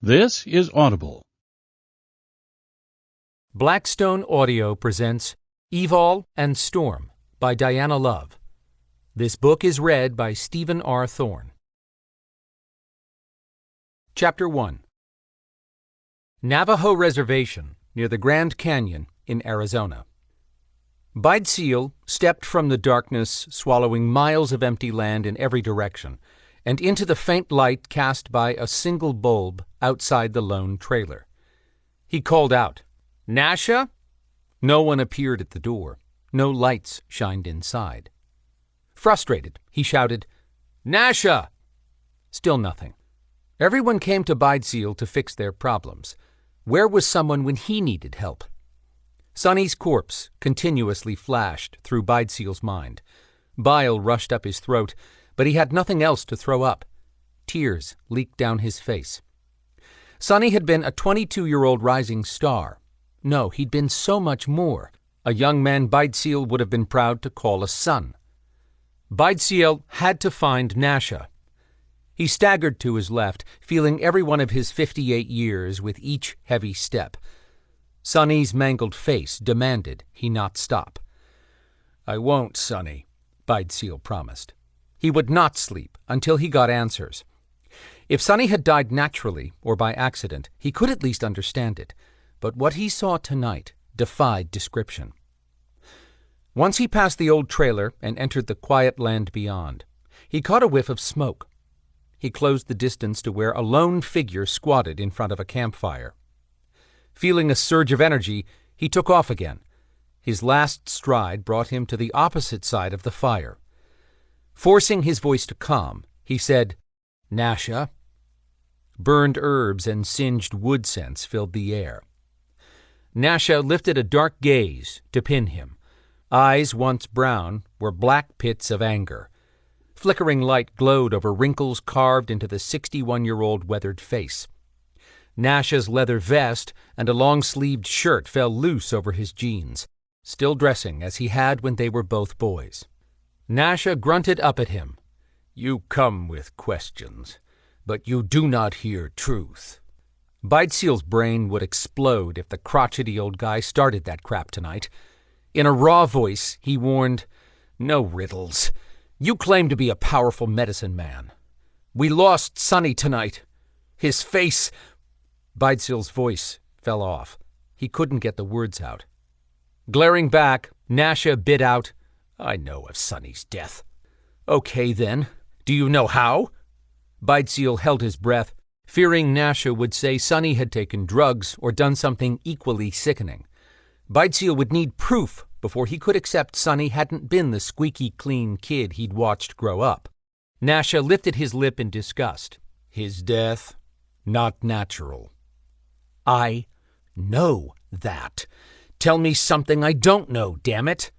This is Audible. Blackstone Audio presents Evalle and Storm by Dianna Love. This book is read by Stephen R. Thorne. Chapter 1. Navajo Reservation near the Grand Canyon in Arizona. Seal stepped from the darkness, swallowing miles of empty land in every direction, and into the faint light cast by a single bulb outside the lone trailer. He called out, "Nasha?" No one appeared at the door. No lights shined inside. Frustrated, he shouted, "Nasha!" Still nothing. Everyone came to Seal to fix their problems. Where was someone when he needed help? Sonny's corpse continuously flashed through Seal's mind. Bile rushed up his throat, but he had nothing else to throw up. Tears leaked down his face. Sonny had been a 22-year-old rising star. No, he'd been so much more. A young man Seal would have been proud to call a son. Seal had to find Nasha. He staggered to his left, feeling every one of his 58 years with each heavy step. Sonny's mangled face demanded he not stop. "I won't, Sonny," Seal promised. He would not sleep until he got answers. If Sonny had died naturally or by accident, he could at least understand it. But what he saw tonight defied description. Once he passed the old trailer and entered the quiet land beyond, he caught a whiff of smoke. He closed the distance to where a lone figure squatted in front of a campfire. Feeling a surge of energy, he took off again. His last stride brought him to the opposite side of the fire. Forcing his voice to calm, he said, "Nasha." Burned herbs and singed wood scents filled the air. Nasha lifted a dark gaze to pin him. Eyes once brown were black pits of anger. Flickering light glowed over wrinkles carved into the 61-year-old weathered face. Nasha's leather vest and a long-sleeved shirt fell loose over his jeans, still dressing as he had when they were both boys. Nasha grunted up at him. "You come with questions, but you do not hear truth." Seal's brain would explode if the crotchety old guy started that crap tonight. In a raw voice, he warned, "No riddles. You claim to be a powerful medicine man. We lost Sonny tonight. His face—" Seal's voice fell off. He couldn't get the words out. Glaring back, Nasha bit out, "I know of Sonny's death." "Okay, then. Do you know how?" Seal held his breath, fearing Nasha would say Sonny had taken drugs or done something equally sickening. Seal would need proof before he could accept Sonny hadn't been the squeaky clean kid he'd watched grow up. Nasha lifted his lip in disgust. "His death, not natural." "I know that. Tell me something I don't know, damn it."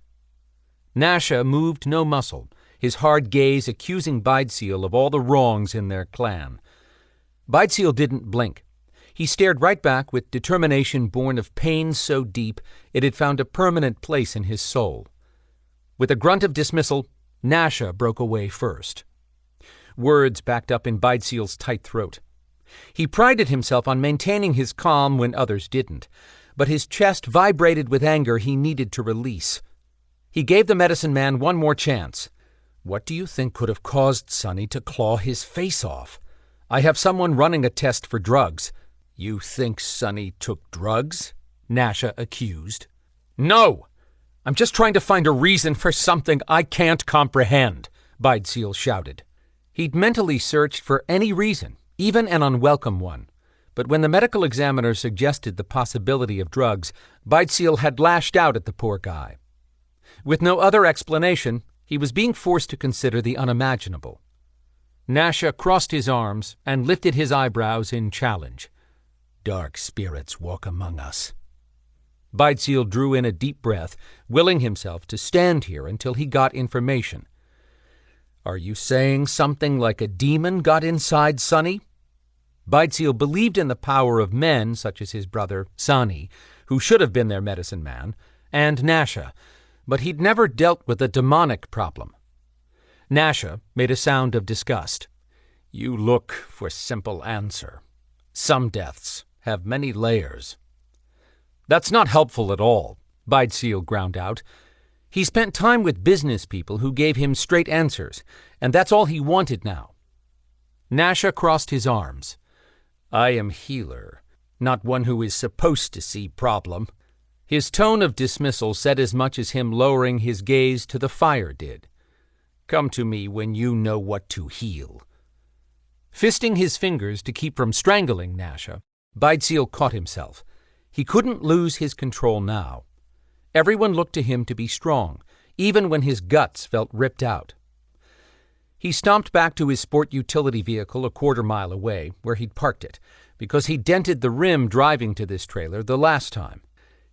Nasha moved no muscle, his hard gaze accusing Seal of all the wrongs in their clan. Seal didn't blink. He stared right back with determination born of pain so deep it had found a permanent place in his soul. With a grunt of dismissal, Nasha broke away first. Words backed up in Seal's tight throat. He prided himself on maintaining his calm when others didn't, but his chest vibrated with anger he needed to release. He gave the medicine man one more chance. "What do you think could have caused Sonny to claw his face off? I have someone running a test for drugs." "You think Sonny took drugs?" Nasha accused. "No! I'm just trying to find a reason for something I can't comprehend," Seal shouted. He'd mentally searched for any reason, even an unwelcome one. But when the medical examiner suggested the possibility of drugs, Seal had lashed out at the poor guy. With no other explanation, he was being forced to consider the unimaginable. Nasha crossed his arms and lifted his eyebrows in challenge. "Dark spirits walk among us." Seal drew in a deep breath, willing himself to stand here until he got information. "Are you saying something like a demon got inside Sonny?" Seal believed in the power of men such as his brother, Sonny, who should have been their medicine man, and Nasha, but he'd never dealt with a demonic problem. Nasha made a sound of disgust. "You look for simple answer." Some deaths have many layers. That's not helpful at all, Bideseel ground out. He spent time with business people who gave him straight answers, and that's all he wanted now. Nasha crossed his arms. I am healer, not one who is supposed to see problem. His tone of dismissal said as much as him lowering his gaze to the fire did. Come to me when you know what to heal. Fisting his fingers to keep from strangling Nasha, Bideseel caught himself. He couldn't lose his control now. Everyone looked to him to be strong, even when his guts felt ripped out. He stomped back to his sport utility vehicle a quarter-mile away, where he'd parked it, because he dented the rim driving to this trailer the last time.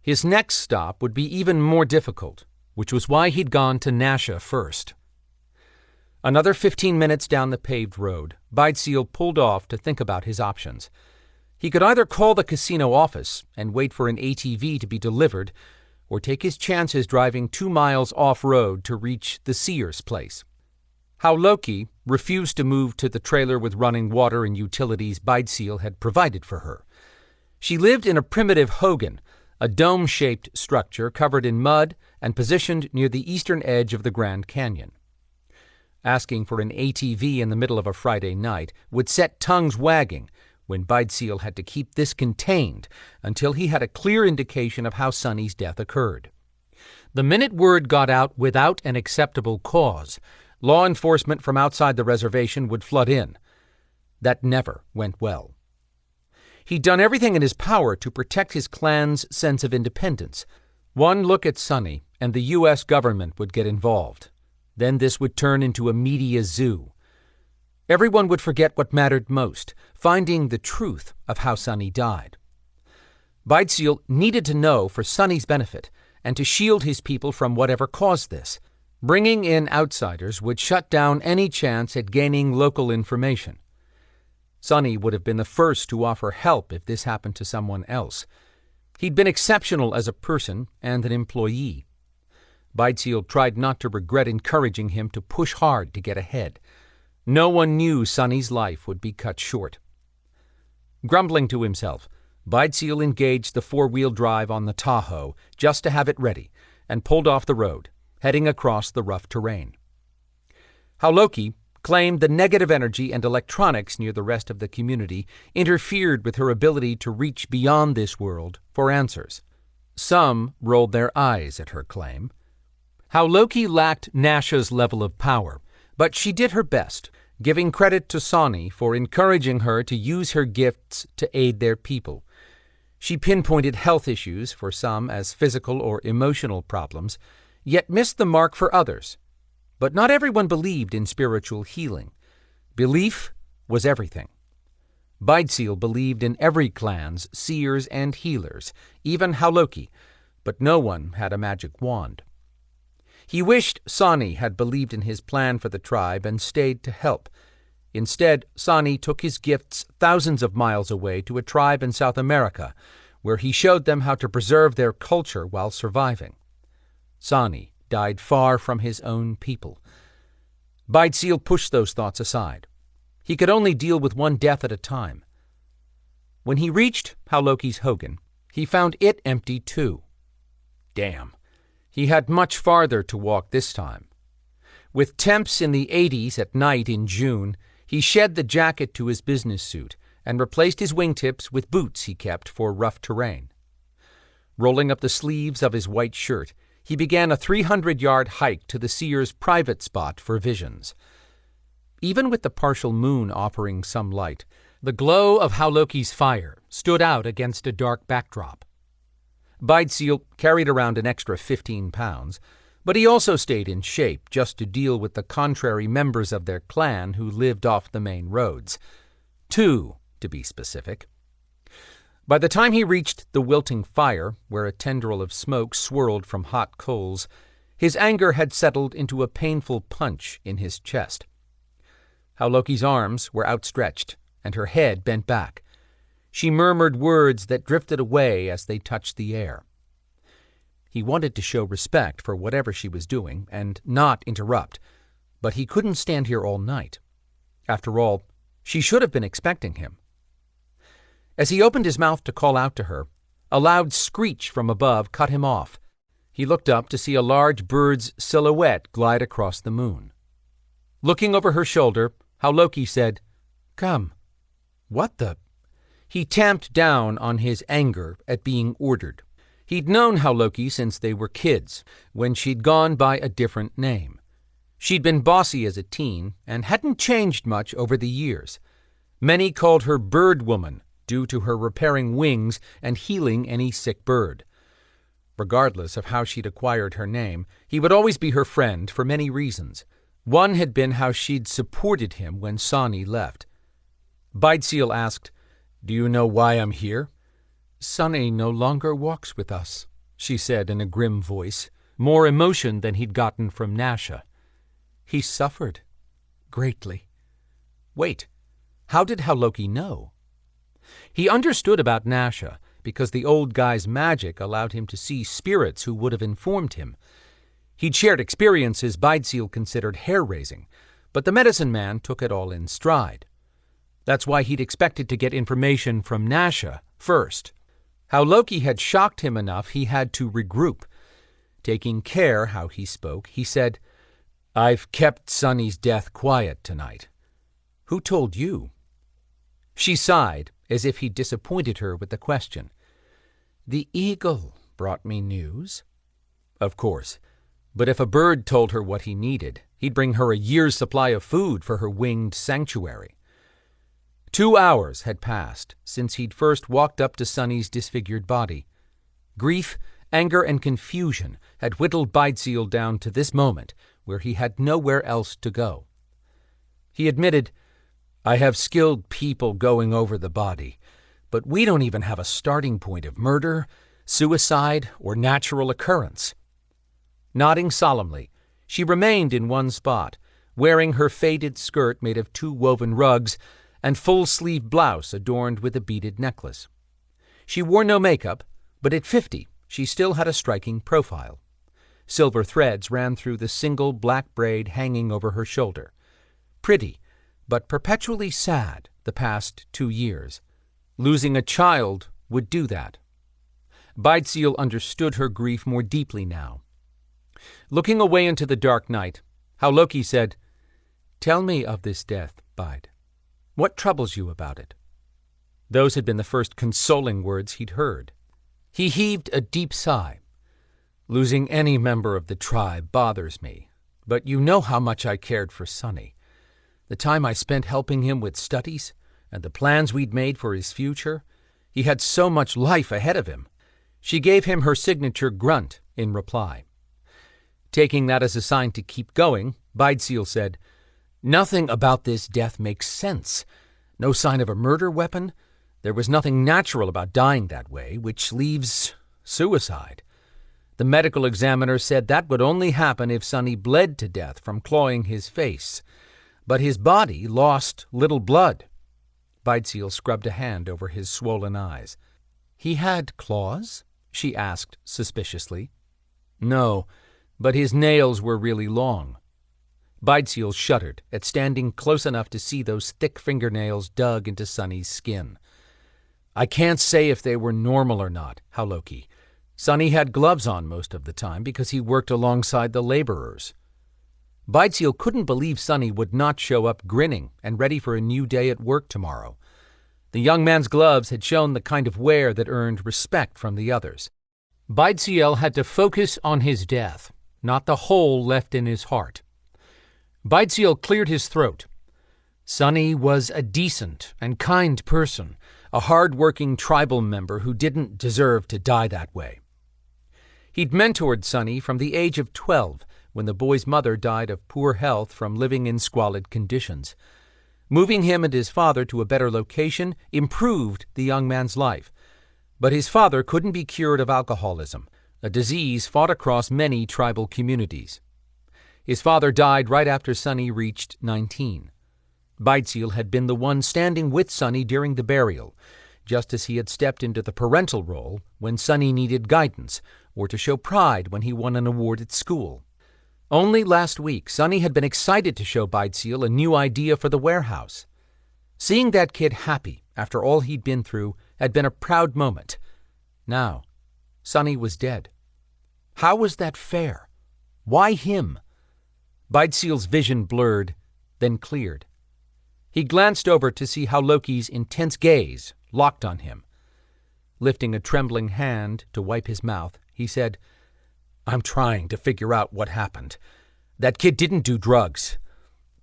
His next stop would be even more difficult, which was why he'd gone to Nasha first. Another 15 minutes down the paved road, Bideseel pulled off to think about his options. He could either call the casino office and wait for an ATV to be delivered, or take his chances driving 2 miles off-road to reach the Sears place. How Loki refused to move to the trailer with running water and utilities Bideseel had provided for her. She lived in a primitive hogan, a dome-shaped structure covered in mud and positioned near the eastern edge of the Grand Canyon. Asking for an ATV in the middle of a Friday night would set tongues wagging when Bideseel had to keep this contained until he had a clear indication of how Sonny's death occurred. The minute word got out without an acceptable cause, law enforcement from outside the reservation would flood in. That never went well. He'd done everything in his power to protect his clan's sense of independence. One look at Sonny, and the U.S. government would get involved. Then this would turn into a media zoo. Everyone would forget what mattered most, finding the truth of how Sonny died. Bideseel needed to know for Sonny's benefit and to shield his people from whatever caused this. Bringing in outsiders would shut down any chance at gaining local information. Sonny would have been the first to offer help if this happened to someone else. He'd been exceptional as a person and an employee. Bideseel tried not to regret encouraging him to push hard to get ahead. No one knew Sonny's life would be cut short. Grumbling to himself, Bideseel engaged the 4-wheel drive on the Tahoe just to have it ready and pulled off the road, heading across the rough terrain. How Loki claimed the negative energy and electronics near the rest of the community interfered with her ability to reach beyond this world for answers. Some rolled their eyes at her claim. How Loki lacked Nasha's level of power, but she did her best, giving credit to Sonny for encouraging her to use her gifts to aid their people. She pinpointed health issues for some as physical or emotional problems, yet missed the mark for others. But not everyone believed in spiritual healing. Belief was everything. Bideseel believed in every clan's seers and healers, even Hauloki, but no one had a magic wand. He wished Sonny had believed in his plan for the tribe and stayed to help. Instead, Sonny took his gifts thousands of miles away to a tribe in South America, where he showed them how to preserve their culture while surviving. Sonny died far from his own people. Bideseel pushed those thoughts aside. He could only deal with one death at a time. When he reached Hauloki's hogan, he found it empty too. Damn. He had much farther to walk this time. With temps in the 80s at night in June, he shed the jacket to his business suit and replaced his wingtips with boots he kept for rough terrain. Rolling up the sleeves of his white shirt, he began a 300-yard hike to the seer's private spot for visions. Even with the partial moon offering some light, the glow of Hauloki's fire stood out against a dark backdrop. Bideseel carried around an extra 15 pounds, but he also stayed in shape just to deal with the contrary members of their clan who lived off the main roads. 2, to be specific. By the time he reached the wilting fire, where a tendril of smoke swirled from hot coals, his anger had settled into a painful punch in his chest. Hauloki's arms were outstretched, and her head bent back. She murmured words that drifted away as they touched the air. He wanted to show respect for whatever she was doing and not interrupt, but he couldn't stand here all night. After all, she should have been expecting him. As he opened his mouth to call out to her, a loud screech from above cut him off. He looked up to see a large bird's silhouette glide across the moon. Looking over her shoulder, Hauloki said, "Come." "What the—" He tamped down on his anger at being ordered. He'd known Hauloki since they were kids, when she'd gone by a different name. She'd been bossy as a teen and hadn't changed much over the years. Many called her Bird Woman due to her repairing wings and healing any sick bird. Regardless of how she'd acquired her name, he would always be her friend for many reasons. One had been how she'd supported him when Sani left. Beidseal asked, "Do you know why I'm here?" "Sonny no longer walks with us," she said in a grim voice, more emotion than he'd gotten from Nasha. "He suffered greatly." Wait, how did Hauloki know? He understood about Nasha because the old guy's magic allowed him to see spirits who would have informed him. He'd shared experiences Beidseal considered hair-raising, but the medicine man took it all in stride. That's why he'd expected to get information from Nasha first. Hauloki had shocked him enough he had to regroup. Taking care how he spoke, he said, "I've kept Sonny's death quiet tonight." "Who told you?" She sighed, as if he'd disappointed her with the question. "The eagle brought me news." Of course, but if a bird told her what he needed, he'd bring her a year's supply of food for her winged sanctuary. 2 hours had passed since he'd first walked up to Sonny's disfigured body. Grief, anger, and confusion had whittled Beidseal down to this moment where he had nowhere else to go. He admitted, "I have skilled people going over the body, but we don't even have a starting point of murder, suicide, or natural occurrence." Nodding solemnly, she remained in one spot, wearing her faded skirt made of 2 woven rugs and full-sleeve blouse adorned with a beaded necklace. She wore no makeup, but at 50 she still had a striking profile. Silver threads ran through the single black braid hanging over her shoulder. Pretty, but perpetually sad the past 2 years. Losing a child would do that. Beidseal understood her grief more deeply now. Looking away into the dark night, Hauloki said, "Tell me of this death, Beid. What troubles you about it?" Those had been the first consoling words he'd heard. He heaved a deep sigh. "Losing any member of the tribe bothers me, but you know how much I cared for Sonny. The time I spent helping him with studies, and the plans we'd made for his future. He had so much life ahead of him." She gave him her signature grunt in reply. Taking that as a sign to keep going, Beidseal said, "Nothing about this death makes sense. No sign of a murder weapon. There was nothing natural about dying that way, which leaves suicide. The medical examiner said that would only happen if Sonny bled to death from clawing his face. But his body lost little blood." Beidseal scrubbed a hand over his swollen eyes. "He had claws?" she asked suspiciously. "No, but his nails were really long." Beidseal shuddered at standing close enough to see those thick fingernails dug into Sonny's skin. "I can't say if they were normal or not, Hauloki. Sonny had gloves on most of the time because he worked alongside the laborers." Beidseal couldn't believe Sonny would not show up grinning and ready for a new day at work tomorrow. The young man's gloves had shown the kind of wear that earned respect from the others. Beidseal had to focus on his death, not the hole left in his heart. Beidseal cleared his throat. Sonny was a decent and kind person, a hard-working tribal member who didn't deserve to die that way. He'd mentored Sonny from the age of 12, when the boy's mother died of poor health from living in squalid conditions. Moving him and his father to a better location improved the young man's life. But his father couldn't be cured of alcoholism, a disease fought across many tribal communities. His father died right after Sonny reached 19. Beidseal had been the one standing with Sonny during the burial, just as he had stepped into the parental role when Sonny needed guidance or to show pride when he won an award at school. Only last week, Sonny had been excited to show Beidseal a new idea for the warehouse. Seeing that kid happy after all he'd been through had been a proud moment. Now, Sonny was dead. How was that fair? Why him? Beidseel's vision blurred, then cleared. He glanced over to see how Loki's intense gaze locked on him. Lifting a trembling hand to wipe his mouth, he said, "I'm trying to figure out what happened. That kid didn't do drugs.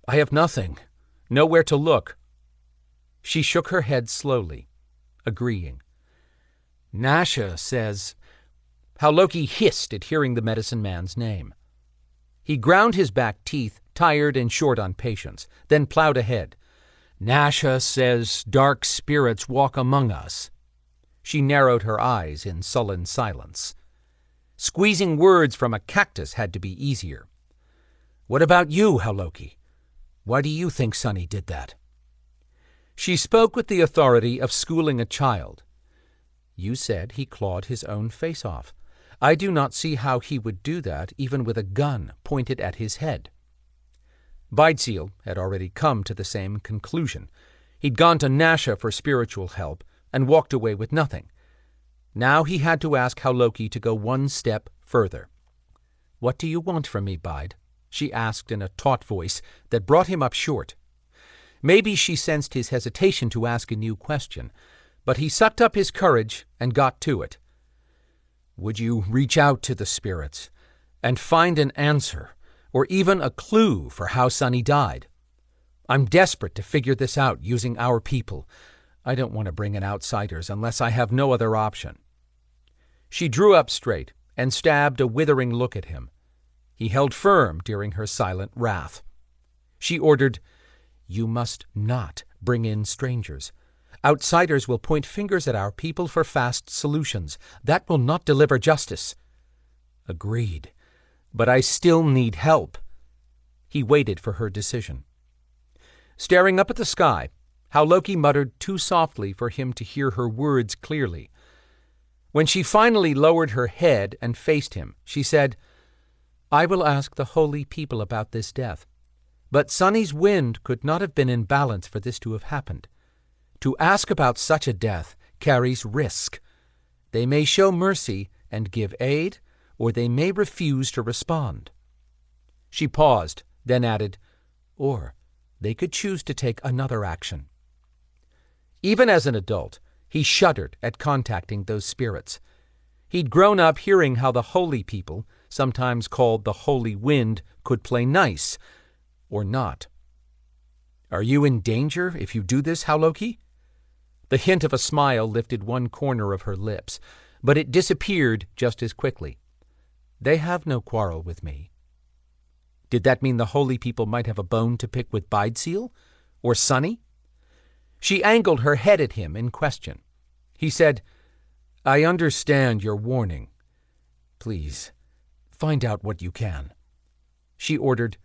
I have nothing, nowhere to look." She shook her head slowly, agreeing. "Nasha says—" How Loki hissed at hearing the medicine man's name. He ground his back teeth, tired and short on patience, then plowed ahead. "Nasha says dark spirits walk among us." She narrowed her eyes in sullen silence. Squeezing words from a cactus had to be easier. "What about you, Haloki? Why do you think Sonny did that?" She spoke with the authority of schooling a child. "You said he clawed his own face off. I do not see how he would do that even with a gun pointed at his head." Beidseel had already come to the same conclusion. He'd gone to Nasha for spiritual help and walked away with nothing. Now he had to ask Haloki to go one step further. "What do you want from me, Bide?" she asked in a taut voice that brought him up short. Maybe she sensed his hesitation to ask a new question, but he sucked up his courage and got to it. "Would you reach out to the spirits and find an answer or even a clue for how Sonny died? I'm desperate to figure this out using our people. I don't want to bring in outsiders unless I have no other option." She drew up straight and stabbed a withering look at him. He held firm during her silent wrath. She ordered, "You must not bring in strangers. Outsiders will point fingers at our people for fast solutions. That will not deliver justice." "Agreed. But I still need help." He waited for her decision. Staring up at the sky, Haloki muttered too softly for him to hear her words clearly. When she finally lowered her head and faced him, she said, "I will ask the holy people about this death. But Sonny's wind could not have been in balance for this to have happened. To ask about such a death carries risk. They may show mercy and give aid, or they may refuse to respond." She paused, then added, "Or they could choose to take another action." Even as an adult, he shuddered at contacting those spirits. He'd grown up hearing how the holy people, sometimes called the holy wind, could play nice, or not. "Are you in danger if you do this, Haloki?" The hint of a smile lifted one corner of her lips, but it disappeared just as quickly. "They have no quarrel with me." Did that mean the holy people might have a bone to pick with Beidseel? Or Sonny? She angled her head at him in question. He said, "I understand your warning. Please, find out what you can." She ordered,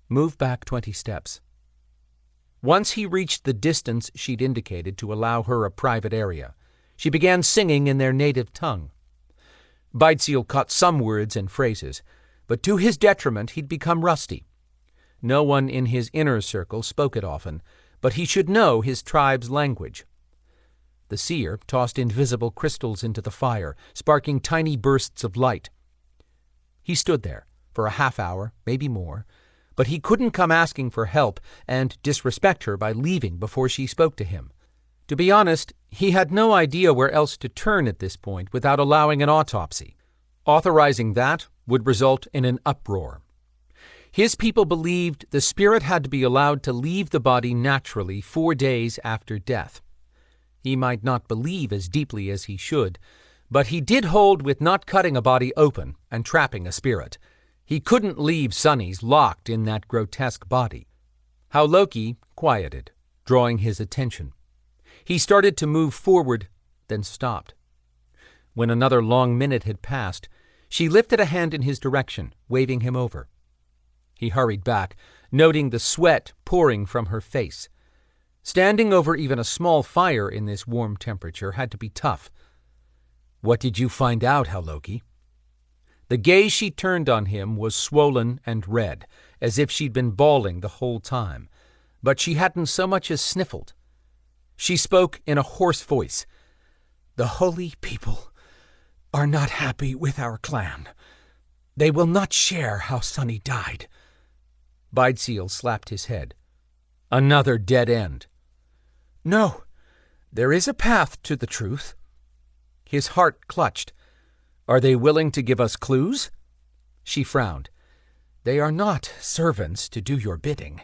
"Move back 20 steps." Once he reached the distance she'd indicated to allow her a private area, she began singing in their native tongue. Beidseel caught some words and phrases, but to his detriment he'd become rusty. No one in his inner circle spoke it often, but he should know his tribe's language. The seer tossed invisible crystals into the fire, sparking tiny bursts of light. He stood there for a half hour, maybe more, but he couldn't come asking for help and disrespect her by leaving before she spoke to him. To be honest, he had no idea where else to turn at this point without allowing an autopsy. Authorizing that would result in an uproar. His people believed the spirit had to be allowed to leave the body naturally 4 days after death. He might not believe as deeply as he should, but he did hold with not cutting a body open and trapping a spirit. He couldn't leave Sonny's locked in that grotesque body. Haloki quieted, drawing his attention. He started to move forward, then stopped. When another long minute had passed, she lifted a hand in his direction, waving him over. He hurried back, noting the sweat pouring from her face. Standing over even a small fire in this warm temperature had to be tough. "What did you find out, Haloki?" The gaze she turned on him was swollen and red, as if she'd been bawling the whole time, but she hadn't so much as sniffled. She spoke in a hoarse voice. "The holy people are not happy with our clan. They will not share how Sonny died." Bideseal slapped his head. "Another dead end." "No, there is a path to the truth." His heart clutched. "Are they willing to give us clues?" She frowned. "They are not servants to do your bidding."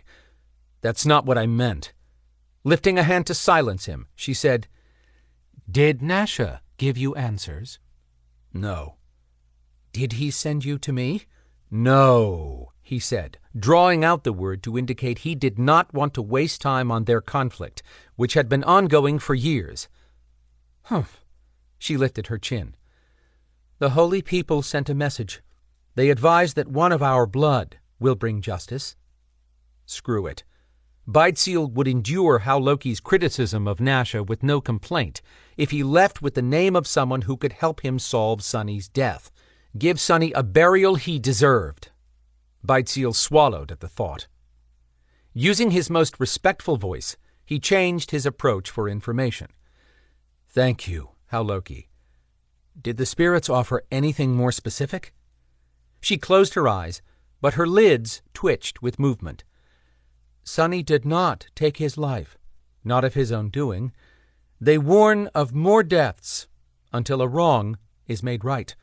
"That's not what I meant." Lifting a hand to silence him, she said, "Did Nasha give you answers?" "No." "Did he send you to me?" "No," he said, drawing out the word to indicate he did not want to waste time on their conflict, which had been ongoing for years. "Humph." She lifted her chin. "The holy people sent a message. They advised that one of our blood will bring justice." Screw it. Bideseal would endure Hauloki's criticism of Nasha with no complaint if he left with the name of someone who could help him solve Sonny's death, give Sonny a burial he deserved. Bideseal swallowed at the thought. Using his most respectful voice, he changed his approach for information. "Thank you, Hauloki. Did the spirits offer anything more specific?" She closed her eyes, but her lids twitched with movement. "Sonny did not take his life, not of his own doing. They warn of more deaths until a wrong is made right."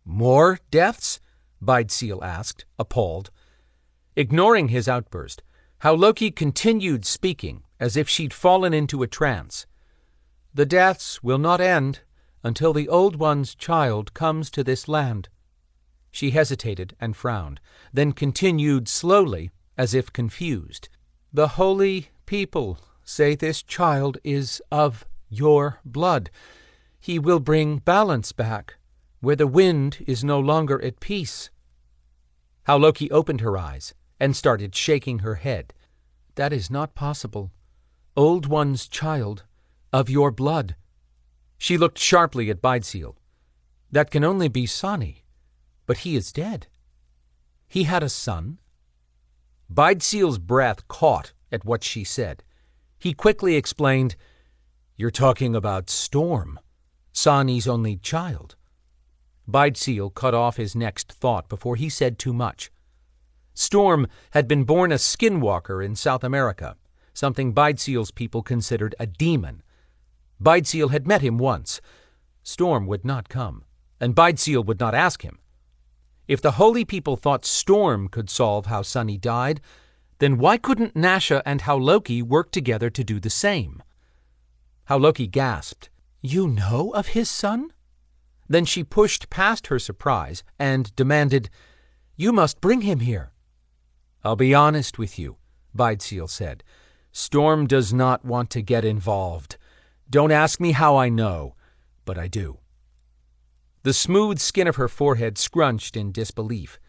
"More deaths?" Bideseal asked, appalled. Ignoring his outburst, Hauloki continued speaking as if she'd fallen into a trance. "The deaths will not end until the Old One's child comes to this land." She hesitated and frowned, then continued slowly, as if confused. "The holy people say this child is of your blood. He will bring balance back, where the wind is no longer at peace." Hauloki opened her eyes and started shaking her head. "That is not possible. Old One's child, of your blood." She looked sharply at Bideseal. "That can only be Sonny, but he is dead. He had a son." Bideseal's breath caught at what she said. He quickly explained, "You're talking about Storm, Sonny's only child." Bideseal cut off his next thought before he said too much. Storm had been born a skinwalker in South America, something Bideseal's people considered a demon. Bideseal had met him once. Storm would not come, and Bideseal would not ask him. If the holy people thought Storm could solve how Sonny died, then why couldn't Nasha and Hauloki work together to do the same? Hauloki gasped. "You know of his son?" Then she pushed past her surprise and demanded, "You must bring him here." "I'll be honest with you," Bideseal said. "Storm does not want to get involved. Don't ask me how I know, but I do." The smooth skin of her forehead scrunched in disbelief.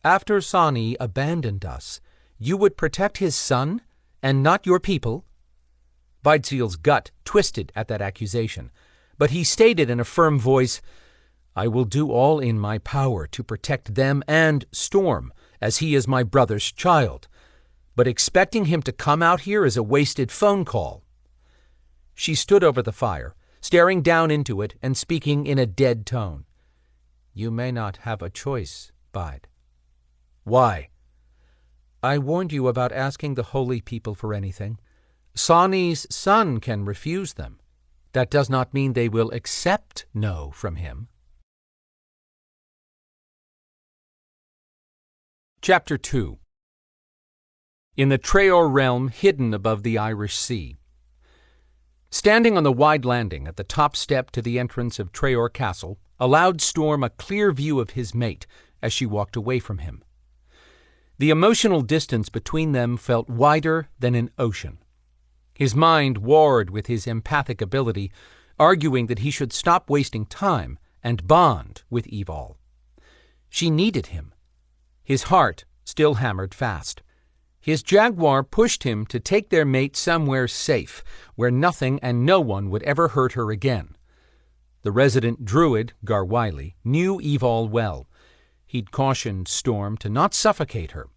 "After Sonny abandoned us, you would protect his son and not your people?" Bideseal's gut twisted at that accusation, but he stated in a firm voice, "I will do all in my power to protect them and Storm, as he is my brother's child, but expecting him to come out here is a wasted phone call." She stood over the fire, staring down into it and speaking in a dead tone. "You may not have a choice, Bide." "Why?" "I warned you about asking the holy people for anything. Sonny's son can refuse them. That does not mean they will accept no from him." Chapter 2. In the Traor realm hidden above the Irish Sea. Standing on the wide landing at the top step to the entrance of Traor Castle allowed Storm a clear view of his mate as she walked away from him. The emotional distance between them felt wider than an ocean. His mind warred with his empathic ability, arguing that he should stop wasting time and bond with Evalle. She needed him. His heart still hammered fast. His jaguar pushed him to take their mate somewhere safe, where nothing and no one would ever hurt her again. The resident druid, Garwiley, knew Evalle well. He'd cautioned Storm to not suffocate her.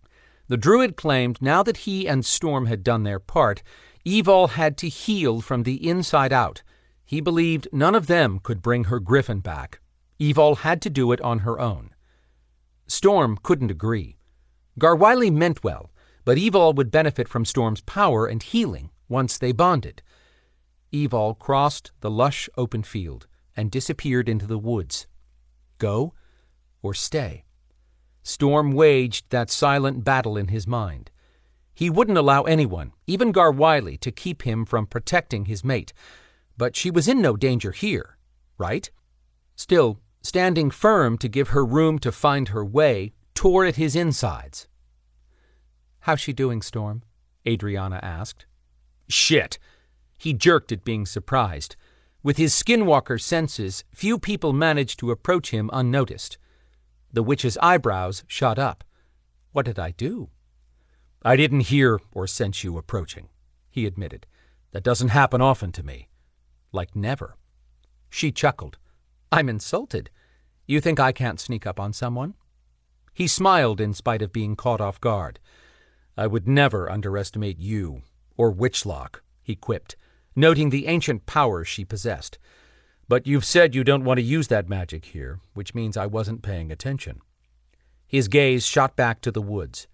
The druid claimed now that he and Storm had done their part, Evalle had to heal from the inside out. He believed none of them could bring her griffin back. Evalle had to do it on her own. Storm couldn't agree. Garwiley meant well, but Evalle would benefit from Storm's power and healing once they bonded. Evalle crossed the lush open field and disappeared into the woods. Go or stay? Storm waged that silent battle in his mind. He wouldn't allow anyone, even Garwiley, to keep him from protecting his mate. But she was in no danger here, right? Still, standing firm to give her room to find her way, tore at his insides. "How's she doing, Storm?" Adrianna asked. "Shit!" He jerked at being surprised. With his skinwalker senses, few people managed to approach him unnoticed. The witch's eyebrows shot up. "What did I do?" "I didn't hear or sense you approaching," he admitted. "That doesn't happen often to me. Like never." She chuckled. "I'm insulted. You think I can't sneak up on someone?" He smiled in spite of being caught off guard. "I would never underestimate you, or Witchlock," he quipped, noting the ancient power she possessed. "But you've said you don't want to use that magic here, which means I wasn't paying attention." His gaze shot back to the woods.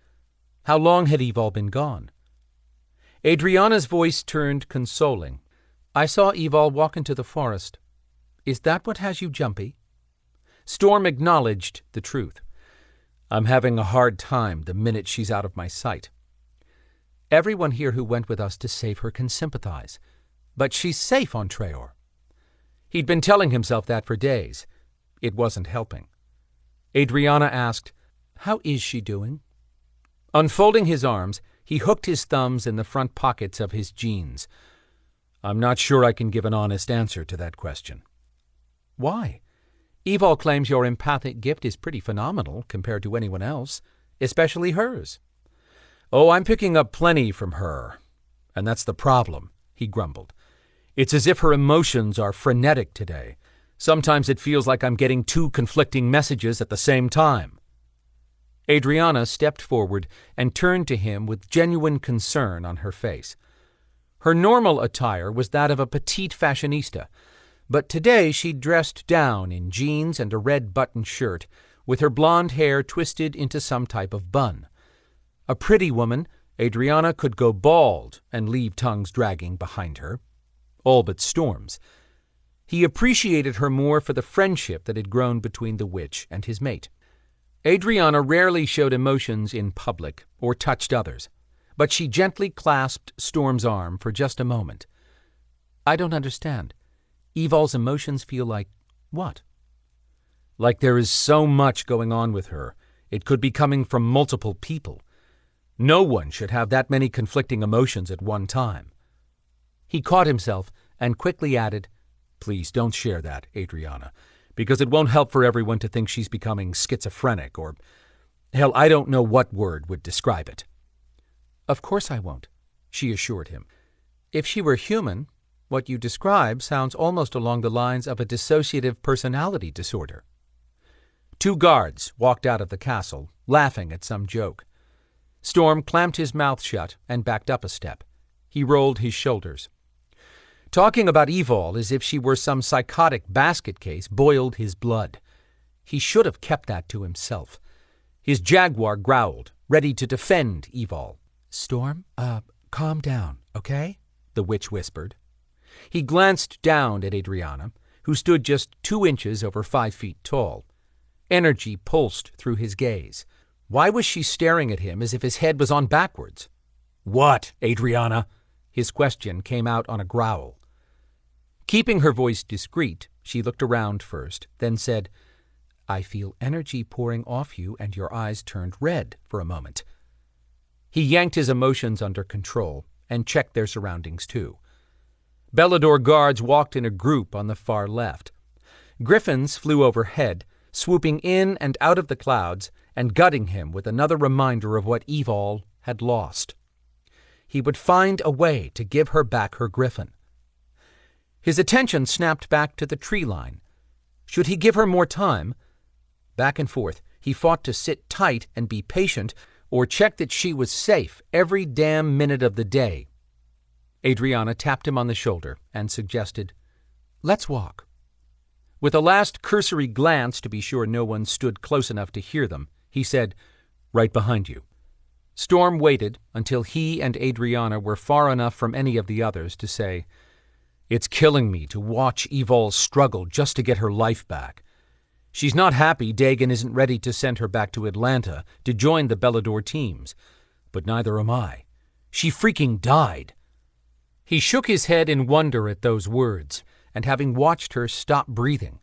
How long had Evalle been gone? Adrianna's voice turned consoling. "I saw Evalle walk into the forest. Is that what has you jumpy?" Storm acknowledged the truth. "I'm having a hard time the minute she's out of my sight." "Everyone here who went with us to save her can sympathize. But she's safe on Treor." He'd been telling himself that for days. It wasn't helping. Adrianna asked, "How is she doing?" Unfolding his arms, he hooked his thumbs in the front pockets of his jeans. "I'm not sure I can give an honest answer to that question." "Why? Evalle claims your empathic gift is pretty phenomenal compared to anyone else, especially hers." "Oh, I'm picking up plenty from her. And that's the problem," he grumbled. "It's as if her emotions are frenetic today. Sometimes it feels like I'm getting two conflicting messages at the same time." Adrianna stepped forward and turned to him with genuine concern on her face. Her normal attire was that of a petite fashionista, but today she dressed down in jeans and a red button shirt, with her blonde hair twisted into some type of bun. A pretty woman, Adrianna could go bald and leave tongues dragging behind her. All but Storm's. He appreciated her more for the friendship that had grown between the witch and his mate. Adrianna rarely showed emotions in public or touched others, but she gently clasped Storm's arm for just a moment. "I don't understand. Evalle's emotions feel like what?" "Like there is so much going on with her. It could be coming from multiple people. No one should have that many conflicting emotions at one time." He caught himself and quickly added, "Please don't share that, Adrianna, because it won't help for everyone to think she's becoming schizophrenic or, hell, I don't know what word would describe it." "Of course I won't," she assured him. "If she were human, what you describe sounds almost along the lines of a dissociative personality disorder." Two guards walked out of the castle, laughing at some joke. Storm clamped his mouth shut and backed up a step. He rolled his shoulders. Talking about Evalle as if she were some psychotic basket case boiled his blood. He should have kept that to himself. His jaguar growled, ready to defend Evalle. "Storm, calm down, okay?" the witch whispered. He glanced down at Adrianna, who stood just 2 inches over 5 feet tall. Energy pulsed through his gaze. Why was she staring at him as if his head was on backwards? "What, Adrianna?" His question came out on a growl. Keeping her voice discreet, she looked around first, then said, "I feel energy pouring off you and your eyes turned red for a moment." He yanked his emotions under control and checked their surroundings too. Belador guards walked in a group on the far left. Griffins flew overhead, swooping in and out of the clouds and gutting him with another reminder of what Evalle had lost. He would find a way to give her back her griffin. His attention snapped back to the tree line. Should he give her more time? Back and forth, he fought to sit tight and be patient, or check that she was safe every damn minute of the day. Adrianna tapped him on the shoulder and suggested, "Let's walk." With a last cursory glance to be sure no one stood close enough to hear them, he said, "Right behind you." Storm waited until he and Adrianna were far enough from any of the others to say, "It's killing me to watch Evalle struggle just to get her life back. She's not happy Dagan isn't ready to send her back to Atlanta to join the Belador teams, but neither am I. She freaking died." He shook his head in wonder at those words, and having watched her stop breathing,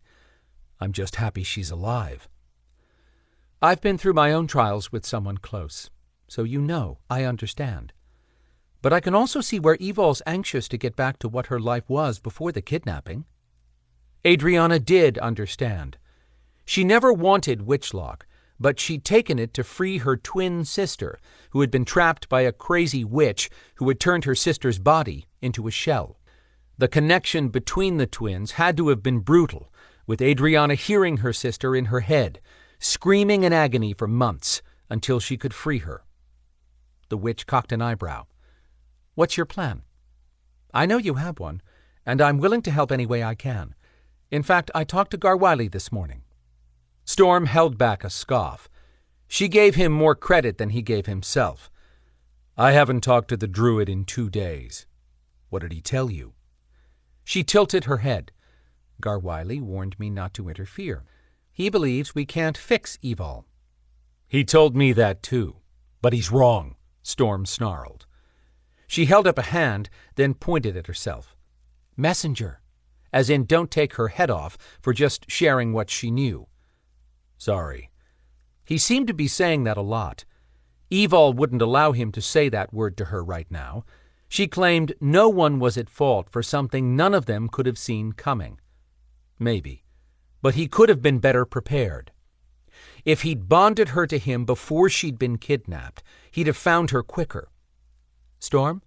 "I'm just happy she's alive." I've been through my own trials with someone close, so you know I understand. But I can also see where Evalle's anxious to get back to what her life was before the kidnapping. Adrianna did understand. She never wanted Witchlock, but she'd taken it to free her twin sister, who had been trapped by a crazy witch who had turned her sister's body into a shell. The connection between the twins had to have been brutal, with Adrianna hearing her sister in her head, screaming in agony for months until she could free her. The witch cocked an eyebrow. "What's your plan?" "I know you have one, and I'm willing to help any way I can. In fact, I talked to Garwiley this morning." Storm held back a scoff. She gave him more credit than he gave himself. "I haven't talked to the druid in 2 days. What did he tell you?" She tilted her head. "Garwiley warned me not to interfere. He believes we can't fix Evalle." "He told me that too, but he's wrong," Storm snarled. She held up a hand, then pointed at herself. "Messenger," as in don't take her head off for just sharing what she knew. "Sorry." He seemed to be saying that a lot. Evalle wouldn't allow him to say that word to her right now. She claimed no one was at fault for something none of them could have seen coming. Maybe. But he could have been better prepared. If he'd bonded her to him before she'd been kidnapped, he'd have found her quicker. "Storm,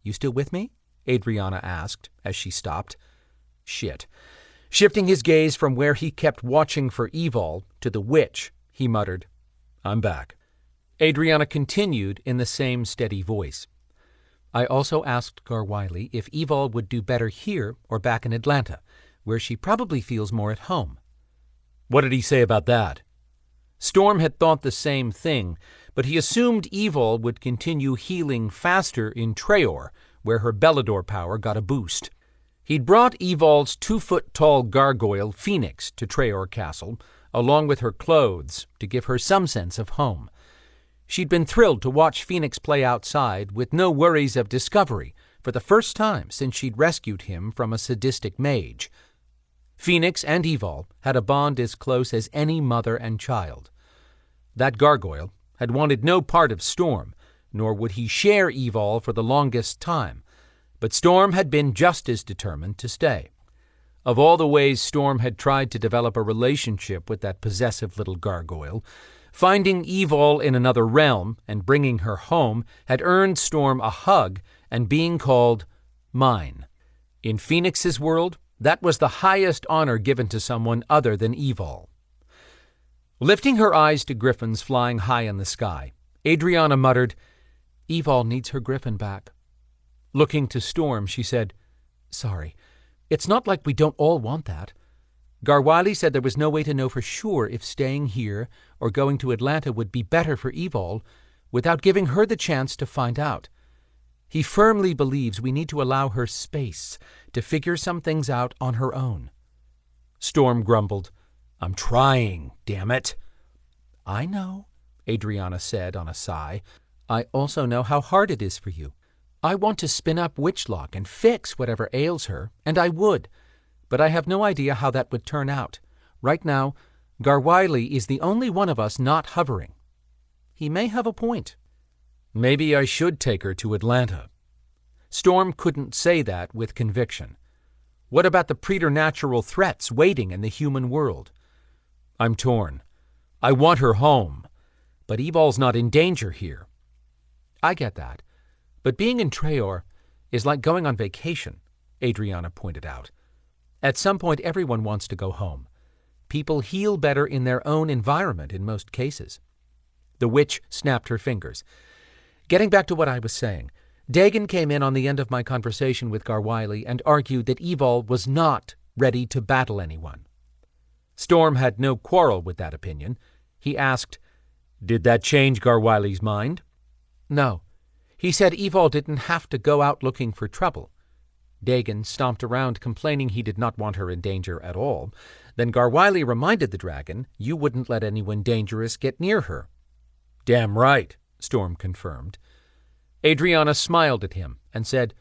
you still with me?" Adrianna asked as she stopped. Shit. Shifting his gaze from where he kept watching for Evalle to the witch, he muttered, "I'm back." Adrianna continued in the same steady voice. "I also asked Garwiley if Evalle would do better here or back in Atlanta, where she probably feels more at home." "What did he say about that?" Storm had thought the same thing, but he assumed Evalle would continue healing faster in Traor, where her Belador power got a boost. He'd brought Evalle's 2-foot-tall gargoyle, Phoenix, to Traor Castle, along with her clothes, to give her some sense of home. She'd been thrilled to watch Phoenix play outside with no worries of discovery for the first time since she'd rescued him from a sadistic mage. Phoenix and Evalle had a bond as close as any mother and child. That gargoyle had wanted no part of Storm, nor would he share Evalle for the longest time, but Storm had been just as determined to stay. Of all the ways Storm had tried to develop a relationship with that possessive little gargoyle, finding Evalle in another realm and bringing her home had earned Storm a hug and being called mine. In Phoenix's world, that was the highest honor given to someone other than Evalle. Lifting her eyes to griffins flying high in the sky, Adrianna muttered, "Evalle needs her griffin back." Looking to Storm, she said, "Sorry, it's not like we don't all want that. Garwiley said there was no way to know for sure if staying here or going to Atlanta would be better for Evalle without giving her the chance to find out. He firmly believes we need to allow her space to figure some things out on her own." Storm grumbled, "I'm trying, damn it." "I know," Adrianna said on a sigh. "I also know how hard it is for you. I want to spin up Witchlock and fix whatever ails her, and I would, but I have no idea how that would turn out. Right now, Garwiley is the only one of us not hovering. He may have a point." "Maybe I should take her to Atlanta." Storm couldn't say that with conviction. What about the preternatural threats waiting in the human world? "I'm torn. I want her home, but Evalle's not in danger here." "I get that. But being in Traor is like going on vacation," Adrianna pointed out. "At some point, everyone wants to go home. People heal better in their own environment in most cases." The witch snapped her fingers. "Getting back to what I was saying, Dagon came in on the end of my conversation with Garwiley and argued that Evalle was not ready to battle anyone. Storm had no quarrel with that opinion. He asked, "Did that change Garwiley's mind?" "No. He said Evalle didn't have to go out looking for trouble." Dagon stomped around complaining he did not want her in danger at all. Then Garwiley reminded the dragon you wouldn't let anyone dangerous get near her. "Damn right," Storm confirmed. Adrianna smiled at him and said,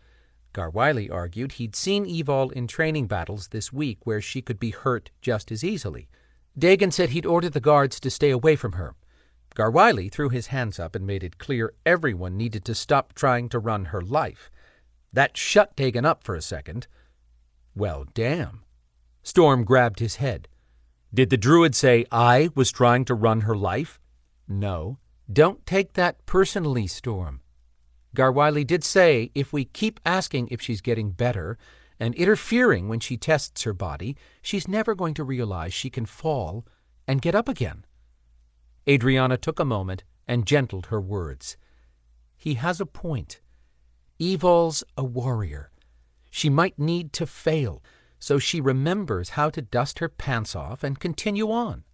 Garwiley argued he'd seen Evalle in training battles this week where she could be hurt just as easily. Dagon said he'd ordered the guards to stay away from her. Garwiley threw his hands up and made it clear everyone needed to stop trying to run her life. That shut Dagon up for a second. Well, damn. Storm grabbed his head. "Did the druid say I was trying to run her life?" "No. Don't take that personally, Storm. Garwiley did say if we keep asking if she's getting better and interfering when she tests her body, she's never going to realize she can fall and get up again." Adrianna took a moment and gentled her words. "He has a point. Evalle's a warrior. She might need to fail, so she remembers how to dust her pants off and continue on."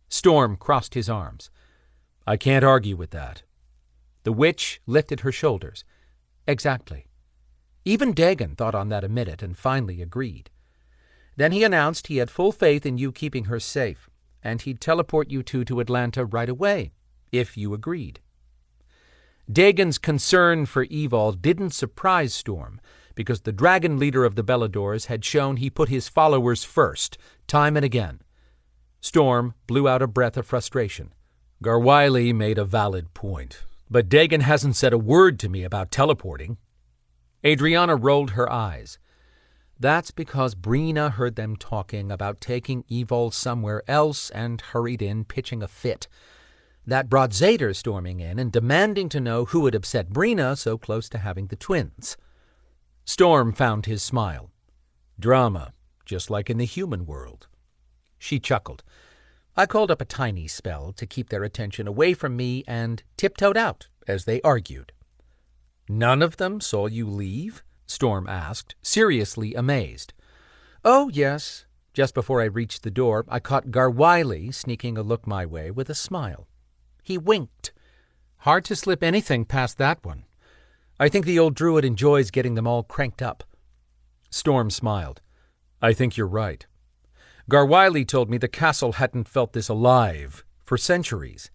Storm crossed his arms. "I can't argue with that." The witch lifted her shoulders. "Exactly." Even Dagon thought on that a minute and finally agreed. Then he announced he had full faith in you keeping her safe, and he'd teleport you two to Atlanta right away, if you agreed. Dagon's concern for Evalle didn't surprise Storm, because the dragon leader of the Beladors had shown he put his followers first, time and again. Storm blew out a breath of frustration. "Garwiley made a valid point, but Dagon hasn't said a word to me about teleporting." Adrianna rolled her eyes. "That's because Brina heard them talking about taking Evalle somewhere else and hurried in, pitching a fit. That brought Zader storming in and demanding to know who had upset Brina so close to having the twins." Storm found his smile. "Drama, just like in the human world." She chuckled. "I called up a tiny spell to keep their attention away from me and tiptoed out as they argued." "None of them saw you leave?" Storm asked, seriously amazed. "Oh, yes. Just before I reached the door, I caught Garwiley sneaking a look my way with a smile. He winked. Hard to slip anything past that one. I think the old druid enjoys getting them all cranked up." Storm smiled. "I think you're right. Garwiley told me the castle hadn't felt this alive for centuries."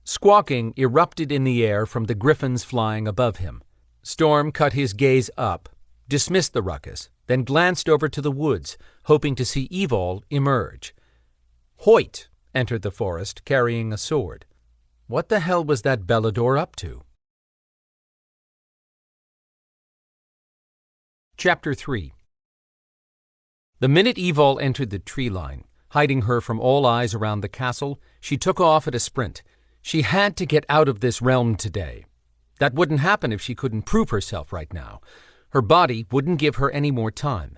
Squawking erupted in the air from the griffins flying above him. Storm cut his gaze up, dismissed the ruckus, then glanced over to the woods, hoping to see Evalle emerge. Hoyt entered the forest carrying a sword. What the hell was that Belador up to? Chapter 3. The minute Evalle entered the tree line, hiding her from all eyes around the castle, she took off at a sprint. She had to get out of this realm today. That wouldn't happen if she couldn't prove herself right now. Her body wouldn't give her any more time.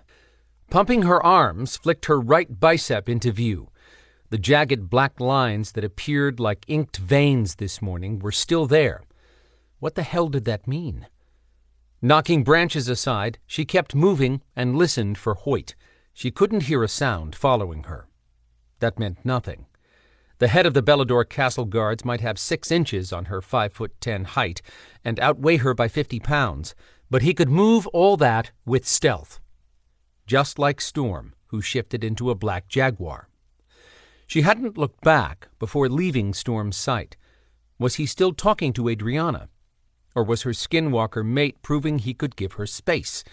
Pumping her arms flicked her right bicep into view. The jagged black lines that appeared like inked veins this morning were still there. What the hell did that mean? Knocking branches aside, she kept moving and listened for Hoyt. She couldn't hear a sound following her. That meant nothing. The head of the Belador Castle Guards might have 6 inches on her 5'10" height and outweigh her by 50 pounds, but he could move all that with stealth. Just like Storm, who shifted into a black jaguar. She hadn't looked back before leaving Storm's sight. Was he still talking to Adrianna? Or was her skinwalker mate proving he could give her space?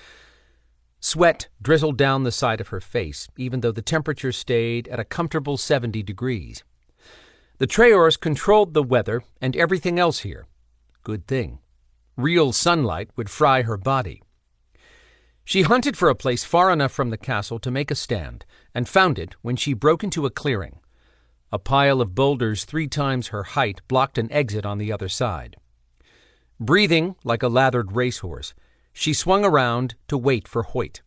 Sweat drizzled down the side of her face, even though the temperature stayed at a comfortable 70 degrees. The Traors controlled the weather and everything else here. Good thing. Real sunlight would fry her body. She hunted for a place far enough from the castle to make a stand, and found it when she broke into a clearing. A pile of boulders 3 times her height blocked an exit on the other side. Breathing like a lathered racehorse, she swung around to wait for Hoyt.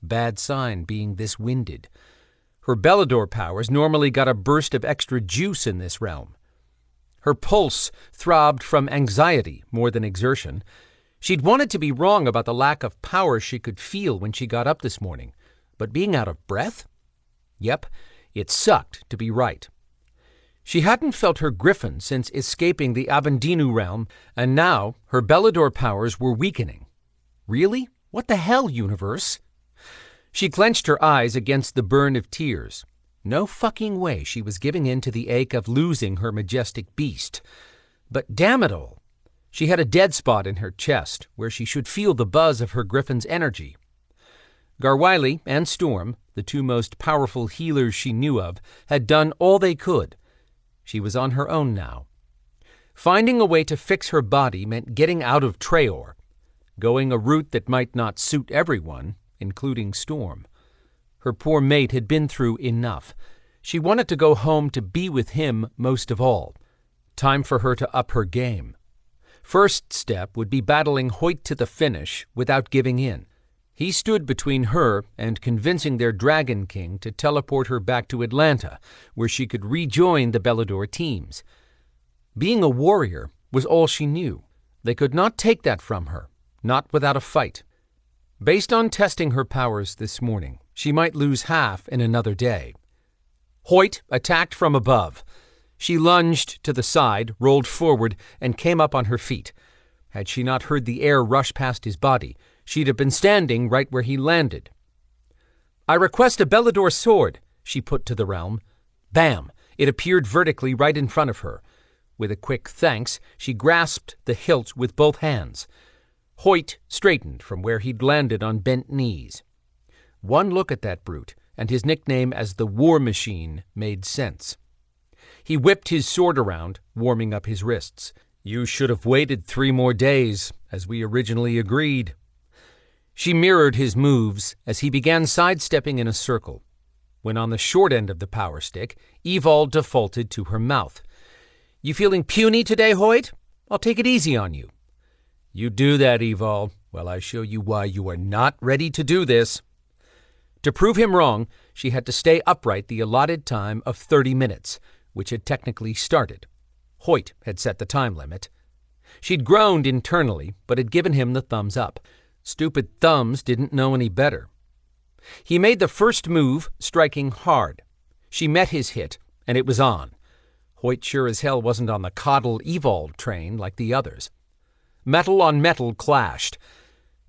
Bad sign being this winded. Her Belador powers normally got a burst of extra juice in this realm. Her pulse throbbed from anxiety more than exertion. She'd wanted to be wrong about the lack of power she could feel when she got up this morning, but being out of breath? Yep, it sucked to be right. She hadn't felt her griffin since escaping the Avendinu realm, and now her Belador powers were weakening. Really? What the hell, universe? She clenched her eyes against the burn of tears. No fucking way she was giving in to the ache of losing her majestic beast. But damn it all, she had a dead spot in her chest where she should feel the buzz of her griffin's energy. Garwiley and Storm, the two most powerful healers she knew of, had done all they could. She was on her own now. Finding a way to fix her body meant getting out of Traor, going a route that might not suit everyone, including Storm. Her poor mate had been through enough. She wanted to go home to be with him most of all. Time for her to up her game. First step would be battling Hoyt to the finish without giving in. He stood between her and convincing their Dragon King to teleport her back to Atlanta, where she could rejoin the Belador teams. Being a warrior was all she knew. They could not take that from her, not without a fight. Based on testing her powers this morning, she might lose half in another day. Hoyt attacked from above. She lunged to the side, rolled forward, and came up on her feet. Had she not heard the air rush past his body, she'd have been standing right where he landed. "I request a Belador sword," she put to the realm. Bam! It appeared vertically right in front of her. With a quick thanks, she grasped the hilt with both hands. Hoyt straightened from where he'd landed on bent knees. One look at that brute, and his nickname as the War Machine made sense. He whipped his sword around, warming up his wrists. "You should have waited 3 more days, as we originally agreed." She mirrored his moves as he began sidestepping in a circle. When on the short end of the power stick, Evalle defaulted to her mouth. "You feeling puny today, Hoyt? I'll take it easy on you." "You do that, Evalle, while I show you why you are not ready to do this." To prove him wrong, she had to stay upright the allotted time of 30 minutes, which had technically started. Hoyt had set the time limit. She'd groaned internally, but had given him the thumbs up. Stupid thumbs didn't know any better. He made the first move, striking hard. She met his hit, and it was on. Hoyt sure as hell wasn't on the coddle Evalle train like the others. Metal on metal clashed.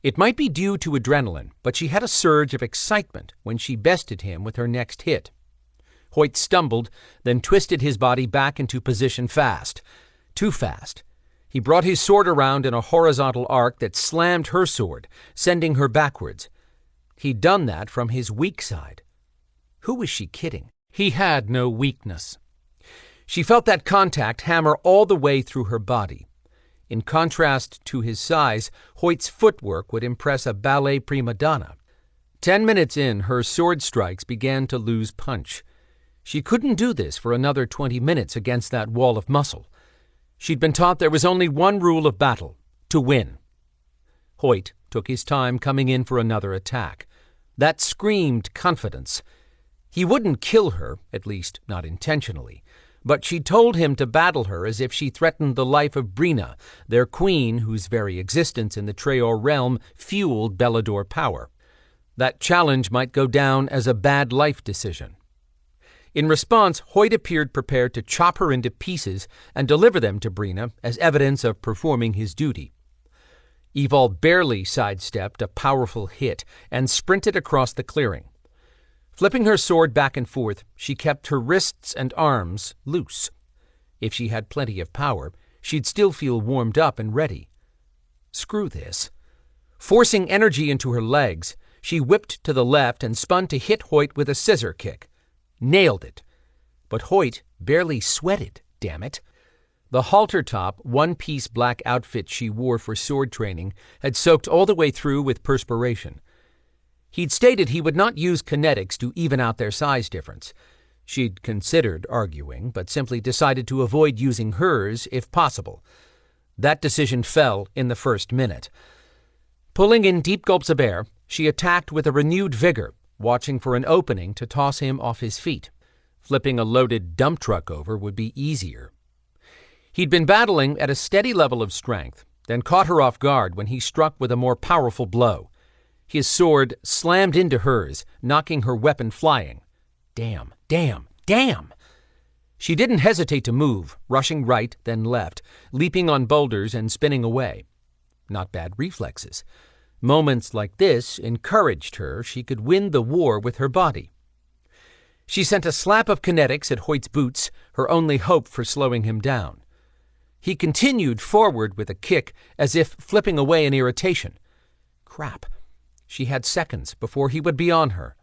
It might be due to adrenaline, but she had a surge of excitement when she bested him with her next hit. Hoyt stumbled, then twisted his body back into position fast. Too fast. He brought his sword around in a horizontal arc that slammed her sword, sending her backwards. He'd done that from his weak side. Who was she kidding? He had no weakness. She felt that contact hammer all the way through her body. In contrast to his size, Hoyt's footwork would impress a ballet prima donna. 10 minutes in, her sword strikes began to lose punch. She couldn't do this for another 20 minutes against that wall of muscle. She'd been taught there was only one rule of battle: to win. Hoyt took his time coming in for another attack. That screamed confidence. He wouldn't kill her, at least not intentionally, but she told him to battle her as if she threatened the life of Brina, their queen whose very existence in the Traor realm fueled Belador power. That challenge might go down as a bad life decision. In response, Hoyt appeared prepared to chop her into pieces and deliver them to Brina as evidence of performing his duty. Evalle barely sidestepped a powerful hit and sprinted across the clearing. Flipping her sword back and forth, she kept her wrists and arms loose. If she had plenty of power, she'd still feel warmed up and ready. Screw this. Forcing energy into her legs, she whipped to the left and spun to hit Hoyt with a scissor kick. Nailed it. But Hoyt barely sweated, damn it. The halter-top, one-piece black outfit she wore for sword training had soaked all the way through with perspiration. He'd stated he would not use kinetics to even out their size difference. She'd considered arguing, but simply decided to avoid using hers if possible. That decision fell in the first minute. Pulling in deep gulps of air, she attacked with a renewed vigor, watching for an opening to toss him off his feet. Flipping a loaded dump truck over would be easier. He'd been battling at a steady level of strength, then caught her off guard when he struck with a more powerful blow. His sword slammed into hers, knocking her weapon flying. Damn, damn, damn! She didn't hesitate to move, rushing right, then left, leaping on boulders and spinning away. Not bad reflexes. Moments like this encouraged her she could win the war with her body. She sent a slap of kinetics at Hoyt's boots, her only hope for slowing him down. He continued forward with a kick, as if flipping away an irritation. Crap. She had seconds before he would be on her.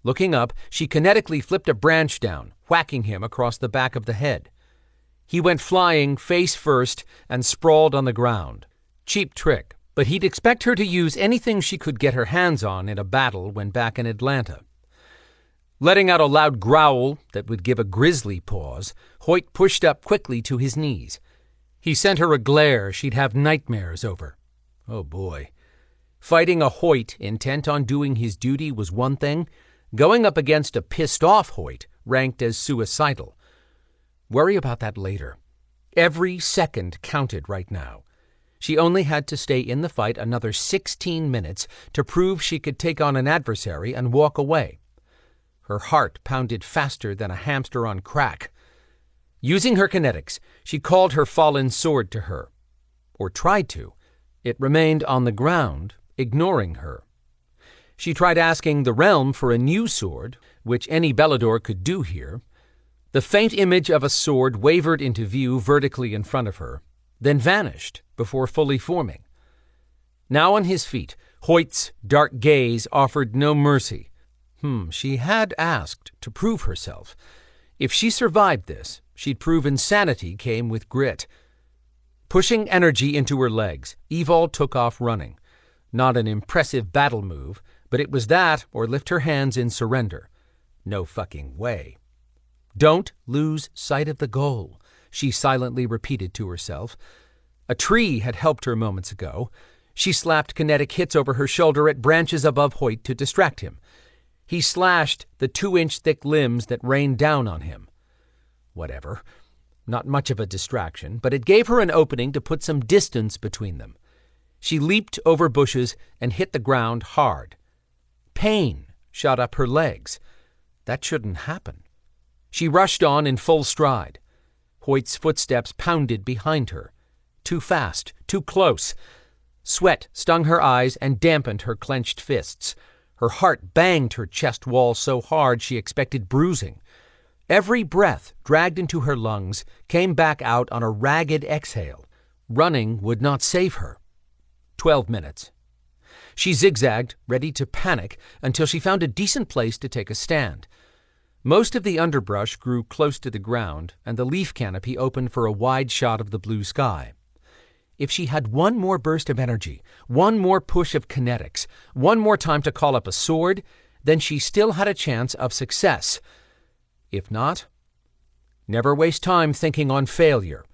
Looking up, she kinetically flipped a branch down, whacking him across the back of the head. He went flying face first and sprawled on the ground. Cheap trick, but he'd expect her to use anything she could get her hands on in a battle when back in Atlanta. Letting out a loud growl that would give a grisly pause, Hoyt pushed up quickly to his knees. He sent her a glare she'd have nightmares over. Oh boy. Fighting a Hoyt intent on doing his duty was one thing. Going up against a pissed-off Hoyt ranked as suicidal. Worry about that later. Every second counted right now. She only had to stay in the fight another 16 minutes to prove she could take on an adversary and walk away. Her heart pounded faster than a hamster on crack. Using her kinetics, she called her fallen sword to her. Or tried to. It remained on the ground, ignoring her. She tried asking the realm for a new sword, which any Belador could do here. The faint image of a sword wavered into view vertically in front of her, then vanished before fully forming. Now on his feet, Hoyt's dark gaze offered no mercy. She had asked to prove herself. If she survived this, she'd prove insanity came with grit. Pushing energy into her legs, Evalle took off running. Not an impressive battle move, but it was that or lift her hands in surrender. No fucking way. Don't lose sight of the goal, she silently repeated to herself. A tree had helped her moments ago. She slapped kinetic hits over her shoulder at branches above Hoyt to distract him. He slashed the 2-inch thick limbs that rained down on him. Whatever. Not much of a distraction, but it gave her an opening to put some distance between them. She leaped over bushes and hit the ground hard. Pain shot up her legs. That shouldn't happen. She rushed on in full stride. Hoyt's footsteps pounded behind her. Too fast, too close. Sweat stung her eyes and dampened her clenched fists. Her heart banged her chest wall so hard she expected bruising. Every breath dragged into her lungs came back out on a ragged exhale. Running would not save her. 12 minutes. She zigzagged, ready to panic, until she found a decent place to take a stand. Most of the underbrush grew close to the ground, and the leaf canopy opened for a wide shot of the blue sky. If she had one more burst of energy, one more push of kinetics, one more time to call up a sword, then she still had a chance of success. If not, never waste time thinking on failure.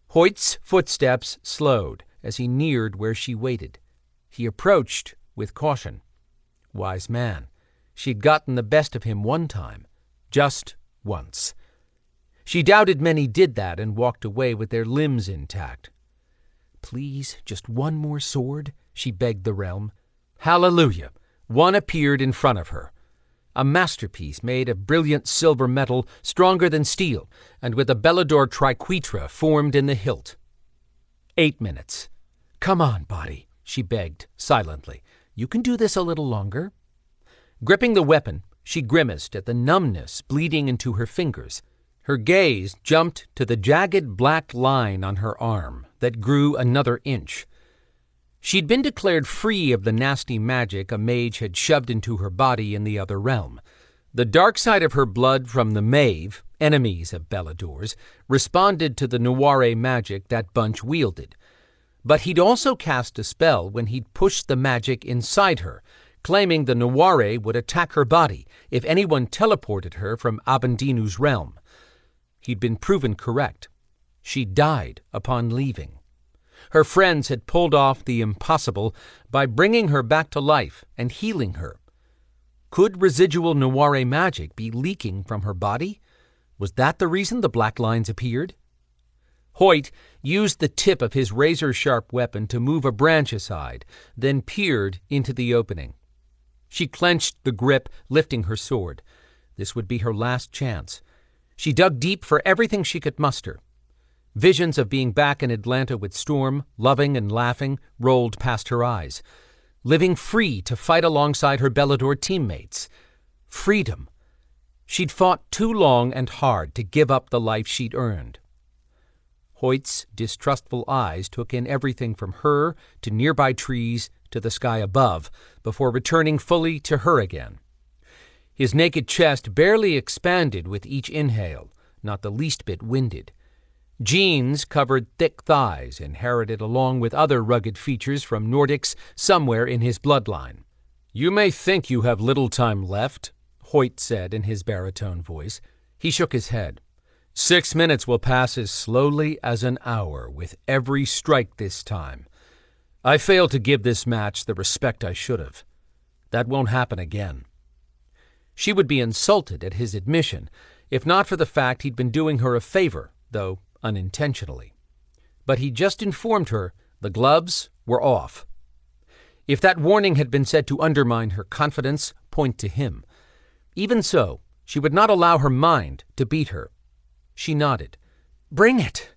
Hoyt's footsteps slowed as he neared where she waited. He approached with caution. Wise man. She'd gotten the best of him one time. Just once. She doubted many did that and walked away with their limbs intact. Please, just one more sword, she begged the realm. Hallelujah! One appeared in front of her. A masterpiece made of brilliant silver metal, stronger than steel, and with a Belador triquetra formed in the hilt. 8 minutes. Come on, body, she begged, silently. You can do this a little longer. Gripping the weapon, she grimaced at the numbness bleeding into her fingers. Her gaze jumped to the jagged black line on her arm that grew another inch. She'd been declared free of the nasty magic a mage had shoved into her body in the other realm. The dark side of her blood from the Mave, enemies of Belador's, responded to the Noire magic that bunch wielded. But he'd also cast a spell when he'd pushed the magic inside her, claiming the Noire would attack her body if anyone teleported her from Abendinu's realm. He'd been proven correct. She died upon leaving. Her friends had pulled off the impossible by bringing her back to life and healing her. Could residual Noire magic be leaking from her body? Was that the reason the black lines appeared? Hoyt used the tip of his razor-sharp weapon to move a branch aside, then peered into the opening. She clenched the grip, lifting her sword. This would be her last chance. She dug deep for everything she could muster. Visions of being back in Atlanta with Storm, loving and laughing, rolled past her eyes. Living free to fight alongside her Belador teammates. Freedom. She'd fought too long and hard to give up the life she'd earned. Hoyt's distrustful eyes took in everything from her to nearby trees to the sky above before returning fully to her again. His naked chest barely expanded with each inhale, not the least bit winded. Jeans covered thick thighs, inherited along with other rugged features from Nordics somewhere in his bloodline. "You may think you have little time left," Hoyt said in his baritone voice. He shook his head. 6 minutes will pass as slowly as an hour with every strike this time. I failed to give this match the respect I should have. That won't happen again. She would be insulted at his admission, if not for the fact he'd been doing her a favor, though unintentionally. But he just informed her the gloves were off. If that warning had been said to undermine her confidence, point to him. Even so, she would not allow her mind to beat her. She nodded. "Bring it!"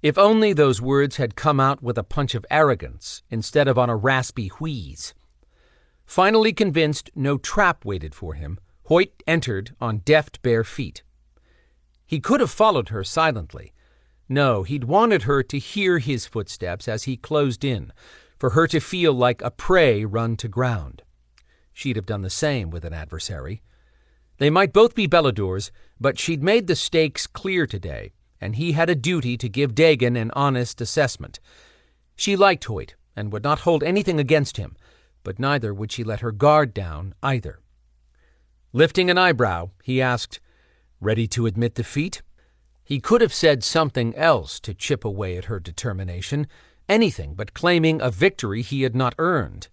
If only those words had come out with a punch of arrogance instead of on a raspy wheeze. Finally convinced no trap waited for him, Hoyt entered on deft bare feet. He could have followed her silently. No, he'd wanted her to hear his footsteps as he closed in, for her to feel like a prey run to ground. She'd have done the same with an adversary. They might both be Beladors, but she'd made the stakes clear today, and he had a duty to give Dagan an honest assessment. She liked Hoyt and would not hold anything against him, but neither would she let her guard down either. Lifting an eyebrow, he asked, "Ready to admit defeat?" He could have said something else to chip away at her determination, anything but claiming a victory he had not earned.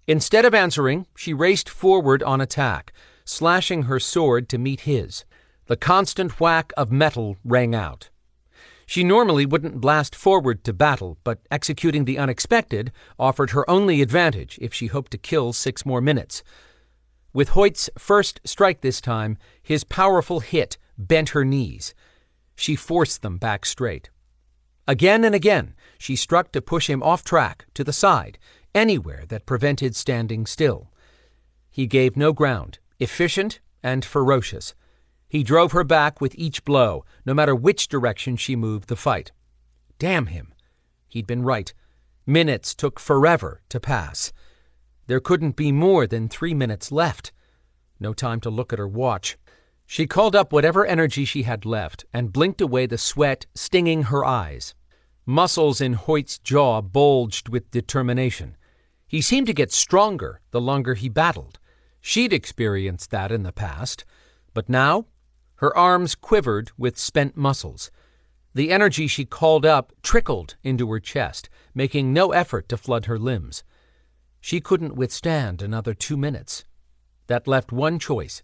Instead of answering, she raced forward on attack, slashing her sword to meet his. The constant whack of metal rang out. She normally wouldn't blast forward to battle, but executing the unexpected offered her only advantage if she hoped to kill 6 more minutes. With Hoyt's first strike this time, his powerful hit bent her knees. She forced them back straight. Again and again, she struck to push him off track, to the side, anywhere that prevented standing still. He gave no ground, efficient and ferocious. He drove her back with each blow, no matter which direction she moved the fight. Damn him. He'd been right. Minutes took forever to pass. There couldn't be more than 3 minutes left. No time to look at her watch. She called up whatever energy she had left and blinked away the sweat stinging her eyes. Muscles in Hoyt's jaw bulged with determination. He seemed to get stronger the longer he battled. She'd experienced that in the past, but now her arms quivered with spent muscles. The energy she called up trickled into her chest, making no effort to flood her limbs. She couldn't withstand another 2 minutes. That left one choice.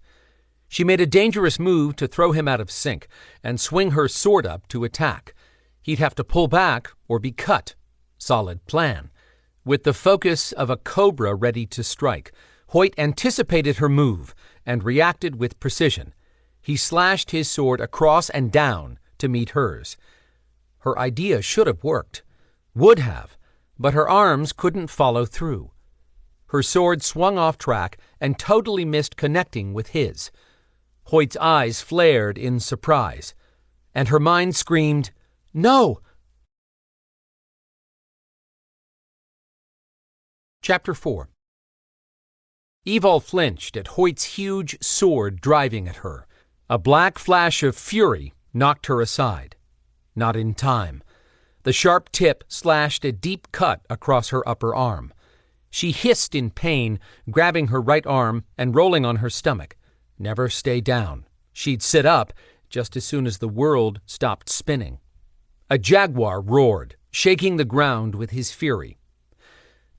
She made a dangerous move to throw him out of sync and swing her sword up to attack. He'd have to pull back or be cut. Solid plan. With the focus of a cobra ready to strike, Hoyt anticipated her move and reacted with precision. He slashed his sword across and down to meet hers. Her idea should have worked. Would have, but her arms couldn't follow through. Her sword swung off track and totally missed connecting with his. Hoyt's eyes flared in surprise, and her mind screamed, "No!" Chapter 4. Evalle flinched at Hoyt's huge sword driving at her. A black flash of fury knocked her aside. Not in time. The sharp tip slashed a deep cut across her upper arm. She hissed in pain, grabbing her right arm and rolling on her stomach. Never stay down. She'd sit up just as soon as the world stopped spinning. A jaguar roared, shaking the ground with his fury.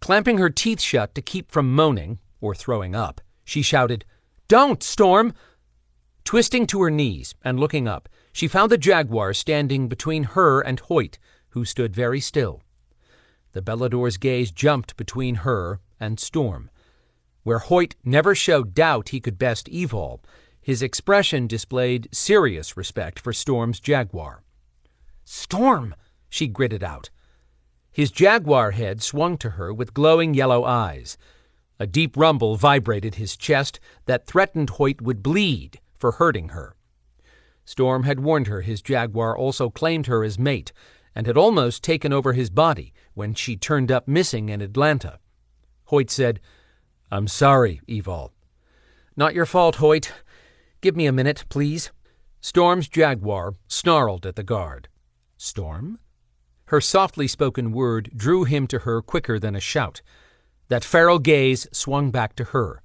Clamping her teeth shut to keep from moaning or throwing up, she shouted, "Don't, Storm!" Twisting to her knees and looking up, she found the jaguar standing between her and Hoyt, who stood very still. The Belador's gaze jumped between her and Storm. Where Hoyt never showed doubt he could best Evalle, his expression displayed serious respect for Storm's jaguar. "Storm!" she gritted out. His jaguar head swung to her with glowing yellow eyes. A deep rumble vibrated his chest that threatened Hoyt would bleed for hurting her. Storm had warned her his jaguar also claimed her as mate and had almost taken over his body when she turned up missing in Atlanta. Hoyt said, "I'm sorry, Evalle." "Not your fault, Hoyt. Give me a minute, please." Storm's jaguar snarled at the guard. "Storm?" Her softly spoken word drew him to her quicker than a shout. That feral gaze swung back to her.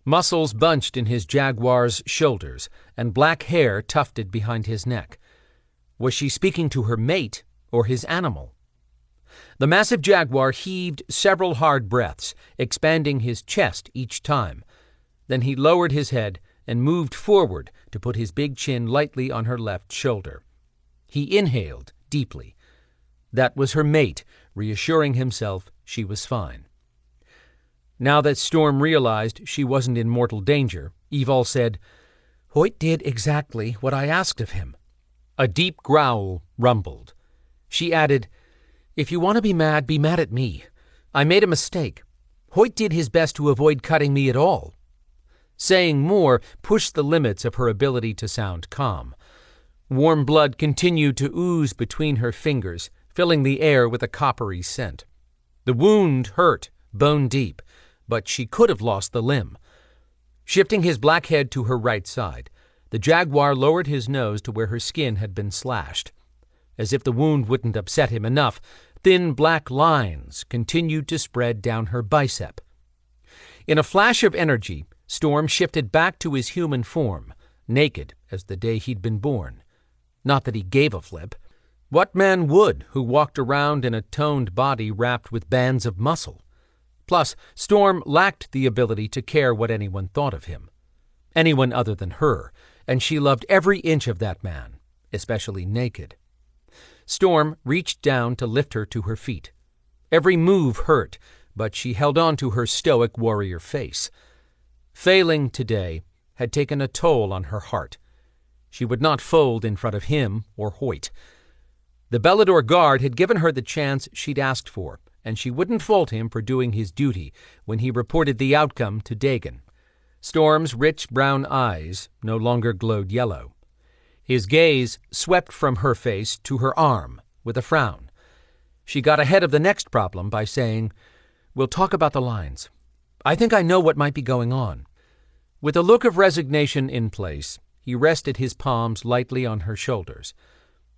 Muscles bunched in his jaguar's shoulders, and black hair tufted behind his neck. Was she speaking to her mate or his animal? The massive jaguar heaved several hard breaths, expanding his chest each time. Then he lowered his head and moved forward to put his big chin lightly on her left shoulder. He inhaled deeply. That was her mate, reassuring himself she was fine. Now that Storm realized she wasn't in mortal danger, Evalle said, "Hoyt did exactly what I asked of him." A deep growl rumbled. She added, "If you want to be mad at me. I made a mistake. Hoyt did his best to avoid cutting me at all." Saying more pushed the limits of her ability to sound calm. Warm blood continued to ooze between her fingers, filling the air with a coppery scent. The wound hurt, bone deep, but she could have lost the limb. Shifting his black head to her right side, the jaguar lowered his nose to where her skin had been slashed. As if the wound wouldn't upset him enough, thin black lines continued to spread down her bicep. In a flash of energy, Storm shifted back to his human form, naked as the day he'd been born. Not that he gave a flip. What man would who walked around in a toned body wrapped with bands of muscle? Plus, Storm lacked the ability to care what anyone thought of him. Anyone other than her, and she loved every inch of that man, especially naked. Storm reached down to lift her to her feet. Every move hurt, but she held on to her stoic warrior face. Failing today had taken a toll on her heart. She would not fold in front of him or Hoyt. The Belador guard had given her the chance she'd asked for, and she wouldn't fault him for doing his duty when he reported the outcome to Dagon. Storm's rich brown eyes no longer glowed yellow. His gaze swept from her face to her arm with a frown. She got ahead of the next problem by saying, "We'll talk about the lines. I think I know what might be going on." With a look of resignation in place, he rested his palms lightly on her shoulders.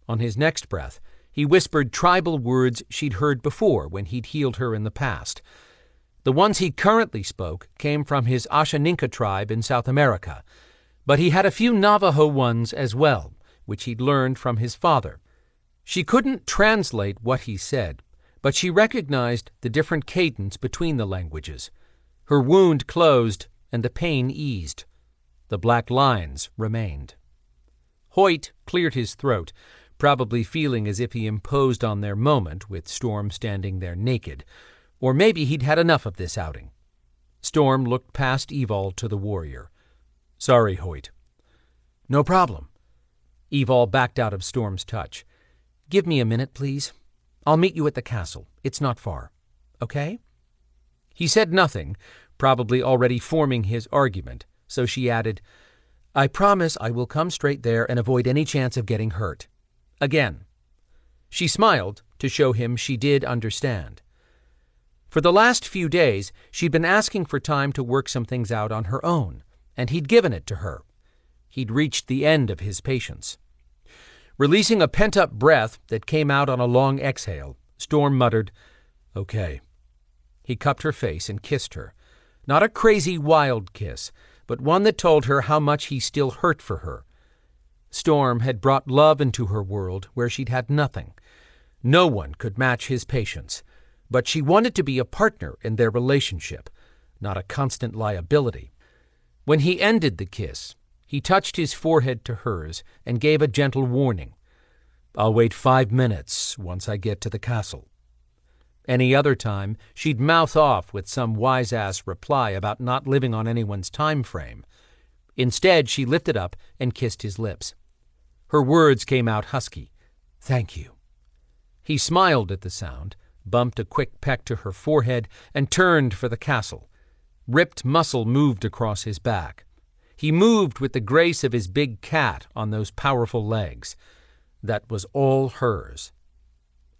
On his next breath, he whispered tribal words she'd heard before when he'd healed her in the past. The ones he currently spoke came from his Ashaninka tribe in South America, but he had a few Navajo ones as well, which he'd learned from his father. She couldn't translate what he said, but she recognized the different cadence between the languages. Her wound closed and the pain eased. The black lines remained. Hoyt cleared his throat, probably feeling as if he imposed on their moment with Storm standing there naked, or maybe he'd had enough of this outing. Storm looked past Evalle to the warrior. "Sorry, Hoyt." "No problem." Evalle backed out of Storm's touch. "Give me a minute, please. I'll meet you at the castle. It's not far. Okay?" He said nothing, probably already forming his argument, so she added, "I promise I will come straight there and avoid any chance of getting hurt." Again. She smiled to show him she did understand. For the last few days, she'd been asking for time to work some things out on her own, and he'd given it to her. He'd reached the end of his patience. Releasing a pent-up breath that came out on a long exhale, Storm muttered, "Okay." He cupped her face and kissed her. Not a crazy, wild kiss, but one that told her how much he still hurt for her. Storm had brought love into her world where she'd had nothing. No one could match his patience, but she wanted to be a partner in their relationship, not a constant liability. When he ended the kiss, He touched his forehead to hers and gave a gentle warning. "I'll wait 5 minutes once I get to the castle." Any other time, she'd mouth off with some wise-ass reply about not living on anyone's time frame. Instead, she lifted up and kissed his lips. Her words came out husky. "Thank you." He smiled at the sound, bumped a quick peck to her forehead, and turned for the castle. Ripped muscle moved across his back. He moved with the grace of his big cat on those powerful legs. That was all hers.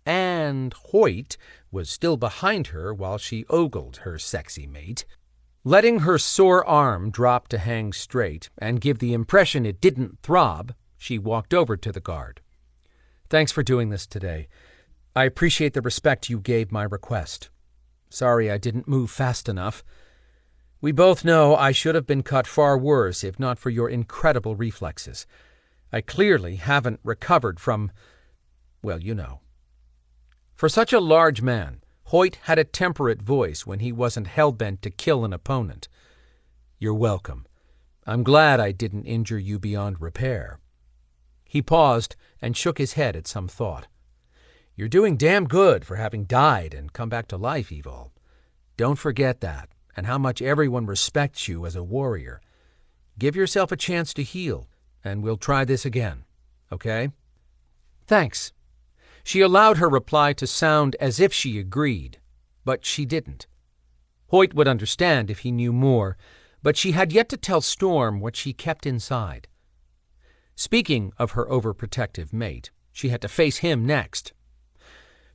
And Hoyt was still behind her while she ogled her sexy mate. Letting her sore arm drop to hang straight and give the impression it didn't throb, she walked over to the guard. "Thanks for doing this today. I appreciate the respect you gave my request. Sorry I didn't move fast enough. We both know I should have been cut far worse if not for your incredible reflexes. I clearly haven't recovered from, well, you know." For such a large man, Hoyt had a temperate voice when he wasn't hell-bent to kill an opponent. "You're welcome. I'm glad I didn't injure you beyond repair." He paused and shook his head at some thought. "You're doing damn good for having died and come back to life, Evalle. Don't forget that, and how much everyone respects you as a warrior. Give yourself a chance to heal, and we'll try this again, okay?" "Thanks." She allowed her reply to sound as if she agreed, but she didn't. Hoyt would understand if he knew more, but she had yet to tell Storm what she kept inside. Speaking of her overprotective mate, she had to face him next.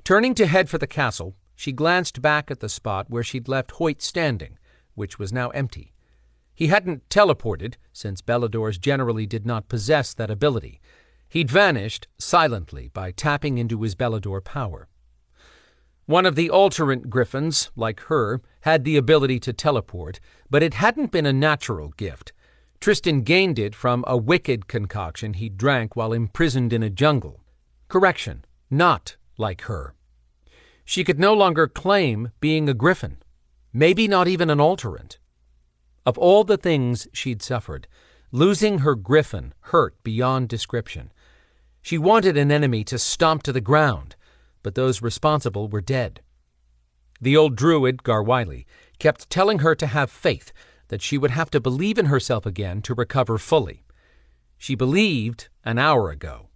Turning to head for the castle, she glanced back at the spot where she'd left Hoyt standing, which was now empty. He hadn't teleported, since Beladors generally did not possess that ability. He'd vanished silently by tapping into his Belador power. One of the alterant griffins, like her, had the ability to teleport, but it hadn't been a natural gift. Tristan gained it from a wicked concoction he drank while imprisoned in a jungle. Correction, not like her. She could no longer claim being a griffin, maybe not even an alterant. Of all the things she'd suffered, losing her griffin hurt beyond description. She wanted an enemy to stomp to the ground, but those responsible were dead. The old druid, Garwiley, kept telling her to have faith, that she would have to believe in herself again to recover fully. She believed an hour ago.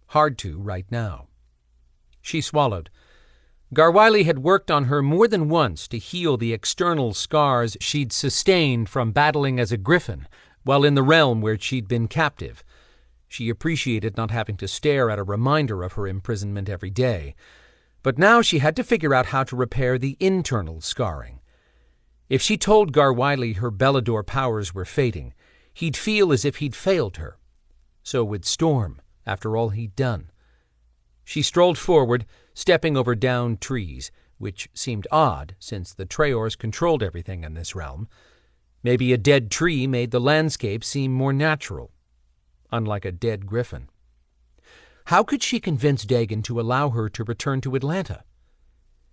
Hard to right now. She swallowed. Garwiley had worked on her more than once to heal the external scars she'd sustained from battling as a griffin while in the realm where she'd been captive. She appreciated not having to stare at a reminder of her imprisonment every day. But now she had to figure out how to repair the internal scarring. If she told Garwiley her Belador powers were fading, he'd feel as if he'd failed her. So would Storm, after all he'd done. She strolled forward, stepping over downed trees, which seemed odd since the Traors controlled everything in this realm. Maybe a dead tree made the landscape seem more natural, unlike a dead griffin. How could she convince Dagon to allow her to return to Atlanta?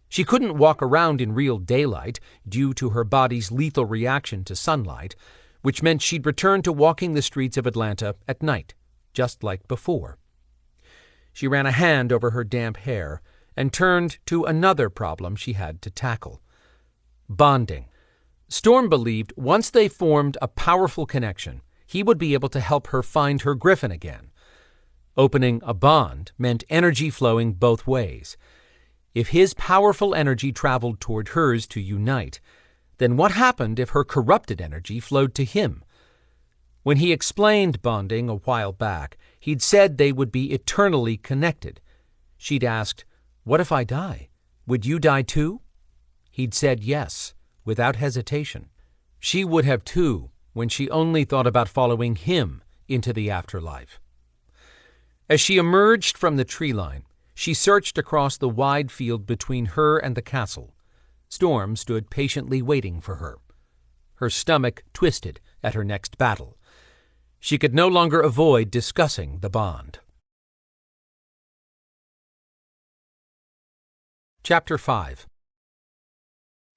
She couldn't walk around in real daylight due to her body's lethal reaction to sunlight, which meant she'd return to walking the streets of Atlanta at night, just like before. She ran a hand over her damp hair and turned to another problem she had to tackle. Bonding. Storm believed once they formed a powerful connection, he would be able to help her find her griffin again. Opening a bond meant energy flowing both ways. If his powerful energy traveled toward hers to unite, then what happened if her corrupted energy flowed to him? When he explained bonding a while back, he'd said they would be eternally connected. She'd asked, "What if I die? Would you die too?" He'd said yes, without hesitation. She would have too, when she only thought about following him into the afterlife. As she emerged from the tree line, she searched across the wide field between her and the castle. Storm stood patiently waiting for her. Her stomach twisted at her next battle. She could no longer avoid discussing the bond. Chapter 5.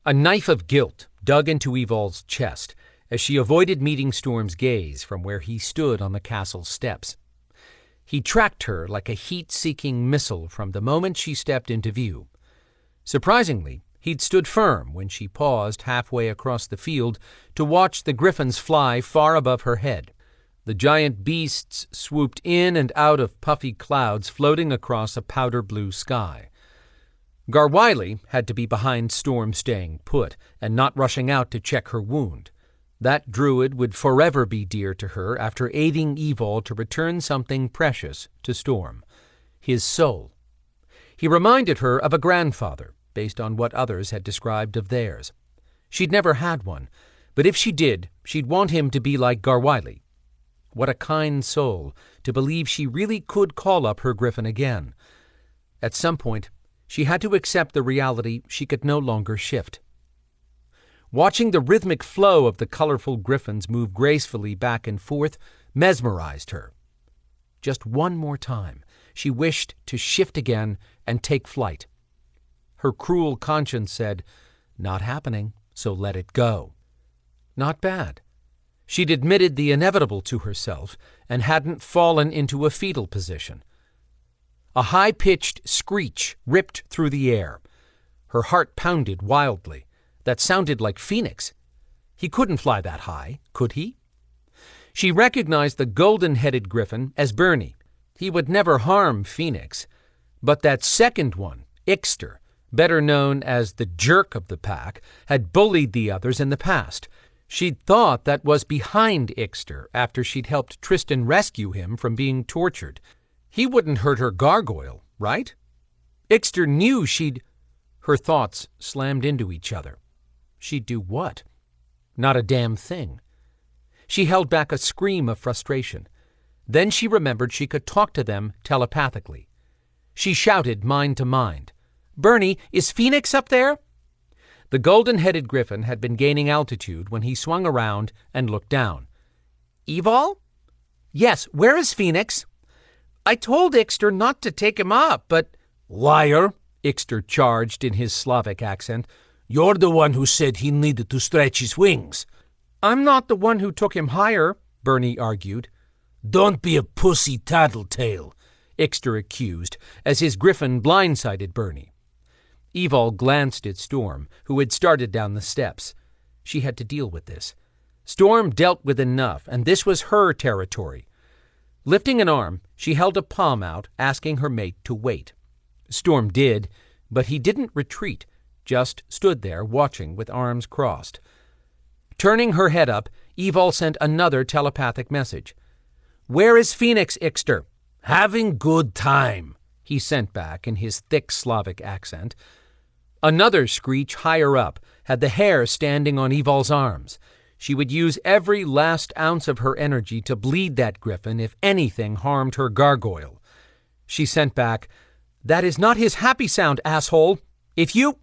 A knife of guilt dug into Evalle's chest, as she avoided meeting Storm's gaze from where he stood on the castle steps. He tracked her like a heat-seeking missile from the moment she stepped into view. Surprisingly, he'd stood firm when she paused halfway across the field to watch the griffins fly far above her head. The giant beasts swooped in and out of puffy clouds floating across a powder-blue sky. Garwiley had to be behind Storm staying put and not rushing out to check her wound. That druid would forever be dear to her after aiding Evalle to return something precious to Storm, his soul. He reminded her of a grandfather, based on what others had described of theirs. She'd never had one, but if she did, she'd want him to be like Garwiley. What a kind soul to believe she really could call up her griffin again. At some point, she had to accept the reality she could no longer shift. Watching the rhythmic flow of the colorful griffins move gracefully back and forth mesmerized her. Just one more time, she wished to shift again and take flight. Her cruel conscience said, "Not happening, so let it go." Not bad. She'd admitted the inevitable to herself and hadn't fallen into a fetal position. A high-pitched screech ripped through the air. Her heart pounded wildly. That sounded like Phoenix. He couldn't fly that high, could he? She recognized the golden-headed griffin as Bernie. He would never harm Phoenix. But that second one, Ixter, better known as the jerk of the pack, had bullied the others in the past. She'd thought that was behind Ixter after she'd helped Tristan rescue him from being tortured. He wouldn't hurt her gargoyle, right? Ixter knew she'd... Her thoughts slammed into each other. She'd do what? Not a damn thing. She held back a scream of frustration. Then she remembered she could talk to them telepathically. She shouted mind to mind, "Bernie, is Phoenix up there?" The golden-headed griffin had been gaining altitude when he swung around and looked down. "Evalle?" "Yes, where is Phoenix?" "I told Ixter not to take him up, but—" "Liar!" Ixter charged in his Slavic accent. "You're the one who said he needed to stretch his wings." "I'm not the one who took him higher," Bernie argued. "Don't be a pussy tattletale," Ixter accused, as his griffin blindsided Bernie. Evalle glanced at Storm, who had started down the steps. She had to deal with this. Storm dealt with enough, and this was her territory. Lifting an arm, she held a palm out, asking her mate to wait. Storm did, but he didn't retreat, just stood there watching with arms crossed. Turning her head up, Evalle sent another telepathic message. "Where is Phoenix, Ixter?" "Having good time," he sent back in his thick Slavic accent. Another screech higher up had the hair standing on Evalle's arms. She would use every last ounce of her energy to bleed that griffin if anything harmed her gargoyle. She sent back, "That is not his happy sound, asshole. If you—"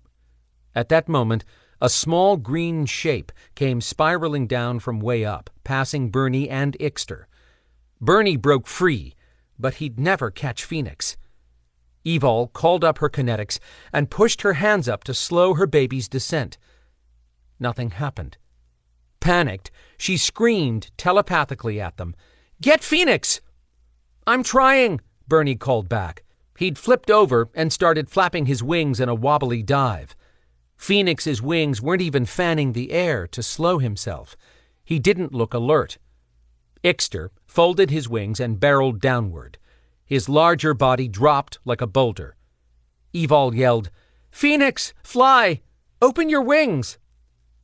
At that moment, a small green shape came spiraling down from way up, passing Bernie and Ixter. Bernie broke free, but he'd never catch Phoenix. Evalle called up her kinetics and pushed her hands up to slow her baby's descent. Nothing happened. Panicked, she screamed telepathically at them, "Get Phoenix!" "I'm trying," Bernie called back. He'd flipped over and started flapping his wings in a wobbly dive. Phoenix's wings weren't even fanning the air to slow himself. He didn't look alert. Ixter folded his wings and barreled downward. His larger body dropped like a boulder. Evalle yelled, "Phoenix, fly! Open your wings!"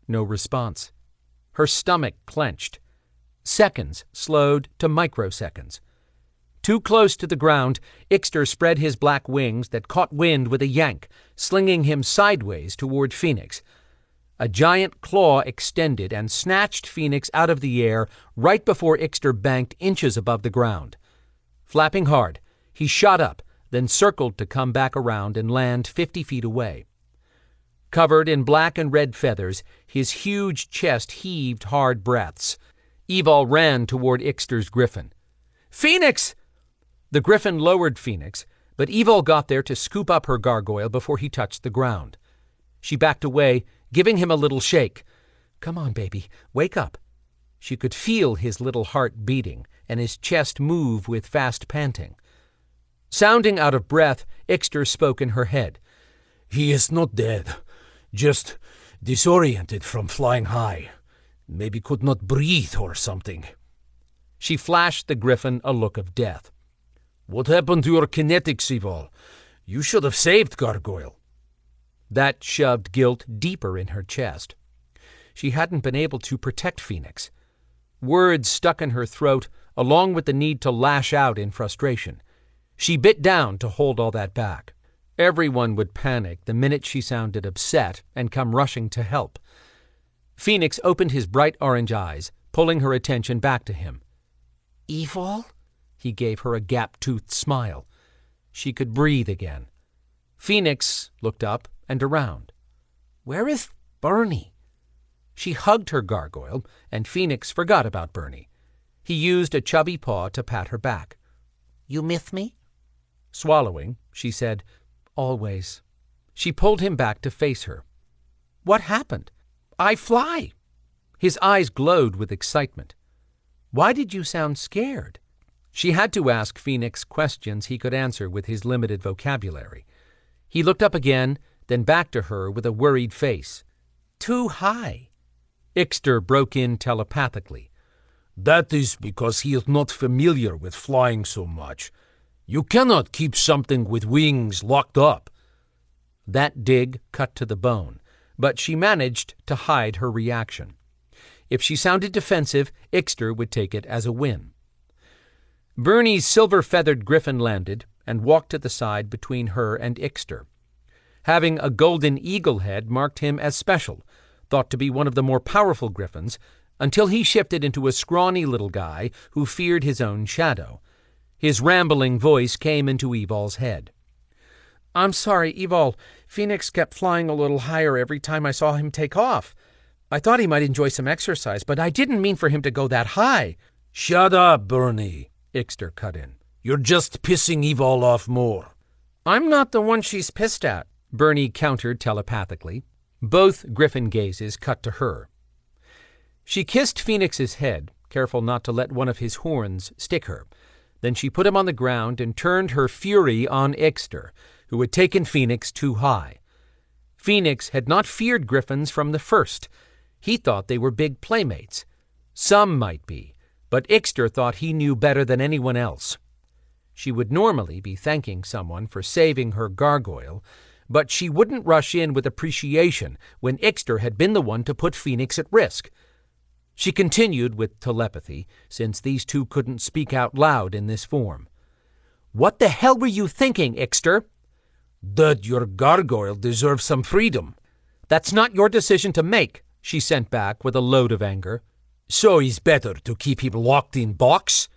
No response. Her stomach clenched. Seconds slowed to microseconds. Too close to the ground, Ixter spread his black wings that caught wind with a yank, slinging him sideways toward Phoenix. A giant claw extended and snatched Phoenix out of the air right before Ixter banked inches above the ground. Flapping hard, he shot up, then circled to come back around and land 50 feet away. Covered in black and red feathers, his huge chest heaved hard breaths. Evalle ran toward Ixter's griffin. "Phoenix!" The griffin lowered Phoenix, but Evalle got there to scoop up her gargoyle before he touched the ground. She backed away, giving him a little shake. "Come on, baby, wake up. She could feel his little heart beating and his chest move with fast panting. Sounding out of breath, Ixter spoke in her head. He is not dead, just disoriented from flying high. Maybe could not breathe or something. She flashed the griffin a look of death. What happened to your kinetics, Evalle? You should have saved Gargoyle. That shoved guilt deeper in her chest. She hadn't been able to protect Phoenix. Words stuck in her throat, along with the need to lash out in frustration. She bit down to hold all that back. Everyone would panic the minute she sounded upset and come rushing to help. Phoenix opened his bright orange eyes, pulling her attention back to him. "Evalle?" He gave her a gap-toothed smile. She could breathe again. Phoenix looked up and around. "Where is Bernie?" She hugged her gargoyle, and Phoenix forgot about Bernie. He used a chubby paw to pat her back. "You miss me?" Swallowing, she said, "Always." She pulled him back to face her. "What happened?" "I fly." His eyes glowed with excitement. "Why did you sound scared?" She had to ask Phoenix questions he could answer with his limited vocabulary. He looked up again, then back to her with a worried face. "Too high." Ixter broke in telepathically. That is because he is not familiar with flying so much. You cannot keep something with wings locked up. That dig cut to the bone, but she managed to hide her reaction. If she sounded defensive, Ixter would take it as a win. Bernie's silver-feathered griffin landed and walked to the side between her and Ixter. Having a golden eagle head marked him as special, thought to be one of the more powerful griffins, until he shifted into a scrawny little guy who feared his own shadow. His rambling voice came into Evalle's head. "I'm sorry, Evalle. Phoenix kept flying a little higher every time I saw him take off. I thought he might enjoy some exercise, but I didn't mean for him to go that high." "Shut up, Bernie," Ixter cut in. "You're just pissing Evalle off more." "I'm not the one she's pissed at," Bernie countered telepathically. Both griffin gazes cut to her. She kissed Phoenix's head, careful not to let one of his horns stick her. Then she put him on the ground and turned her fury on Ixter, who had taken Phoenix too high. Phoenix had not feared griffins from the first. He thought they were big playmates. Some might be, but Ixter thought he knew better than anyone else. She would normally be thanking someone for saving her gargoyle, but she wouldn't rush in with appreciation when Ixter had been the one to put Phoenix at risk. She continued with telepathy, since these two couldn't speak out loud in this form. "What the hell were you thinking, Ixter?" "That your gargoyle deserves some freedom." "That's not your decision to make," she sent back with a load of anger. "So it's better to keep him locked in box?"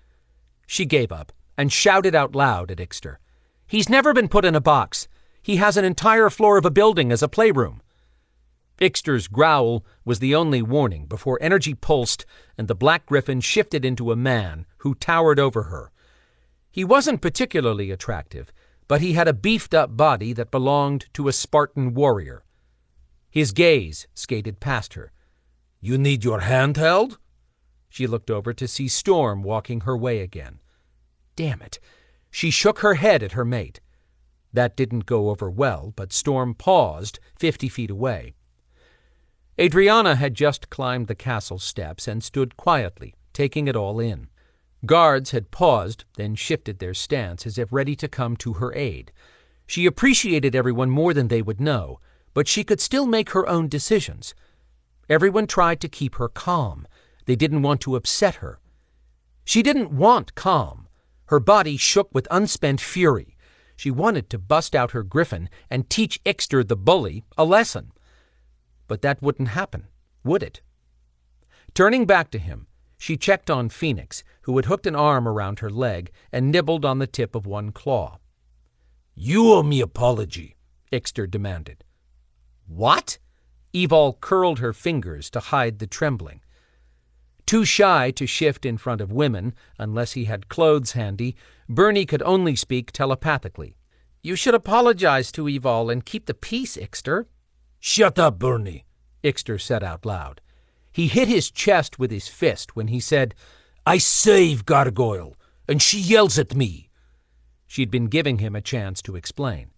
She gave up and shouted out loud at Ixter. "He's never been put in a box. He has an entire floor of a building as a playroom." Ixter's growl was the only warning before energy pulsed and the black griffin shifted into a man who towered over her. He wasn't particularly attractive, but he had a beefed-up body that belonged to a Spartan warrior. His gaze skated past her. "You need your hand held?" She looked over to see Storm walking her way again. Damn it! She shook her head at her mate. That didn't go over well, but Storm paused 50 feet away. Adriana had just climbed the castle steps and stood quietly, taking it all in. Guards had paused, then shifted their stance as if ready to come to her aid. She appreciated everyone more than they would know, but she could still make her own decisions. Everyone tried to keep her calm. They didn't want to upset her. She didn't want calm. Her body shook with unspent fury. She wanted to bust out her griffin and teach Ixter the bully a lesson. But that wouldn't happen, would it? Turning back to him, she checked on Phoenix, who had hooked an arm around her leg and nibbled on the tip of one claw. "You owe me apology," Ixter demanded. "What?" Evalle curled her fingers to hide the trembling. Too shy to shift in front of women, unless he had clothes handy, Bernie could only speak telepathically. "You should apologize to Evalle and keep the peace, Ixter." "Shut up, Bernie," Ixter said out loud. He hit his chest with his fist when he said, "I save Gargoyle, and she yells at me." She'd been giving him a chance to explain.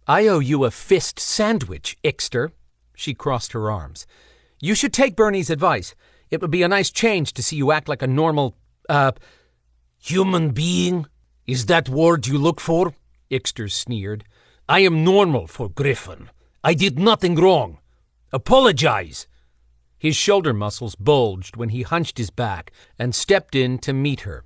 "I owe you a fist sandwich, Ixter." She crossed her arms. "You should take Bernie's advice. It would be a nice change to see you act like a normal, human being? Is that word you look for?" Ixter sneered. "I am normal for Griffin. I did nothing wrong. Apologize." His shoulder muscles bulged when he hunched his back and stepped in to meet her.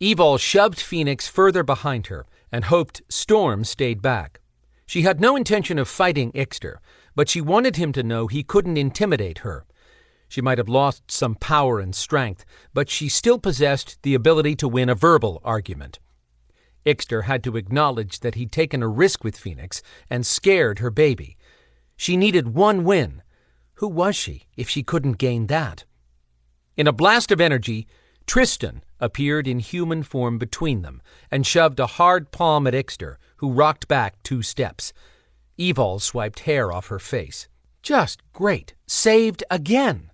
Evalle shoved Phoenix further behind her and hoped Storm stayed back. She had no intention of fighting Ixter, but she wanted him to know he couldn't intimidate her. She might have lost some power and strength, but she still possessed the ability to win a verbal argument. Ixter had to acknowledge that he'd taken a risk with Phoenix and scared her baby. She needed one win. Who was she if she couldn't gain that? In a blast of energy, Tristan appeared in human form between them and shoved a hard palm at Ixter, who rocked back 2 steps. Evalle swiped hair off her face. Just great. Saved again.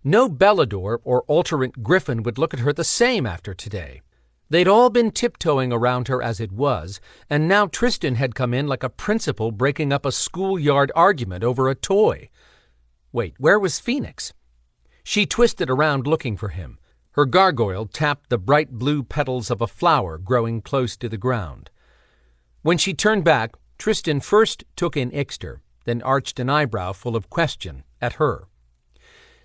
No Belador or Alterant Griffin would look at her the same after today. They'd all been tiptoeing around her as it was, and now Tristan had come in like a principal breaking up a schoolyard argument over a toy. Wait, where was Phoenix? She twisted around looking for him. Her gargoyle tapped the bright blue petals of a flower growing close to the ground. When she turned back, Tristan first took in Ixter, then arched an eyebrow full of question at her.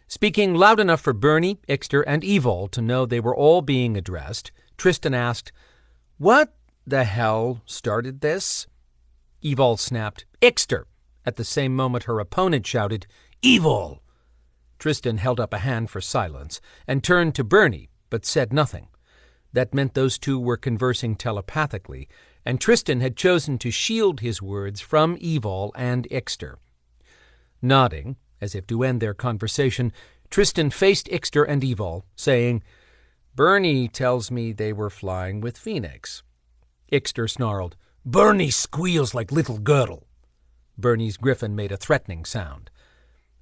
Speaking loud enough for Bernie, Ixter, and Evalle to know they were all being addressed, Tristan asked, "What the hell started this?" Evalle snapped, "Ixter!" At the same moment her opponent shouted, "Evalle!" Tristan held up a hand for silence and turned to Bernie, but said nothing. That meant those two were conversing telepathically, and Tristan had chosen to shield his words from Evalle and Ixter. Nodding, as if to end their conversation, Tristan faced Ixter and Evalle, saying, "Bernie tells me they were flying with Phoenix." Ixter snarled, "Bernie squeals like little girl." Bernie's griffin made a threatening sound.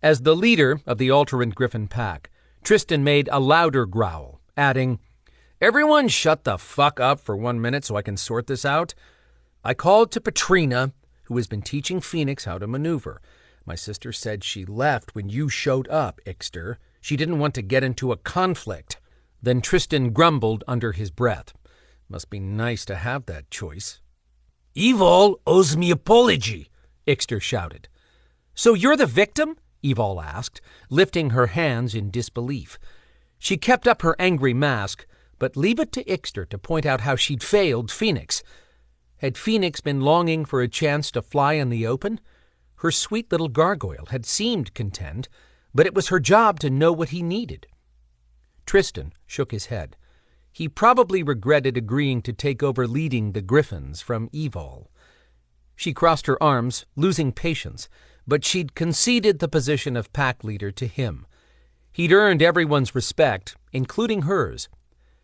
As the leader of the Alterant Griffin pack, Tristan made a louder growl, adding, "Everyone shut the fuck up for 1 minute so I can sort this out. I called to Petrina, who has been teaching Phoenix how to maneuver. My sister said she left when you showed up, Ixter. She didn't want to get into a conflict." Then Tristan grumbled under his breath. Must be nice to have that choice. "Evalle owes me apology," Ixter shouted. "So you're the victim?" Evalle asked, lifting her hands in disbelief. She kept up her angry mask, but leave it to Ixter to point out how she'd failed Phoenix. Had Phoenix been longing for a chance to fly in the open? Her sweet little gargoyle had seemed content, but it was her job to know what he needed. Tristan shook his head. He probably regretted agreeing to take over leading the Griffins from Evalle. She crossed her arms, losing patience, but she'd conceded the position of pack leader to him. He'd earned everyone's respect, including hers.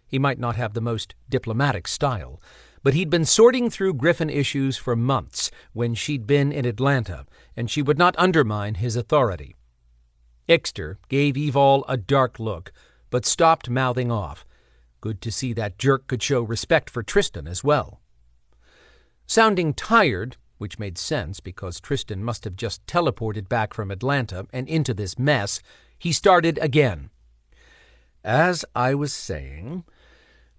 He might not have the most diplomatic style, but he'd been sorting through Griffin issues for months when she'd been in Atlanta, and she would not undermine his authority. Ixter gave Evalle a dark look, but stopped mouthing off. Good to see that jerk could show respect for Tristan as well. Sounding tired, which made sense because Tristan must have just teleported back from Atlanta and into this mess, he started again. "As I was saying,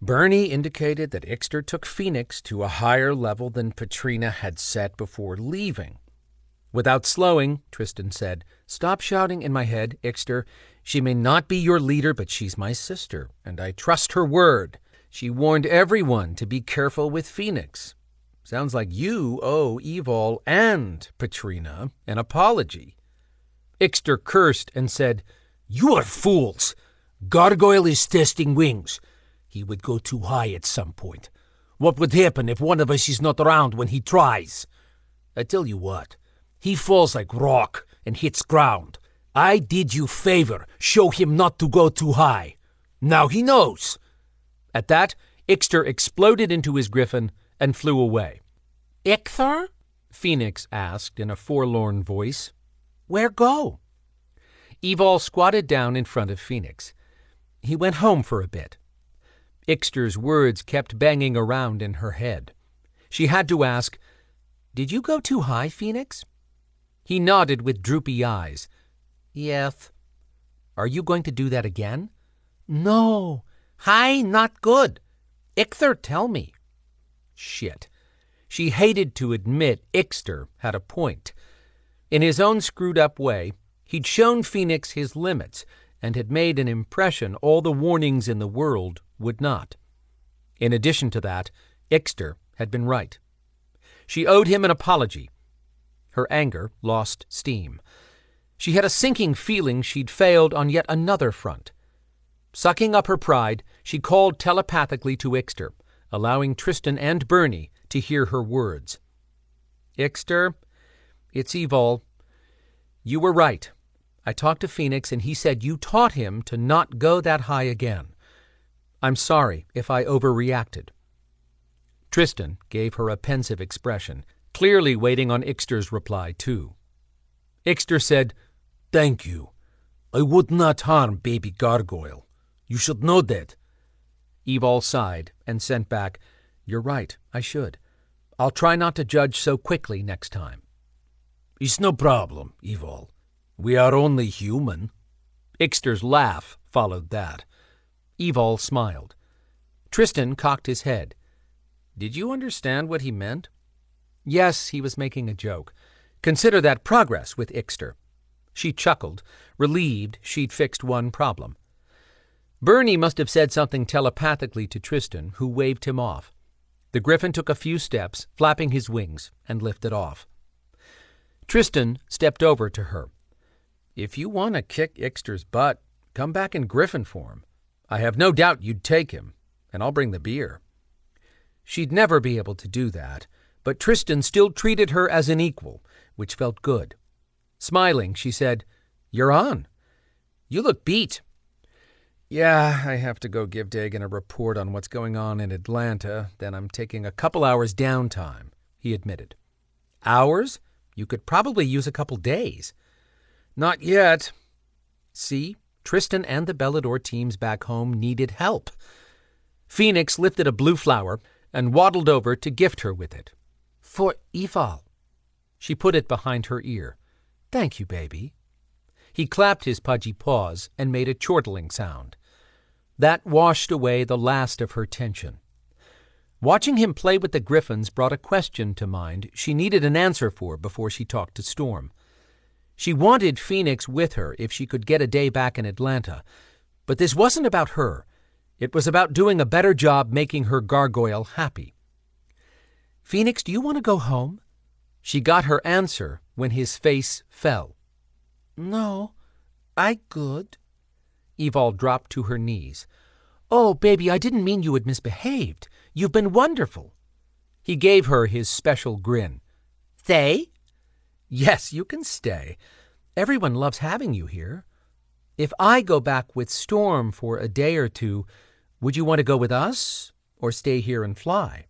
Bernie indicated that Ixter took Phoenix to a higher level than Petrina had set before leaving." Without slowing, Tristan said, "Stop shouting in my head, Ixter. She may not be your leader, but she's my sister, and I trust her word. She warned everyone to be careful with Phoenix. Sounds like you owe Evalle and Petrina an apology." Ixter cursed and said, "You are fools. Gargoyle is testing wings. He would go too high at some point. What would happen if one of us is not around when he tries? I tell you what, he falls like rock and hits ground. I did you favor, show him not to go too high. Now he knows." At that, Ixter exploded into his griffin and flew away. "Ixter?" Phoenix asked in a forlorn voice. "Where go?" Evalle squatted down in front of Phoenix. He went home for a bit. Ixter's words kept banging around in her head. She had to ask, "Did you go too high, Phoenix?" He nodded with droopy eyes. "Yes." "Are you going to do that again?" "No. High not good. Ixter tell me." Shit. She hated to admit Ixter had a point. In his own screwed-up way, he'd shown Phoenix his limits and had made an impression all the warnings in the world would not. In addition to that, Ixter had been right. She owed him an apology. Her anger lost steam. She had a sinking feeling she'd failed on yet another front. Sucking up her pride, she called telepathically to Ixter, allowing Tristan and Bernie to hear her words. "Ixter, it's Evalle. You were right. I talked to Phoenix and he said you taught him to not go that high again. I'm sorry if I overreacted." Tristan gave her a pensive expression, clearly waiting on Ixter's reply, too. Ixter said, "Thank you. I would not harm baby gargoyle. You should know that." Evalle sighed and sent back, "You're right, I should. I'll try not to judge so quickly next time." "It's no problem, Evalle. We are only human." Ixter's laugh followed that. Evalle smiled. Tristan cocked his head. Did you understand what he meant? Yes, he was making a joke. Consider that progress with Ixter. She chuckled, relieved she'd fixed one problem. Bernie must have said something telepathically to Tristan, who waved him off. The griffin took a few steps, flapping his wings, and lifted off. Tristan stepped over to her. "If you want to kick Ixter's butt, come back in griffin form. I have no doubt you'd take him, and I'll bring the beer." She'd never be able to do that, but Tristan still treated her as an equal, which felt good. Smiling, she said, "You're on. You look beat." "Yeah, I have to go give Dagan a report on what's going on in Atlanta, then I'm taking a couple hours downtime," he admitted. "Hours? You could probably use a couple days." "Not yet." See, Tristan and the Belador teams back home needed help. Phoenix lifted a blue flower and waddled over to gift her with it. "For Evalle." She put it behind her ear. "Thank you, baby." He clapped his pudgy paws and made a chortling sound. That washed away the last of her tension. Watching him play with the griffins brought a question to mind she needed an answer for before she talked to Storm. She wanted Phoenix with her if she could get a day back in Atlanta, but this wasn't about her. It was about doing a better job making her gargoyle happy. "Phoenix, do you want to go home?" She got her answer when his face fell. "No, I good." Evalle dropped to her knees. "Oh, baby, I didn't mean you had misbehaved. You've been wonderful." He gave her his special grin. "Stay?" "Yes, you can stay. Everyone loves having you here. If I go back with Storm for a day or two, would you want to go with us or stay here and fly?"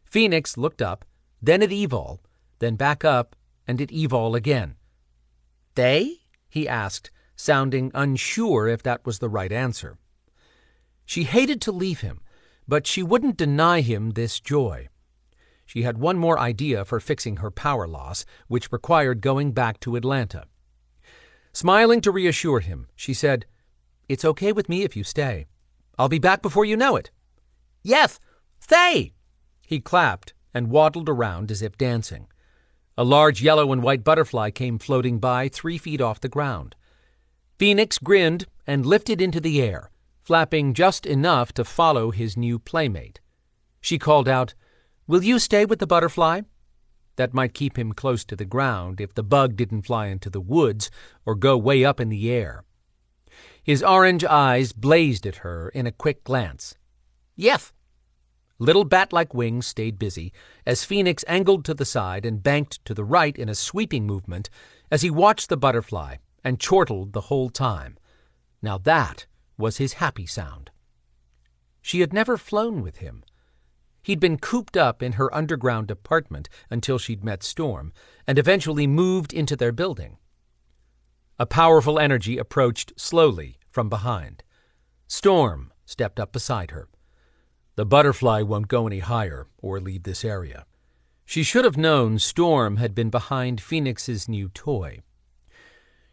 Phoenix looked up, then at Evalle, then back up and at Evalle again. "They?" he asked, sounding unsure if that was the right answer. She hated to leave him, but she wouldn't deny him this joy. She had one more idea for fixing her power loss, which required going back to Atlanta. Smiling to reassure him, she said, "It's okay with me if you stay. I'll be back before you know it." "Yes, stay!" He clapped and waddled around as if dancing. A large yellow and white butterfly came floating by 3 feet off the ground. Phoenix grinned and lifted into the air, flapping just enough to follow his new playmate. She called out, "Will you stay with the butterfly?" That might keep him close to the ground if the bug didn't fly into the woods or go way up in the air. His orange eyes blazed at her in a quick glance. "Yes." Little bat-like wings stayed busy as Phoenix angled to the side and banked to the right in a sweeping movement as he watched the butterfly and chortled the whole time. Now that was his happy sound. She had never flown with him. He'd been cooped up in her underground apartment until she'd met Storm, and eventually moved into their building. A powerful energy approached slowly from behind. Storm stepped up beside her. The butterfly won't go any higher or leave this area. She should have known Storm had been behind Phoenix's new toy.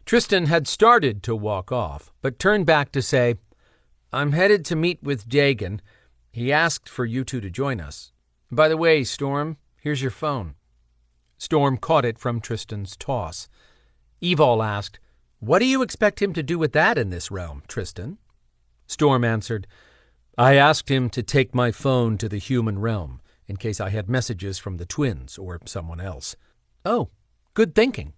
Tristan had started to walk off, but turned back to say, "I'm headed to meet with Dagon. He asked for you two to join us. By the way, Storm, here's your phone." Storm caught it from Tristan's toss. Evalle asked, "What do you expect him to do with that in this realm, Tristan?" Storm answered, "I asked him to take my phone to the human realm, in case I had messages from the twins or someone else." "Oh, good thinking."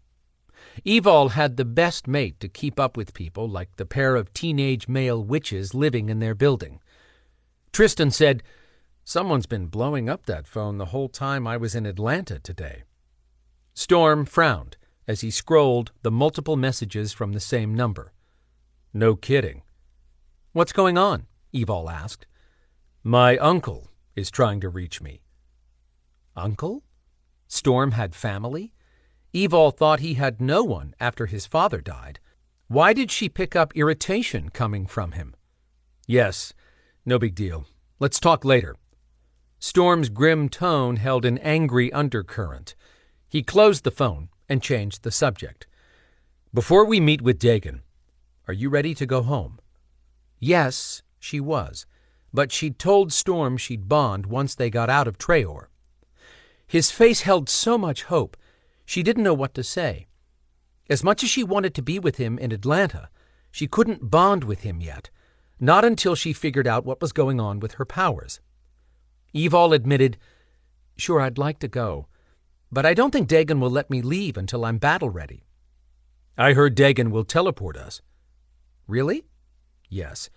Evalle had the best mate to keep up with people like the pair of teenage male witches living in their building. Tristan said, "Someone's been blowing up that phone the whole time I was in Atlanta today." Storm frowned as he scrolled the multiple messages from the same number. "No kidding." "What's going on?" Evalle asked. "My uncle is trying to reach me." Uncle? Storm had family? Evalle thought he had no one after his father died. Why did she pick up irritation coming from him? "Yes, no big deal. Let's talk later." Storm's grim tone held an angry undercurrent. He closed the phone and changed the subject. "Before we meet with Dagon, are you ready to go home?" Yes, she was, but she'd told Storm she'd bond once they got out of Traor. His face held so much hope, she didn't know what to say. As much as she wanted to be with him in Atlanta, she couldn't bond with him yet, not until she figured out what was going on with her powers. Evalle admitted, "Sure, I'd like to go, but I don't think Dagon will let me leave until I'm battle-ready." "I heard Dagon will teleport us." "Really?" "Yes,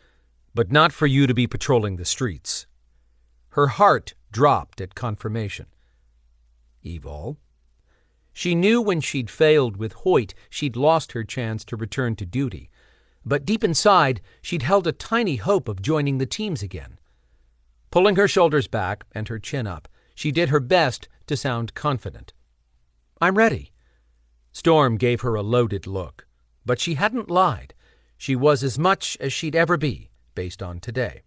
but not for you to be patrolling the streets." Her heart dropped at confirmation. "Evalle?" She knew when she'd failed with Hoyt, she'd lost her chance to return to duty. But deep inside, she'd held a tiny hope of joining the teams again. Pulling her shoulders back and her chin up, she did her best to sound confident. "I'm ready." Storm gave her a loaded look, but she hadn't lied. She was as much as she'd ever be, based on today.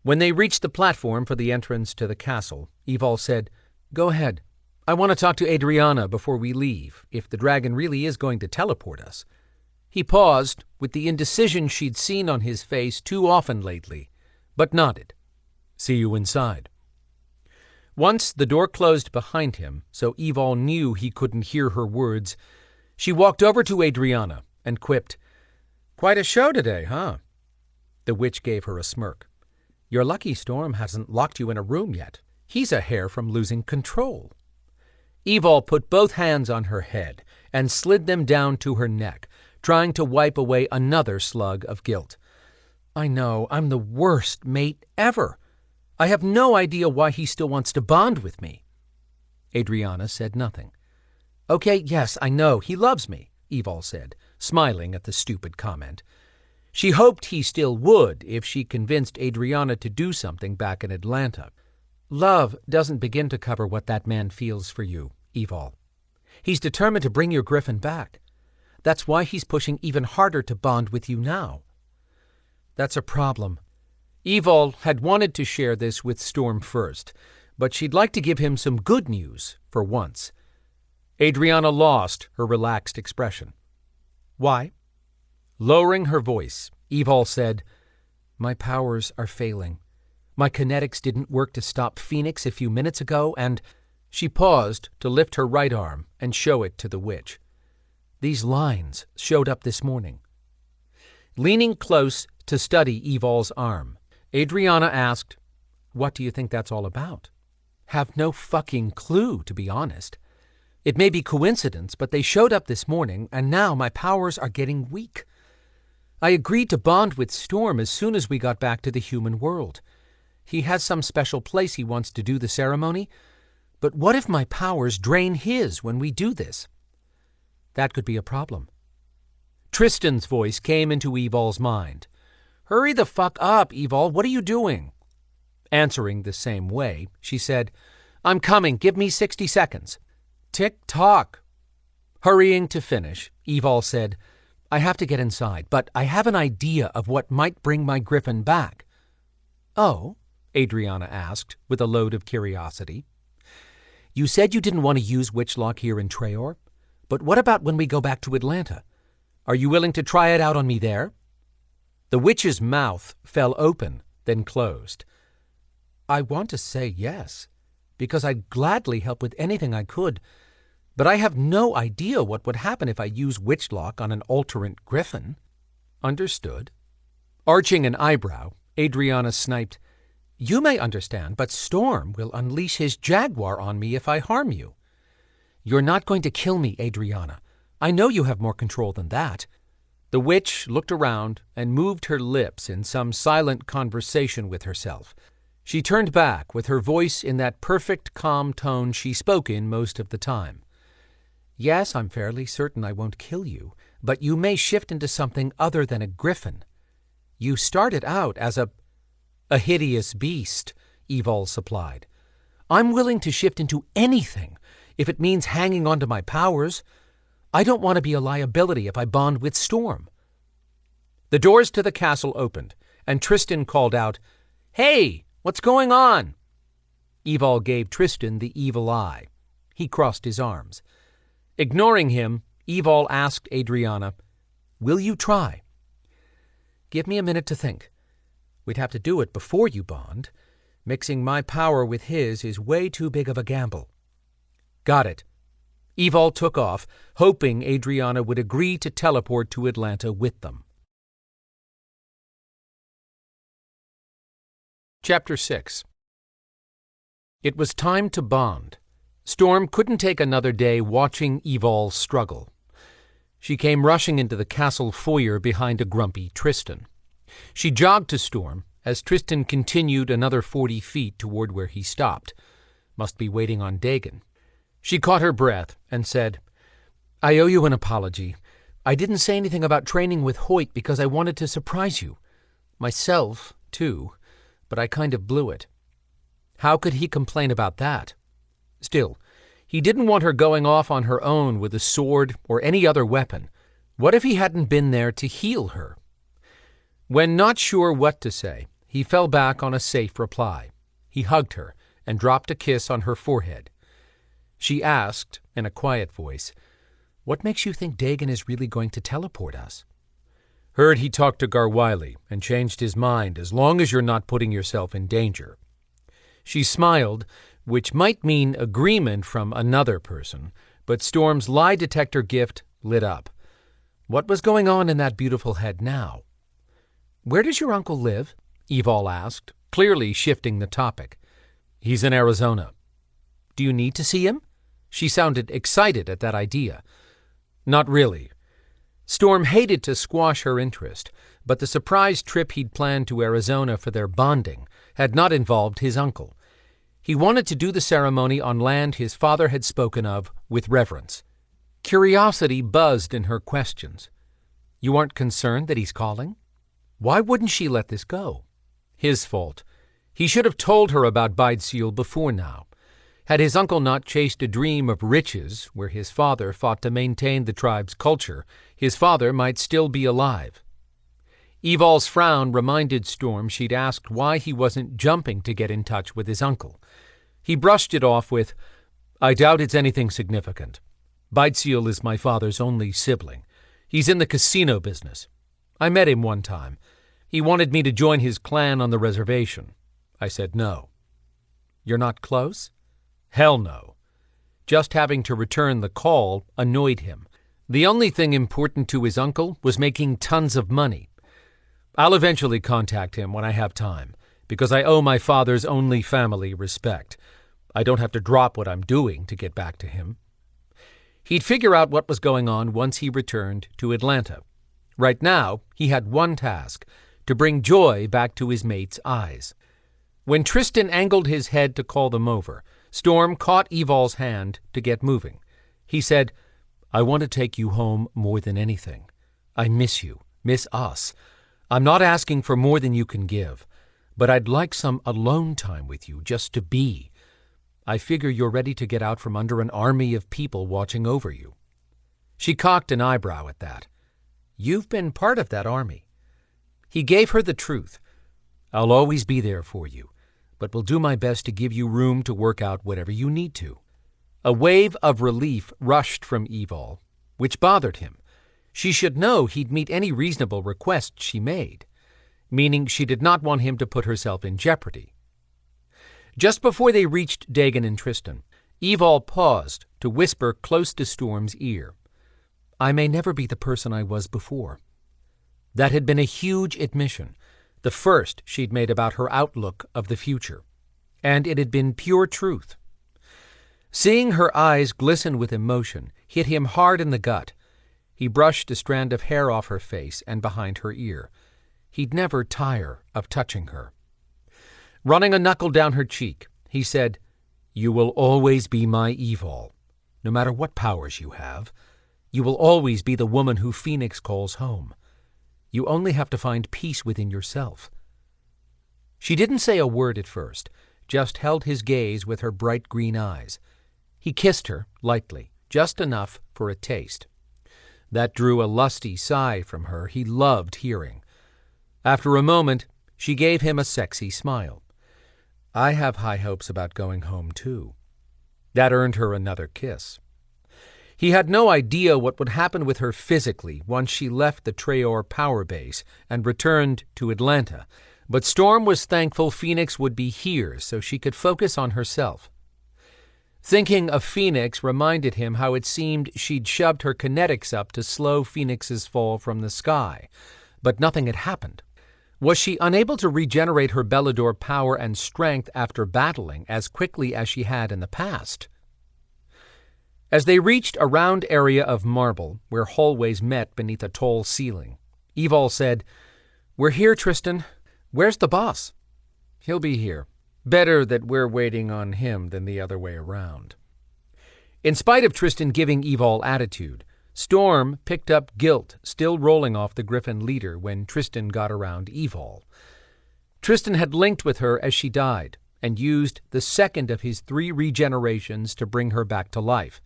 When they reached the platform for the entrance to the castle, Evalle said, "Go ahead. I want to talk to Adrianna before we leave, if the dragon really is going to teleport us." He paused, with the indecision she'd seen on his face too often lately, but nodded. "See you inside." Once the door closed behind him, so Evalle knew he couldn't hear her words, she walked over to Adrianna and quipped, "Quite a show today, huh?" The witch gave her a smirk. "You're lucky Storm hasn't locked you in a room yet. He's a hair from losing control." Evalle put both hands on her head and slid them down to her neck, trying to wipe away another slug of guilt. "I know, I'm the worst mate ever. I have no idea why he still wants to bond with me." Adrianna said nothing. "Okay, yes, I know, he loves me," Evalle said, smiling at the stupid comment. She hoped he still would if she convinced Adrianna to do something back in Atlanta. "Love doesn't begin to cover what that man feels for you, Evalle. He's determined to bring your Griffin back. That's why he's pushing even harder to bond with you now." "That's a problem." Evalle had wanted to share this with Storm first, but she'd like to give him some good news for once. Adrianna lost her relaxed expression. "Why?" Lowering her voice, Evalle said, "My powers are failing. My kinetics didn't work to stop Phoenix a few minutes ago, and—" She paused to lift her right arm and show it to the witch. "These lines showed up this morning." Leaning close to study Evalle's arm, Adrianna asked, "What do you think that's all about?" "Have no fucking clue, to be honest. It may be coincidence, but they showed up this morning, and now my powers are getting weak. I agreed to bond with Storm as soon as we got back to the human world. He has some special place he wants to do the ceremony, but what if my powers drain his when we do this? That could be a problem." Tristan's voice came into Evalle's mind. "Hurry the fuck up, Evalle, what are you doing?" Answering the same way, she said, "I'm coming, give me 60 seconds. Tick-tock." Hurrying to finish, Evalle said, I have to get inside, but I have an idea of what might bring my griffin back. Oh? Adrianna asked, with a load of curiosity. You said you didn't want to use Witchlock here in Traor, but what about when we go back to Atlanta? Are you willing to try it out on me there? The witch's mouth fell open, then closed. I want to say yes, because I'd gladly help with anything I could, but I have no idea what would happen if I use Witchlock on an alterant griffin. Understood. Arching an eyebrow, Adrianna sniped, You may understand, but Storm will unleash his jaguar on me if I harm you. You're not going to kill me, Adrianna. I know you have more control than that. The witch looked around and moved her lips in some silent conversation with herself. She turned back with her voice in that perfect calm tone she spoke in most of the time. Yes, I'm fairly certain I won't kill you, but you may shift into something other than a griffin. You started out as a hideous beast, Evalle supplied. I'm willing to shift into anything if it means hanging on to my powers. I don't want to be a liability if I bond with Storm. The doors to the castle opened, and Tristan called out, Hey, what's going on? Evalle gave Tristan the evil eye. He crossed his arms. Ignoring him, Evalle asked Adrianna, Will you try? Give me a minute to think. We'd have to do it before you bond. Mixing my power with his is way too big of a gamble. Got it. Evalle took off, hoping Adrianna would agree to teleport to Atlanta with them. Chapter 6. It was time to bond. Storm couldn't take another day watching Evalle struggle. She came rushing into the castle foyer behind a grumpy Tristan. She jogged to Storm as Tristan continued another 40 feet toward where he stopped. Must be waiting on Dagon. She caught her breath and said, I owe you an apology. I didn't say anything about training with Hoyt because I wanted to surprise you. Myself, too, but I kind of blew it. How could he complain about that? Still, he didn't want her going off on her own with a sword or any other weapon. What if he hadn't been there to heal her? When not sure what to say, he fell back on a safe reply. He hugged her and dropped a kiss on her forehead. She asked, in a quiet voice, What makes you think Dagon is really going to teleport us? Heard he talked to Garwiley and changed his mind as long as you're not putting yourself in danger. She smiled, which might mean agreement from another person, but Storm's lie detector gift lit up. What was going on in that beautiful head now? Where does your uncle live? Evalle asked, clearly shifting the topic. He's in Arizona. Do you need to see him? She sounded excited at that idea. Not really. Storm hated to squash her interest, but the surprise trip he'd planned to Arizona for their bonding had not involved his uncle. He wanted to do the ceremony on land his father had spoken of with reverence. Curiosity buzzed in her questions. You aren't concerned that he's calling? Why wouldn't she let this go? His fault. He should have told her about Bide before now. Had his uncle not chased a dream of riches where his father fought to maintain the tribe's culture, his father might still be alive. Evalle's frown reminded Storm she'd asked why he wasn't jumping to get in touch with his uncle. He brushed it off with, I doubt it's anything significant. Bide is my father's only sibling. He's in the casino business. I met him one time. He wanted me to join his clan on the reservation. I said no. You're not close? Hell no. Just having to return the call annoyed him. The only thing important to his uncle was making tons of money. I'll eventually contact him when I have time, because I owe my father's only family respect. I don't have to drop what I'm doing to get back to him. He'd figure out what was going on once he returned to Atlanta. Right now, he had one task, to bring joy back to his mate's eyes. When Tristan angled his head to call them over, Storm caught Evalle's hand to get moving. He said, I want to take you home more than anything. I miss you, miss us. I'm not asking for more than you can give, but I'd like some alone time with you just to be. I figure you're ready to get out from under an army of people watching over you. She cocked an eyebrow at that. "You've been part of that army." He gave her the truth. "I'll always be there for you, but will do my best to give you room to work out whatever you need to." A wave of relief rushed from Evalle, which bothered him. She should know he'd meet any reasonable request she made, meaning she did not want him to put herself in jeopardy. Just before they reached Dagon and Tristan, Evalle paused to whisper close to Storm's ear, "I may never be the person I was before." That had been a huge admission, the first she'd made about her outlook of the future, and it had been pure truth. Seeing her eyes glisten with emotion hit him hard in the gut. He brushed a strand of hair off her face and behind her ear. He'd never tire of touching her. Running a knuckle down her cheek, he said, "You will always be my Evalle, no matter what powers you have. You will always be the woman who Phoenix calls home. You only have to find peace within yourself." She didn't say a word at first, just held his gaze with her bright green eyes. He kissed her lightly, just enough for a taste. That drew a lusty sigh from her he loved hearing. After a moment, she gave him a sexy smile. "I have high hopes about going home, too." That earned her another kiss. He had no idea what would happen with her physically once she left the Traor power base and returned to Atlanta, but Storm was thankful Phoenix would be here so she could focus on herself. Thinking of Phoenix reminded him how it seemed she'd shoved her kinetics up to slow Phoenix's fall from the sky, but nothing had happened. Was she unable to regenerate her Belador power and strength after battling as quickly as she had in the past? As they reached a round area of marble where hallways met beneath a tall ceiling, Evalle said, "We're here, Tristan. Where's the boss?" "He'll be here. Better that we're waiting on him than the other way around." In spite of Tristan giving Evalle attitude, Storm picked up guilt still rolling off the Griffin leader when Tristan got around Evalle. Tristan had linked with her as she died and used the second of his 3 regenerations to bring her back to life.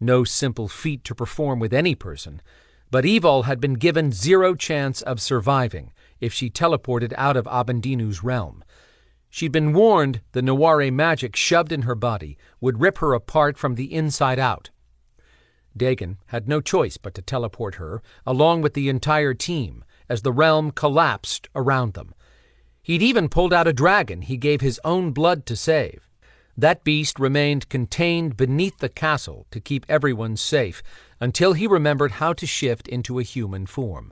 No simple feat to perform with any person, but Evalle had been given 0 chance of surviving if she teleported out of Abendinu's realm. She'd been warned the Naware magic shoved in her body would rip her apart from the inside out. Dagon had no choice but to teleport her, along with the entire team, as the realm collapsed around them. He'd even pulled out a dragon he gave his own blood to save. That beast remained contained beneath the castle to keep everyone safe until he remembered how to shift into a human form.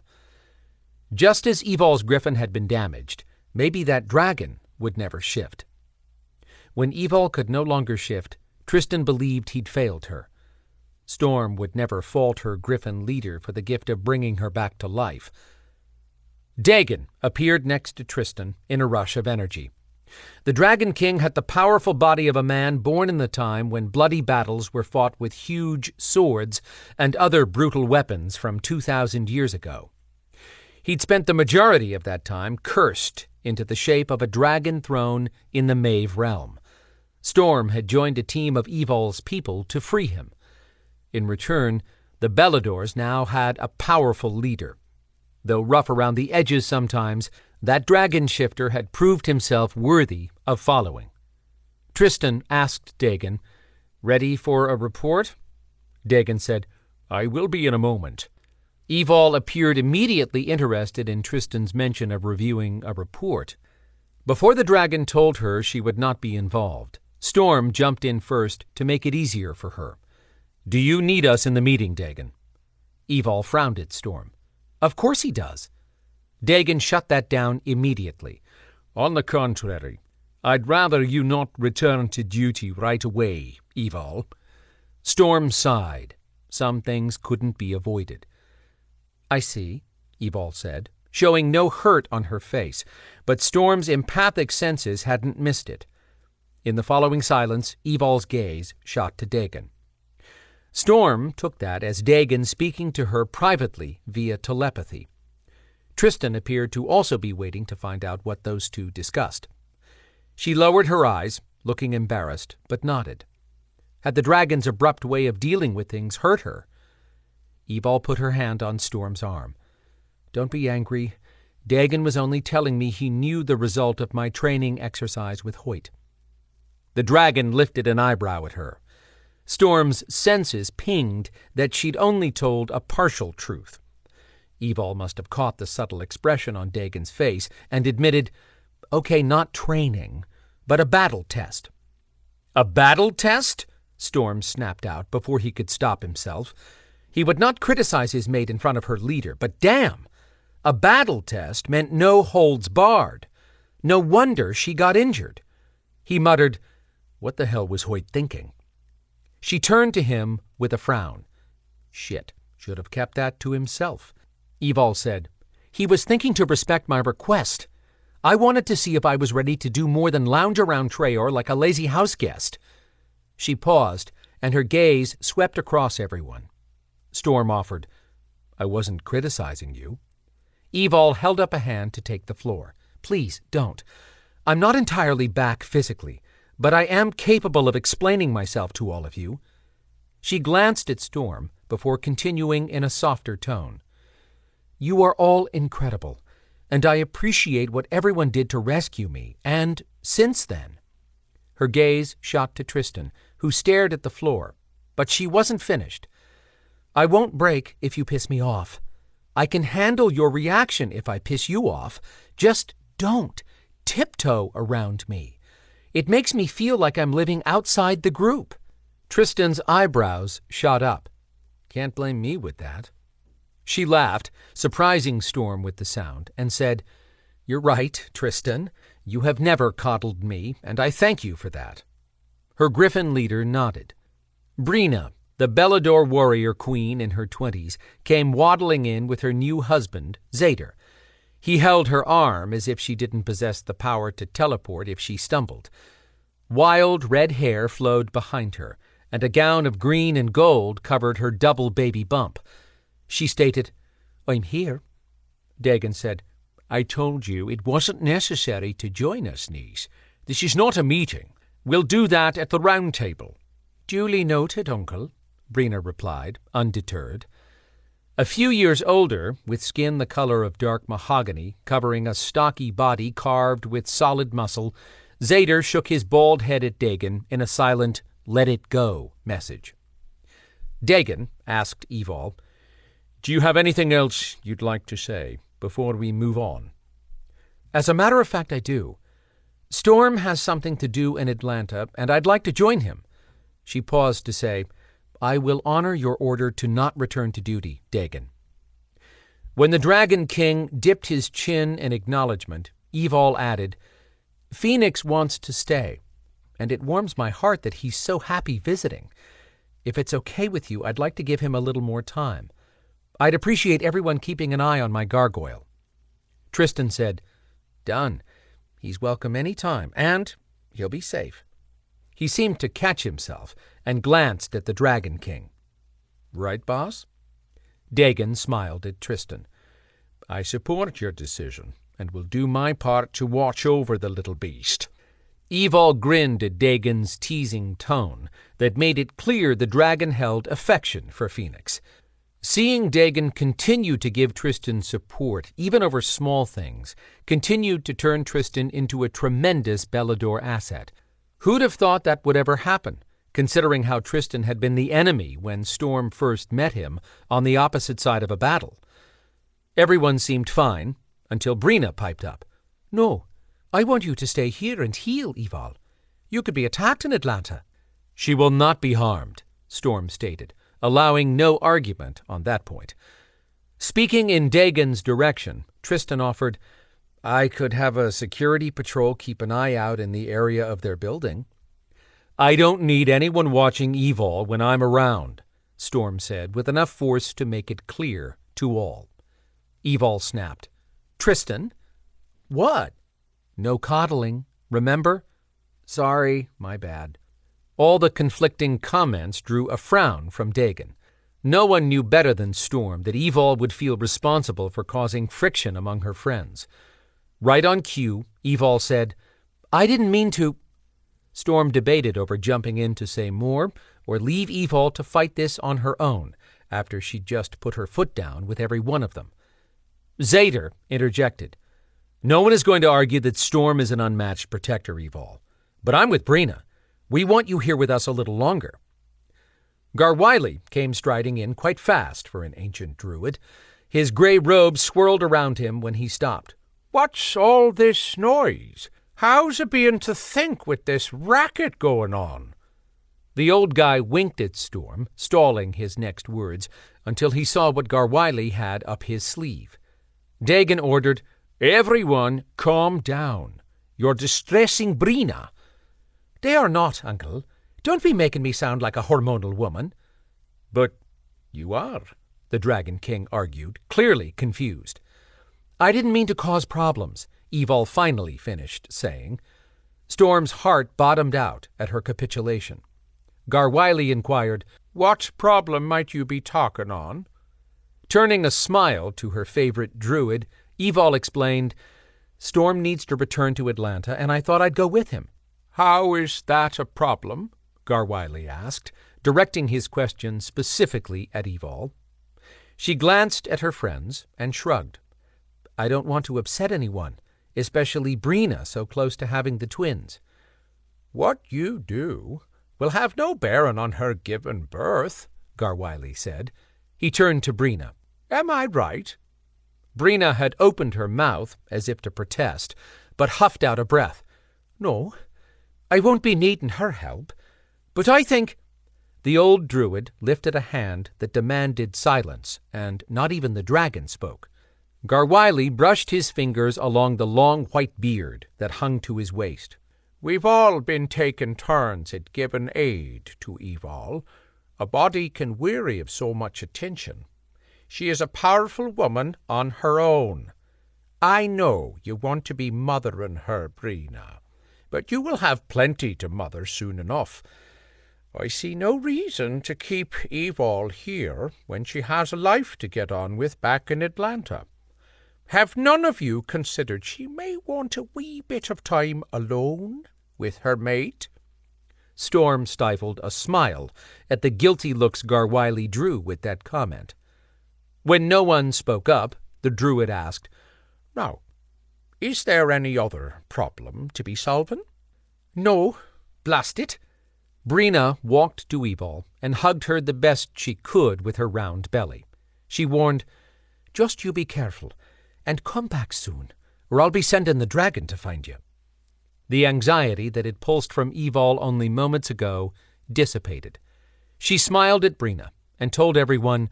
Just as Evalle's griffin had been damaged, maybe that dragon would never shift. When Evalle could no longer shift, Tristan believed he'd failed her. Storm would never fault her griffin leader for the gift of bringing her back to life. Dagon appeared next to Tristan in a rush of energy. The Dragon King had the powerful body of a man born in the time when bloody battles were fought with huge swords and other brutal weapons from 2,000 years ago. He'd spent the majority of that time cursed into the shape of a dragon throne in the Maeve realm. Storm had joined a team of Evalle's people to free him. In return, the Beladors now had a powerful leader. Though rough around the edges sometimes, that dragon shifter had proved himself worthy of following. Tristan asked Dagon, "Ready for a report?" Dagon said, "I will be in a moment." Evalle appeared immediately interested in Tristan's mention of reviewing a report. Before the dragon told her she would not be involved, Storm jumped in first to make it easier for her. "Do you need us in the meeting, Dagon?" Evalle frowned at Storm. "Of course he does." Dagon shut that down immediately. "On the contrary, I'd rather you not return to duty right away, Evalle." Storm sighed. Some things couldn't be avoided. "I see," Evalle said, showing no hurt on her face, but Storm's empathic senses hadn't missed it. In the following silence, Evalle's gaze shot to Dagon. Storm took that as Dagon speaking to her privately via telepathy. Tristan appeared to also be waiting to find out what those two discussed. She lowered her eyes, looking embarrassed, but nodded. Had the dragon's abrupt way of dealing with things hurt her? Evalle put her hand on Storm's arm. Don't be angry. Dagon was only telling me he knew the result of my training exercise with Hoyt. The dragon lifted an eyebrow at her. Storm's senses pinged that she'd only told a partial truth. Evalle must have caught the subtle expression on Dagon's face and admitted, okay, not training, but a battle test. A battle test? Storm snapped out before he could stop himself. He would not criticize his mate in front of her leader, but damn! A battle test meant no holds barred. No wonder she got injured. He muttered, what the hell was Hoyt thinking? She turned to him with a frown. Shit, should have kept that to himself. Evalle said, he was thinking to respect my request. I wanted to see if I was ready to do more than lounge around Traor like a lazy house guest. She paused, and her gaze swept across everyone. Storm offered, I wasn't criticizing you. Evalle held up a hand to take the floor. Please, don't. I'm not entirely back physically, but I am capable of explaining myself to all of you. She glanced at Storm before continuing in a softer tone. You are all incredible, and I appreciate what everyone did to rescue me, and since then. Her gaze shot to Tristan, who stared at the floor, but she wasn't finished. I won't break if you piss me off. I can handle your reaction if I piss you off. Just don't tiptoe around me. It makes me feel like I'm living outside the group. Tristan's eyebrows shot up. Can't blame me with that. She laughed, surprising Storm with the sound, and said, You're right, Tristan. You have never coddled me, and I thank you for that. Her griffin leader nodded. Brina, the Belador warrior queen in her 20s, came waddling in with her new husband, Zader. He held her arm as if she didn't possess the power to teleport if she stumbled. Wild red hair flowed behind her, and a gown of green and gold covered her double baby bump. She stated, I'm here. Dagon said, I told you it wasn't necessary to join us, niece. This is not a meeting. We'll do that at the round table. Duly noted, uncle, Brina replied, undeterred. A few years older, with skin the color of dark mahogany, covering a stocky body carved with solid muscle, Zader shook his bald head at Dagon in a silent, let it go message. Dagon asked Evalle, Do you have anything else you'd like to say before we move on? As a matter of fact, I do. Storm has something to do in Atlanta, and I'd like to join him. She paused to say, I will honor your order to not return to duty, Dagon. When the Dragon King dipped his chin in acknowledgement, Evalle added, Phoenix wants to stay, and it warms my heart that he's so happy visiting. If it's okay with you, I'd like to give him a little more time. I'd appreciate everyone keeping an eye on my gargoyle. Tristan said, Done. He's welcome any time, and he'll be safe. He seemed to catch himself and glanced at the Dragon King. Right, boss? Dagon smiled at Tristan. I support your decision, and will do my part to watch over the little beast. Evalle grinned at Dagon's teasing tone that made it clear the dragon held affection for Phoenix. Seeing Dagon continue to give Tristan support, even over small things, continued to turn Tristan into a tremendous Belador asset. Who'd have thought that would ever happen, considering how Tristan had been the enemy when Storm first met him on the opposite side of a battle? Everyone seemed fine, until Brina piped up. No, I want you to stay here and heal, Evalle. You could be attacked in Atlanta. She will not be harmed, Storm stated, allowing no argument on that point. Speaking in Dagon's direction, Tristan offered, I could have a security patrol keep an eye out in the area of their building. I don't need anyone watching Evalle when I'm around, Storm said, with enough force to make it clear to all. Evalle snapped. Tristan? What? No coddling, remember? Sorry, my bad. All the conflicting comments drew a frown from Dagon. No one knew better than Storm that Evalle would feel responsible for causing friction among her friends. Right on cue, Evalle said, I didn't mean to. Storm debated over jumping in to say more or leave Evalle to fight this on her own, after she'd just put her foot down with every one of them. Zader interjected. No one is going to argue that Storm is an unmatched protector, Evalle. But I'm with Brina. We want you here with us a little longer. Garwiley came striding in quite fast for an ancient druid. His grey robe swirled around him when he stopped. What's all this noise? How's it bein' to think with this racket going on? The old guy winked at Storm, stalling his next words, until he saw what Garwiley had up his sleeve. Dagon ordered, Everyone, calm down. You're distressing Brina. They are not, uncle. Don't be making me sound like a hormonal woman. But you are, the Dragon King argued, clearly confused. I didn't mean to cause problems, Evalle finally finished saying. Storm's heart bottomed out at her capitulation. Garwiley inquired, What problem might you be talking on? Turning a smile to her favorite druid, Evalle explained, Storm needs to return to Atlanta, and I thought I'd go with him. How is that a problem? Garwiley asked, directing his question specifically at Evalle. She glanced at her friends and shrugged. I don't want to upset anyone, especially Brina so close to having the twins. What you do will have no bearing on her giving birth, Garwiley said. He turned to Brina. Am I right? Brina had opened her mouth as if to protest, but huffed out a breath. No, I won't be needing her help. But I think— The old druid lifted a hand that demanded silence, and not even the dragon spoke. Garwiley brushed his fingers along the long white beard that hung to his waist. We've all been taking turns at giving aid to Evalle. A body can weary of so much attention. She is a powerful woman on her own. I know you want to be mothering her, Brina, but you will have plenty to mother soon enough. I see no reason to keep Evalle here when she has a life to get on with back in Atlanta. Have none of you considered she may want a wee bit of time alone with her mate? Storm stifled a smile at the guilty looks Garwiley drew with that comment. When no one spoke up, the druid asked, Now, is there any other problem to be solving? No, blast it. Brina walked to Evalle and hugged her the best she could with her round belly. She warned, Just you be careful, and come back soon, or I'll be sending the dragon to find you. The anxiety that had pulsed from Evalle only moments ago dissipated. She smiled at Brina and told everyone,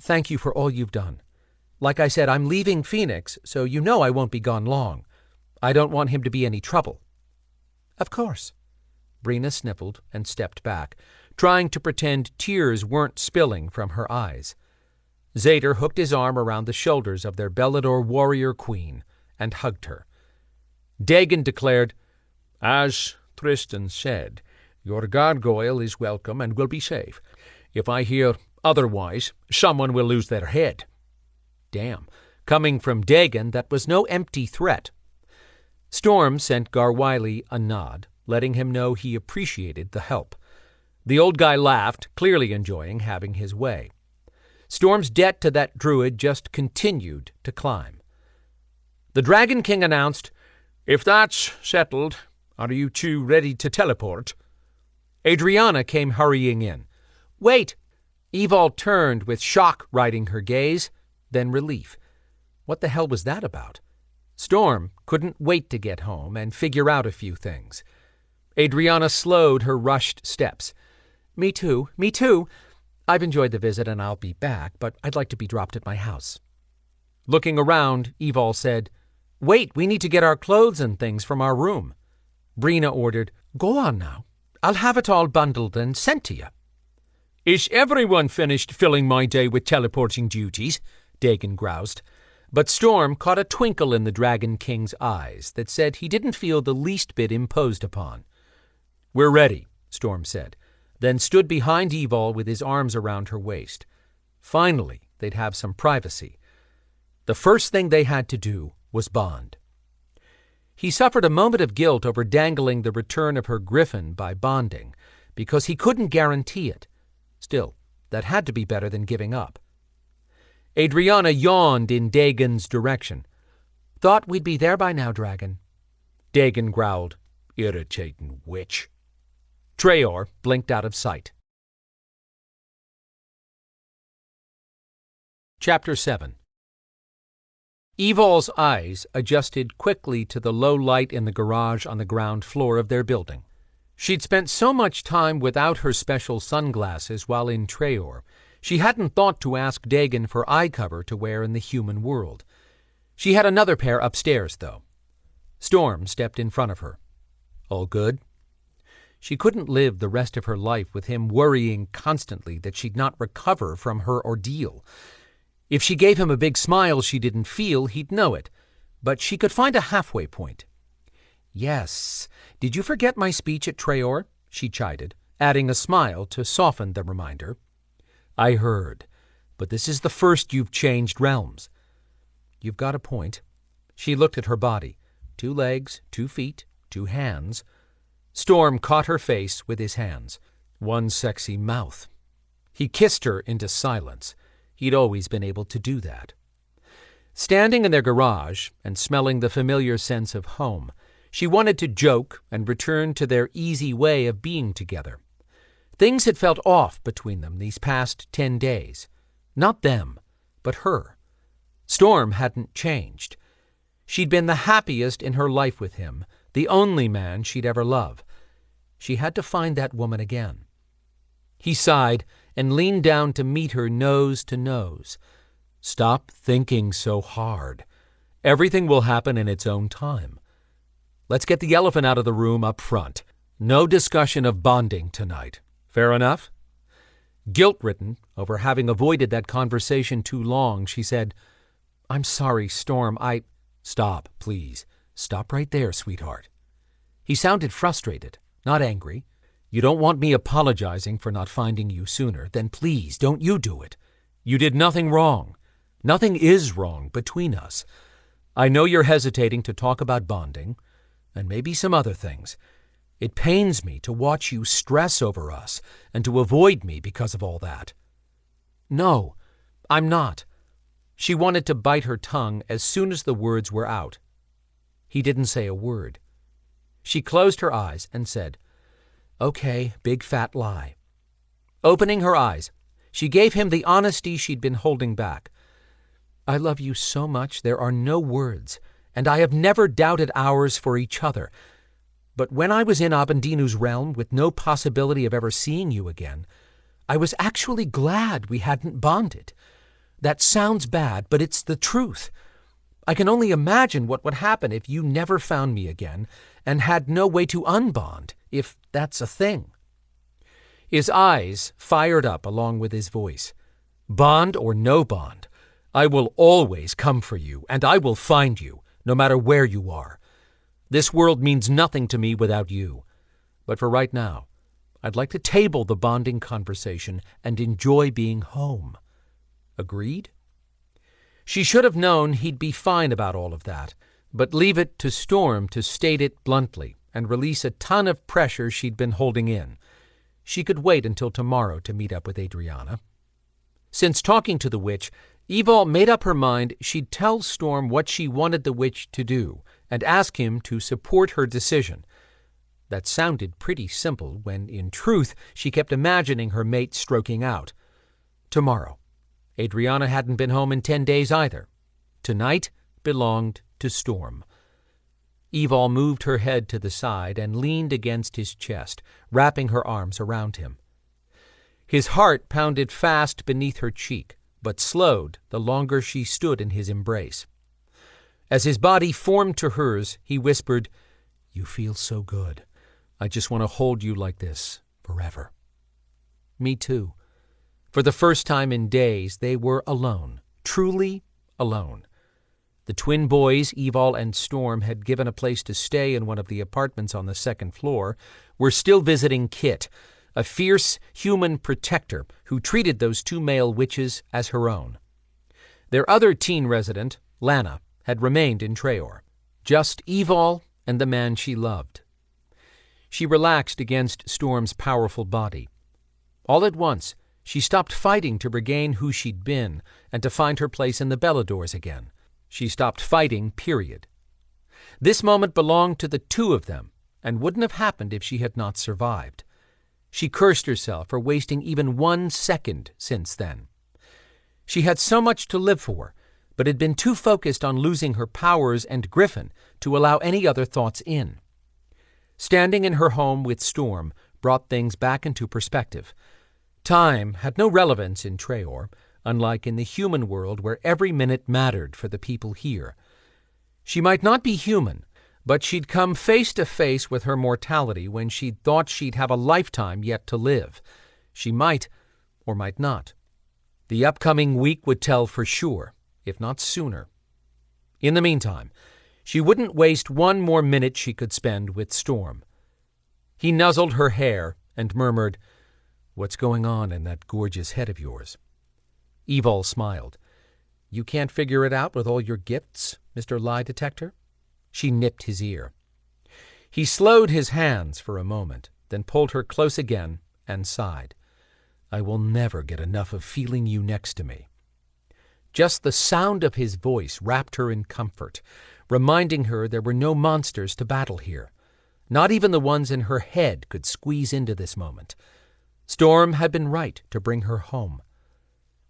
Thank you for all you've done. Like I said, I'm leaving Phoenix, so you know I won't be gone long. I don't want him to be any trouble. Of course. Brina sniffled and stepped back, trying to pretend tears weren't spilling from her eyes. Zader hooked his arm around the shoulders of their Belador warrior queen and hugged her. Dagon declared, As Tristan said, your gargoyle is welcome and will be safe. If I hear otherwise, someone will lose their head. Damn. Coming from Dagon, that was no empty threat. Storm sent Garwiley a nod, letting him know he appreciated the help. The old guy laughed, clearly enjoying having his way. Storm's debt to that druid just continued to climb. The Dragon King announced, If that's settled, are you two ready to teleport? Adrianna came hurrying in. Wait! Evalle turned with shock riding her gaze, then relief. What the hell was that about? Storm couldn't wait to get home and figure out a few things. Adrianna slowed her rushed steps. Me too. I've enjoyed the visit and I'll be back, but I'd like to be dropped at my house. Looking around, Evalle said, Wait, we need to get our clothes and things from our room. Brina ordered, Go on now. I'll have it all bundled and sent to you. Is everyone finished filling my day with teleporting duties? Dagon groused. But Storm caught a twinkle in the Dragon King's eyes that said he didn't feel the least bit imposed upon. We're ready, Storm said, then stood behind Evalle with his arms around her waist. Finally, they'd have some privacy. The first thing they had to do was bond. He suffered a moment of guilt over dangling the return of her griffin by bonding, because he couldn't guarantee it. Still, That had to be better than giving up. Adrianna yawned in Dagon's direction. "Thought we'd be there by now, Dragon." Dagon growled, "Irritating witch." Traor blinked out of sight. Chapter 7. Eval's eyes adjusted quickly to the low light in the garage on the ground floor of their building. She'd spent so much time without her special sunglasses while in Traor, she hadn't thought to ask Dagon for eye cover to wear in the human world. She had another pair upstairs, though. Storm stepped in front of her. "All good?" She couldn't live the rest of her life with him worrying constantly that she'd not recover from her ordeal. If she gave him a big smile she didn't feel, he'd know it, but she could find a halfway point. "Yes. Did you forget my speech at Traor?" she chided, adding a smile to soften the reminder. "I heard, but this is the first you've changed realms." "You've got a point." She looked at her body. 2 legs, 2 feet, 2 hands. Storm caught her face with his hands. 1 sexy mouth. He kissed her into silence. He'd always been able to do that. Standing in their garage and smelling the familiar sense of home, she wanted to joke and return to their easy way of being together. Things had felt off between them these past 10 days. Not them, but her. Storm hadn't changed. She'd been the happiest in her life with him, the only man she'd ever loved. She had to find that woman again. He sighed and leaned down to meet her nose to nose. "Stop thinking so hard. Everything will happen in its own time. Let's get the elephant out of the room up front. No discussion of bonding tonight. Fair enough?" Guilt-ridden over having avoided that conversation too long, she said, "I'm sorry, Storm, "Stop, please. Stop right there, sweetheart." He sounded frustrated, not angry. "You don't want me apologizing for not finding you sooner, then please don't you do it. You did nothing wrong. Nothing is wrong between us. I know you're hesitating to talk about bonding, and maybe some other things. It pains me to watch you stress over us and to avoid me because of all that." "No, I'm not." She wanted to bite her tongue as soon as the words were out. He didn't say a word. She closed her eyes and said, "Okay, big fat lie." Opening her eyes, she gave him the honesty she'd been holding back. "I love you so much there are no words, and I have never doubted ours for each other. But when I was in Abendinu's realm with no possibility of ever seeing you again, I was actually glad we hadn't bonded. That sounds bad, but it's the truth. I can only imagine what would happen if you never found me again and had no way to unbond, if that's a thing." His eyes fired up along with his voice. "Bond or no bond, I will always come for you, and I will find you, no matter where you are. This world means nothing to me without you. But for right now, I'd like to table the bonding conversation and enjoy being home. Agreed?" She should have known he'd be fine about all of that, but leave it to Storm to state it bluntly and release a ton of pressure she'd been holding in. She could wait until tomorrow to meet up with Adrianna. Since talking to the witch, Evalle made up her mind she'd tell Storm what she wanted the witch to do and ask him to support her decision. That sounded pretty simple when, in truth, she kept imagining her mate stroking out. Tomorrow. Adrianna hadn't been home in 10 days either. Tonight belonged to Storm. Evalle moved her head to the side and leaned against his chest, wrapping her arms around him. His heart pounded fast beneath her cheek, but slowed the longer she stood in his embrace. As his body formed to hers, he whispered, "You feel so good. I just want to hold you like this forever." Me too. For the first time in days, they were alone, truly alone. The twin boys, Evalle and Storm, had given a place to stay in one of the apartments on the 2nd floor, were still visiting Kit, a fierce human protector who treated those 2 male witches as her own. Their other teen resident, Lana, had remained in Traor. Just Evalle and the man she loved. She relaxed against Storm's powerful body. All at once, She stopped fighting to regain who she'd been and to find her place in the Beladors again. She stopped fighting, period. This moment belonged to the two of them and wouldn't have happened if she had not survived. She cursed herself for wasting even 1 second since then. She had so much to live for, but had been too focused on losing her powers and Griffin to allow any other thoughts in. Standing in her home with Storm brought things back into perspective. Time had no relevance in Treor, unlike in the human world where every minute mattered for the people here. She might not be human, but she'd come face to face with her mortality when she'd thought she'd have a lifetime yet to live. She might or might not. The upcoming week would tell for sure, if not sooner. In the meantime, she wouldn't waste 1 more minute she could spend with Storm. He nuzzled her hair and murmured, "What's going on in that gorgeous head of yours?" Evalle smiled. "You can't figure it out with all your gifts, Mr. Lie Detector?" She nipped his ear. He slowed his hands for a moment, then pulled her close again and sighed. "I will never get enough of feeling you next to me." Just the sound of his voice wrapped her in comfort, reminding her there were no monsters to battle here. Not even the ones in her head could squeeze into this moment. Storm had been right to bring her home.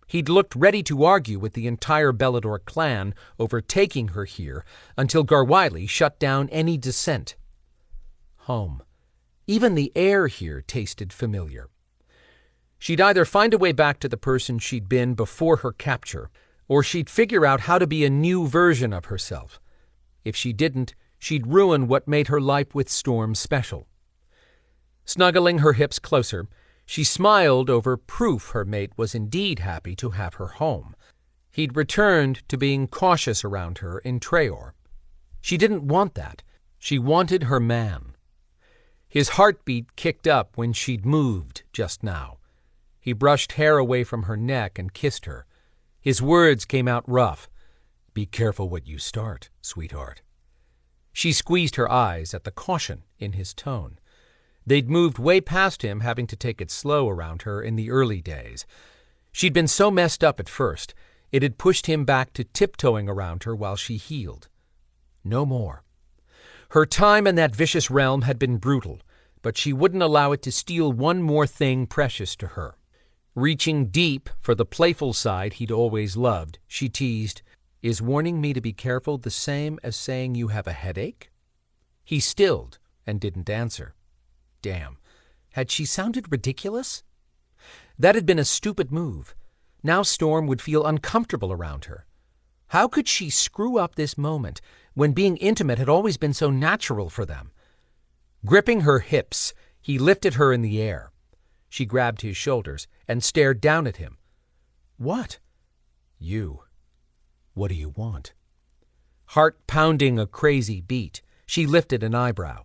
He'd looked ready to argue with the entire Belador clan over taking her here until Garwiley shut down any dissent. Home. Even the air here tasted familiar. She'd either find a way back to the person she'd been before her capture, or she'd figure out how to be a new version of herself. If she didn't, she'd ruin what made her life with Storm special. Snuggling her hips closer, she smiled over proof her mate was indeed happy to have her home. He'd returned to being cautious around her in Treor. She didn't want that. She wanted her man. His heartbeat kicked up when she'd moved just now. He brushed hair away from her neck and kissed her. His words came out rough. "Be careful what you start, sweetheart." She squeezed her eyes at the caution in his tone. They'd moved way past him having to take it slow around her in the early days. She'd been so messed up at first, it had pushed him back to tiptoeing around her while she healed. No more. Her time in that vicious realm had been brutal, but she wouldn't allow it to steal one more thing precious to her. Reaching deep for the playful side he'd always loved, she teased, "Is warning me to be careful the same as saying you have a headache?" He stilled and didn't answer. Damn, had she sounded ridiculous? That had been a stupid move. Now Storm would feel uncomfortable around her. How could she screw up this moment when being intimate had always been so natural for them? Gripping her hips, he lifted her in the air. She grabbed his shoulders and stared down at him. "What?" "You. What do you want?" Heart pounding a crazy beat, she lifted an eyebrow.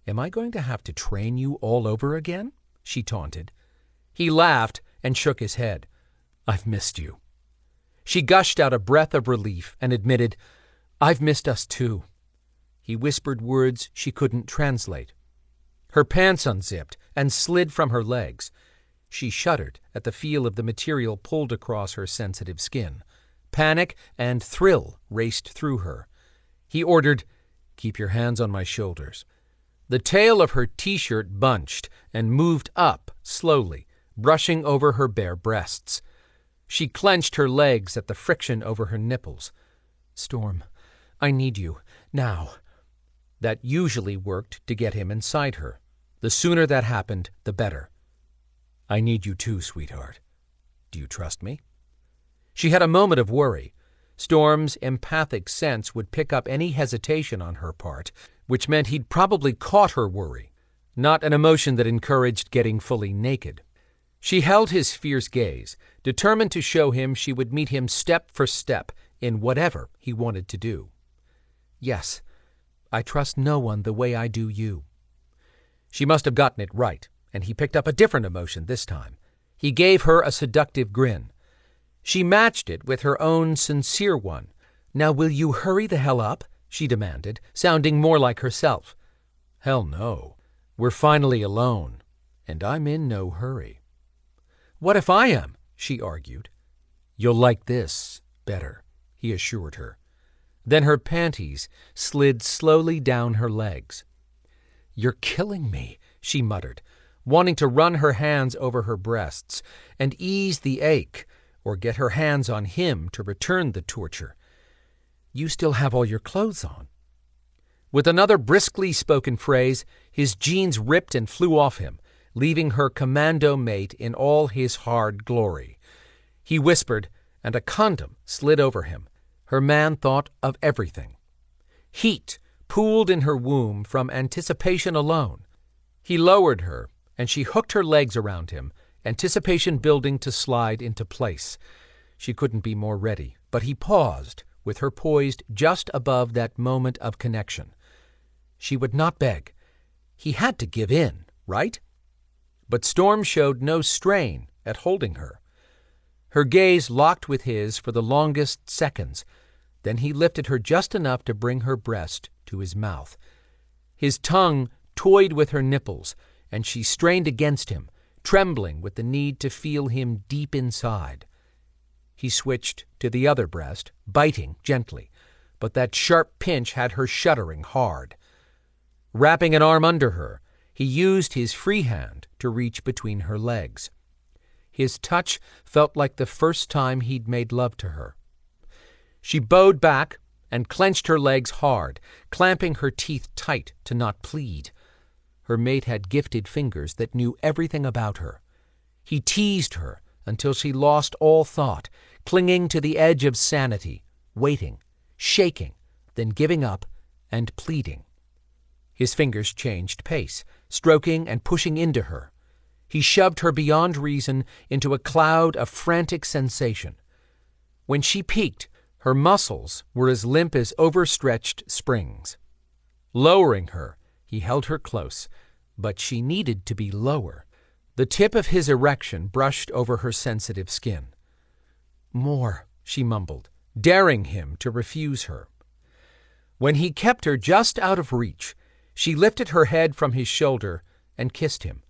"Am I going to have to train you all over again?" she taunted. He laughed and shook his head. "I've missed you." She gushed out a breath of relief and admitted, "I've missed us too." He whispered words she couldn't translate. Her pants unzipped and slid from her legs. She shuddered at the feel of the material pulled across her sensitive skin. Panic and thrill raced through her. He ordered, "Keep your hands on my shoulders." The tail of her t-shirt bunched and moved up slowly, brushing over her bare breasts. She clenched her legs at the friction over her nipples. "Storm, I need you, now." That usually worked to get him inside her. The sooner that happened, the better. "I need you too, sweetheart. Do you trust me?" She had a moment of worry. Storm's empathic sense would pick up any hesitation on her part, which meant he'd probably caught her worry, not an emotion that encouraged getting fully naked. She held his fierce gaze, determined to show him she would meet him step for step in whatever he wanted to do. "Yes, I trust no one the way I do you." She must have gotten it right, and he picked up a different emotion this time. He gave her a seductive grin. She matched it with her own sincere one. "Now will you hurry the hell up?" she demanded, sounding more like herself. "Hell no. We're finally alone, and I'm in no hurry." What if I am? She argued. You'll like this better, he assured her. Then her panties slid slowly down her legs. You're killing me, she muttered, wanting to run her hands over her breasts and ease the ache, or get her hands on him to return the torture. You still have all your clothes on. With another briskly spoken phrase, his jeans ripped and flew off him, leaving her commando mate in all his hard glory. He whispered, and a condom slid over him. Her man thought of everything. Heat pooled in her womb from anticipation alone. He lowered her, and she hooked her legs around him, anticipation building to slide into place. She couldn't be more ready, but he paused, with her poised just above that moment of connection. She would not beg. He had to give in, right? But Storm showed no strain at holding her. Her gaze locked with his for the longest seconds. Then he lifted her just enough to bring her breast to his mouth. His tongue toyed with her nipples, and she strained against him, trembling with the need to feel him deep inside. He switched to the other breast, biting gently, but that sharp pinch had her shuddering hard. Wrapping an arm under her, he used his free hand to reach between her legs. His touch felt like the first time he'd made love to her. She bowed back and clenched her legs hard, clamping her teeth tight to not plead. Her mate had gifted fingers that knew everything about her. He teased her until she lost all thought, clinging to the edge of sanity, waiting, shaking, then giving up and pleading. His fingers changed pace, stroking and pushing into her. He shoved her beyond reason into a cloud of frantic sensation. When she peaked, her muscles were as limp as overstretched springs. Lowering her, he held her close, but she needed to be lower. The tip of his erection brushed over her sensitive skin. More, she mumbled, daring him to refuse her. When he kept her just out of reach, she lifted her head from his shoulder and kissed him.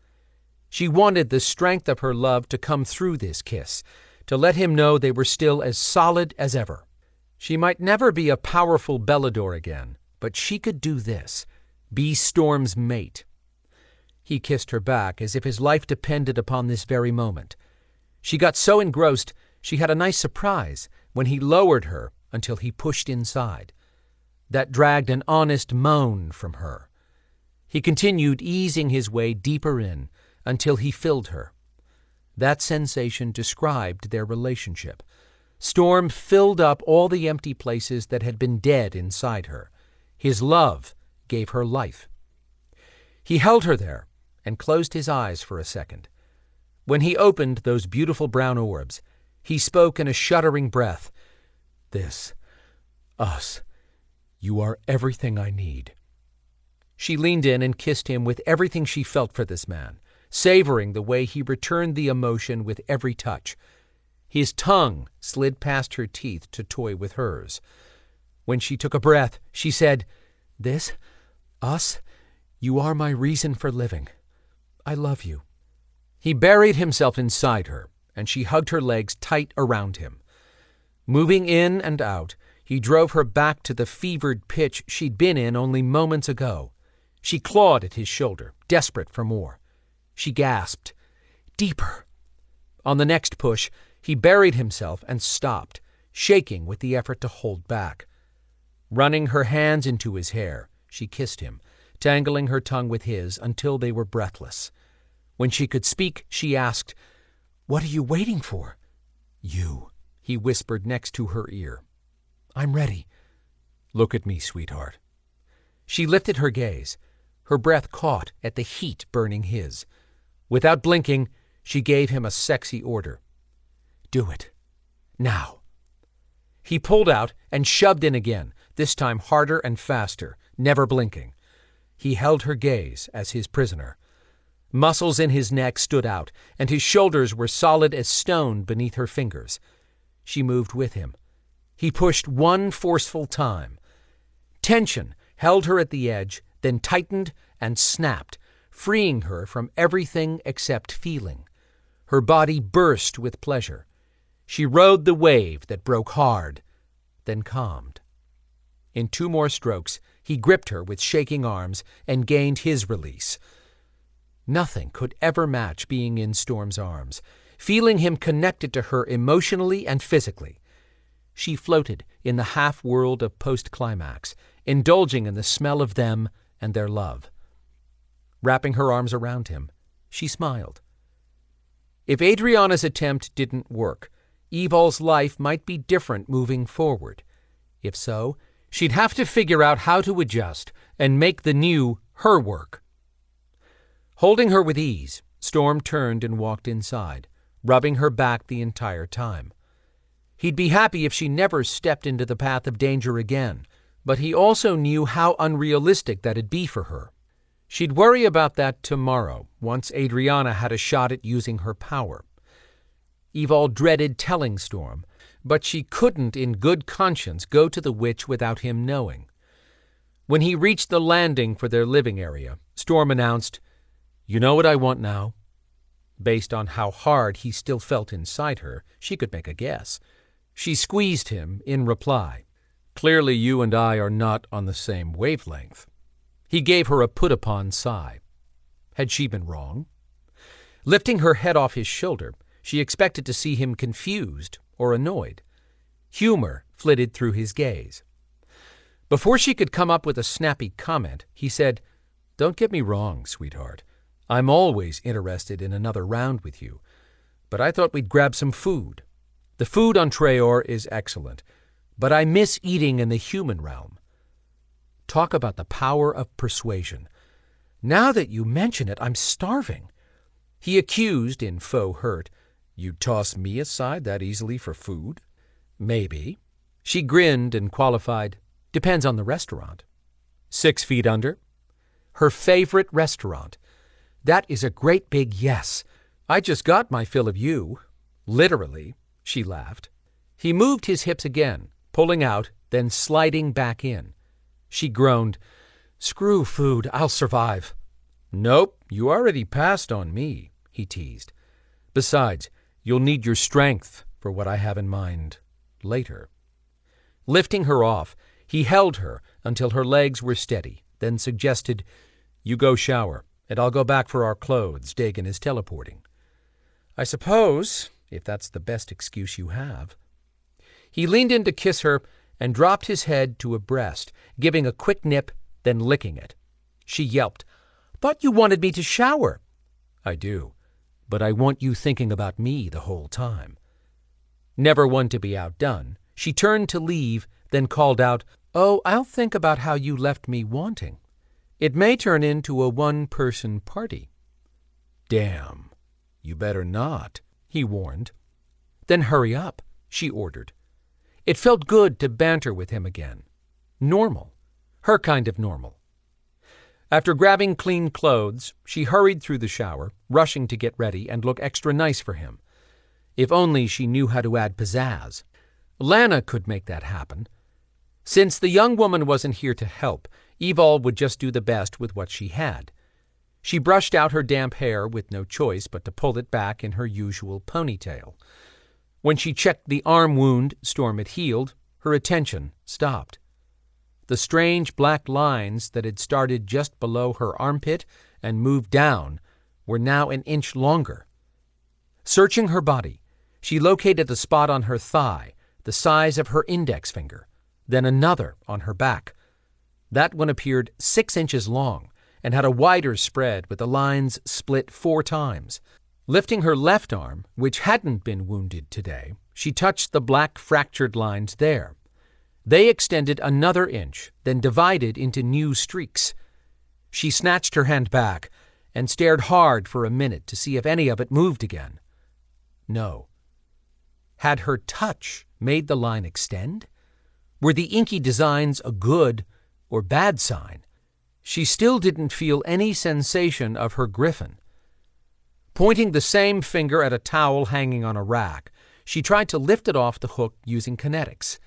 She wanted the strength of her love to come through this kiss, to let him know they were still as solid as ever. She might never be a powerful Belador again, but she could do this, be Storm's mate. He kissed her back as if his life depended upon this very moment. She got so engrossed she had a nice surprise when he lowered her until he pushed inside. That dragged an honest moan from her. He continued easing his way deeper in until he filled her. That sensation described their relationship. Storm filled up all the empty places that had been dead inside her. His love gave her life. He held her there and closed his eyes for a second. When he opened those beautiful brown orbs, he spoke in a shuddering breath. This, us, you are everything I need. She leaned in and kissed him with everything she felt for this man, savoring the way he returned the emotion with every touch. His tongue slid past her teeth to toy with hers. When she took a breath, she said, This, us, you are my reason for living. I love you. He buried himself inside her, and she hugged her legs tight around him. Moving in and out, he drove her back to the fevered pitch she'd been in only moments ago. She clawed at his shoulder, desperate for more. She gasped, Deeper. On the next push, he buried himself and stopped, shaking with the effort to hold back. Running her hands into his hair, she kissed him, tangling her tongue with his until they were breathless. When she could speak, she asked, What are you waiting for? You, he whispered next to her ear. I'm ready. Look at me, sweetheart. She lifted her gaze. Her breath caught at the heat burning his. Without blinking, she gave him a sexy order. Do it. Now. He pulled out and shoved in again, this time harder and faster, never blinking. He held her gaze as his prisoner. Muscles in his neck stood out, and his shoulders were solid as stone beneath her fingers. She moved with him. He pushed one forceful time. Tension held her at the edge, then tightened and snapped, freeing her from everything except feeling. Her body burst with pleasure. She rode the wave that broke hard, then calmed. In 2 more strokes, he gripped her with shaking arms and gained his release. Nothing could ever match being in Storm's arms, feeling him connected to her emotionally and physically. She floated in the half-world of post-climax, indulging in the smell of them and their love. Wrapping her arms around him, she smiled. If Adriana's attempt didn't work, Eval's life might be different moving forward. If so, she'd have to figure out how to adjust and make the new her work. Holding her with ease, Storm turned and walked inside, rubbing her back the entire time. He'd be happy if she never stepped into the path of danger again, but he also knew how unrealistic that'd be for her. She'd worry about that tomorrow, once Adriana had a shot at using her power. Eval dreaded telling Storm, but she couldn't in good conscience go to the witch without him knowing. When he reached the landing for their living area, Storm announced, "You know what I want now?" Based on how hard he still felt inside her, she could make a guess. She squeezed him in reply. "Clearly you and I are not on the same wavelength." He gave her a put-upon sigh. Had she been wrong? Lifting her head off his shoulder, she expected to see him confused or annoyed. Humor flitted through his gaze. Before she could come up with a snappy comment, he said, "Don't get me wrong, sweetheart. I'm always interested in another round with you, but I thought we'd grab some food. The food on Treor is excellent, but I miss eating in the human realm." Talk about the power of persuasion. "Now that you mention it, I'm starving." He accused, in faux hurt, "You'd toss me aside that easily for food?" "Maybe." She grinned and qualified, "Depends on the restaurant." 6 feet under? Her favorite restaurant. "That is a great big yes. I just got my fill of you." "Literally," she laughed. He moved his hips again, pulling out, then sliding back in. She groaned, "Screw food, I'll survive." "Nope, you already passed on me," he teased. "Besides, you'll need your strength for what I have in mind later." Lifting her off, he held her until her legs were steady, then suggested, "You go shower, and I'll go back for our clothes. Dagon is teleporting." "I suppose, if that's the best excuse you have." He leaned in to kiss her and dropped his head to a breast, giving a quick nip, then licking it. She yelped, "Thought you wanted me to shower." "I do, but I want you thinking about me the whole time." Never one to be outdone, she turned to leave, then called out, "Oh, I'll think about how you left me wanting. It may turn into a one-person party." "Damn, you better not," he warned. "Then hurry up," she ordered. It felt good to banter with him again. Normal. Her kind of normal. After grabbing clean clothes, she hurried through the shower, rushing to get ready and look extra nice for him. If only she knew how to add pizzazz. Lana could make that happen. Since the young woman wasn't here to help, Eval would just do the best with what she had. She brushed out her damp hair with no choice but to pull it back in her usual ponytail. When she checked the arm wound Storm had healed, her attention stopped. The strange black lines that had started just below her armpit and moved down were now an inch longer. Searching her body, she located a spot on her thigh, the size of her index finger, then another on her back. That one appeared 6 inches long and had a wider spread with the lines split 4 times. Lifting her left arm, which hadn't been wounded today, she touched the black fractured lines there. They extended another inch, then divided into new streaks. She snatched her hand back and stared hard for a minute to see if any of it moved again. No. Had her touch made the line extend? Were the inky designs a good or bad sign? She still didn't feel any sensation of her griffin. Pointing the same finger at a towel hanging on a rack, she tried to lift it off the hook using kinetics.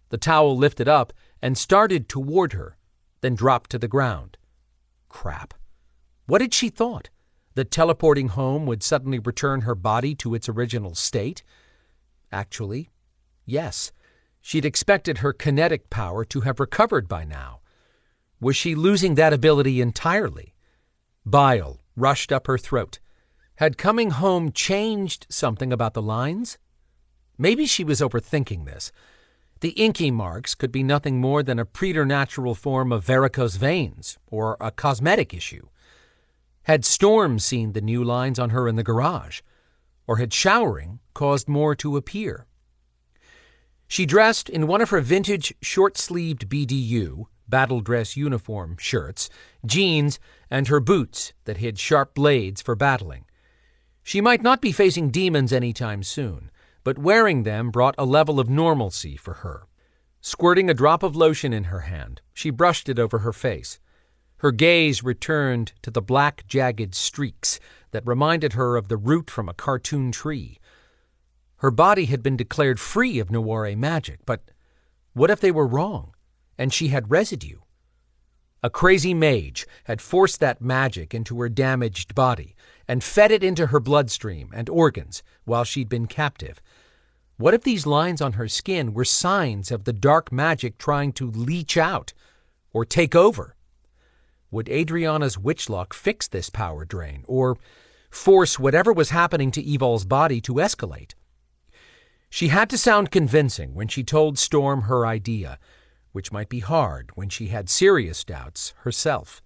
The towel lifted up and started toward her, then dropped to the ground. Crap. What had she thought? that teleporting home would suddenly return her body to its original state? Actually, yes. She'd expected her kinetic power to have recovered by now. Was she losing that ability entirely? Bile rushed up her throat. Had coming home changed something about the lines? Maybe she was overthinking this. The inky marks could be nothing more than a preternatural form of varicose veins or a cosmetic issue. Had Storm seen the new lines on her in the garage? Or had showering caused more to appear? She dressed in one of her vintage short-sleeved BDU, battle dress uniform shirts, jeans, and her boots that hid sharp blades for battling. She might not be facing demons anytime soon, but wearing them brought a level of normalcy for her. Squirting a drop of lotion in her hand, she brushed it over her face. Her gaze returned to the black, jagged streaks that reminded her of the root from a cartoon tree. Her body had been declared free of Noire magic, but what if they were wrong, and she had residue? A crazy mage had forced that magic into her damaged body and fed it into her bloodstream and organs while she'd been captive. What if these lines on her skin were signs of the dark magic trying to leach out or take over? Would Adriana's witchlock fix this power drain or force whatever was happening to Evalle's body to escalate? She had to sound convincing when she told Storm her idea, which might be hard when she had serious doubts herself.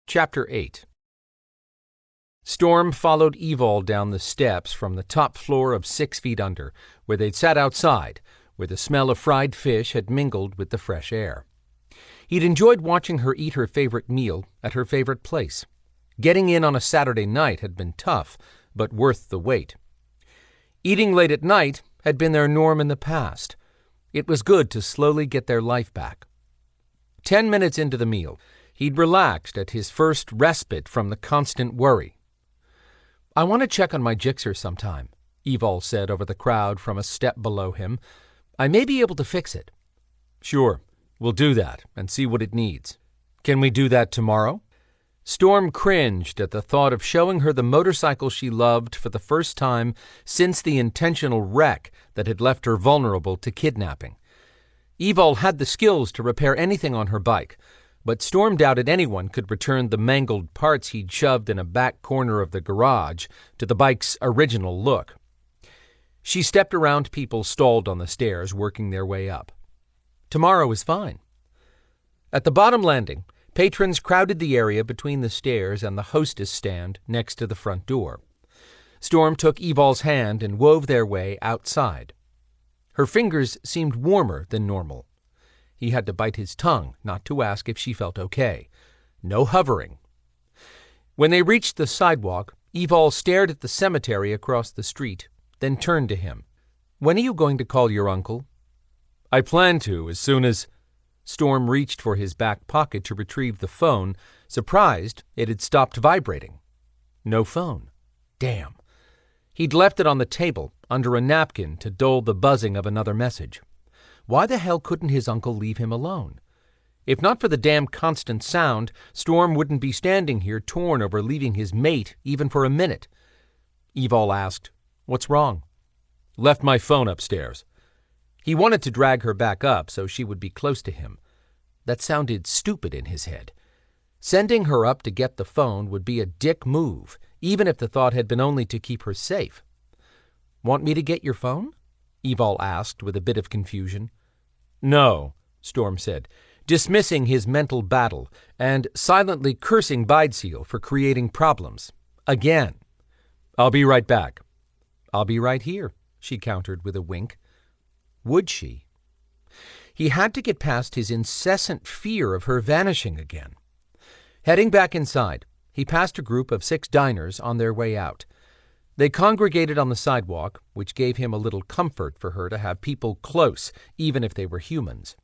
Chapter 8. Storm followed Evalle down the steps from the top floor of 6 feet under, where they'd sat outside, where the smell of fried fish had mingled with the fresh air. He'd enjoyed watching her eat her favorite meal at her favorite place. Getting in on a Saturday night had been tough, but worth the wait. Eating late at night had been their norm in the past. It was good to slowly get their life back. 10 minutes into the meal, he'd relaxed at his first respite from the constant worry. "I want to check on my Jixer sometime," Evalle said over the crowd from a step below him. "I may be able to fix it." "Sure, we'll do that and see what it needs. Can we do that tomorrow?" Storm cringed at the thought of showing her the motorcycle she loved for the first time since the intentional wreck that had left her vulnerable to kidnapping. Evalle had the skills to repair anything on her bike, but Storm doubted anyone could return the mangled parts he'd shoved in a back corner of the garage to the bike's original look. She stepped around people stalled on the stairs, working their way up. Tomorrow is fine. At the bottom landing, patrons crowded the area between the stairs and the hostess stand next to the front door. Storm took Evalle's hand and wove their way outside. Her fingers seemed warmer than normal. He had to bite his tongue not to ask if she felt okay. No hovering. When they reached the sidewalk, Evalle stared at the cemetery across the street, then turned to him. "When are you going to call your uncle?" "I plan to as soon as—" Storm reached for his back pocket to retrieve the phone, surprised it had stopped vibrating. No phone. Damn. He'd left it on the table, under a napkin, to dull the buzzing of another message. Why the hell couldn't his uncle leave him alone? If not for the damn constant sound, Storm wouldn't be standing here torn over leaving his mate even for a minute. Evalle asked, "What's wrong?" "Left my phone upstairs." He wanted to drag her back up so she would be close to him. That sounded stupid in his head. Sending her up to get the phone would be a dick move, even if the thought had been only to keep her safe. "Want me to get your phone?" Evalle asked with a bit of confusion. "No," Storm said, dismissing his mental battle and silently cursing Bideseal for creating problems. Again. "I'll be right back." "I'll be right here," she countered with a wink. Would she? He had to get past his incessant fear of her vanishing again. Heading back inside, he passed a group of 6 diners on their way out. They congregated on the sidewalk, which gave him a little comfort for her to have people close, even if they were humans.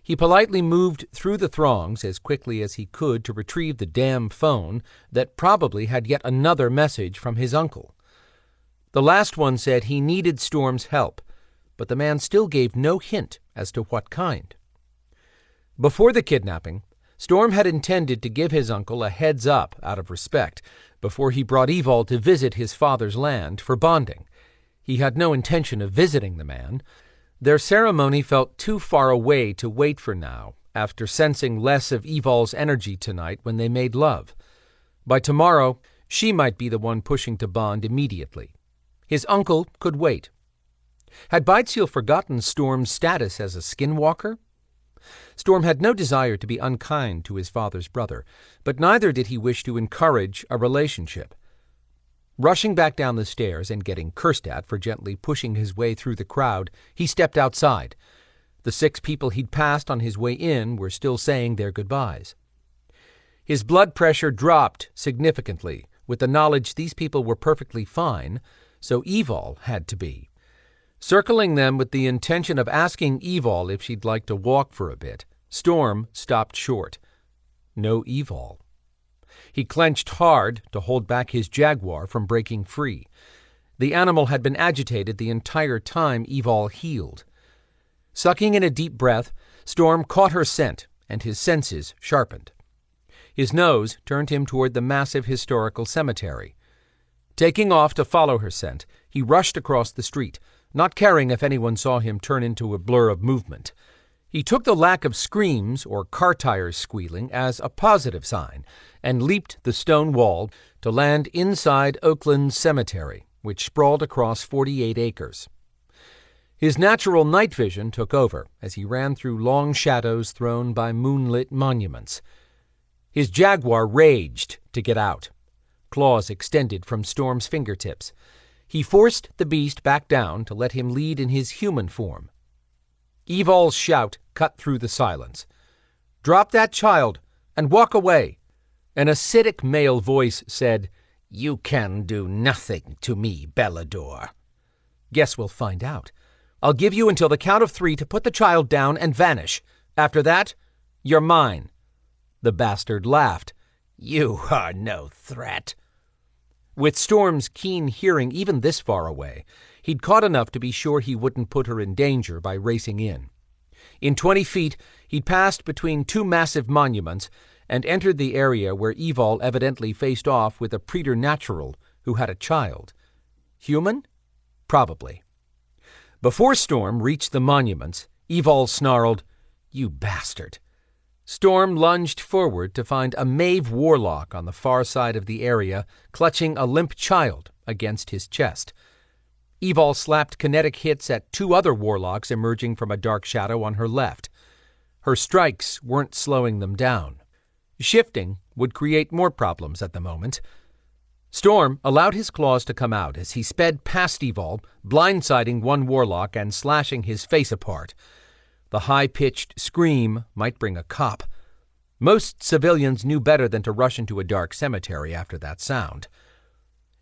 He politely moved through the throngs as quickly as he could to retrieve the damn phone that probably had yet another message from his uncle. The last one said he needed Storm's help, but the man still gave no hint as to what kind. Before the kidnapping, Storm had intended to give his uncle a heads-up out of respect before he brought Evalle to visit his father's land for bonding. He had no intention of visiting the man. Their ceremony felt too far away to wait for now, after sensing less of Evalle's energy tonight when they made love. By tomorrow, she might be the one pushing to bond immediately. His uncle could wait. Had Beidseal forgotten Storm's status as a skinwalker? Storm had no desire to be unkind to his father's brother, but neither did he wish to encourage a relationship. Rushing back down the stairs and getting cursed at for gently pushing his way through the crowd, he stepped outside. The 6 people he'd passed on his way in were still saying their goodbyes. His blood pressure dropped significantly with the knowledge these people were perfectly fine, so Evalle had to be. Circling them with the intention of asking Evalle if she'd like to walk for a bit, Storm stopped short. No Evalle. He clenched hard to hold back his jaguar from breaking free. The animal had been agitated the entire time Evalle healed. Sucking in a deep breath, Storm caught her scent, and his senses sharpened. His nose turned him toward the massive historical cemetery. Taking off to follow her scent, he rushed across the street, not caring if anyone saw him turn into a blur of movement. He took the lack of screams or car tires squealing as a positive sign and leaped the stone wall to land inside Oakland Cemetery, which sprawled across 48 acres. His natural night vision took over as he ran through long shadows thrown by moonlit monuments. His jaguar raged to get out. Claws extended from Storm's fingertips. He forced the beast back down to let him lead in his human form. Evalle's shout cut through the silence. "Drop that child and walk away." An acidic male voice said, "You can do nothing to me, Belador." "Guess we'll find out. I'll give you until the count of 3 to put the child down and vanish. After that, you're mine." The bastard laughed. "You are no threat." With Storm's keen hearing even this far away, he'd caught enough to be sure he wouldn't put her in danger by racing in. In 20 feet, he'd passed between 2 massive monuments and entered the area where Evalle evidently faced off with a preternatural who had a child. Human? Probably. Before Storm reached the monuments, Evalle snarled, "You bastard." Storm lunged forward to find a Mave warlock on the far side of the area, clutching a limp child against his chest. Evalle slapped kinetic hits at 2 other warlocks emerging from a dark shadow on her left. Her strikes weren't slowing them down. Shifting would create more problems at the moment. Storm allowed his claws to come out as he sped past Evalle, blindsiding one warlock and slashing his face apart. The high-pitched scream might bring a cop. Most civilians knew better than to rush into a dark cemetery after that sound.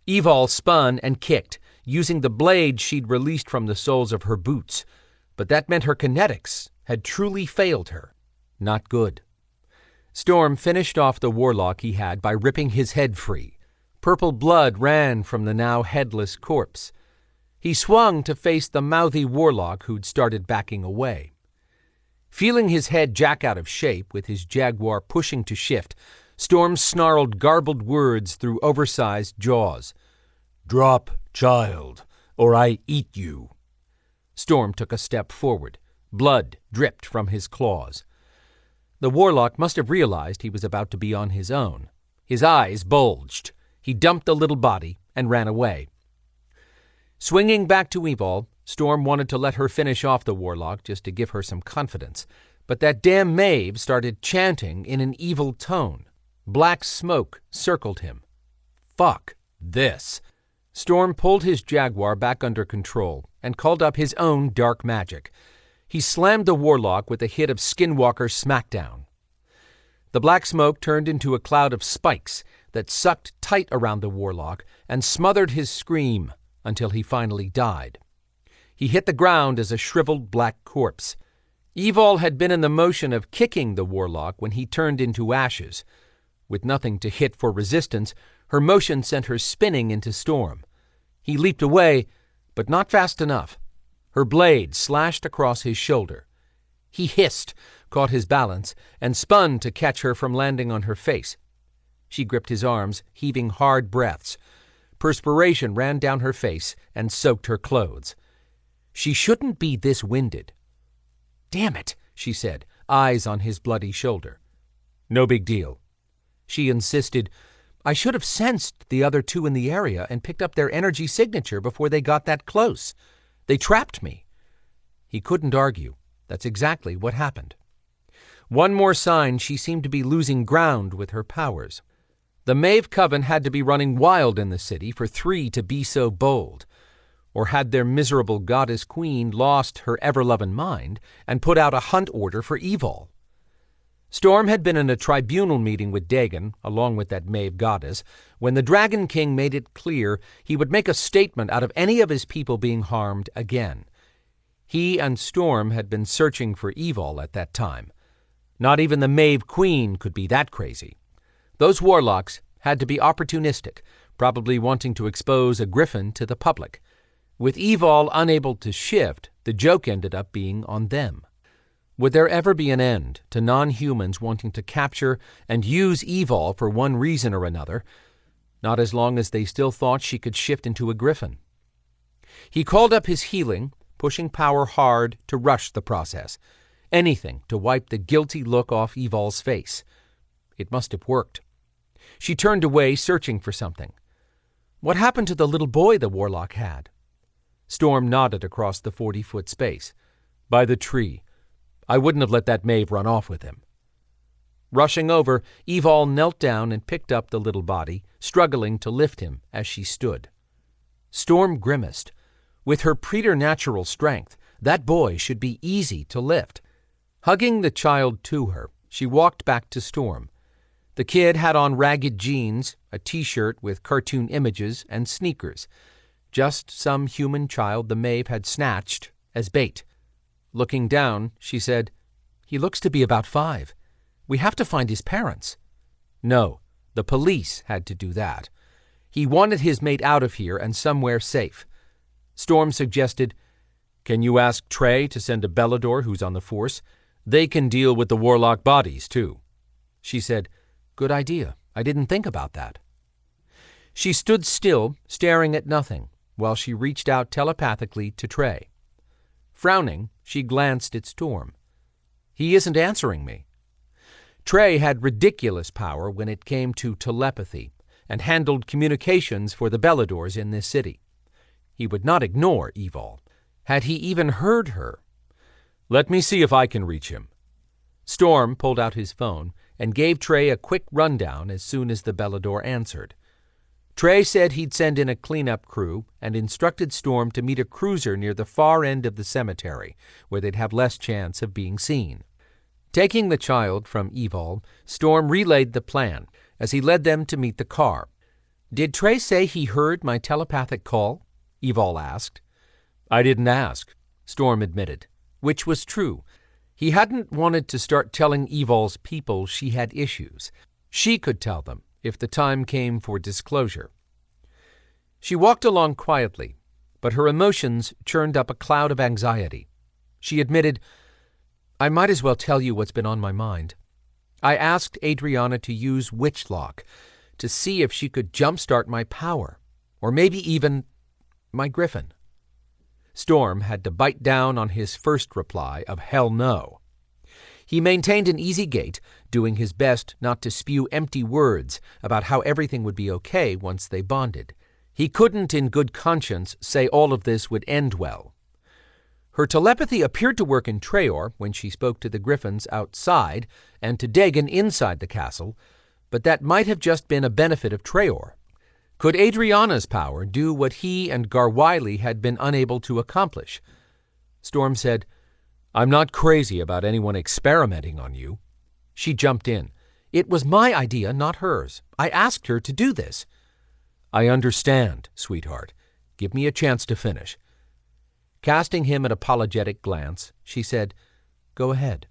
Evalle spun and kicked, using the blade she'd released from the soles of her boots, but that meant her kinetics had truly failed her. Not good. Storm finished off the warlock he had by ripping his head free. Purple blood ran from the now headless corpse. He swung to face the mouthy warlock who'd started backing away. Feeling his head jack out of shape with his jaguar pushing to shift, Storm snarled garbled words through oversized jaws. "Drop, child, or I eat you." Storm took a step forward. Blood dripped from his claws. The warlock must have realized he was about to be on his own. His eyes bulged. He dumped the little body and ran away. Swinging back to Evalle, Storm wanted to let her finish off the warlock just to give her some confidence, but that damn Mave started chanting in an evil tone. Black smoke circled him. Fuck this. Storm pulled his jaguar back under control and called up his own dark magic. He slammed the warlock with a hit of Skinwalker Smackdown. The black smoke turned into a cloud of spikes that sucked tight around the warlock and smothered his scream until he finally died. He hit the ground as a shriveled black corpse. Evalle had been in the motion of kicking the warlock when he turned into ashes. With nothing to hit for resistance, her motion sent her spinning into Storm. He leaped away, but not fast enough. Her blade slashed across his shoulder. He hissed, caught his balance, and spun to catch her from landing on her face. She gripped his arms, heaving hard breaths. Perspiration ran down her face and soaked her clothes. She shouldn't be this winded. "Damn it," she said, eyes on his bloody shoulder. "No big deal." She insisted, "I should have sensed the other two in the area and picked up their energy signature before they got that close. They trapped me." He couldn't argue. That's exactly what happened. One more sign she seemed to be losing ground with her powers. The Maeve Coven had to be running wild in the city for 3 to be so bold. Or had their miserable goddess queen lost her ever-loving mind and put out a hunt order for Evalle? Storm had been in a tribunal meeting with Dagon, along with that Maeve goddess, when the Dragon King made it clear he would make a statement out of any of his people being harmed again. He and Storm had been searching for Evalle at that time. Not even the Maeve Queen could be that crazy. Those warlocks had to be opportunistic, probably wanting to expose a griffin to the public. With Evalle unable to shift, the joke ended up being on them. Would there ever be an end to non-humans wanting to capture and use Evalle for one reason or another? Not as long as they still thought she could shift into a griffin. He called up his healing, pushing power hard to rush the process. Anything to wipe the guilty look off Evalle's face. It must have worked. She turned away, searching for something. What happened to the little boy the warlock had? Storm nodded across the 40-foot space. By the tree. I wouldn't have let that Maeve run off with him. Rushing over, Evalle knelt down and picked up the little body, struggling to lift him as she stood. Storm grimaced. With her preternatural strength, that boy should be easy to lift. Hugging the child to her, she walked back to Storm. The kid had on ragged jeans, a T-shirt with cartoon images, and sneakers. Just some human child the Maeve had snatched as bait. Looking down, she said, "He looks to be about 5. We have to find his parents." No, the police had to do that. He wanted his mate out of here and somewhere safe. Storm suggested, "Can you ask Trey to send a Belador who's on the force? They can deal with the warlock bodies, too." She said, "Good idea. I didn't think about that." She stood still, staring at nothing, while she reached out telepathically to Trey. Frowning, she glanced at Storm. "He isn't answering me." Trey had ridiculous power when it came to telepathy and handled communications for the Beladors in this city. He would not ignore Evalle. Had he even heard her? "Let me see if I can reach him." Storm pulled out his phone and gave Trey a quick rundown as soon as the Belador answered. Trey said he'd send in a cleanup crew and instructed Storm to meet a cruiser near the far end of the cemetery, where they'd have less chance of being seen. Taking the child from Evalle, Storm relayed the plan as he led them to meet the car. "Did Trey say he heard my telepathic call?" Evalle asked. "I didn't ask," Storm admitted, which was true. He hadn't wanted to start telling Evalle's people she had issues. She could tell them if the time came for disclosure. She walked along quietly, but her emotions churned up a cloud of anxiety. She admitted, "I might as well tell you what's been on my mind. I asked Adrianna to use Witchlock to see if she could jumpstart my power, or maybe even my griffin." Storm had to bite down on his first reply of hell no. He maintained an easy gait, doing his best not to spew empty words about how everything would be okay once they bonded. He couldn't in good conscience say all of this would end well. Her telepathy appeared to work in Treor when she spoke to the griffins outside and to Dagon inside the castle, but that might have just been a benefit of Treor. Could Adrianna's power do what he and Garwiley had been unable to accomplish? Storm said, "I'm not crazy about anyone experimenting on you." She jumped in. "It was my idea, not hers. I asked her to do this." "I understand, sweetheart. Give me a chance to finish." Casting him an apologetic glance, she said, "Go ahead."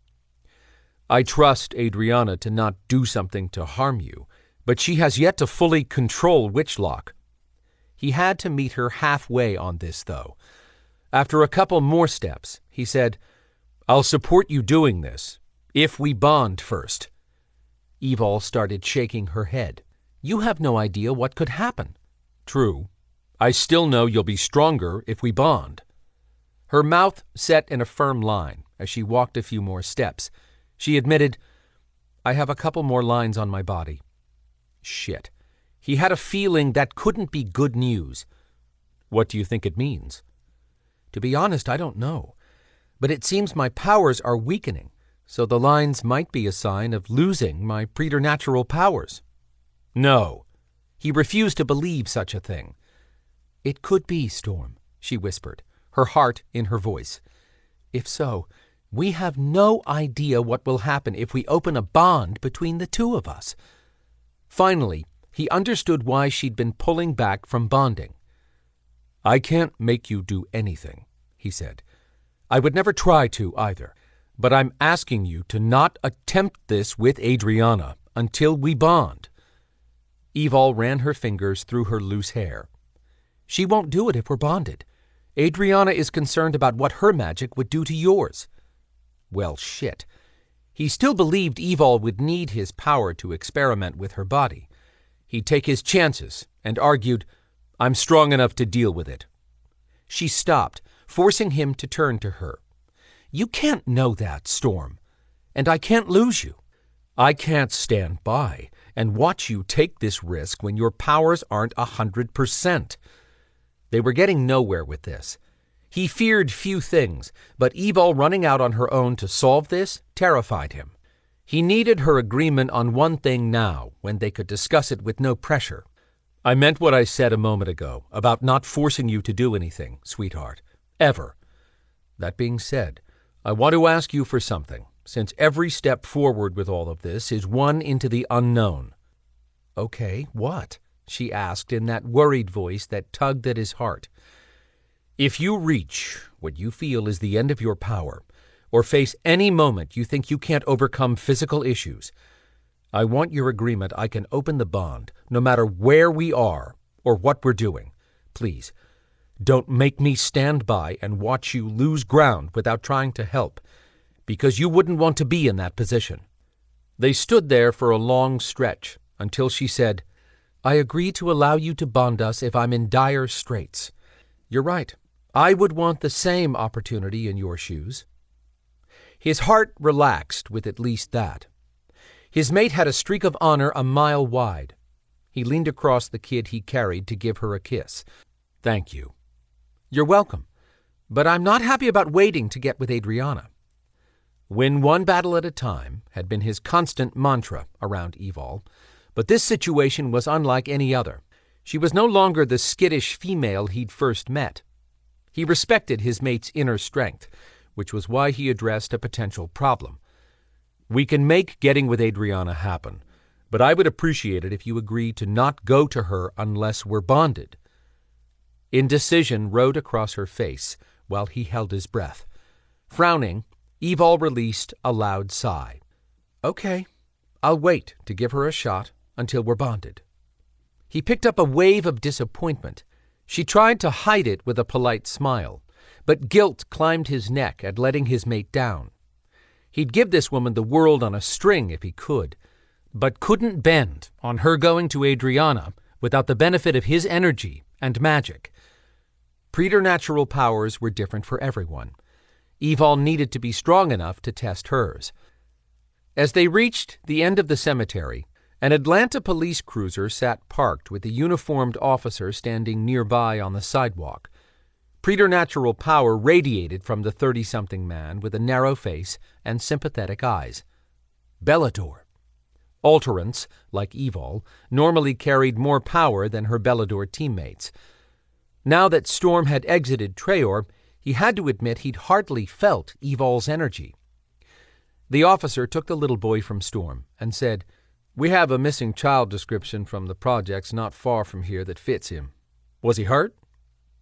"I trust Adrianna to not do something to harm you, but she has yet to fully control Witchlock." He had to meet her halfway on this, though. After a couple more steps, he said, "I'll support you doing this, If we bond first. Evalle started shaking her head. You have no idea what could happen. True. I still know you'll be stronger if we bond. Her mouth set in a firm line as she walked a few more steps. She admitted, I have a couple more lines on my body. Shit. He had a feeling that couldn't be good news. What do you think it means? To be honest, I don't know. But it seems my powers are weakening, so the lines might be a sign of losing my preternatural powers. No. He refused to believe such a thing. It could be, Storm, she whispered, her heart in her voice. If so, we have no idea what will happen if we open a bond between the two of us. Finally, he understood why she'd been pulling back from bonding. I can't make you do anything, he said. I would never try to either, but I'm asking you to not attempt this with Adrianna until we bond. Evalle ran her fingers through her loose hair. She won't do it if we're bonded. Adrianna is concerned about what her magic would do to yours. Well, shit. He still believed Evalle would need his power to experiment with her body. He'd take his chances and argued, I'm strong enough to deal with it. She stopped, forcing him to turn to her. You can't know that, Storm, and I can't lose you. I can't stand by and watch you take this risk when your powers aren't 100%. They were getting nowhere with this. He feared few things, but Evalle running out on her own to solve this terrified him. He needed her agreement on one thing now, when they could discuss it with no pressure. I meant what I said a moment ago about not forcing you to do anything, sweetheart. Ever. That being said, I want to ask you for something, since every step forward with all of this is one into the unknown. Okay, what? She asked in that worried voice that tugged at his heart. If you reach what you feel is the end of your power, or face any moment you think you can't overcome physical issues, I want your agreement I can open the bond, no matter where we are or what we're doing. Please, don't make me stand by and watch you lose ground without trying to help, because you wouldn't want to be in that position. They stood there for a long stretch until she said, I agree to allow you to bond us if I'm in dire straits. You're right. I would want the same opportunity in your shoes. His heart relaxed with at least that. His mate had a streak of honor a mile wide. He leaned across the kid he carried to give her a kiss. Thank you. You're welcome. But I'm not happy about waiting to get with Adrianna. Win one battle at a time had been his constant mantra around Evalle, but this situation was unlike any other. She was no longer the skittish female he'd first met. He respected his mate's inner strength, which was why he addressed a potential problem. We can make getting with Adrianna happen, but I would appreciate it if you agreed to not go to her unless we're bonded. Indecision rode across her face while he held his breath. Frowning, Evalle released a loud sigh. Okay, I'll wait to give her a shot until we're bonded. He picked up a wave of disappointment. She tried to hide it with a polite smile, but guilt climbed his neck at letting his mate down. He'd give this woman the world on a string if he could, but couldn't bend on her going to Adrianna without the benefit of his energy and magic. Preternatural powers were different for everyone. Evalle needed to be strong enough to test hers. As they reached the end of the cemetery, an Atlanta police cruiser sat parked with a uniformed officer standing nearby on the sidewalk. Preternatural power radiated from the 30-something man with a narrow face and sympathetic eyes. Belador. Alterants, like Evalle, normally carried more power than her Belador teammates. Now that Storm had exited Treor, he had to admit he'd hardly felt Evalle's energy. The officer took the little boy from Storm and said, We have a missing child description from the projects not far from here that fits him. Was he hurt?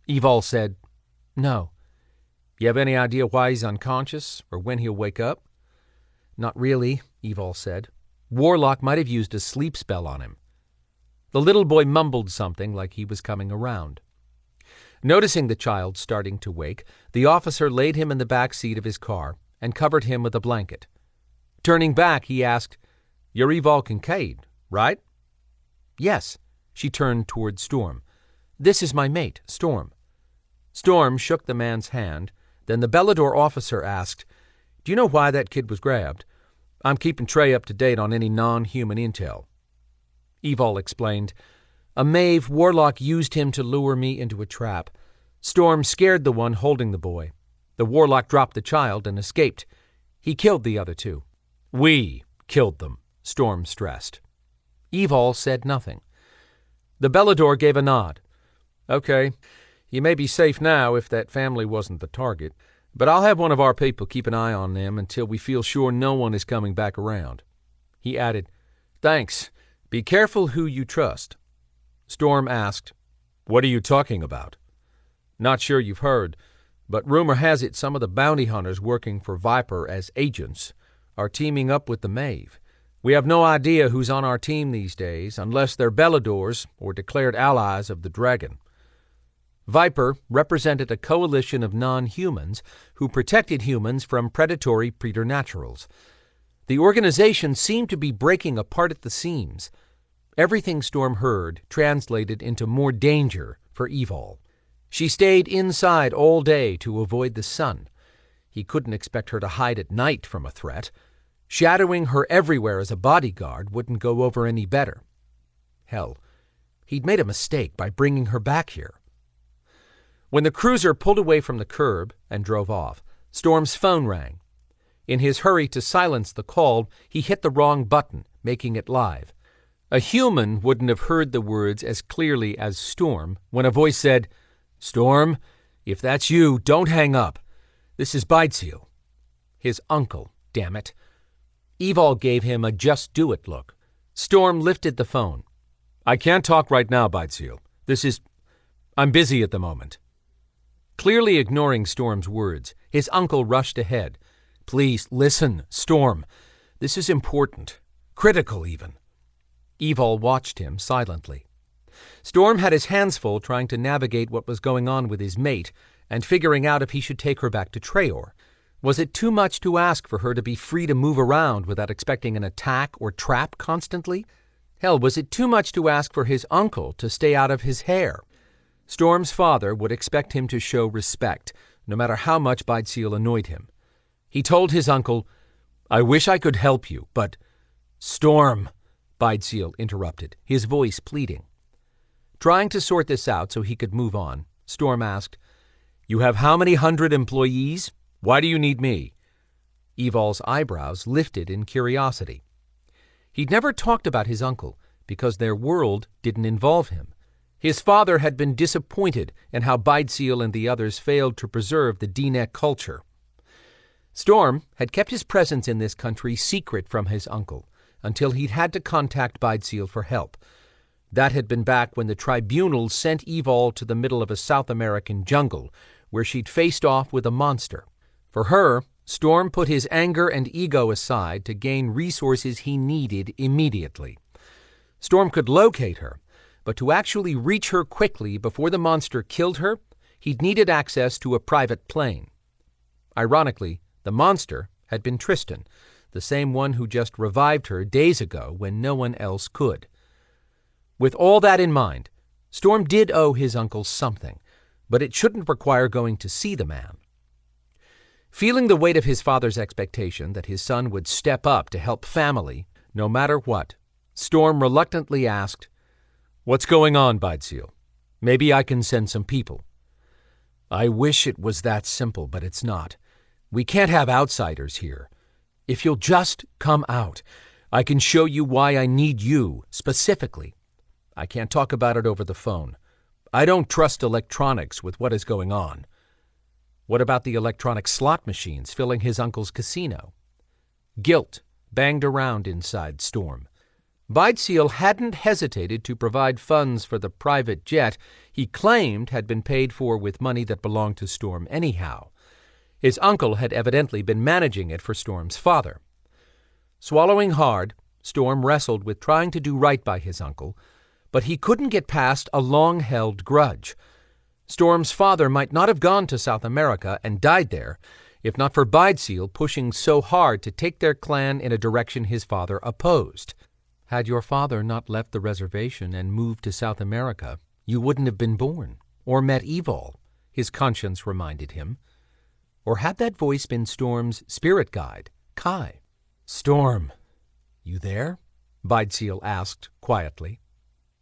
Evalle said, No. You have any idea why he's unconscious or when he'll wake up? Not really, Evalle said. Warlock might have used a sleep spell on him. The little boy mumbled something like he was coming around. Noticing the child starting to wake, the officer laid him in the back seat of his car and covered him with a blanket. Turning back, he asked, "You're Evalle Kincaid, right?" "Yes." She turned toward Storm. "This is my mate, Storm." Storm shook the man's hand. Then the Belador officer asked, "Do you know why that kid was grabbed? I'm keeping Trey up to date on any non-human intel." Evalle explained, "A Maeve warlock used him to lure me into a trap. Storm scared the one holding the boy. The warlock dropped the child and escaped. He killed the other two." "We killed them," Storm stressed. Evalle said nothing. The Belador gave a nod. "Okay, you may be safe now if that family wasn't the target, but I'll have one of our people keep an eye on them until we feel sure no one is coming back around." He added, "Thanks. Be careful who you trust." Storm asked, "What are you talking about?" "Not sure you've heard, but rumor has it some of the bounty hunters working for Viper as agents are teaming up with the Maeve. We have no idea who's on our team these days, unless they're Beladors or declared allies of the Dragon." Viper represented a coalition of non-humans who protected humans from predatory preternaturals. The organization seemed to be breaking apart at the seams. Everything Storm heard translated into more danger for Evalle. She stayed inside all day to avoid the sun. He couldn't expect her to hide at night from a threat. Shadowing her everywhere as a bodyguard wouldn't go over any better. Hell, he'd made a mistake by bringing her back here. When the cruiser pulled away from the curb and drove off, Storm's phone rang. In his hurry to silence the call, he hit the wrong button, making it live. A human wouldn't have heard the words as clearly as Storm when a voice said, "Storm, if that's you, don't hang up. This is Belador." His uncle, damn it. Evalle gave him a just-do-it look. Storm lifted the phone. "I can't talk right now, Belador. I'm busy at the moment." Clearly ignoring Storm's words, his uncle rushed ahead. "Please, listen, Storm. This is important. Critical, even." Evalle watched him silently. Storm had his hands full trying to navigate what was going on with his mate and figuring out if he should take her back to Traor. Was it too much to ask for her to be free to move around without expecting an attack or trap constantly? Hell, was it too much to ask for his uncle to stay out of his hair? Storm's father would expect him to show respect, no matter how much Belador annoyed him. He told his uncle, "I wish I could help you, but—" "Storm," Belador interrupted, his voice pleading. Trying to sort this out so he could move on, Storm asked, "You have how many hundred employees? Why do you need me?" Evalle's eyebrows lifted in curiosity. He'd never talked about his uncle because their world didn't involve him. His father had been disappointed in how Belador and the others failed to preserve the D-neck culture. Storm had kept his presence in this country secret from his uncle until he'd had to contact Belador for help. That had been back when the tribunal sent Evalle to the middle of a South American jungle where she'd faced off with a monster. For her, Storm put his anger and ego aside to gain resources he needed immediately. Storm could locate her, but to actually reach her quickly before the monster killed her, he'd needed access to a private plane. Ironically, the monster had been Tristan, the same one who just revived her days ago when no one else could. With all that in mind, Storm did owe his uncle something, but it shouldn't require going to see the man. Feeling the weight of his father's expectation that his son would step up to help family, no matter what, Storm reluctantly asked, "What's going on, Belador? Maybe I can send some people." "I wish it was that simple, but it's not. We can't have outsiders here. If you'll just come out, I can show you why I need you specifically. I can't talk about it over the phone. I don't trust electronics with what is going on." What about the electronic slot machines filling his uncle's casino? Guilt banged around inside Storm. Belador hadn't hesitated to provide funds for the private jet he claimed had been paid for with money that belonged to Storm anyhow. His uncle had evidently been managing it for Storm's father. Swallowing hard, Storm wrestled with trying to do right by his uncle, but he couldn't get past a long-held grudge. Storm's father might not have gone to South America and died there if not for Bideseal pushing so hard to take their clan in a direction his father opposed. Had your father not left the reservation and moved to South America, you wouldn't have been born, or met Evalle, his conscience reminded him. Or had that voice been Storm's spirit guide, Kai? "Storm, you there?" Bideseal asked quietly.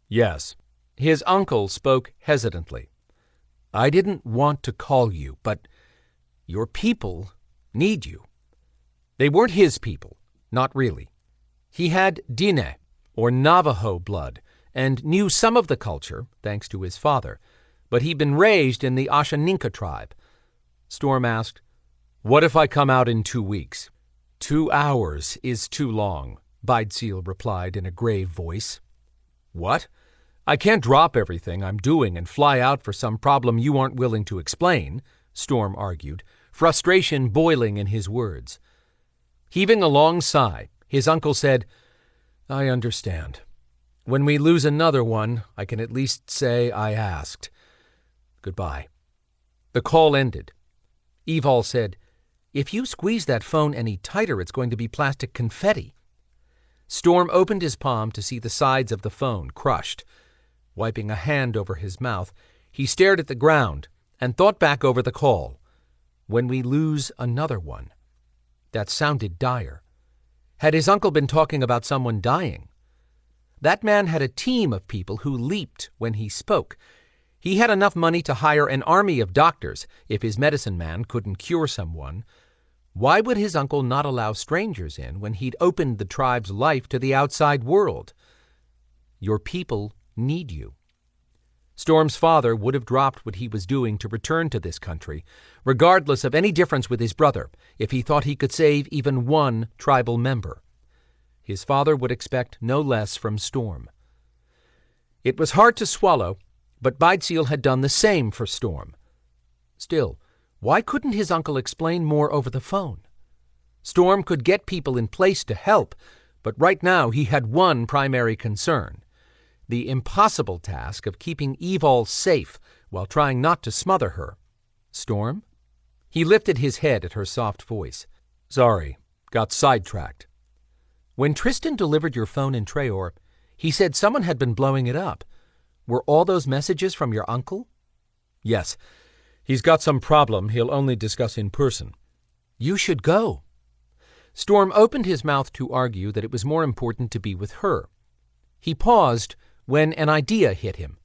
"Yes." His uncle spoke hesitantly. "I didn't want to call you, but your people need you." They weren't his people, not really. He had Dianna, or Navajo blood, and knew some of the culture, thanks to his father, but he'd been raised in the Ashaninka tribe. Storm asked, "What if I come out in 2 weeks?" 2 hours is too long, Bideseal replied in a grave voice. "What? I can't drop everything I'm doing and fly out for some problem you aren't willing to explain," Storm argued, frustration boiling in his words. Heaving a long sigh, his uncle said, "I understand. When we lose another one, I can at least say I asked. Goodbye." The call ended. Evalle said, "If you squeeze that phone any tighter, it's going to be plastic confetti." Storm opened his palm to see the sides of the phone crushed. Wiping a hand over his mouth, he stared at the ground and thought back over the call. When we lose another one. That sounded dire. Had his uncle been talking about someone dying? That man had a team of people who leaped when he spoke. He had enough money to hire an army of doctors if his medicine man couldn't cure someone. Why would his uncle not allow strangers in when he'd opened the tribe's life to the outside world? Your people need you. Storm's father would have dropped what he was doing to return to this country, regardless of any difference with his brother, if he thought he could save even one tribal member. His father would expect no less from Storm. It was hard to swallow, but Bideseal had done the same for Storm. Still, why couldn't his uncle explain more over the phone? Storm could get people in place to help, but right now he had one primary concern: the impossible task of keeping Evalle safe while trying not to smother her. "Storm?" He lifted his head at her soft voice. "Sorry, got sidetracked." "When Tristan delivered your phone in Traor, he said someone had been blowing it up. Were all those messages from your uncle?" "Yes. He's got some problem he'll only discuss in person." "You should go." Storm opened his mouth to argue that it was more important to be with her. He paused when an idea hit him.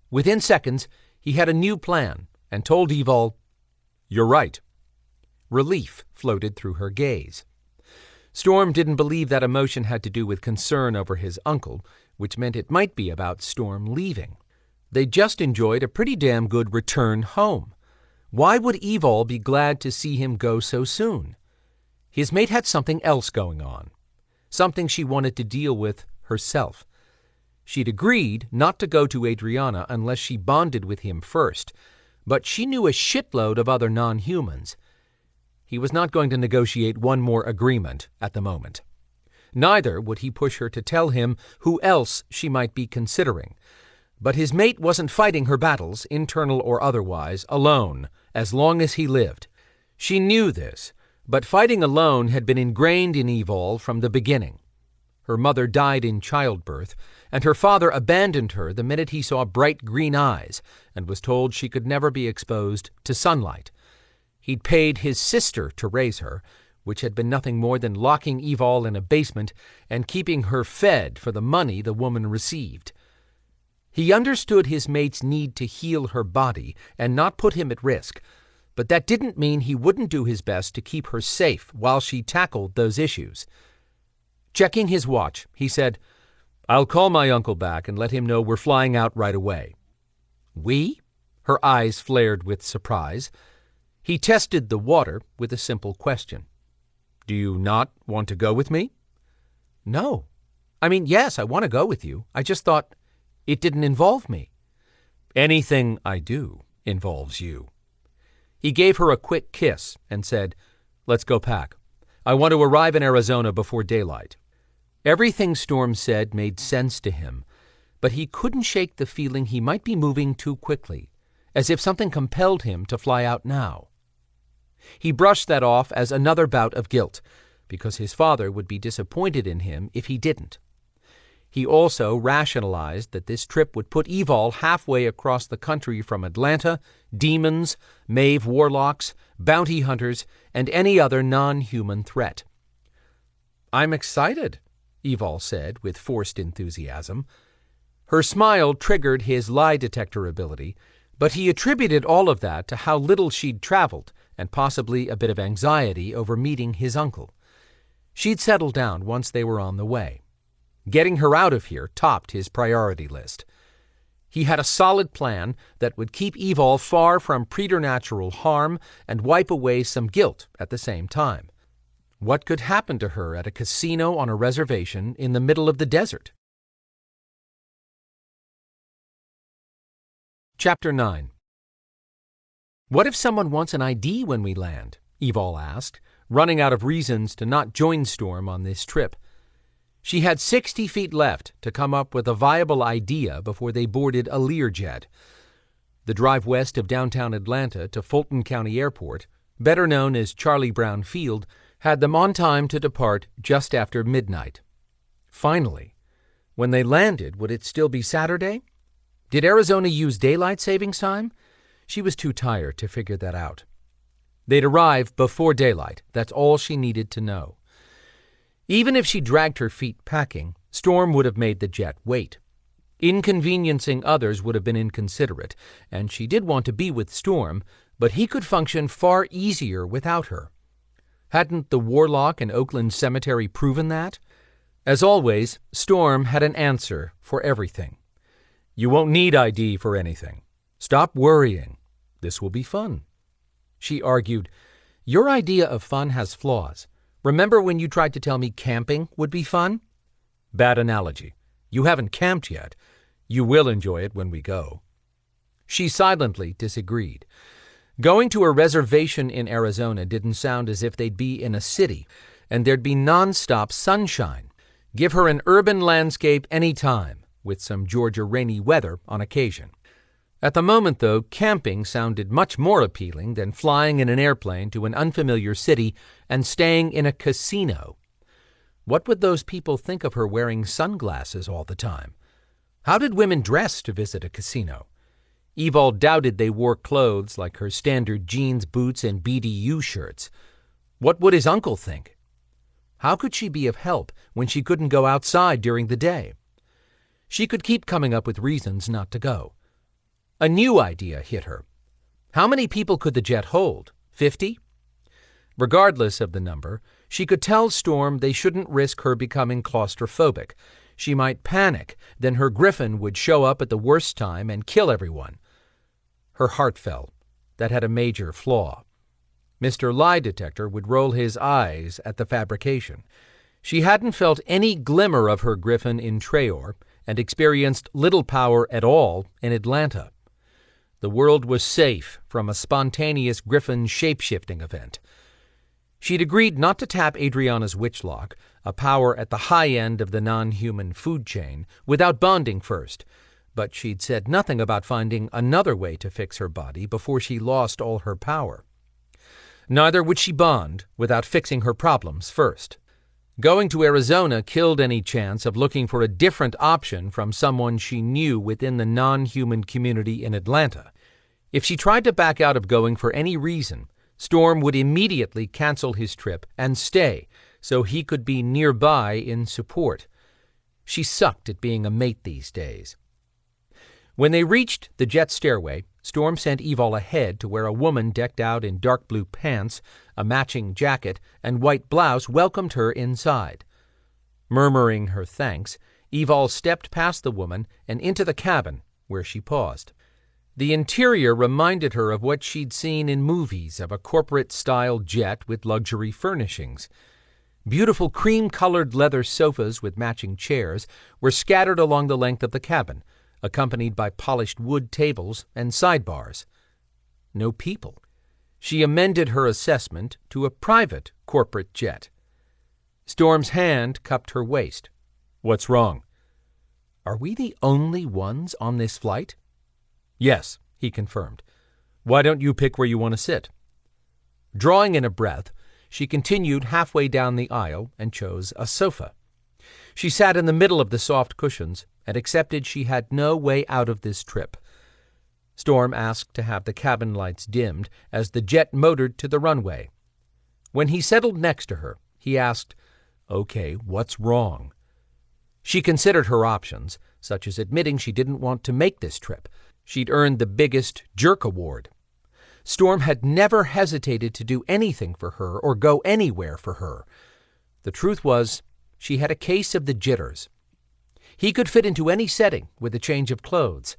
Within seconds, he had a new plan and told Evalle, "You're right." Relief floated through her gaze. Storm didn't believe that emotion had to do with concern over his uncle, which meant it might be about Storm leaving. They just enjoyed a pretty damn good return home. Why would Evalle be glad to see him go so soon? His mate had something else going on, something she wanted to deal with herself. She'd agreed not to go to Adriana unless she bonded with him first, but she knew a shitload of other non-humans. He was not going to negotiate one more agreement at the moment. Neither would he push her to tell him who else she might be considering. But his mate wasn't fighting her battles, internal or otherwise, alone, as long as he lived. She knew this, but fighting alone had been ingrained in Evalle from the beginning. Her mother died in childbirth, and her father abandoned her the minute he saw bright green eyes and was told she could never be exposed to sunlight. He'd paid his sister to raise her, which had been nothing more than locking Evalle in a basement and keeping her fed for the money the woman received. He understood his mate's need to heal her body and not put him at risk, but that didn't mean he wouldn't do his best to keep her safe while she tackled those issues. Checking his watch, he said, "I'll call my uncle back and let him know we're flying out right away." "We?" Her eyes flared with surprise. He tested the water with a simple question. "Do you not want to go with me?" "No. I mean, yes, I want to go with you. I just thought it didn't involve me." "Anything I do involves you." He gave her a quick kiss and said, "Let's go pack. I want to arrive in Arizona before daylight." Everything Storm said made sense to him, but he couldn't shake the feeling he might be moving too quickly, as if something compelled him to fly out now. He brushed that off as another bout of guilt, because his father would be disappointed in him if he didn't. He also rationalized that this trip would put Evalle halfway across the country from Atlanta, demons, Maeve warlocks, bounty hunters, and any other non-human threat. "I'm excited," Evalle said with forced enthusiasm. Her smile triggered his lie detector ability, but he attributed all of that to how little she'd traveled and possibly a bit of anxiety over meeting his uncle. She'd settled down once they were on the way. Getting her out of here topped his priority list. He had a solid plan that would keep Evalle far from preternatural harm and wipe away some guilt at the same time. What could happen to her at a casino on a reservation in the middle of the desert? Chapter 9. "What if someone wants an ID when we land?" Evalle asked, running out of reasons to not join Storm on this trip. She had 60 feet left to come up with a viable idea before they boarded a Learjet. The drive west of downtown Atlanta to Fulton County Airport, better known as Charlie Brown Field, had them on time to depart just after midnight. Finally, when they landed, would it still be Saturday? Did Arizona use daylight savings time? She was too tired to figure that out. They'd arrive before daylight. That's all she needed to know. Even if she dragged her feet packing, Storm would have made the jet wait. Inconveniencing others would have been inconsiderate, and she did want to be with Storm, but he could function far easier without her. Hadn't the Warlock in Oakland Cemetery proven that? As always, Storm had an answer for everything. "You won't need ID for anything. Stop worrying. This will be fun." She argued, "Your idea of fun has flaws. Remember when you tried to tell me camping would be fun?" "Bad analogy. You haven't camped yet. You will enjoy it when we go." She silently disagreed. Going to a reservation in Arizona didn't sound as if they'd be in a city, and there'd be nonstop sunshine. Give her an urban landscape any time, with some Georgia rainy weather on occasion. At the moment, though, camping sounded much more appealing than flying in an airplane to an unfamiliar city and staying in a casino. What would those people think of her wearing sunglasses all the time? How did women dress to visit a casino? Evalle doubted they wore clothes like her standard jeans, boots, and BDU shirts. What would his uncle think? How could she be of help when she couldn't go outside during the day? She could keep coming up with reasons not to go. A new idea hit her. How many people could the jet hold? 50? Regardless of the number, she could tell Storm they shouldn't risk her becoming claustrophobic. She might panic, then her griffin would show up at the worst time and kill everyone. Her heart fell. That had a major flaw. Mr. Lie Detector would roll his eyes at the fabrication. She hadn't felt any glimmer of her griffin in Traor and experienced little power at all in Atlanta. The world was safe from a spontaneous griffin shape-shifting event. She'd agreed not to tap Adriana's witchlock, a power at the high end of the non-human food chain, without bonding first, but she'd said nothing about finding another way to fix her body before she lost all her power. Neither would she bond without fixing her problems first. Going to Arizona killed any chance of looking for a different option from someone she knew within the non-human community in Atlanta. If she tried to back out of going for any reason, Storm would immediately cancel his trip and stay so he could be nearby in support. She sucked at being a mate these days. When they reached the jet stairway, Storm sent Evalle ahead to where a woman decked out in dark blue pants, a matching jacket, and white blouse welcomed her inside. Murmuring her thanks, Evalle stepped past the woman and into the cabin, where she paused. The interior reminded her of what she'd seen in movies of a corporate-style jet with luxury furnishings. Beautiful cream-colored leather sofas with matching chairs were scattered along the length of the cabin, accompanied by polished wood tables and sidebars. No people. She amended her assessment to a private corporate jet. Storm's hand cupped her waist. "What's wrong?" "Are we the only ones on this flight?" "Yes," he confirmed. "Why don't you pick where you want to sit?" Drawing in a breath, she continued halfway down the aisle and chose a sofa. She sat in the middle of the soft cushions and accepted she had no way out of this trip. Storm asked to have the cabin lights dimmed as the jet motored to the runway. When he settled next to her, he asked, "Okay, what's wrong?" She considered her options, such as admitting she didn't want to make this trip. She'd earned the biggest jerk award. Storm had never hesitated to do anything for her or go anywhere for her. The truth was, she had a case of the jitters. He could fit into any setting with a change of clothes.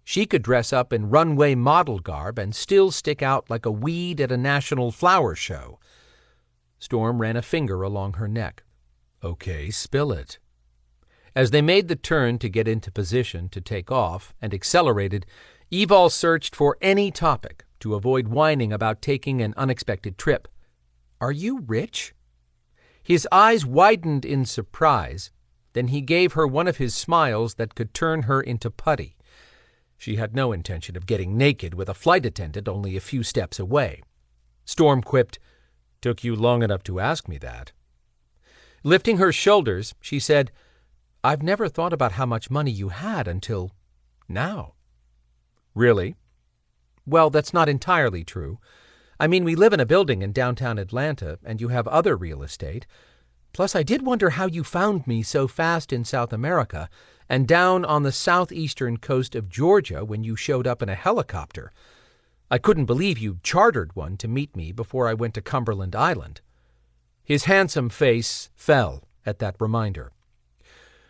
She could dress up in runway model garb and still stick out like a weed at a national flower show. Storm ran a finger along her neck. "Okay, spill it." As they made the turn to get into position to take off and accelerated, Evalle searched for any topic to avoid whining about taking an unexpected trip. "Are you rich?" His eyes widened in surprise. Then he gave her one of his smiles that could turn her into putty. She had no intention of getting naked with a flight attendant only a few steps away. Storm quipped, "Took you long enough to ask me that." Lifting her shoulders, she said, "I've never thought about how much money you had until now." "Really?" "Well, that's not entirely true. I mean, we live in a building in downtown Atlanta, and you have other real estate. Plus, I did wonder how you found me so fast in South America and down on the southeastern coast of Georgia when you showed up in a helicopter. I couldn't believe you chartered one to meet me before I went to Cumberland Island." His handsome face fell at that reminder.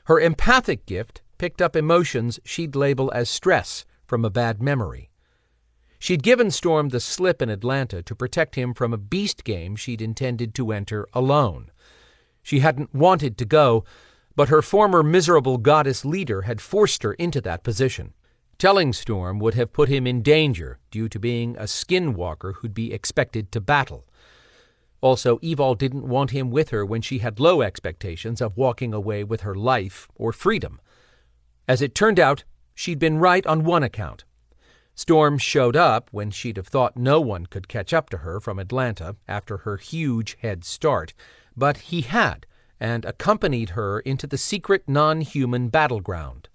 Her empathic gift picked up emotions she'd label as stress from a bad memory. She'd given Storm the slip in Atlanta to protect him from a beast game she'd intended to enter alone. She hadn't wanted to go, but her former miserable goddess leader had forced her into that position. Telling Storm would have put him in danger due to being a skinwalker who'd be expected to battle. Also, Evalle didn't want him with her when she had low expectations of walking away with her life or freedom. As it turned out, she'd been right on one account. Storm showed up when she'd have thought no one could catch up to her from Atlanta after her huge head start, but he had, and accompanied her into the secret non-human battleground.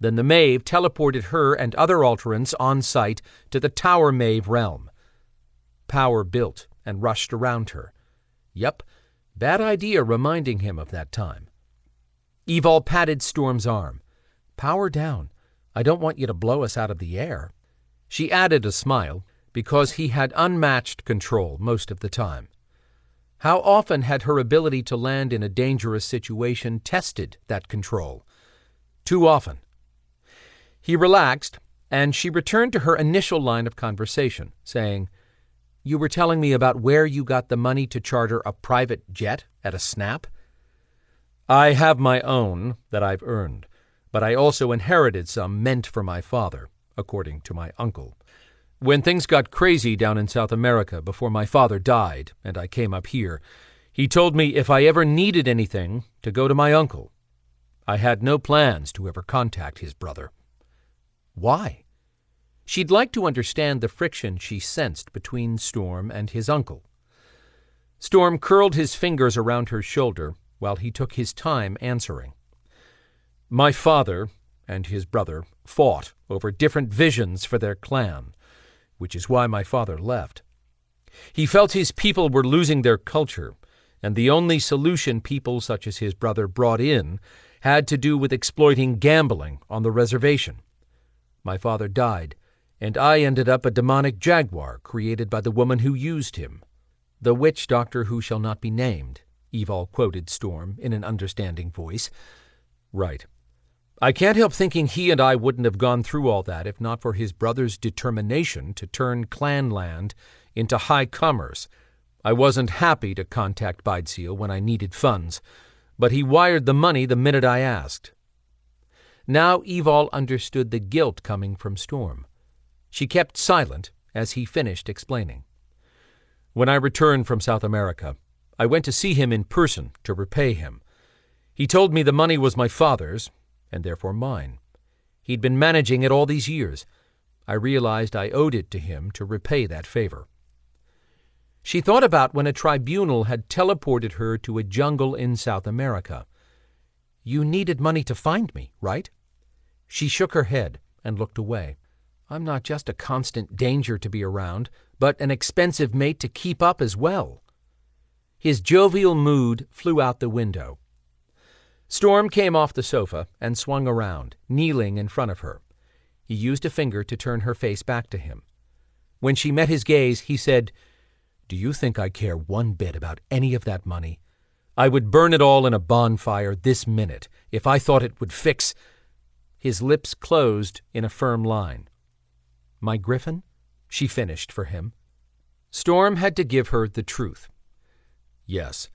Then the Maeve teleported her and other Alterans on site to the Tower Maeve realm. Power built and rushed around her. Yup, bad idea reminding him of that time. Evalle patted Storm's arm. "Power down. I don't want you to blow us out of the air." She added a smile, because he had unmatched control most of the time. How often had her ability to land in a dangerous situation tested that control? Too often. He relaxed, and she returned to her initial line of conversation, saying, "You were telling me about where you got the money to charter a private jet at a snap?" "I have my own that I've earned, but I also inherited some meant for my father, according to my uncle. When things got crazy down in South America before my father died and I came up here, he told me if I ever needed anything to go to my uncle. I had no plans to ever contact his brother." Why? She'd like to understand the friction she sensed between Storm and his uncle. Storm curled his fingers around her shoulder while he took his time answering. "My father and his brother fought over different visions for their clan, which is why my father left. He felt his people were losing their culture, and the only solution people such as his brother brought in had to do with exploiting gambling on the reservation. My father died, and I ended up a demonic jaguar created by the woman who used him. The witch doctor who shall not be named," Evalle quoted Storm in an understanding voice. "Right. I can't help thinking he and I wouldn't have gone through all that if not for his brother's determination to turn clan land into high commerce. I wasn't happy to contact Bideseel when I needed funds, but he wired the money the minute I asked." Now Evalle understood the guilt coming from Storm. She kept silent as he finished explaining. "When I returned from South America, I went to see him in person to repay him. He told me the money was my father's, and therefore mine. He'd been managing it all these years. I realized I owed it to him to repay that favor." She thought about when a tribunal had teleported her to a jungle in South America. "You needed money to find me, right?" She shook her head and looked away. "I'm not just a constant danger to be around, but an expensive mate to keep up as well." His jovial mood flew out the window. Storm came off the sofa and swung around, kneeling in front of her. He used a finger to turn her face back to him. When she met his gaze, he said, "Do you think I care one bit about any of that money? I would burn it all in a bonfire this minute if I thought it would fix—" His lips closed in a firm line. "My griffin?" she finished for him. Storm had to give her the truth. "Yes,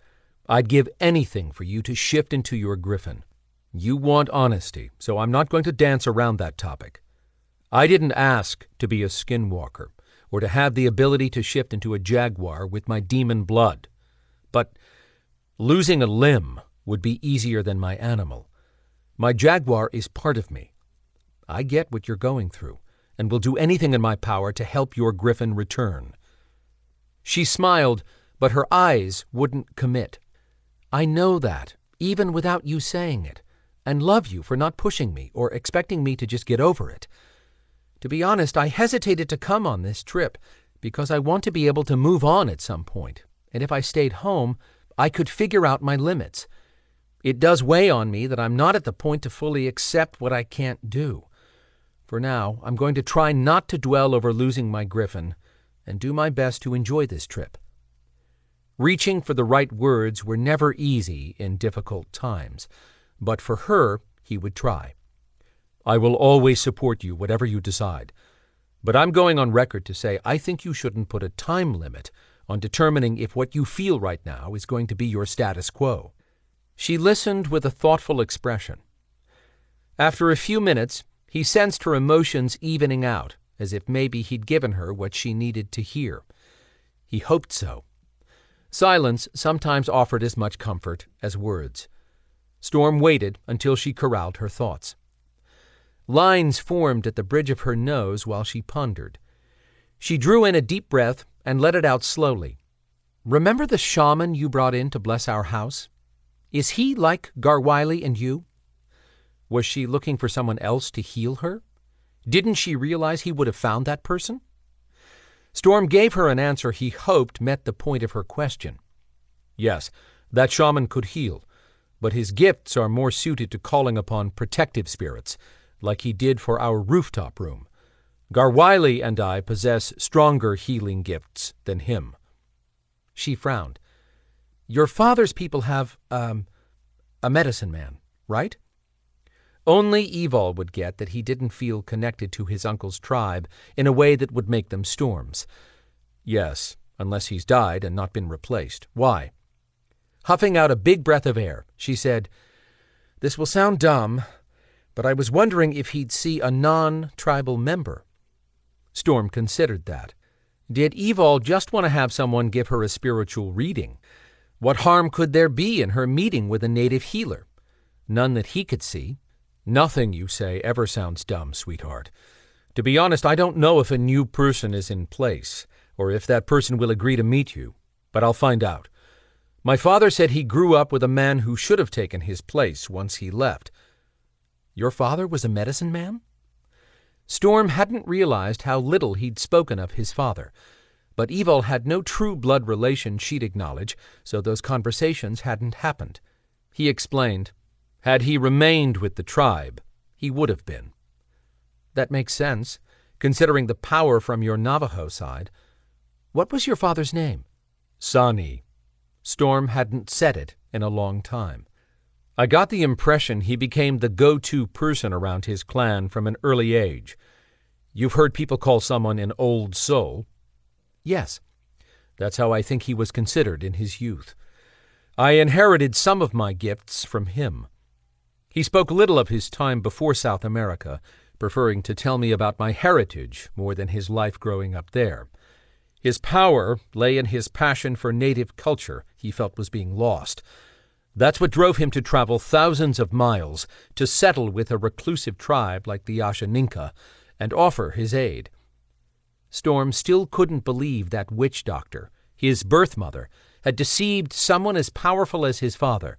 I'd give anything for you to shift into your griffin. You want honesty, so I'm not going to dance around that topic. I didn't ask to be a skinwalker, or to have the ability to shift into a jaguar with my demon blood. But losing a limb would be easier than my animal. My jaguar is part of me. I get what you're going through, and will do anything in my power to help your griffin return." She smiled, but her eyes wouldn't commit. "I know that, even without you saying it, and love you for not pushing me or expecting me to just get over it. To be honest, I hesitated to come on this trip because I want to be able to move on at some point, and if I stayed home, I could figure out my limits. It does weigh on me that I'm not at the point to fully accept what I can't do. For now, I'm going to try not to dwell over losing my griffin and do my best to enjoy this trip." Reaching for the right words were never easy in difficult times, but for her, he would try. "I will always support you, whatever you decide. But I'm going on record to say I think you shouldn't put a time limit on determining if what you feel right now is going to be your status quo." She listened with a thoughtful expression. After a few minutes, he sensed her emotions evening out, as if maybe he'd given her what she needed to hear. He hoped so. Silence sometimes offered as much comfort as words. Storm waited until she corralled her thoughts. Lines formed at the bridge of her nose while she pondered. She drew in a deep breath and let it out slowly. "Remember the shaman you brought in to bless our house? Is he like Garwiley and you? Was she looking for someone else to heal her? Didn't she realize he would have found that person?" Storm gave her an answer he hoped met the point of her question. "Yes, that shaman could heal, but his gifts are more suited to calling upon protective spirits, like he did for our rooftop room. Garwiley and I possess stronger healing gifts than him." She frowned. "Your father's people have, a medicine man, right?" Only Evalle would get that he didn't feel connected to his uncle's tribe in a way that would make them Storm's. "Yes, unless he's died and not been replaced. Why?" Huffing out a big breath of air, she said, "This will sound dumb, but I was wondering if he'd see a non-tribal member." Storm considered that. Did Evalle just want to have someone give her a spiritual reading? What harm could there be in her meeting with a native healer? None that he could see. "Nothing you say ever sounds dumb, sweetheart. To be honest, I don't know if a new person is in place, or if that person will agree to meet you, but I'll find out. My father said he grew up with a man who should have taken his place once he left." "Your father was a medicine man?" Storm hadn't realized how little he'd spoken of his father, but Evalle had no true blood relation she'd acknowledge, so those conversations hadn't happened. He explained, "Had he remained with the tribe, he would have been." "That makes sense, considering the power from your Navajo side. What was your father's name?" "Sani." Storm hadn't said it in a long time. "I got the impression he became the go-to person around his clan from an early age. You've heard people call someone an old soul?" "Yes." "That's how I think he was considered in his youth. I inherited some of my gifts from him. He spoke little of his time before South America, preferring to tell me about my heritage more than his life growing up there. His power lay in his passion for native culture he felt was being lost. That's what drove him to travel thousands of miles to settle with a reclusive tribe like the Ashaninka and offer his aid." Storm still couldn't believe that witch doctor, his birth mother, had deceived someone as powerful as his father,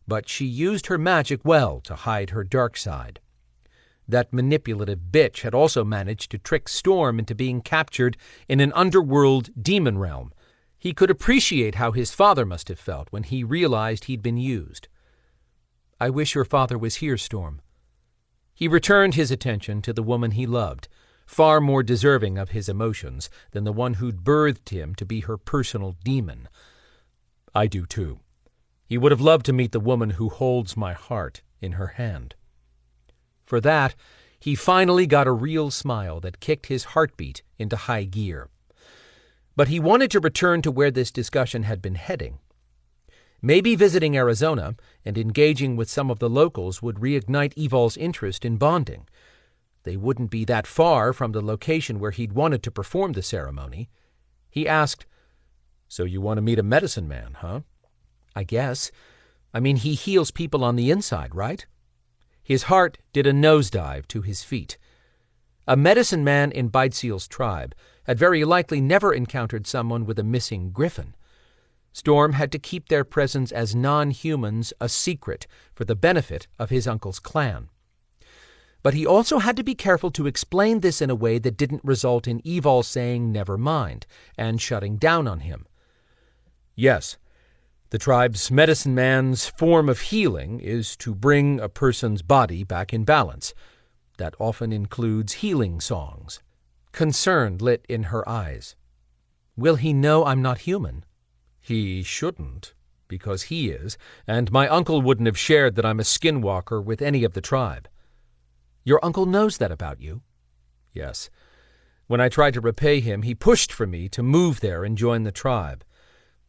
but she used her magic well to hide her dark side. That manipulative bitch had also managed to trick Storm into being captured in an underworld demon realm. He could appreciate how his father must have felt when he realized he'd been used. "I wish your father was here, Storm." He returned his attention to the woman he loved, far more deserving of his emotions than the one who'd birthed him to be her personal demon. "I do too. He would have loved to meet the woman who holds my heart in her hand." For that, he finally got a real smile that kicked his heartbeat into high gear. But he wanted to return to where this discussion had been heading. Maybe visiting Arizona and engaging with some of the locals would reignite Evalle's interest in bonding. They wouldn't be that far from the location where he'd wanted to perform the ceremony. He asked, "So you want to meet a medicine man, huh?" "I guess. I mean, he heals people on the inside, right?" His heart did a nosedive to his feet. A medicine man in Beidseel's tribe had very likely never encountered someone with a missing griffin. Storm had to keep their presence as non-humans a secret for the benefit of his uncle's clan. But he also had to be careful to explain this in a way that didn't result in Evalle saying never mind and shutting down on him. "Yes, the tribe's medicine man's form of healing is to bring a person's body back in balance. That often includes healing songs." Concern lit in her eyes. "Will he know I'm not human?" "He shouldn't, because he is, and my uncle wouldn't have shared that I'm a skinwalker with any of the tribe." "Your uncle knows that about you?" "Yes. When I tried to repay him, he pushed for me to move there and join the tribe.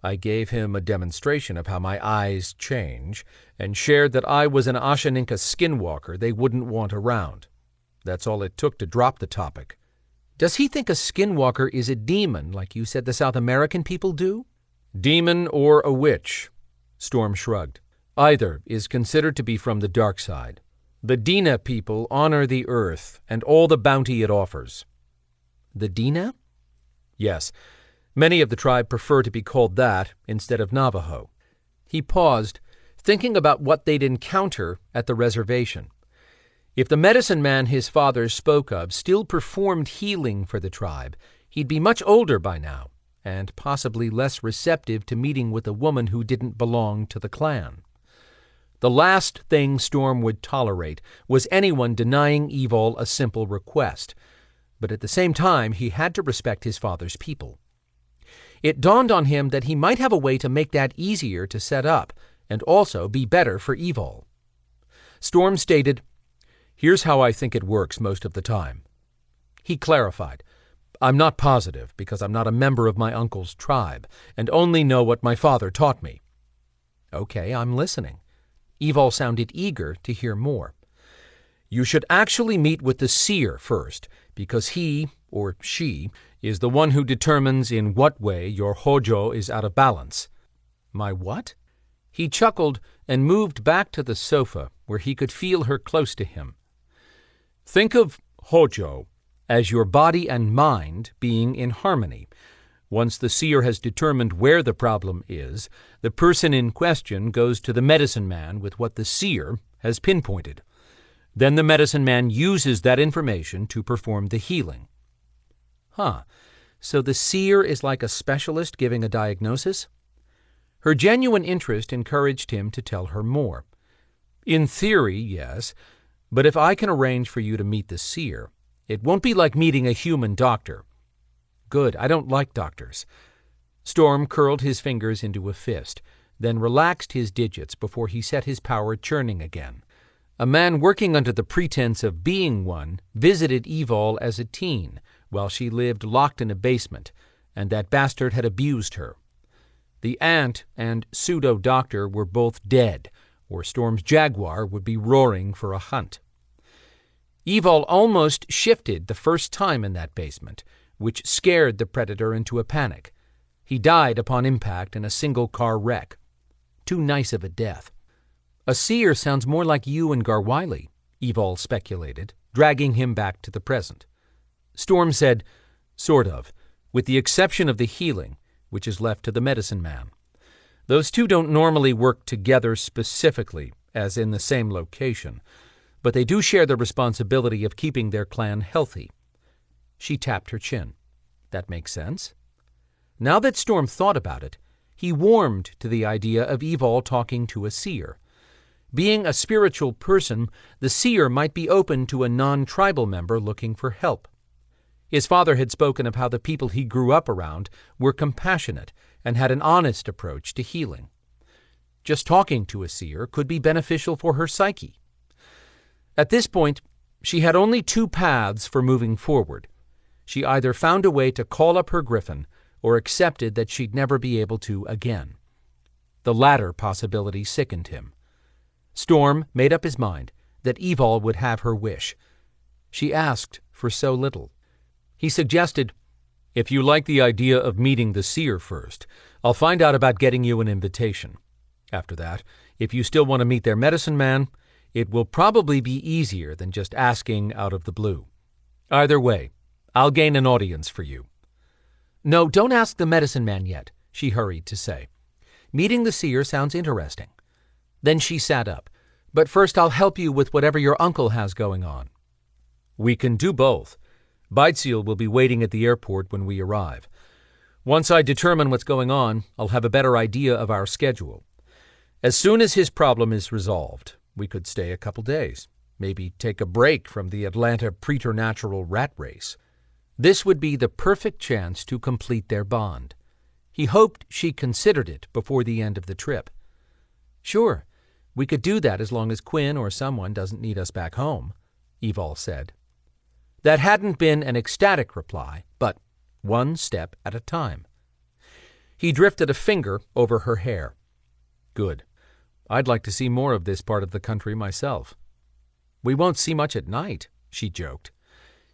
I gave him a demonstration of how my eyes change, and shared that I was an Ashaninka skinwalker they wouldn't want around. That's all it took to drop the topic." "Does he think a skinwalker is a demon, like you said the South American people do?" "Demon or a witch," Storm shrugged. "Either is considered to be from the dark side. The Dina people honor the earth and all the bounty it offers." "The Dina?" "Yes. Many of the tribe prefer to be called that instead of Navajo." He paused, thinking about what they'd encounter at the reservation. If the medicine man his father spoke of still performed healing for the tribe, he'd be much older by now, and possibly less receptive to meeting with a woman who didn't belong to the clan. The last thing Storm would tolerate was anyone denying Evalle a simple request, but at the same time he had to respect his father's people. It dawned on him that he might have a way to make that easier to set up, and also be better for Evalle. Storm stated, "Here's how I think it works most of the time." He clarified, "I'm not positive because I'm not a member of my uncle's tribe, and only know what my father taught me." "Okay, I'm listening." Evalle sounded eager to hear more. "You should actually meet with the seer first, because he, or she, is the one who determines in what way your hojo is out of balance." "My what?" He chuckled and moved back to the sofa where he could feel her close to him. "Think of hojo as your body and mind being in harmony. Once the seer has determined where the problem is, the person in question goes to the medicine man with what the seer has pinpointed. Then the medicine man uses that information to perform the healing." "Huh. So the seer is like a specialist giving a diagnosis?" Her genuine interest encouraged him to tell her more. "In theory, yes, but if I can arrange for you to meet the seer, it won't be like meeting a human doctor." "Good. I don't like doctors." Storm curled his fingers into a fist, then relaxed his digits before he set his power churning again. A man working under the pretense of being one visited Evalle as a teen while she lived locked in a basement, and that bastard had abused her. The aunt and pseudo-doctor were both dead, or Storm's jaguar would be roaring for a hunt. Evalle almost shifted the first time in that basement, which scared the predator into a panic. He died upon impact in a single-car wreck. Too nice of a death. "A seer sounds more like you and Garwiley," Evalle speculated, dragging him back to the present. Storm said, "Sort of. With the exception of the healing, which is left to the medicine man. Those two don't normally work together specifically, as in the same location, but they do share the responsibility of keeping their clan healthy. She tapped her chin. That makes sense. Now that Storm thought about it, he warmed to the idea of Evalle talking to a seer. Being a spiritual person, the seer might be open to a non-tribal member looking for help. His father had spoken of how the people he grew up around were compassionate and had an honest approach to healing. Just talking to a seer could be beneficial for her psyche. At this point, she had only two paths for moving forward. She either found a way to call up her griffin or accepted that she'd never be able to again. The latter possibility sickened him. Storm made up his mind that Evalle would have her wish. She asked for so little. He suggested, "If you like the idea of meeting the seer first, I'll find out about getting you an invitation. After that, if you still want to meet their medicine man, it will probably be easier than just asking out of the blue. Either way, I'll gain an audience for you." "No, don't ask the medicine man yet," she hurried to say. "Meeting the seer sounds interesting." Then she sat up. "But first I'll help you with whatever your uncle has going on." "We can do both. Beidseal will be waiting at the airport when we arrive. Once I determine what's going on, I'll have a better idea of our schedule. As soon as his problem is resolved, we could stay a couple days, maybe take a break from the Atlanta preternatural rat race. This would be the perfect chance to complete their bond. He hoped she considered it before the end of the trip. "Sure, we could do that as long as Quinn or someone doesn't need us back home," Evalle said. That hadn't been an ecstatic reply, but one step at a time. He drifted a finger over her hair. "Good. I'd like to see more of this part of the country myself." "We won't see much at night," she joked.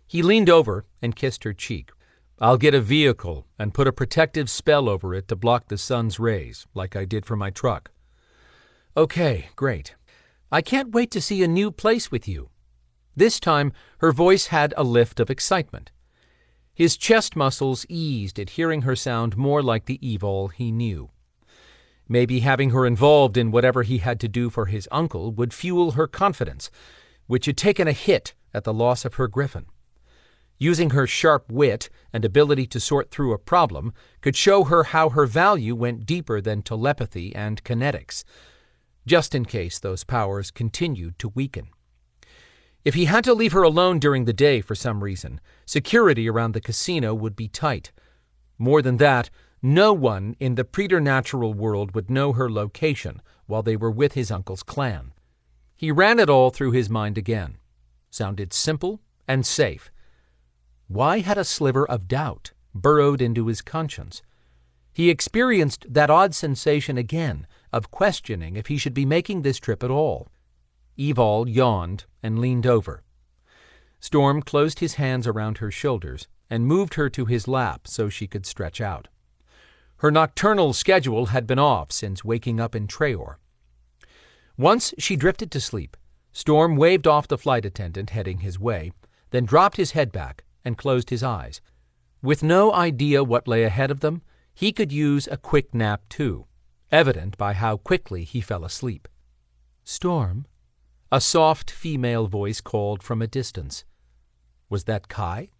He leaned over and kissed her cheek. "I'll get a vehicle and put a protective spell over it to block the sun's rays, like I did for my truck." "Okay, great. I can't wait to see a new place with you." This time, her voice had a lift of excitement. His chest muscles eased at hearing her sound more like the Evalle he knew. Maybe having her involved in whatever he had to do for his uncle would fuel her confidence, which had taken a hit at the loss of her griffin. Using her sharp wit and ability to sort through a problem could show her how her value went deeper than telepathy and kinetics, just in case those powers continued to weaken. If he had to leave her alone during the day for some reason, security around the casino would be tight. More than that, no one in the preternatural world would know her location while they were with his uncle's clan. He ran it all through his mind again. Sounded simple and safe. Why had a sliver of doubt burrowed into his conscience? He experienced that odd sensation again of questioning if he should be making this trip at all. Evalle yawned and leaned over. Storm closed his hands around her shoulders and moved her to his lap so she could stretch out. Her nocturnal schedule had been off since waking up in Traor. Once she drifted to sleep, Storm waved off the flight attendant heading his way, then dropped his head back and closed his eyes. With no idea what lay ahead of them, he could use a quick nap too, evident by how quickly he fell asleep. "Storm?" A soft female voice called from a distance. Was that Kai?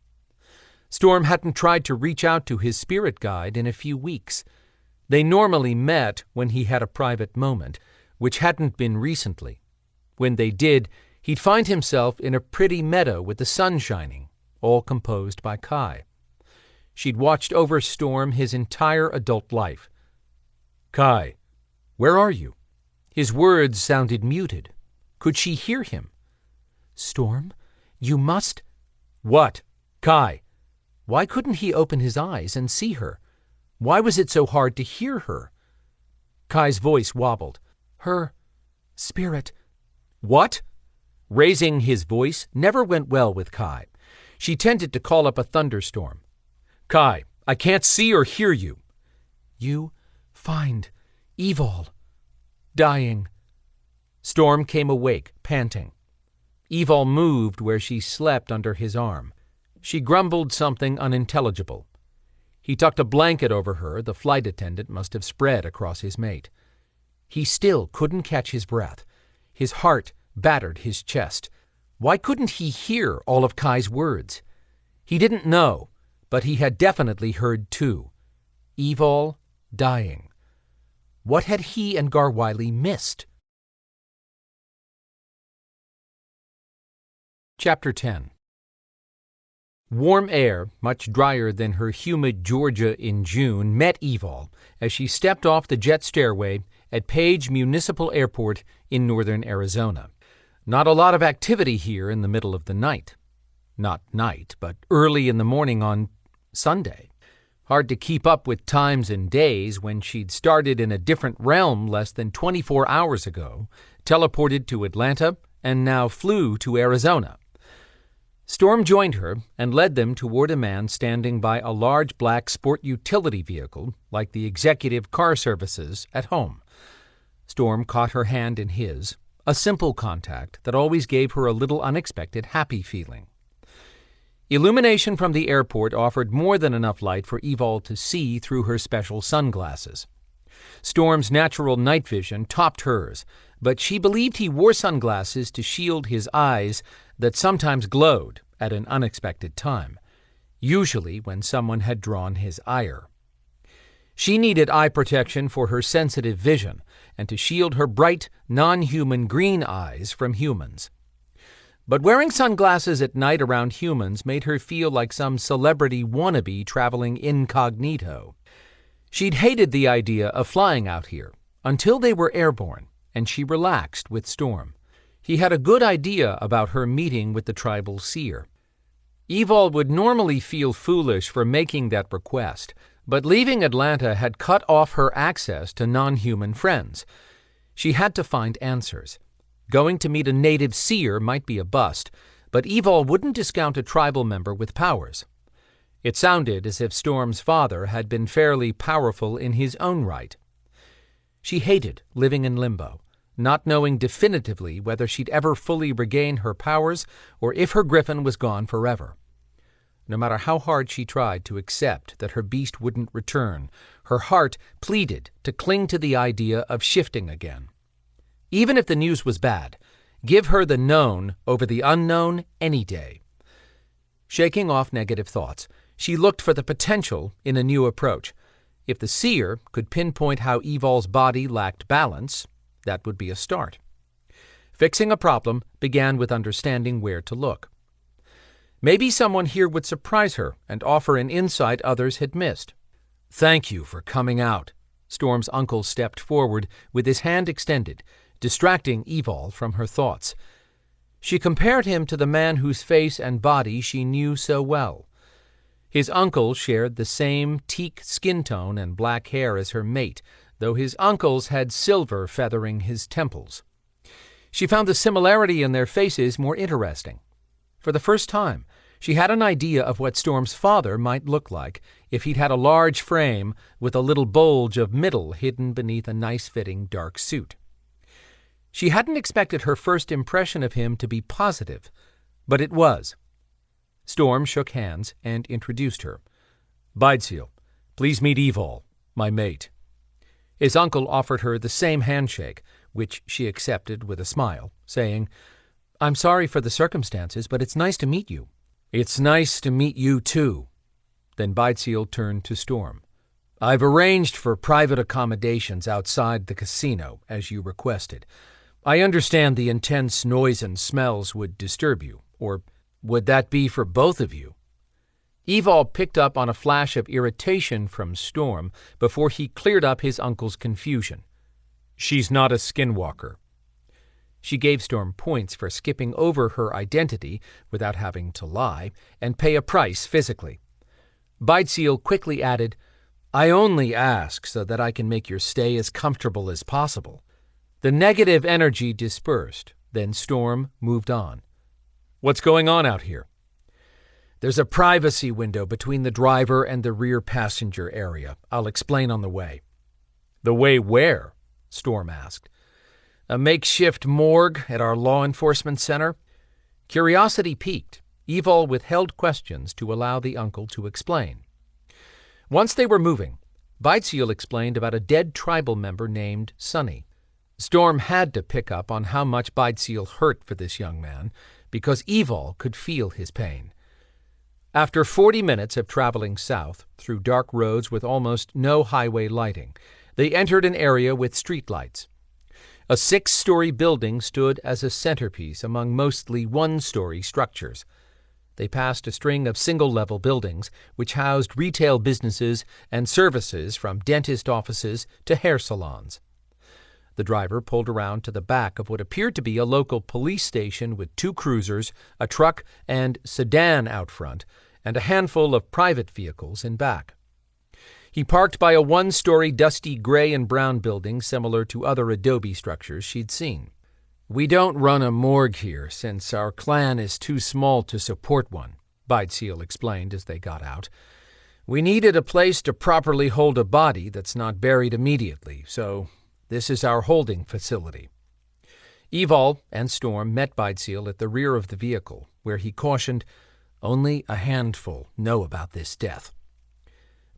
Storm hadn't tried to reach out to his spirit guide in a few weeks. They normally met when he had a private moment, which hadn't been recently. When they did, he'd find himself in a pretty meadow with the sun shining, all composed by Kai. She'd watched over Storm his entire adult life. "Kai, where are you?" His words sounded muted. Could she hear him? "Storm, you must—" "What? Kai?" Why couldn't he open his eyes and see her? Why was it so hard to hear her? Kai's voice wobbled. "Her spirit—" "What?" Raising his voice never went well with Kai. She tended to call up a thunderstorm. "Kai, I can't see or hear you." "You find Evalle dying." Storm came awake, panting. Evalle moved where she slept under his arm. She grumbled something unintelligible. He tucked a blanket over her the flight attendant must have spread across his mate. He still couldn't catch his breath. His heart battered his chest. Why couldn't he hear all of Kai's words? He didn't know, but he had definitely heard two. Evalle dying. What had he and Garwiley missed? Chapter 10. Warm air, much drier than her humid Georgia in June, met Evalle as she stepped off the jet stairway at Page Municipal Airport in northern Arizona. Not a lot of activity here in the middle of the night. Not night, but early in the morning on Sunday. Hard to keep up with times and days when she'd started in a different realm less than 24 hours ago, teleported to Atlanta, and now flew to Arizona. Storm joined her and led them toward a man standing by a large black sport utility vehicle like the executive car services at home. Storm caught her hand in his, a simple contact that always gave her a little unexpected happy feeling. Illumination from the airport offered more than enough light for Evalle to see through her special sunglasses. Storm's natural night vision topped hers, but she believed he wore sunglasses to shield his eyes that sometimes glowed at an unexpected time, usually when someone had drawn his ire. She needed eye protection for her sensitive vision and to shield her bright, non-human green eyes from humans. But wearing sunglasses at night around humans made her feel like some celebrity wannabe traveling incognito. She'd hated the idea of flying out here until they were airborne, and she relaxed with Storm. He had a good idea about her meeting with the tribal seer. Evalle would normally feel foolish for making that request, but leaving Atlanta had cut off her access to non-human friends. She had to find answers. Going to meet a native seer might be a bust, but Evalle wouldn't discount a tribal member with powers. It sounded as if Storm's father had been fairly powerful in his own right. She hated living in limbo, not knowing definitively whether she'd ever fully regain her powers or if her griffin was gone forever. No matter how hard she tried to accept that her beast wouldn't return, her heart pleaded to cling to the idea of shifting again. Even if the news was bad, give her the known over the unknown any day. Shaking off negative thoughts, she looked for the potential in a new approach. If the seer could pinpoint how Evalle's body lacked balance, that would be a start. Fixing a problem began with understanding where to look. Maybe someone here would surprise her and offer an insight others had missed. "Thank you for coming out." Storm's uncle stepped forward with his hand extended, distracting Evalle from her thoughts. She compared him to the man whose face and body she knew so well. His uncle shared the same teak skin tone and black hair as her mate, though his uncle's had silver feathering his temples. She found the similarity in their faces more interesting. For the first time, she had an idea of what Storm's father might look like if he'd had a large frame with a little bulge of middle hidden beneath a nice-fitting dark suit. She hadn't expected her first impression of him to be positive, but it was. Storm shook hands and introduced her. "Bideseal, please meet Evalle, my mate." His uncle offered her the same handshake, which she accepted with a smile, saying, "I'm sorry for the circumstances, but it's nice to meet you." "It's nice to meet you, too." Then Bideseal turned to Storm. "I've arranged for private accommodations outside the casino, as you requested. I understand the intense noise and smells would disturb you, or would that be for both of you?" Evalle picked up on a flash of irritation from Storm before he cleared up his uncle's confusion. "She's not a skinwalker." She gave Storm points for skipping over her identity without having to lie and pay a price physically. Bideseal quickly added, "I only ask so that I can make your stay as comfortable as possible." The negative energy dispersed, then Storm moved on. "What's going on out here?" "There's a privacy window between the driver and the rear passenger area. I'll explain on the way." "The way where?" Storm asked. "A makeshift morgue at our law enforcement center." Curiosity piqued. Evalle withheld questions to allow the uncle to explain. Once they were moving, Beidseal explained about a dead tribal member named Sonny. Storm had to pick up on how much Beidseal hurt for this young man, because Evalle could feel his pain. After 40 minutes of traveling south through dark roads with almost no highway lighting, they entered an area with streetlights. A 6-story building stood as a centerpiece among mostly 1-story structures. They passed a string of single-level buildings which housed retail businesses and services from dentist offices to hair salons. The driver pulled around to the back of what appeared to be a local police station with 2 cruisers, a truck and sedan out front, and a handful of private vehicles in back. He parked by a 1-story dusty gray and brown building similar to other adobe structures she'd seen. "We don't run a morgue here since our clan is too small to support one," Beidseal explained as they got out. "We needed a place to properly hold a body that's not buried immediately, so this is our holding facility." Evalle and Storm met Beidseal at the rear of the vehicle, where he cautioned, "Only a handful know about this death."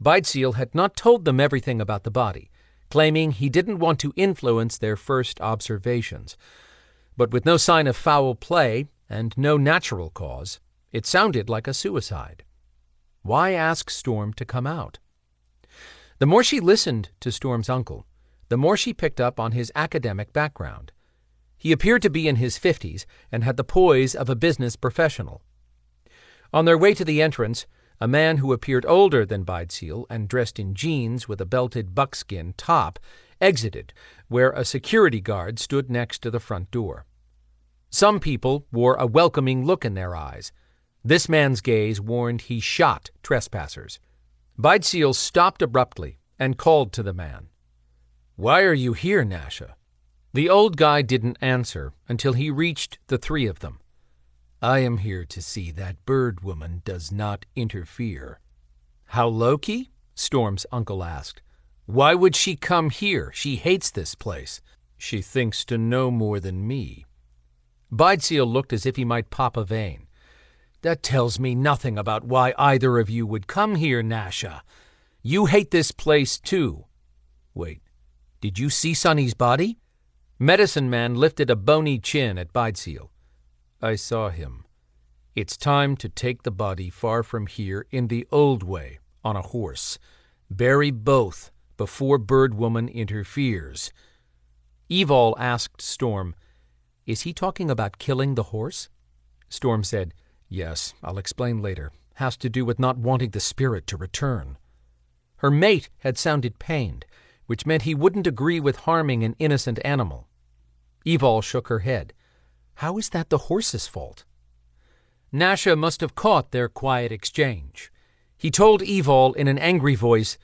Beidseal had not told them everything about the body, claiming he didn't want to influence their first observations. But with no sign of foul play and no natural cause, it sounded like a suicide. Why ask Storm to come out? The more she listened to Storm's uncle, the more she picked up on his academic background. He appeared to be in his 50s and had the poise of a business professional. On their way to the entrance, a man who appeared older than Beidseal and dressed in jeans with a belted buckskin top exited, where a security guard stood next to the front door. Some people wore a welcoming look in their eyes. This man's gaze warned he shot trespassers. Beidseal stopped abruptly and called to the man. "Why are you here, Nasha?" The old guy didn't answer until he reached the 3 of them. "I am here to see that bird woman does not interfere." "How Loki?" Storm's uncle asked. "Why would she come here? She hates this place." "She thinks to know more than me." Beidseal looked as if he might pop a vein. "That tells me nothing about why either of you would come here, Nasha. You hate this place, too. Wait, did you see Sonny's body?" Medicine Man lifted a bony chin at Beidseal. "I saw him. It's time to take the body far from here in the old way, on a horse. Bury both before Bird Woman interferes." Evalle asked Storm, "Is he talking about killing the horse?" Storm said, "Yes, I'll explain later. Has to do with not wanting the spirit to return." Her mate had sounded pained, which meant he wouldn't agree with harming an innocent animal. Evalle shook her head. "How is that the horse's fault?" Nasha must have caught their quiet exchange. He told Evalle in an angry voice,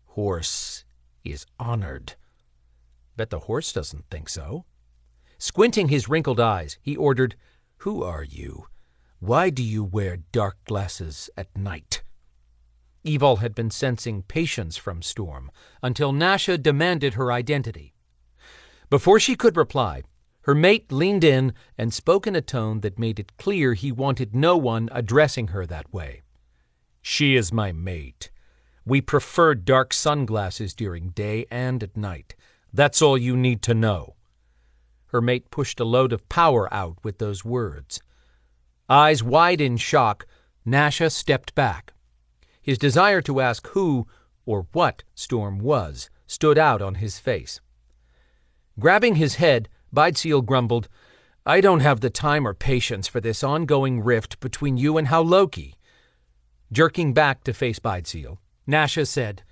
"Horse is honored." "Bet the horse doesn't think so." Squinting his wrinkled eyes, he ordered, "Who are you? Why do you wear dark glasses at night?" Evalle had been sensing patience from Storm until Nasha demanded her identity. Before she could reply, her mate leaned in and spoke in a tone that made it clear he wanted no one addressing her that way. "She is my mate. We prefer dark sunglasses during day and at night. That's all you need to know." Her mate pushed a load of power out with those words. Eyes wide in shock, Nasha stepped back. His desire to ask who or what Storm was stood out on his face. Grabbing his head, Beidseal grumbled, "I don't have the time or patience for this ongoing rift between you and Loki." Jerking back to face Beidseal, Nasha said,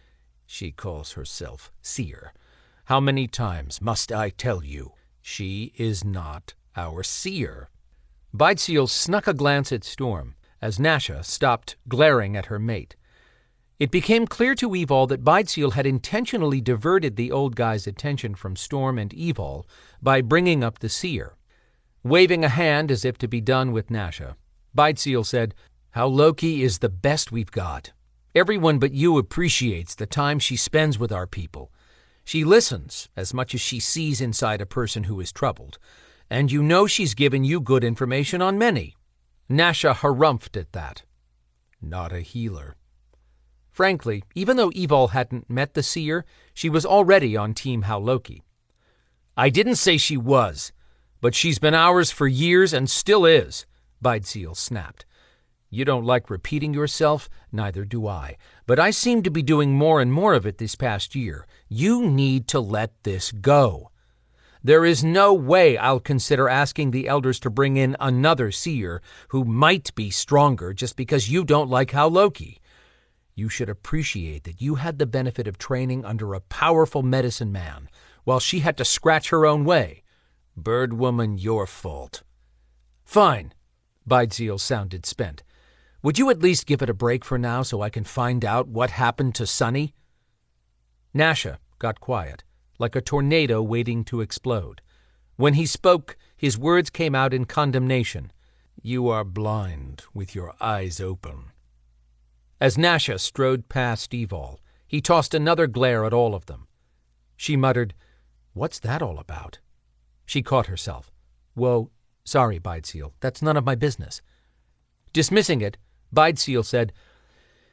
"She calls herself seer. How many times must I tell you? She is not our seer." Beidseal snuck a glance at Storm as Nasha stopped glaring at her mate. It became clear to Evalle that Beidseal had intentionally diverted the old guy's attention from Storm and Evalle by bringing up the seer. Waving a hand as if to be done with Nasha, Beidseal said, "Loki is the best we've got. Everyone but you appreciates the time she spends with our people. She listens as much as she sees inside a person who is troubled, and you know she's given you good information on many." Nasha harumphed at that. "Not a healer." Frankly, even though Evalle hadn't met the seer, she was already on Team Hauloki. I didn't say she was, but she's been ours for years and still is, Bydseal snapped. You don't like repeating yourself? Neither do I. But I seem to be doing more and more of it this past year. You need to let this go. There is no way I'll consider asking the elders to bring in another seer who might be stronger just because you don't like Hauloki. You should appreciate that you had the benefit of training under a powerful medicine man, while she had to scratch her own way. Bird woman, your fault. Fine. Bydseal sounded spent. Would you at least give it a break for now so I can find out what happened to Sonny? Nasha got quiet, like a tornado waiting to explode. When he spoke, his words came out in condemnation. You are blind with your eyes open. As Nasha strode past Evalle, he tossed another glare at all of them. She muttered, "What's that all about?" She caught herself. "Whoa, sorry, Bydseal, that's none of my business." Dismissing it, Bydseal said,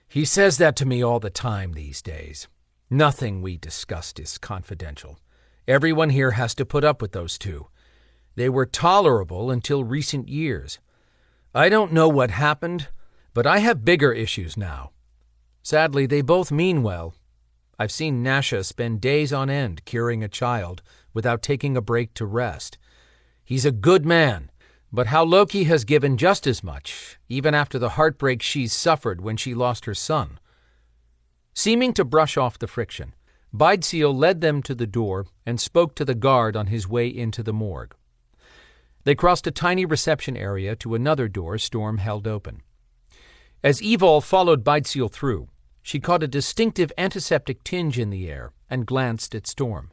"He says that to me all the time these days. Nothing we discussed is confidential. Everyone here has to put up with those two. They were tolerable until recent years. I don't know what happened, but I have bigger issues now. Sadly, they both mean well. I've seen Nasha spend days on end curing a child without taking a break to rest. He's a good man, but Hauloki has given just as much, even after the heartbreak she's suffered when she lost her son." Seeming to brush off the friction, Bydseal led them to the door and spoke to the guard on his way into the morgue. They crossed a tiny reception area to another door Storm held open. As Evalle followed Bydseal through, she caught a distinctive antiseptic tinge in the air and glanced at Storm.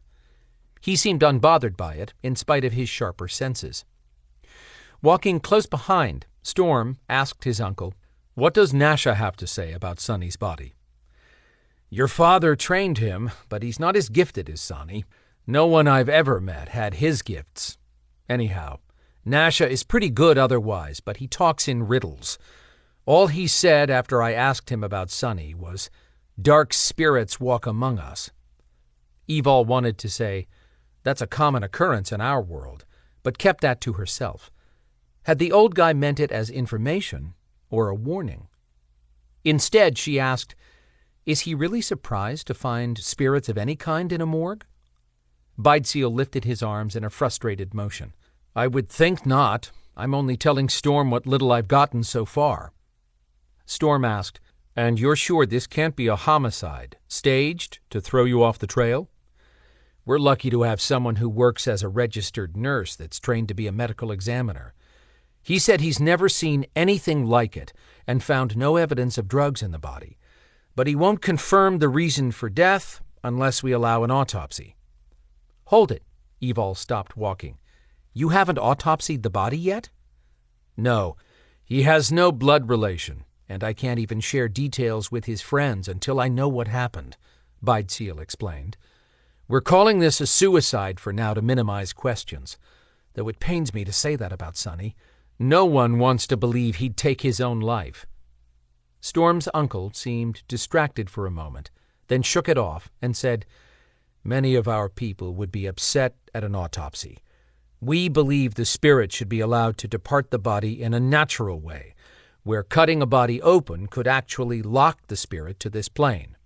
He seemed unbothered by it, in spite of his sharper senses. Walking close behind, Storm asked his uncle, "What does Nasha have to say about Sonny's body?" "Your father trained him, but he's not as gifted as Sonny. No one I've ever met had his gifts. Anyhow, Nasha is pretty good otherwise, but he talks in riddles. All he said after I asked him about Sonny was, 'Dark spirits walk among us.'" Evalle wanted to say, "That's a common occurrence in our world," but kept that to herself. Had the old guy meant it as information or a warning? Instead, she asked, "Is he really surprised to find spirits of any kind in a morgue?" Bydseal lifted his arms in a frustrated motion. "I would think not. I'm only telling Storm what little I've gotten so far." Storm asked, "And you're sure this can't be a homicide, staged to throw you off the trail?" "We're lucky to have someone who works as a registered nurse that's trained to be a medical examiner. He said he's never seen anything like it and found no evidence of drugs in the body. But he won't confirm the reason for death unless we allow an autopsy." "Hold it." Evalle stopped walking. "You haven't autopsied the body yet?" "No. He has no blood relation, and I can't even share details with his friends until I know what happened," Bydseal explained. "We're calling this a suicide for now to minimize questions, though it pains me to say that about Sonny. No one wants to believe he'd take his own life." Storm's uncle seemed distracted for a moment, then shook it off and said, "Many of our people would be upset at an autopsy. We believe the spirit should be allowed to depart the body in a natural way, where cutting a body open could actually lock the spirit to this plane."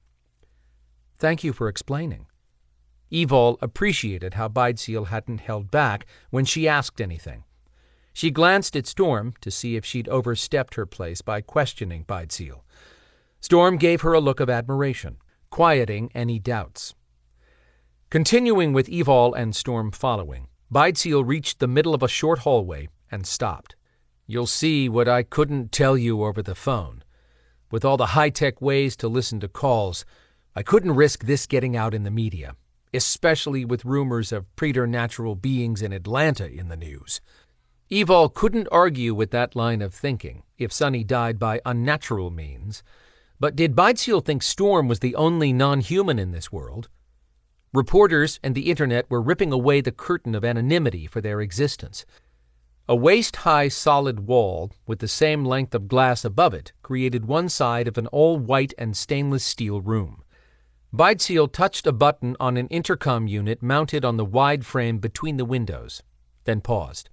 "Thank you for explaining." Evalle appreciated how Bydseal hadn't held back when she asked anything. She glanced at Storm to see if she'd overstepped her place by questioning Bydseal. Storm gave her a look of admiration, quieting any doubts. Continuing with Evalle and Storm following, Bydseal reached the middle of a short hallway and stopped. "You'll see what I couldn't tell you over the phone. With all the high-tech ways to listen to calls, I couldn't risk this getting out in the media, especially with rumors of preternatural beings in Atlanta in the news." Evalle couldn't argue with that line of thinking if Sonny died by unnatural means, but did Bydseal think Storm was the only non-human in this world? Reporters and the internet were ripping away the curtain of anonymity for their existence. A waist-high solid wall with the same length of glass above it created one side of an all-white and stainless steel room. Beidseal touched a button on an intercom unit mounted on the wide frame between the windows, then paused.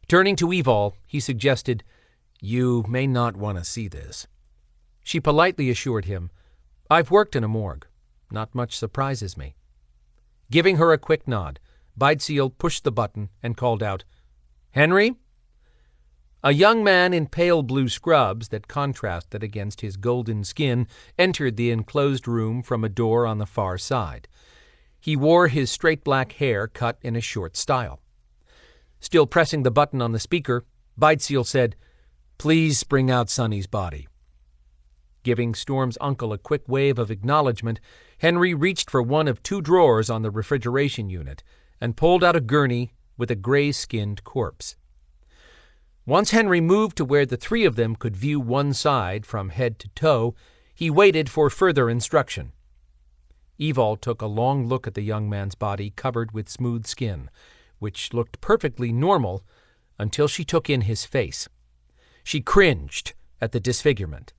Turning to Evalle, he suggested, "You may not want to see this." She politely assured him, "I've worked in a morgue. Not much surprises me." Giving her a quick nod, Beidseal pushed the button and called out, "Henry?" A young man in pale blue scrubs that contrasted against his golden skin entered the enclosed room from a door on the far side. He wore his straight black hair cut in a short style. Still pressing the button on the speaker, Beidseal said, "Please bring out Sonny's body." Giving Storm's uncle a quick wave of acknowledgement, Henry reached for one of two drawers on the refrigeration unit and pulled out a gurney with a gray-skinned corpse. Once Henry moved to where the three of them could view one side from head to toe, he waited for further instruction. Evalle took a long look at the young man's body covered with smooth skin, which looked perfectly normal until she took in his face. She cringed at the disfigurement.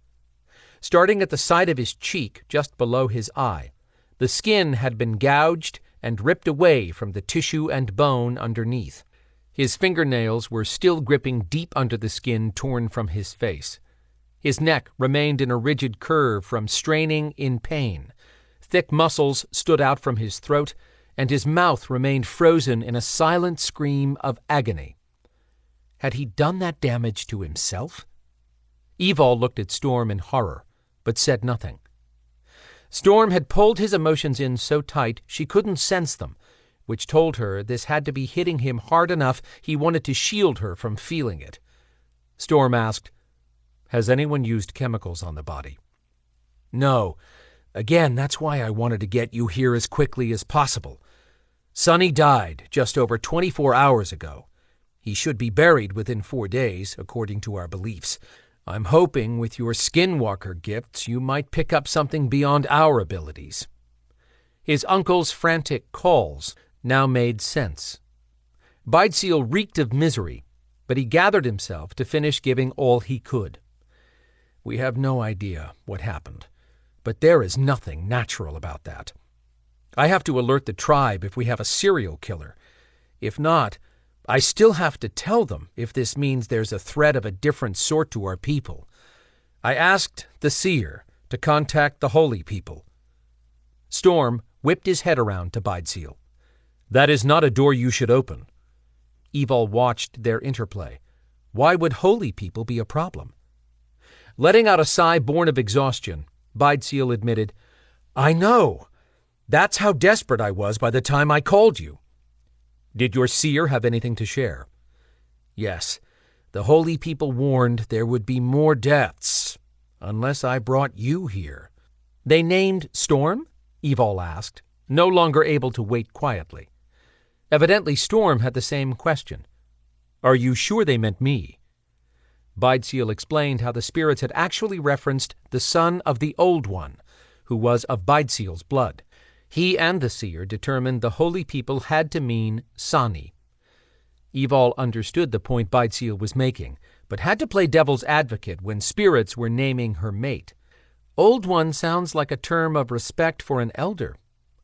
Starting at the side of his cheek, just below his eye, the skin had been gouged and ripped away from the tissue and bone underneath. His fingernails were still gripping deep under the skin torn from his face. His neck remained in a rigid curve from straining in pain. Thick muscles stood out from his throat, and his mouth remained frozen in a silent scream of agony. Had he done that damage to himself? Evalle looked at Storm in horror, but said nothing. Storm had pulled his emotions in so tight she couldn't sense them, which told her this had to be hitting him hard enough he wanted to shield her from feeling it. Storm asked, "Has anyone used chemicals on the body?" "No. Again, that's why I wanted to get you here as quickly as possible. Sonny died just over 24 hours ago. He should be buried within 4 days, according to our beliefs. I'm hoping with your skinwalker gifts you might pick up something beyond our abilities." His uncle's frantic calls now made sense. Beidseal reeked of misery, but he gathered himself to finish giving all he could. "We have no idea what happened, but there is nothing natural about that. I have to alert the tribe if we have a serial killer. If not, I still have to tell them if this means there's a threat of a different sort to our people. I asked the seer to contact the holy people." Storm whipped his head around to Beidseal. "That is not a door you should open." Evalle watched their interplay. Why would holy people be a problem? Letting out a sigh born of exhaustion, Beidseal admitted, "I know. That's how desperate I was by the time I called you." "Did your seer have anything to share?" "Yes. The holy people warned there would be more deaths, unless I brought you here." "They named Storm?" Evalle asked, no longer able to wait quietly. Evidently Storm had the same question. "Are you sure they meant me?" Beidseal explained how the spirits had actually referenced the son of the Old One, who was of Beidseal's blood. He and the seer determined the holy people had to mean Sani. Evalle understood the point Beidseal was making, but had to play devil's advocate when spirits were naming her mate. "Old One sounds like a term of respect for an elder.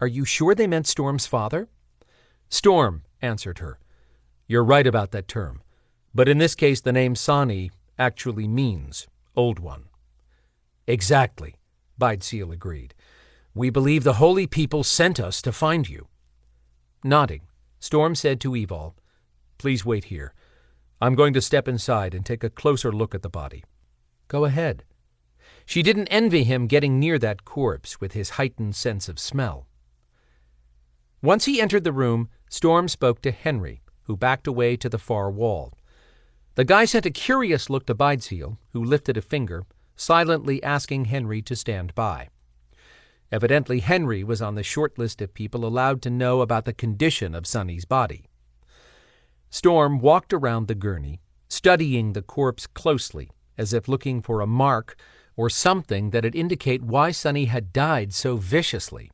Are you sure they meant Storm's father?" "Storm," answered her. "You're right about that term, but in this case the name Sani actually means Old One." "Exactly," Beidseal agreed. "We believe the holy people sent us to find you." Nodding, Storm said to Evalle, "Please wait here. I'm going to step inside and take a closer look at the body." "Go ahead." She didn't envy him getting near that corpse with his heightened sense of smell. Once he entered the room, Storm spoke to Henry, who backed away to the far wall. The guy sent a curious look to Beidseal, who lifted a finger, silently asking Henry to stand by. Evidently Henry was on the short list of people allowed to know about the condition of Sonny's body. Storm walked around the gurney, studying the corpse closely, as if looking for a mark or something that'd indicate why Sonny had died so viciously.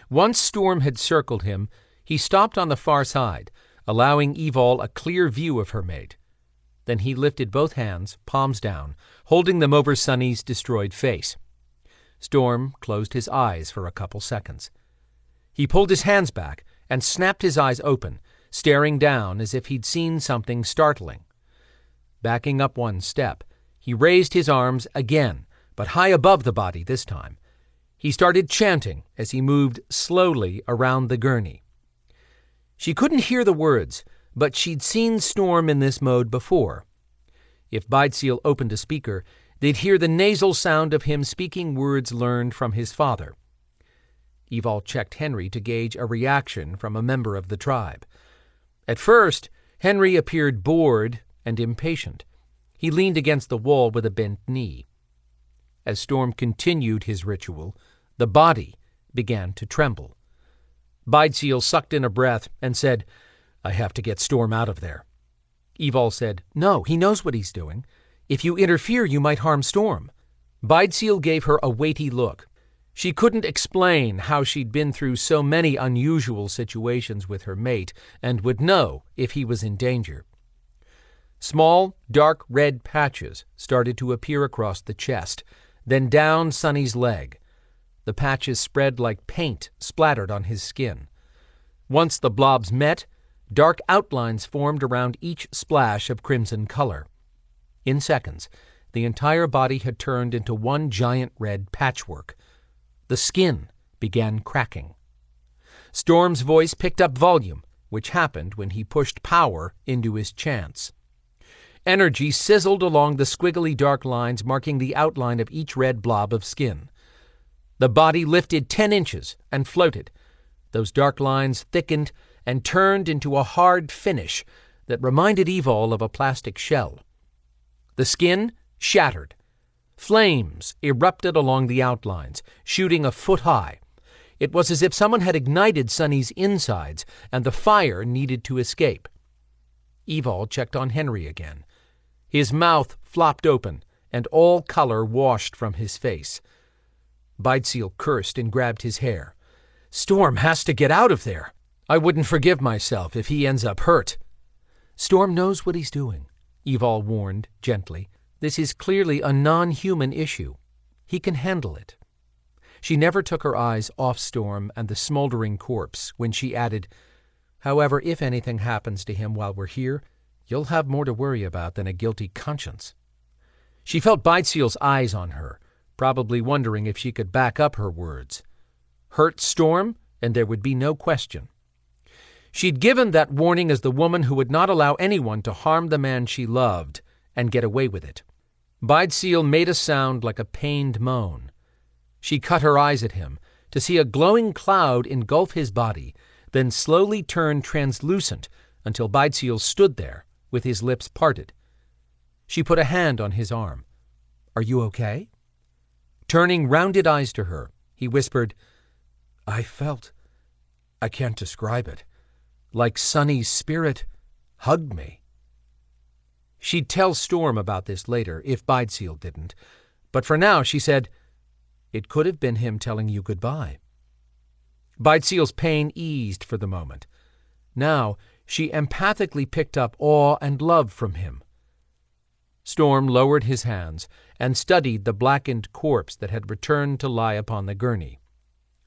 Once Storm had circled him, he stopped on the far side, allowing Evalle a clear view of her mate. Then he lifted both hands, palms down, holding them over Sunny's destroyed face. Storm closed his eyes for a couple seconds. He pulled his hands back and snapped his eyes open, staring down as if he'd seen something startling. Backing up one step, he raised his arms again, but high above the body this time. He started chanting as he moved slowly around the gurney. She couldn't hear the words, but she'd seen Storm in this mode before. If Bydseal opened a speaker, they'd hear the nasal sound of him speaking words learned from his father. Evalle checked Henry to gauge a reaction from a member of the tribe. At first, Henry appeared bored and impatient. He leaned against the wall with a bent knee. As Storm continued his ritual, the body began to tremble. Bydseal sucked in a breath and said, "I have to get Storm out of there." Evalle said, "No, he knows what he's doing. If you interfere, you might harm Storm." Bydseal gave her a weighty look. She couldn't explain how she'd been through so many unusual situations with her mate and would know if he was in danger. Small, dark red patches started to appear across the chest, then down Sunny's leg. The patches spread like paint splattered on his skin. Once the blobs met, dark outlines formed around each splash of crimson color. In seconds, the entire body had turned into one giant red patchwork. The skin began cracking. Storm's voice picked up volume, which happened when he pushed power into his chants. Energy sizzled along the squiggly dark lines marking the outline of each red blob of skin. The body lifted 10 inches and floated. Those dark lines thickened and turned into a hard finish that reminded Evalle of a plastic shell. The skin shattered. Flames erupted along the outlines, shooting a foot high. It was as if someone had ignited Sunny's insides, and the fire needed to escape. Evalle checked on Henry again. His mouth flopped open, and all color washed from his face. Bydseal cursed and grabbed his hair. "Storm has to get out of there. I wouldn't forgive myself if he ends up hurt." "Storm knows what he's doing," Evalle warned gently. "This is clearly a non-human issue. He can handle it." She never took her eyes off Storm and the smoldering corpse when she added, "However, if anything happens to him while we're here, you'll have more to worry about than a guilty conscience." She felt Bydseal's eyes on her, probably wondering if she could back up her words. Hurt Storm, and there would be no question. She'd given that warning as the woman who would not allow anyone to harm the man she loved and get away with it. Bydseal made a sound like a pained moan. She cut her eyes at him to see a glowing cloud engulf his body, then slowly turn translucent until Bydseal stood there with his lips parted. She put a hand on his arm. "Are you okay?" Turning rounded eyes to her, he whispered, I can't describe it, like Sunny's spirit hugged me." She'd tell Storm about this later, if Bydseal didn't, but for now she said, "It could have been him telling you goodbye." Bydseal's pain eased for the moment. Now she empathically picked up awe and love from him. Storm lowered his hands and studied the blackened corpse that had returned to lie upon the gurney.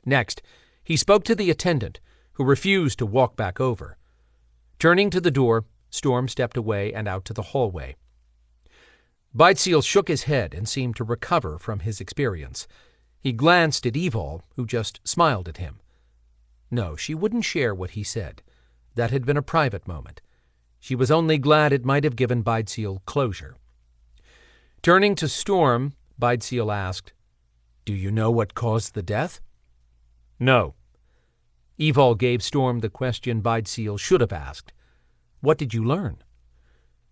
Next, he spoke to the attendant, who refused to walk back over. Turning to the door, Storm stepped away and out to the hallway. Bydseal shook his head and seemed to recover from his experience. He glanced at Evalle, who just smiled at him. No, she wouldn't share what he said. That had been a private moment. She was only glad it might have given Bydseal closure. Turning to Storm, Bydseal asked, "Do you know what caused the death?" "No." Evalle gave Storm the question Bydseal should have asked. "What did you learn?"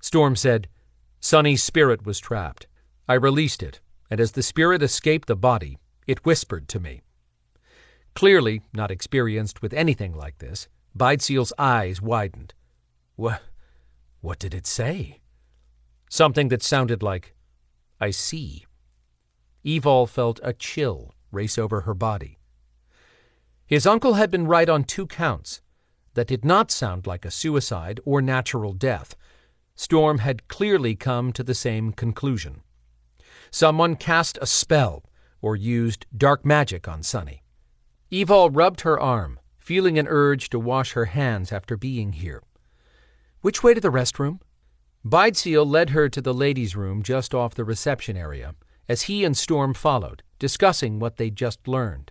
Storm said, "Sunny's spirit was trapped. I released it, and as the spirit escaped the body, it whispered to me." Clearly not experienced with anything like this, Bydseal's eyes widened. What did it say?" "Something that sounded like, 'I see.'" Evalle felt a chill race over her body. His uncle had been right on 2 counts. that did not sound like a suicide or natural death. Storm had clearly come to the same conclusion. Someone cast a spell or used dark magic on Sunny. Evalle rubbed her arm, feeling an urge to wash her hands after being here. Which way to the restroom? Bideseal led her to the ladies' room just off the reception area, as he and Storm followed, discussing what they'd just learned.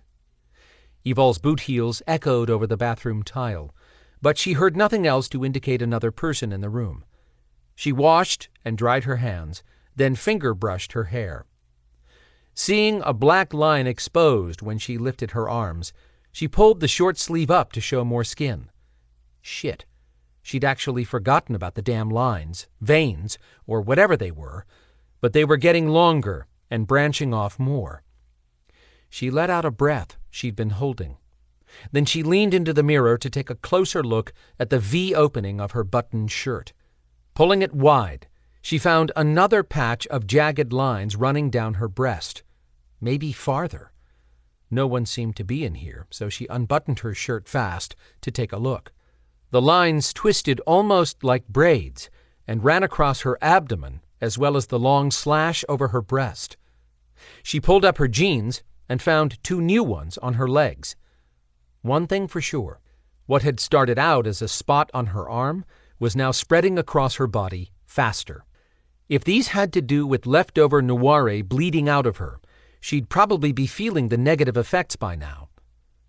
Evalle's boot heels echoed over the bathroom tile, but she heard nothing else to indicate another person in the room. She washed and dried her hands, then finger-brushed her hair. Seeing a black line exposed when she lifted her arms, she pulled the short sleeve up to show more skin. Shit. She'd actually forgotten about the damn lines, veins, or whatever they were, but they were getting longer and branching off more. She let out a breath she'd been holding. Then she leaned into the mirror to take a closer look at the V opening of her buttoned shirt. Pulling it wide, she found another patch of jagged lines running down her breast, maybe farther. No one seemed to be in here, so she unbuttoned her shirt fast to take a look. The lines twisted almost like braids and ran across her abdomen as well as the long slash over her breast. She pulled up her jeans and found 2 new ones on her legs. One thing for sure, what had started out as a spot on her arm was now spreading across her body faster. If these had to do with leftover noire bleeding out of her, she'd probably be feeling the negative effects by now.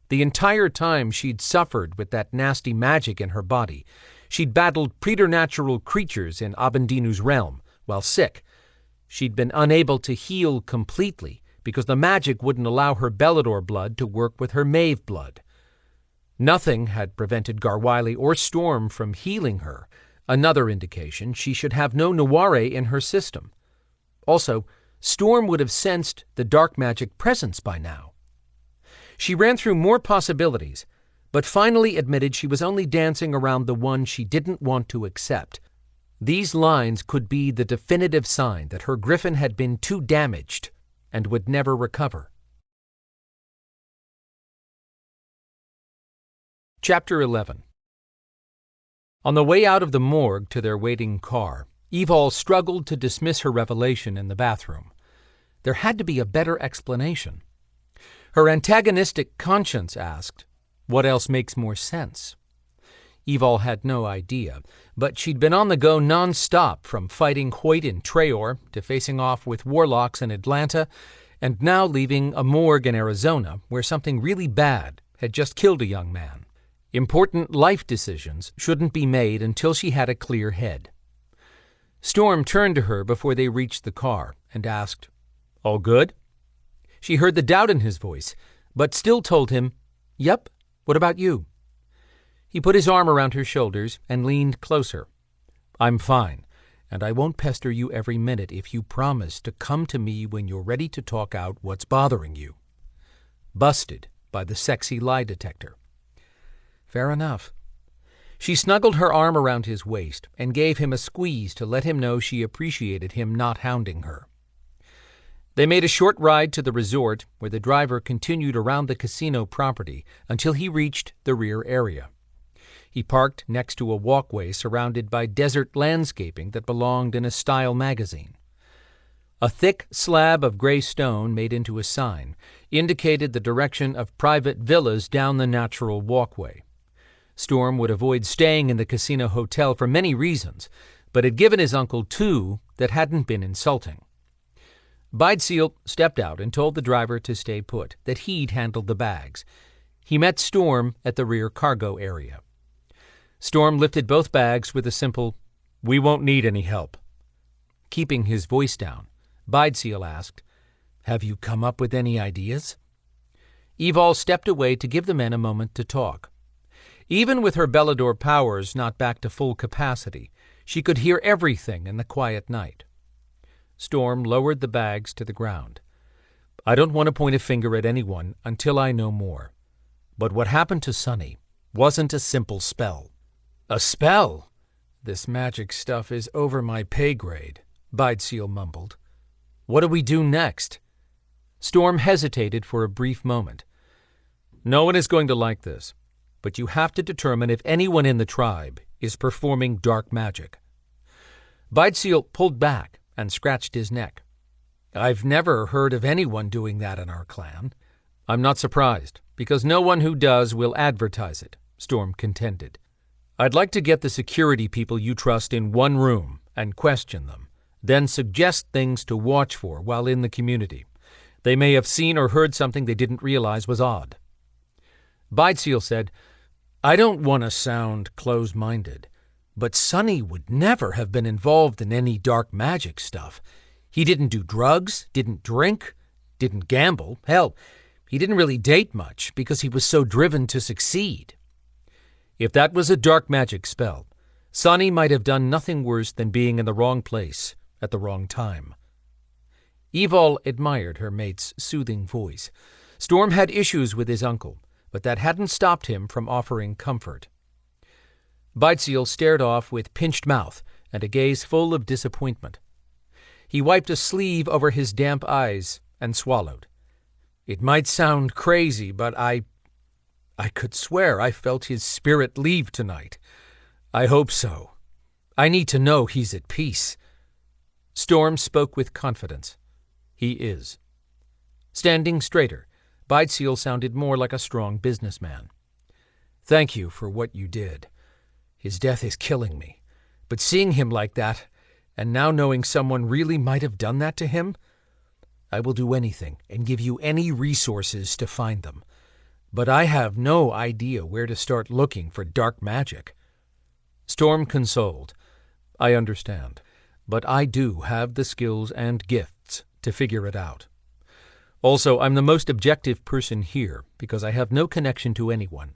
The entire time she'd suffered with that nasty magic in her body, she'd battled preternatural creatures in Abendinu's realm while sick. She'd been unable to heal completely because the magic wouldn't allow her Belador blood to work with her Maeve blood. Nothing had prevented Garwiley or Storm from healing her, another indication she should have no noire in her system. Also, Storm would have sensed the dark magic presence by now. She ran through more possibilities, but finally admitted she was only dancing around the one she didn't want to accept. These lines could be the definitive sign that her griffin had been too damaged and would never recover. Chapter 11. On the way out of the morgue to their waiting car, Evalle struggled to dismiss her revelation in the bathroom. There had to be a better explanation. Her antagonistic conscience asked, what else makes more sense? Evalle had no idea, but she'd been on the go non-stop from fighting Hoyt in Traor to facing off with warlocks in Atlanta, and now leaving a morgue in Arizona where something really bad had just killed a young man. Important life decisions shouldn't be made until she had a clear head. Storm turned to her before they reached the car and asked, "All good?" She heard the doubt in his voice, but still told him, "Yep, what about you?" He put his arm around her shoulders and leaned closer. "I'm fine, and I won't pester you every minute if you promise to come to me when you're ready to talk out what's bothering you." Busted by the sexy lie detector. Fair enough. She snuggled her arm around his waist and gave him a squeeze to let him know she appreciated him not hounding her. They made a short ride to the resort where the driver continued around the casino property until he reached the rear area. He parked next to a walkway surrounded by desert landscaping that belonged in a style magazine. A thick slab of gray stone made into a sign indicated the direction of private villas down the natural walkway. Storm would avoid staying in the casino hotel for many reasons, but had given his uncle 2 that hadn't been insulting. Bideseal stepped out and told the driver to stay put, that he'd handled the bags. He met Storm at the rear cargo area. Storm lifted both bags with a simple, "We won't need any help." Keeping his voice down, Bideseal asked, "Have you come up with any ideas?" Evalle stepped away to give the men a moment to talk. Even with her Belador powers not back to full capacity, she could hear everything in the quiet night. Storm lowered the bags to the ground. "I don't want to point a finger at anyone until I know more. But what happened to Sunny wasn't a simple spell." "A spell? This magic stuff is over my pay grade," Bideseal mumbled. "What do we do next?" Storm hesitated for a brief moment. "No one is going to like this, but you have to determine if anyone in the tribe is performing dark magic. Beidseal pulled back and scratched his neck. I've never heard of anyone doing that in our clan. I'm not surprised, because no one who does will advertise it, Storm contended. I'd like to get the security people you trust in one room and question them, then suggest things to watch for while in the community. They may have seen or heard something they didn't realize was odd. Beidseal said, I don't want to sound close-minded, but Sonny would never have been involved in any dark magic stuff. He didn't do drugs, didn't drink, didn't gamble. Hell, he didn't really date much because he was so driven to succeed. If that was a dark magic spell, Sonny might have done nothing worse than being in the wrong place at the wrong time. Evalle admired her mate's soothing voice. Storm had issues with his uncle, but that hadn't stopped him from offering comfort. Beidseal stared off with pinched mouth and a gaze full of disappointment. He wiped a sleeve over his damp eyes and swallowed. It might sound crazy, but I could swear I felt his spirit leave tonight. I hope so. I need to know he's at peace. Storm spoke with confidence. He is. Standing straighter, Beidseal sounded more like a strong businessman. Thank you for what you did. His death is killing me. But seeing him like that, and now knowing someone really might have done that to him, I will do anything and give you any resources to find them. But I have no idea where to start looking for dark magic. Storm consoled. I understand, but I do have the skills and gifts to figure it out. Also, I'm the most objective person here because I have no connection to anyone.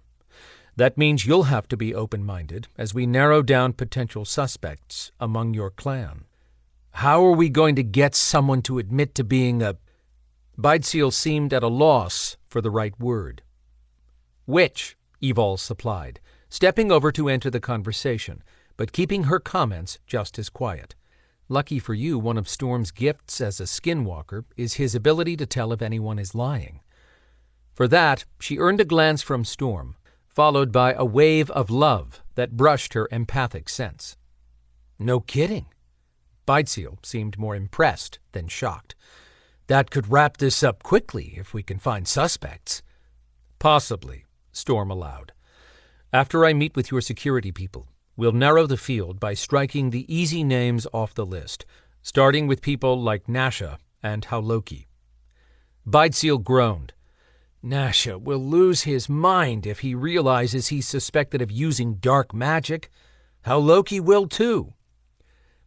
That means you'll have to be open-minded as we narrow down potential suspects among your clan. How are we going to get someone to admit to being a... Beidseal seemed at a loss for the right word. Which, Evalle supplied, stepping over to enter the conversation, but keeping her comments just as quiet. Lucky for you, one of Storm's gifts as a skinwalker is his ability to tell if anyone is lying. For that, she earned a glance from Storm, followed by a wave of love that brushed her empathic sense. No kidding. Beidseal seemed more impressed than shocked. That could wrap this up quickly if we can find suspects. Possibly, Storm allowed. After I meet with your security people, we'll narrow the field by striking the easy names off the list, starting with people like Nasha and Hauloki. Beidseal groaned. Nasha will lose his mind if he realizes he's suspected of using dark magic. Hauloki will too.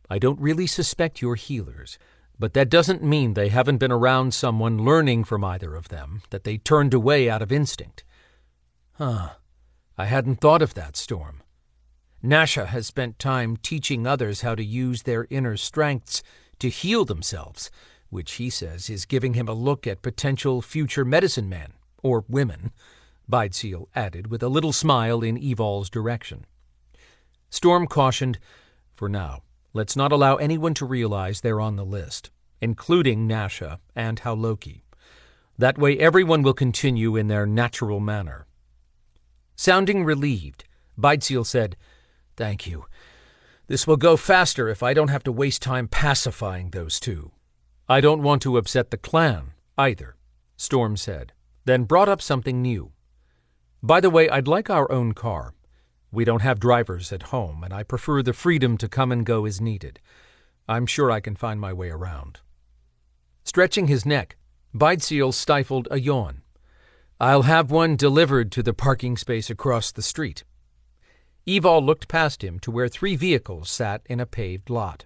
I don't really suspect your healers, but that doesn't mean they haven't been around someone learning from either of them that they turned away out of instinct. I hadn't thought of that, Storm. Nasha has spent time teaching others how to use their inner strengths to heal themselves, which he says is giving him a look at potential future medicine men, or women, Beidseal added with a little smile in Evalle's direction. Storm cautioned, for now, let's not allow anyone to realize they're on the list, including Nasha and Hauloki. That way everyone will continue in their natural manner. Sounding relieved, Beidseal said, Thank you. This will go faster if I don't have to waste time pacifying those two. I don't want to upset the clan, either, Storm said, then brought up something new. By the way, I'd like our own car. We don't have drivers at home, and I prefer the freedom to come and go as needed. I'm sure I can find my way around. Stretching his neck, Beidseal stifled a yawn. I'll have one delivered to the parking space across the street. Evalle looked past him to where 3 vehicles sat in a paved lot.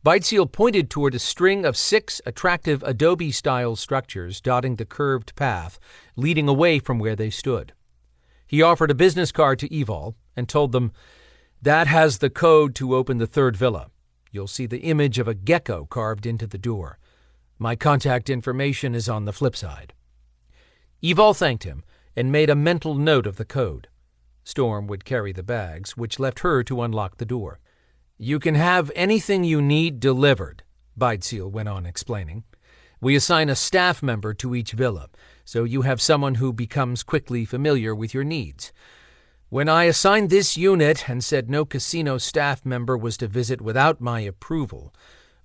Beidseal pointed toward a string of 6 attractive adobe-style structures dotting the curved path leading away from where they stood. He offered a business card to Evalle and told them, That has the code to open the 3rd villa. You'll see the image of a gecko carved into the door. My contact information is on the flip side. Evalle thanked him and made a mental note of the code. Storm would carry the bags, which left her to unlock the door. You can have anything you need delivered, Beidseal went on explaining. We assign a staff member to each villa, so you have someone who becomes quickly familiar with your needs. When I assigned this unit and said no casino staff member was to visit without my approval,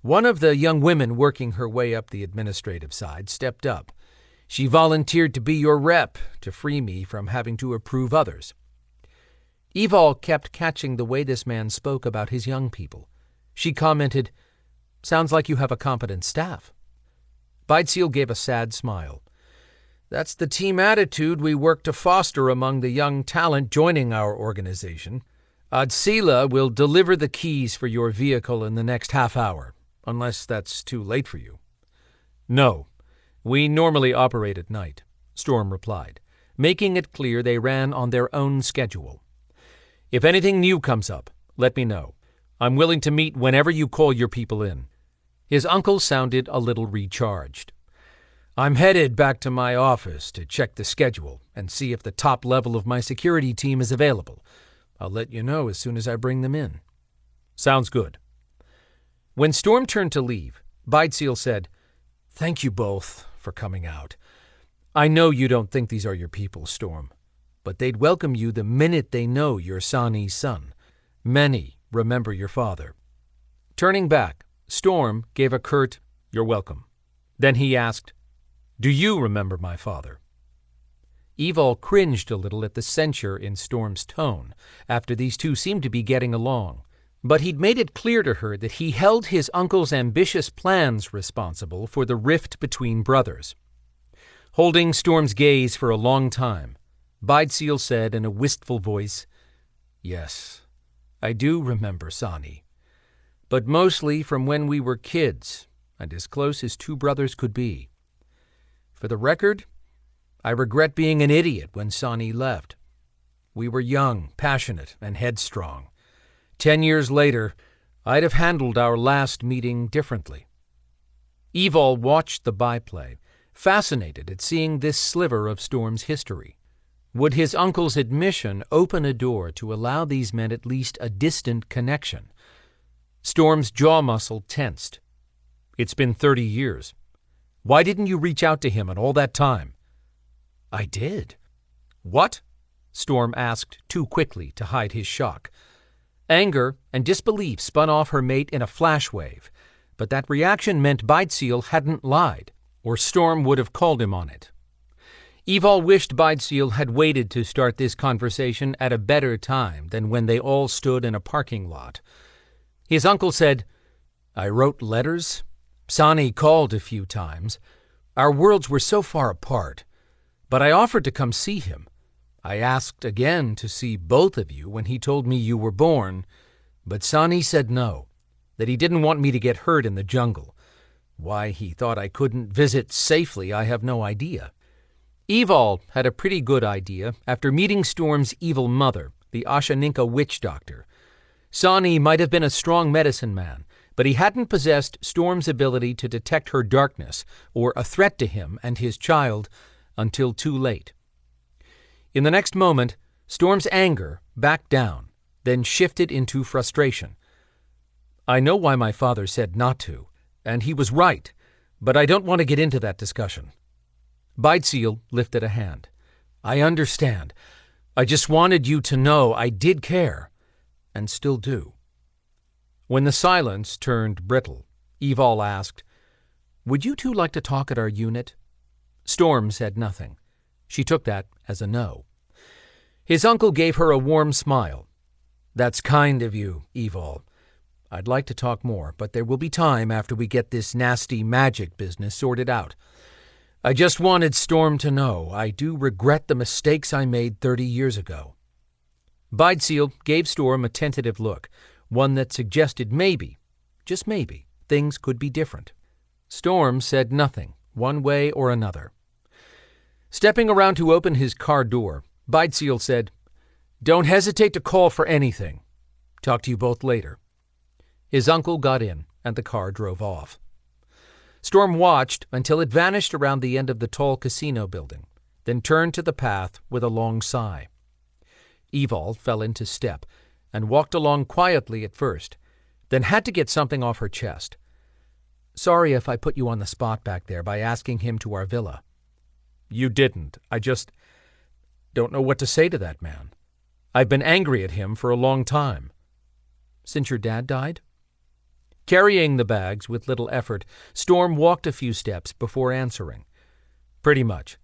one of the young women working her way up the administrative side stepped up. She volunteered to be your rep to free me from having to approve others. Evalle kept catching the way this man spoke about his young people. She commented, "Sounds like you have a competent staff." Beidseal gave a sad smile. "That's the team attitude we work to foster among the young talent joining our organization. Adsila will deliver the keys for your vehicle in the next half hour, unless that's too late for you." "No, we normally operate at night," Storm replied, making it clear they ran on their own schedule. "If anything new comes up, let me know. I'm willing to meet whenever you call your people in." His uncle sounded a little recharged. "I'm headed back to my office to check the schedule and see if the top level of my security team is available. I'll let you know as soon as I bring them in." "Sounds good." When Storm turned to leave, Beidseal said, "Thank you both for coming out. I know you don't think these are your people, Storm, but they'd welcome you the minute they know you're Sani's son. Many remember your father." Turning back, Storm gave a curt, "You're welcome." Then he asked, "Do you remember my father?" Evalle cringed a little at the censure in Storm's tone, after these two seemed to be getting along. But he'd made it clear to her that he held his uncle's ambitious plans responsible for the rift between brothers. Holding Storm's gaze for a long time, Beidseal said in a wistful voice, "Yes, I do remember Sani, but mostly from when we were kids and as close as two brothers could be. For the record, I regret being an idiot when Sani left. We were young, passionate, and headstrong. 10 years later, I'd have handled our last meeting differently." Evalle watched the byplay, fascinated at seeing this sliver of Storm's history. Would his uncle's admission open a door to allow these men at least a distant connection? Storm's jaw muscle tensed. "It's been 30 years. Why didn't you reach out to him in all that time?" "I did." "What?" Storm asked too quickly to hide his shock. Anger and disbelief spun off her mate in a flash wave, but that reaction meant Beidseal hadn't lied, or Storm would have called him on it. Evalle wished Beidseal had waited to start this conversation at a better time than when they all stood in a parking lot. His uncle said, "I wrote letters. Sani called a few times. Our worlds were so far apart. But I offered to come see him. I asked again to see both of you when he told me you were born, but Sani said no, that he didn't want me to get hurt in the jungle. Why he thought I couldn't visit safely, I have no idea." Evalle had a pretty good idea after meeting Storm's evil mother, the Ashaninka witch doctor. Sani might have been a strong medicine man, but he hadn't possessed Storm's ability to detect her darkness or a threat to him and his child until too late. In the next moment, Storm's anger backed down, then shifted into frustration. "I know why my father said not to, and he was right, but I don't want to get into that discussion." Beidseal lifted a hand. "I understand. I just wanted you to know I did care, and still do." When the silence turned brittle, Evalle asked, "Would you two like to talk at our unit?" Storm said nothing. She took that as a no. His uncle gave her a warm smile. "That's kind of you, Evalle. I'd like to talk more, but there will be time after we get this nasty magic business sorted out. I just wanted Storm to know I do regret the mistakes I made 30 years ago." Beidseal gave Storm a tentative look, one that suggested maybe, just maybe, things could be different. Storm said nothing, one way or another. Stepping around to open his car door, Beidseal said, "Don't hesitate to call for anything. Talk to you both later." His uncle got in, and the car drove off. Storm watched until it vanished around the end of the tall casino building, then turned to the path with a long sigh. Evalle fell into step and walked along quietly at first, then had to get something off her chest. Sorry if I put you on the spot back there by asking him to our villa. You didn't. I just don't know what to say to that man. I've been angry at him for a long time. Since your dad died? Carrying the bags with little effort, Storm walked a few steps before answering. Pretty much.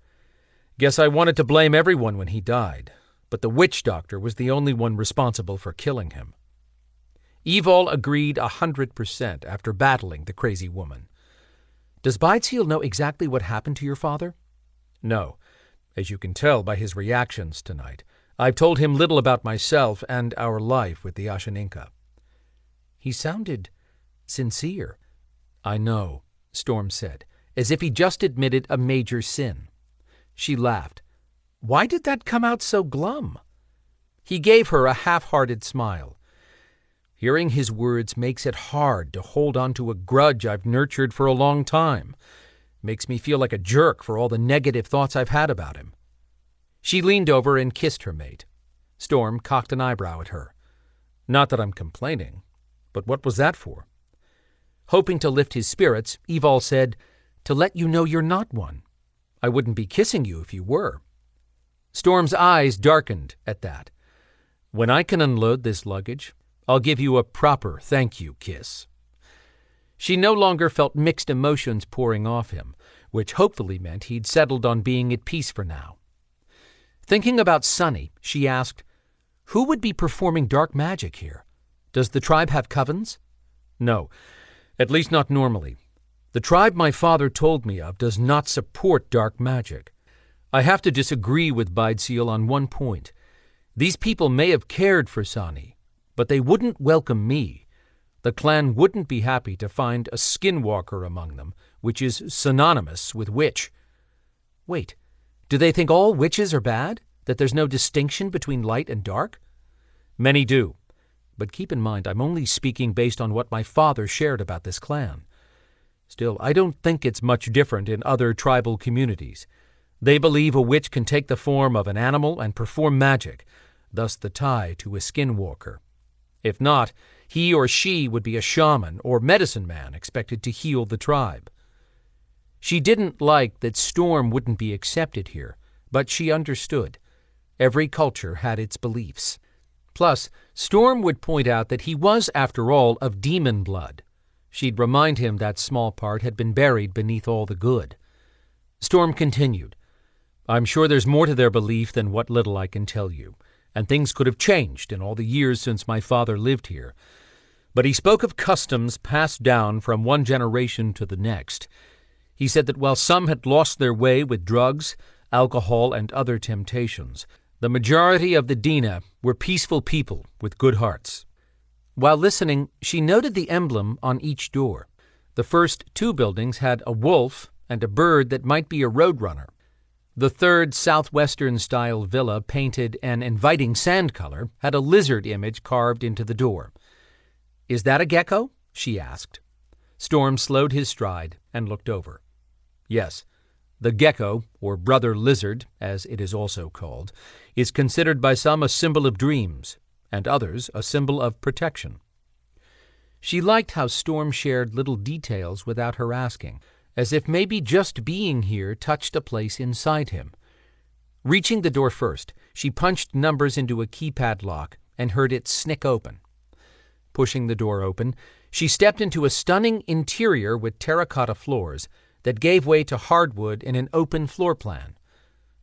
Guess I wanted to blame everyone when he died, but the witch doctor was the only one responsible for killing him. Evalle agreed 100% after battling the crazy woman. Does Belador know exactly what happened to your father? No. As you can tell by his reactions tonight, I've told him little about myself and our life with the Ashaninka. He sounded sincere. I know, Storm said, as if he just admitted a major sin. She laughed. Why did that come out so glum? He gave her a half-hearted smile. Hearing his words makes it hard to hold on to a grudge I've nurtured for a long time. Makes me feel like a jerk for all the negative thoughts I've had about him. She leaned over and kissed her mate. Storm cocked an eyebrow at her. Not that I'm complaining, but what was that for? Hoping to lift his spirits, Evalle said, To let you know you're not one. I wouldn't be kissing you if you were. Storm's eyes darkened at that. When I can unload this luggage, I'll give you a proper thank you kiss. She no longer felt mixed emotions pouring off him, which hopefully meant he'd settled on being at peace for now. Thinking about Sonny, she asked, Who would be performing dark magic here? Does the tribe have covens? No, at least not normally. The tribe my father told me of does not support dark magic. I have to disagree with Belador on one point. These people may have cared for Sonny, but they wouldn't welcome me. The clan wouldn't be happy to find a skinwalker among them, which is synonymous with witch. Wait, do they think all witches are bad? That there's no distinction between light and dark? Many do, but keep in mind I'm only speaking based on what my father shared about this clan. Still, I don't think it's much different in other tribal communities. They believe a witch can take the form of an animal and perform magic, thus the tie to a skinwalker. If not, he or she would be a shaman or medicine man expected to heal the tribe. She didn't like that Storm wouldn't be accepted here, but she understood. Every culture had its beliefs. Plus, Storm would point out that he was, after all, of demon blood. She'd remind him that small part had been buried beneath all the good. Storm continued, I'm sure there's more to their belief than what little I can tell you, and things could have changed in all the years since my father lived here. But he spoke of customs passed down from one generation to the next. He said that while some had lost their way with drugs, alcohol, and other temptations, the majority of the Dianna were peaceful people with good hearts. While listening, she noted the emblem on each door. The first two buildings had a wolf and a bird that might be a roadrunner. The third southwestern-style villa, painted an inviting sand color, had a lizard image carved into the door. Is that a gecko? She asked. Storm slowed his stride and looked over. Yes, the gecko, or brother lizard, as it is also called, is considered by some a symbol of dreams, and others a symbol of protection. She liked how Storm shared little details without her asking, as if maybe just being here touched a place inside him. Reaching the door first, she punched numbers into a keypad lock and heard it snick open. Pushing the door open, she stepped into a stunning interior with terracotta floors that gave way to hardwood in an open floor plan.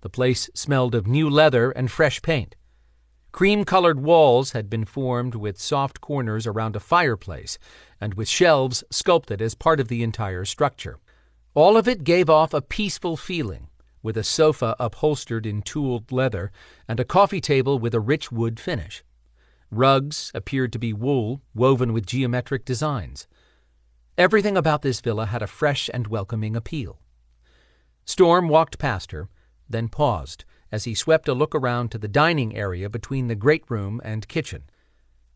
The place smelled of new leather and fresh paint. Cream-colored walls had been formed with soft corners around a fireplace and with shelves sculpted as part of the entire structure. All of it gave off a peaceful feeling, with a sofa upholstered in tooled leather and a coffee table with a rich wood finish. Rugs appeared to be wool woven with geometric designs. Everything about this villa had a fresh and welcoming appeal. Storm walked past her, then paused as he swept a look around to the dining area between the great room and kitchen.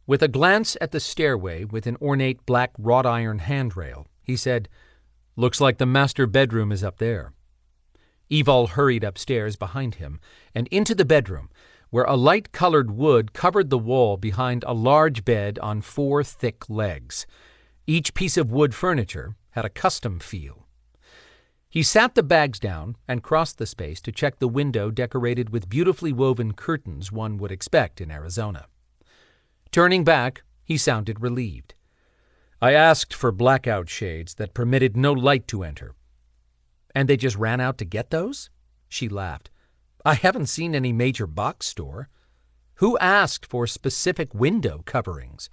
With a glance at the stairway with an ornate black wrought iron handrail, he said, Looks like the master bedroom is up there. Evalle hurried upstairs behind him and into the bedroom, where a light-colored wood covered the wall behind a large bed on 4 thick legs. Each piece of wood furniture had a custom feel. He sat the bags down and crossed the space to check the window decorated with beautifully woven curtains one would expect in Arizona. Turning back, he sounded relieved. I asked for blackout shades that permitted no light to enter. And they just ran out to get those? She laughed. I haven't seen any major box store. Who asked for specific window coverings?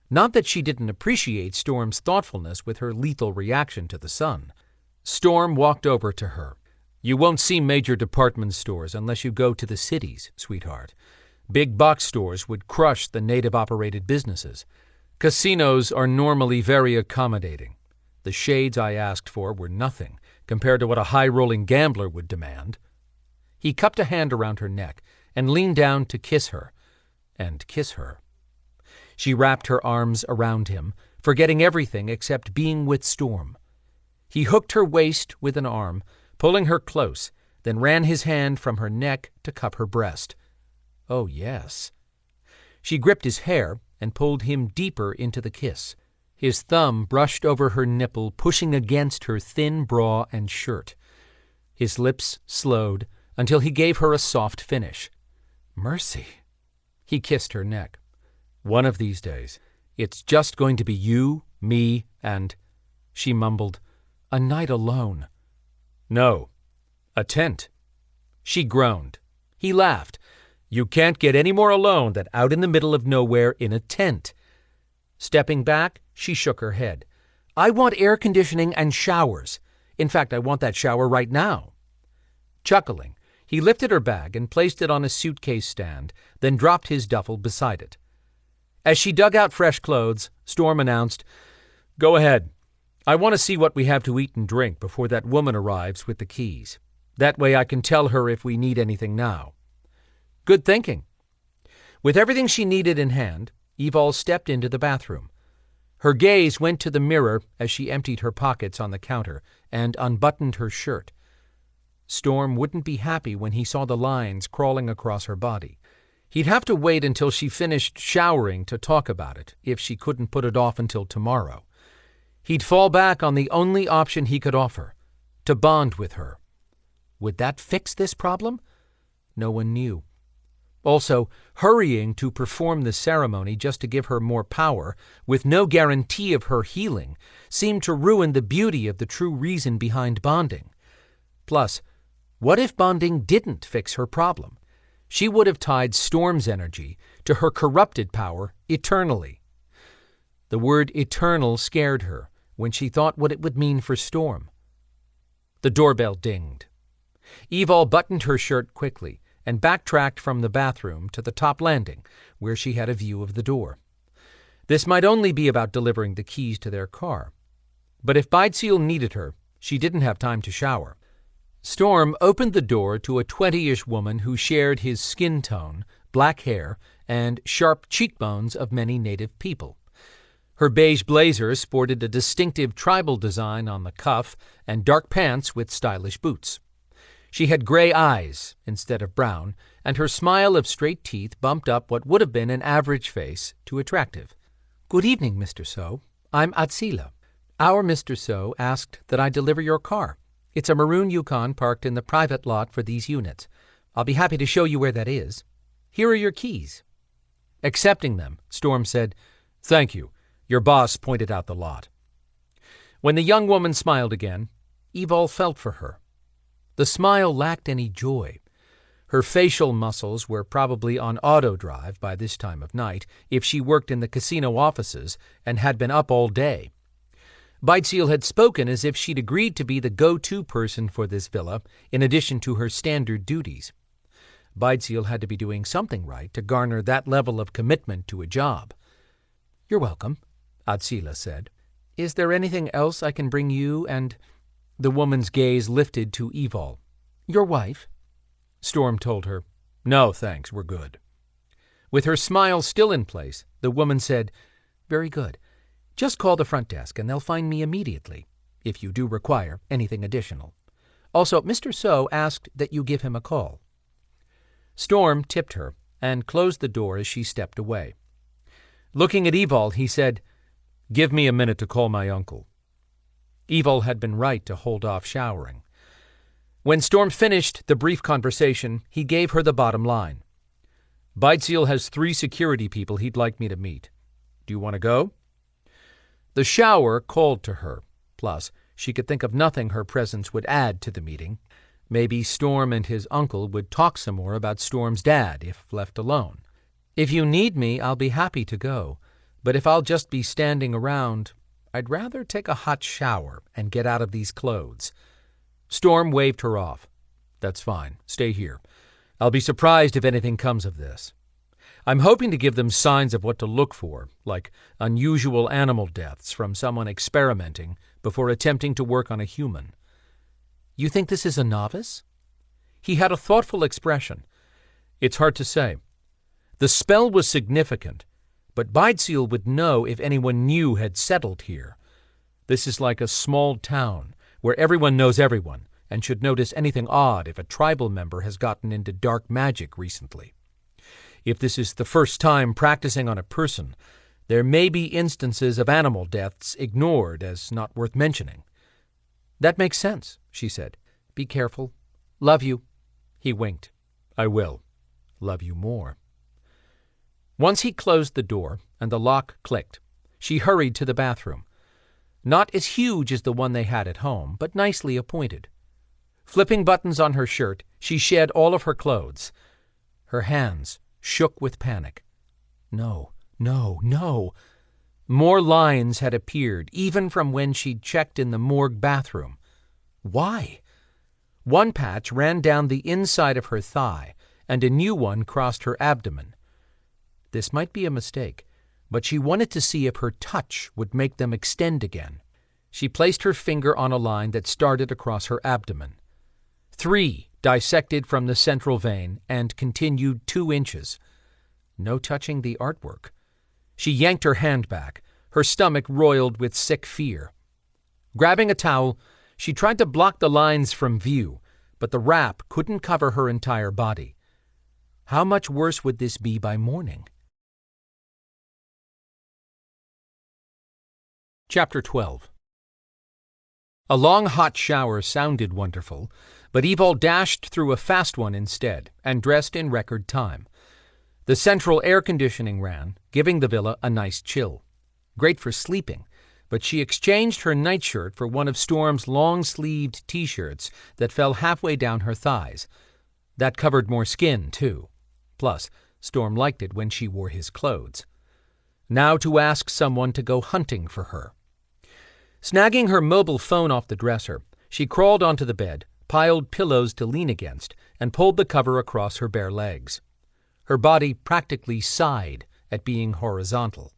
Not that she didn't appreciate Storm's thoughtfulness with her lethal reaction to the sun. Storm walked over to her. You won't see major department stores unless you go to the cities, sweetheart. Big box stores would crush the native-operated businesses. Casinos are normally very accommodating. The shades I asked for were nothing compared to what a high-rolling gambler would demand. He cupped a hand around her neck and leaned down to kiss her, and kiss her. She wrapped her arms around him, forgetting everything except being with Storm. He hooked her waist with an arm, pulling her close, then ran his hand from her neck to cup her breast. Oh, yes. She gripped his hair and pulled him deeper into the kiss. His thumb brushed over her nipple, pushing against her thin bra and shirt. His lips slowed until he gave her a soft finish. Mercy. He kissed her neck. One of these days, it's just going to be you, me, and... She mumbled, a night alone. No, a tent. She groaned. He laughed. You can't get any more alone than out in the middle of nowhere in a tent. Stepping back, she shook her head. I want air conditioning and showers. In fact, I want that shower right now. Chuckling, he lifted her bag and placed it on a suitcase stand, then dropped his duffel beside it. As she dug out fresh clothes, Storm announced, Go ahead. I want to see what we have to eat and drink before that woman arrives with the keys. That way I can tell her if we need anything now. Good thinking. With everything she needed in hand, Evalle stepped into the bathroom. Her gaze went to the mirror as she emptied her pockets on the counter and unbuttoned her shirt. Storm wouldn't be happy when he saw the lines crawling across her body. He'd have to wait until she finished showering to talk about it, if she couldn't put it off until tomorrow. He'd fall back on the only option he could offer, to bond with her. Would that fix this problem? No one knew. Also, hurrying to perform the ceremony just to give her more power, with no guarantee of her healing, seemed to ruin the beauty of the true reason behind bonding. Plus, what if bonding didn't fix her problem? She would have tied Storm's energy to her corrupted power eternally. The word eternal scared her when she thought what it would mean for Storm. The doorbell dinged. Evalle buttoned her shirt quickly and backtracked from the bathroom to the top landing, where she had a view of the door. This might only be about delivering the keys to their car. But if Beidseal needed her, she didn't have time to shower. Storm opened the door to a 20-ish woman who shared his skin tone, black hair, and sharp cheekbones of many native people. Her beige blazer sported a distinctive tribal design on the cuff and dark pants with stylish boots. She had gray eyes instead of brown, and her smile of straight teeth bumped up what would have been an average face to attractive. Good evening, Mr. So. I'm Atsila. Our Mr. So asked that I deliver your car. It's a maroon Yukon parked in the private lot for these units. I'll be happy to show you where that is. Here are your keys. Accepting them, Storm said, Thank you. Your boss pointed out the lot. When the young woman smiled again, Evalle felt for her. The smile lacked any joy. Her facial muscles were probably on auto drive by this time of night if she worked in the casino offices and had been up all day. Beidseal had spoken as if she'd agreed to be the go-to person for this villa, in addition to her standard duties. Beidseal had to be doing something right to garner that level of commitment to a job. You're welcome, Atsila said. Is there anything else I can bring you and... The woman's gaze lifted to Evalle. Your wife? Storm told her, No, thanks, we're good. With her smile still in place, the woman said, Very good. Just call the front desk and they'll find me immediately, if you do require anything additional. Also, Mr. So asked that you give him a call. Storm tipped her and closed the door as she stepped away. Looking at Evalle, he said, Give me a minute to call my uncle. Evalle had been right to hold off showering. When Storm finished the brief conversation, he gave her the bottom line. Beidseal has 3 security people he'd like me to meet. Do you want to go? The shower called to her. Plus, she could think of nothing her presence would add to the meeting. Maybe Storm and his uncle would talk some more about Storm's dad if left alone. If you need me, I'll be happy to go. But if I'll just be standing around, I'd rather take a hot shower and get out of these clothes. Storm waved her off. That's fine. Stay here. I'll be surprised if anything comes of this. I'm hoping to give them signs of what to look for, like unusual animal deaths from someone experimenting before attempting to work on a human. You think this is a novice? He had a thoughtful expression. It's hard to say. The spell was significant, but Beidseal would know if anyone new had settled here. This is like a small town where everyone knows everyone and should notice anything odd if a tribal member has gotten into dark magic recently. If this is the first time practicing on a person, there may be instances of animal deaths ignored as not worth mentioning. That makes sense, she said. Be careful. Love you. He winked. I will. Love you more. Once he closed the door and the lock clicked, she hurried to the bathroom. Not as huge as the one they had at home, but nicely appointed. Flipping buttons on her shirt, she shed all of her clothes. Her hands shook with panic. No, no, no. More lines had appeared, even from when she'd checked in the morgue bathroom. Why? One patch ran down the inside of her thigh, and a new one crossed her abdomen. This might be a mistake, but she wanted to see if her touch would make them extend again. She placed her finger on a line that started across her abdomen. 3 dissected from the central vein and continued 2 inches. No touching the artwork. She yanked her hand back, her stomach roiled with sick fear. Grabbing a towel, she tried to block the lines from view, but the wrap couldn't cover her entire body. How much worse would this be by morning? Chapter 12. A long hot shower sounded wonderful, but Evalle dashed through a fast one instead and dressed in record time. The central air conditioning ran, giving the villa a nice chill. Great for sleeping, but she exchanged her nightshirt for one of Storm's long-sleeved T-shirts that fell halfway down her thighs. That covered more skin, too. Plus, Storm liked it when she wore his clothes. Now to ask someone to go hunting for her. Snagging her mobile phone off the dresser, she crawled onto the bed, piled pillows to lean against, and pulled the cover across her bare legs. Her body practically sighed at being horizontal.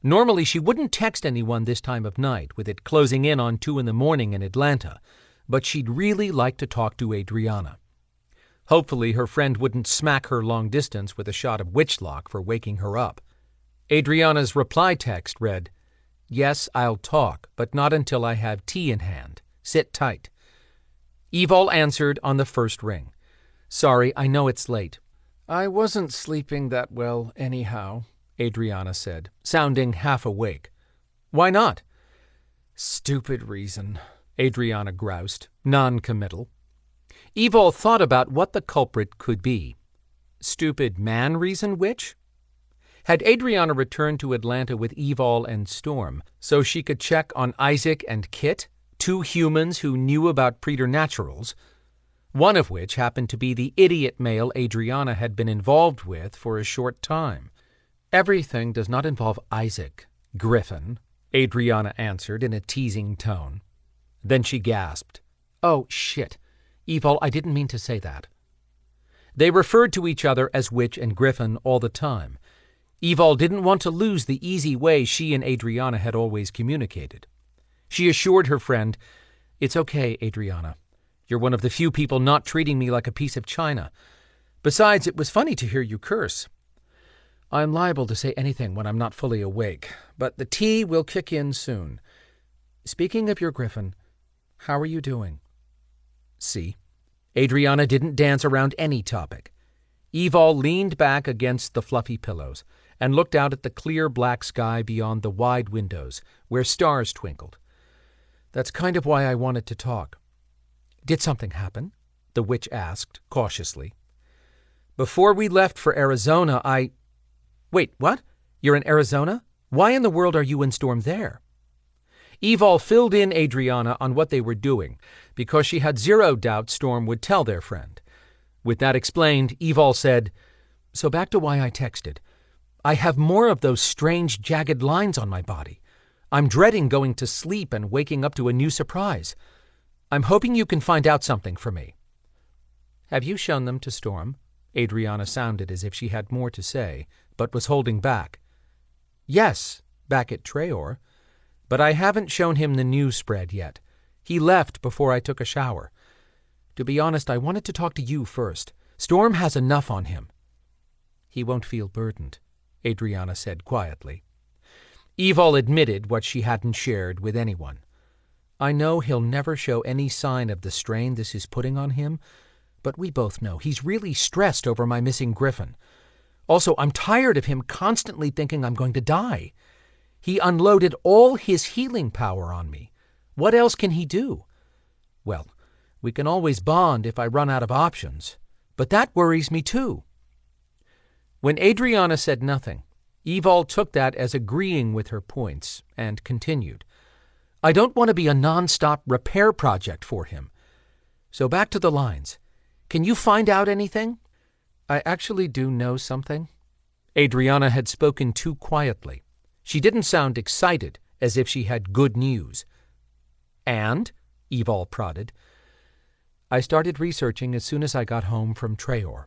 Normally, she wouldn't text anyone this time of night, with it closing in on 2 a.m. in Atlanta, but she'd really like to talk to Adrianna. Hopefully, her friend wouldn't smack her long distance with a shot of witchlock for waking her up. Adrianna's reply text read, "Yes, I'll talk, but not until I have tea in hand. Sit tight." Evalle answered on the first ring. "Sorry, I know it's late." "I wasn't sleeping that well anyhow," Adrianna said, sounding half awake. "Why not?" "Stupid reason," Adrianna groused, non-committal. Evalle thought about what the culprit could be. Stupid man reason, witch? Had Adrianna returned to Atlanta with Evalle and Storm so she could check on Isaac and Kit, 2 humans who knew about preternaturals, one of which happened to be the idiot male Adrianna had been involved with for a short time? "Everything does not involve Isaac, Griffin," Adrianna answered in a teasing tone. Then she gasped. "Oh, shit. Evalle, I didn't mean to say that." They referred to each other as Witch and Griffin all the time. Evalle didn't want to lose the easy way she and Adrianna had always communicated. She assured her friend, "It's okay, Adrianna. You're one of the few people not treating me like a piece of china. Besides, it was funny to hear you curse. I'm liable to say anything when I'm not fully awake, but the tea will kick in soon. Speaking of your Griffin, how are you doing?" See? Adrianna didn't dance around any topic. Evalle leaned back against the fluffy pillows and looked out at the clear black sky beyond the wide windows, where stars twinkled. That's kind of why I wanted to talk. Did something happen? The witch asked, cautiously. Before we left for Arizona, Wait, what? You're in Arizona? Why in the world are you and Storm there? Evalle filled in Adrianna on what they were doing, because she had zero doubt Storm would tell their friend. With that explained, Evalle said, So back to why I texted. I have more of those strange, jagged lines on my body. I'm dreading going to sleep and waking up to a new surprise. I'm hoping you can find out something for me. Have you shown them to Storm? Adrianna sounded as if she had more to say, but was holding back. Yes, back at Treor. But I haven't shown him the news spread yet. He left before I took a shower. To be honest, I wanted to talk to you first. Storm has enough on him. He won't feel burdened, Adrianna said quietly. Evalle admitted what she hadn't shared with anyone. I know he'll never show any sign of the strain this is putting on him, but we both know he's really stressed over my missing Griffin. Also, I'm tired of him constantly thinking I'm going to die. He unloaded all his healing power on me. What else can he do? Well, we can always bond if I run out of options, but that worries me too. When Adrianna said nothing, Evalle took that as agreeing with her points and continued. I don't want to be a non-stop repair project for him. So back to the lines. Can you find out anything? I actually do know something. Adrianna had spoken too quietly. She didn't sound excited, as if she had good news. And, Evalle prodded, I started researching as soon as I got home from Treor.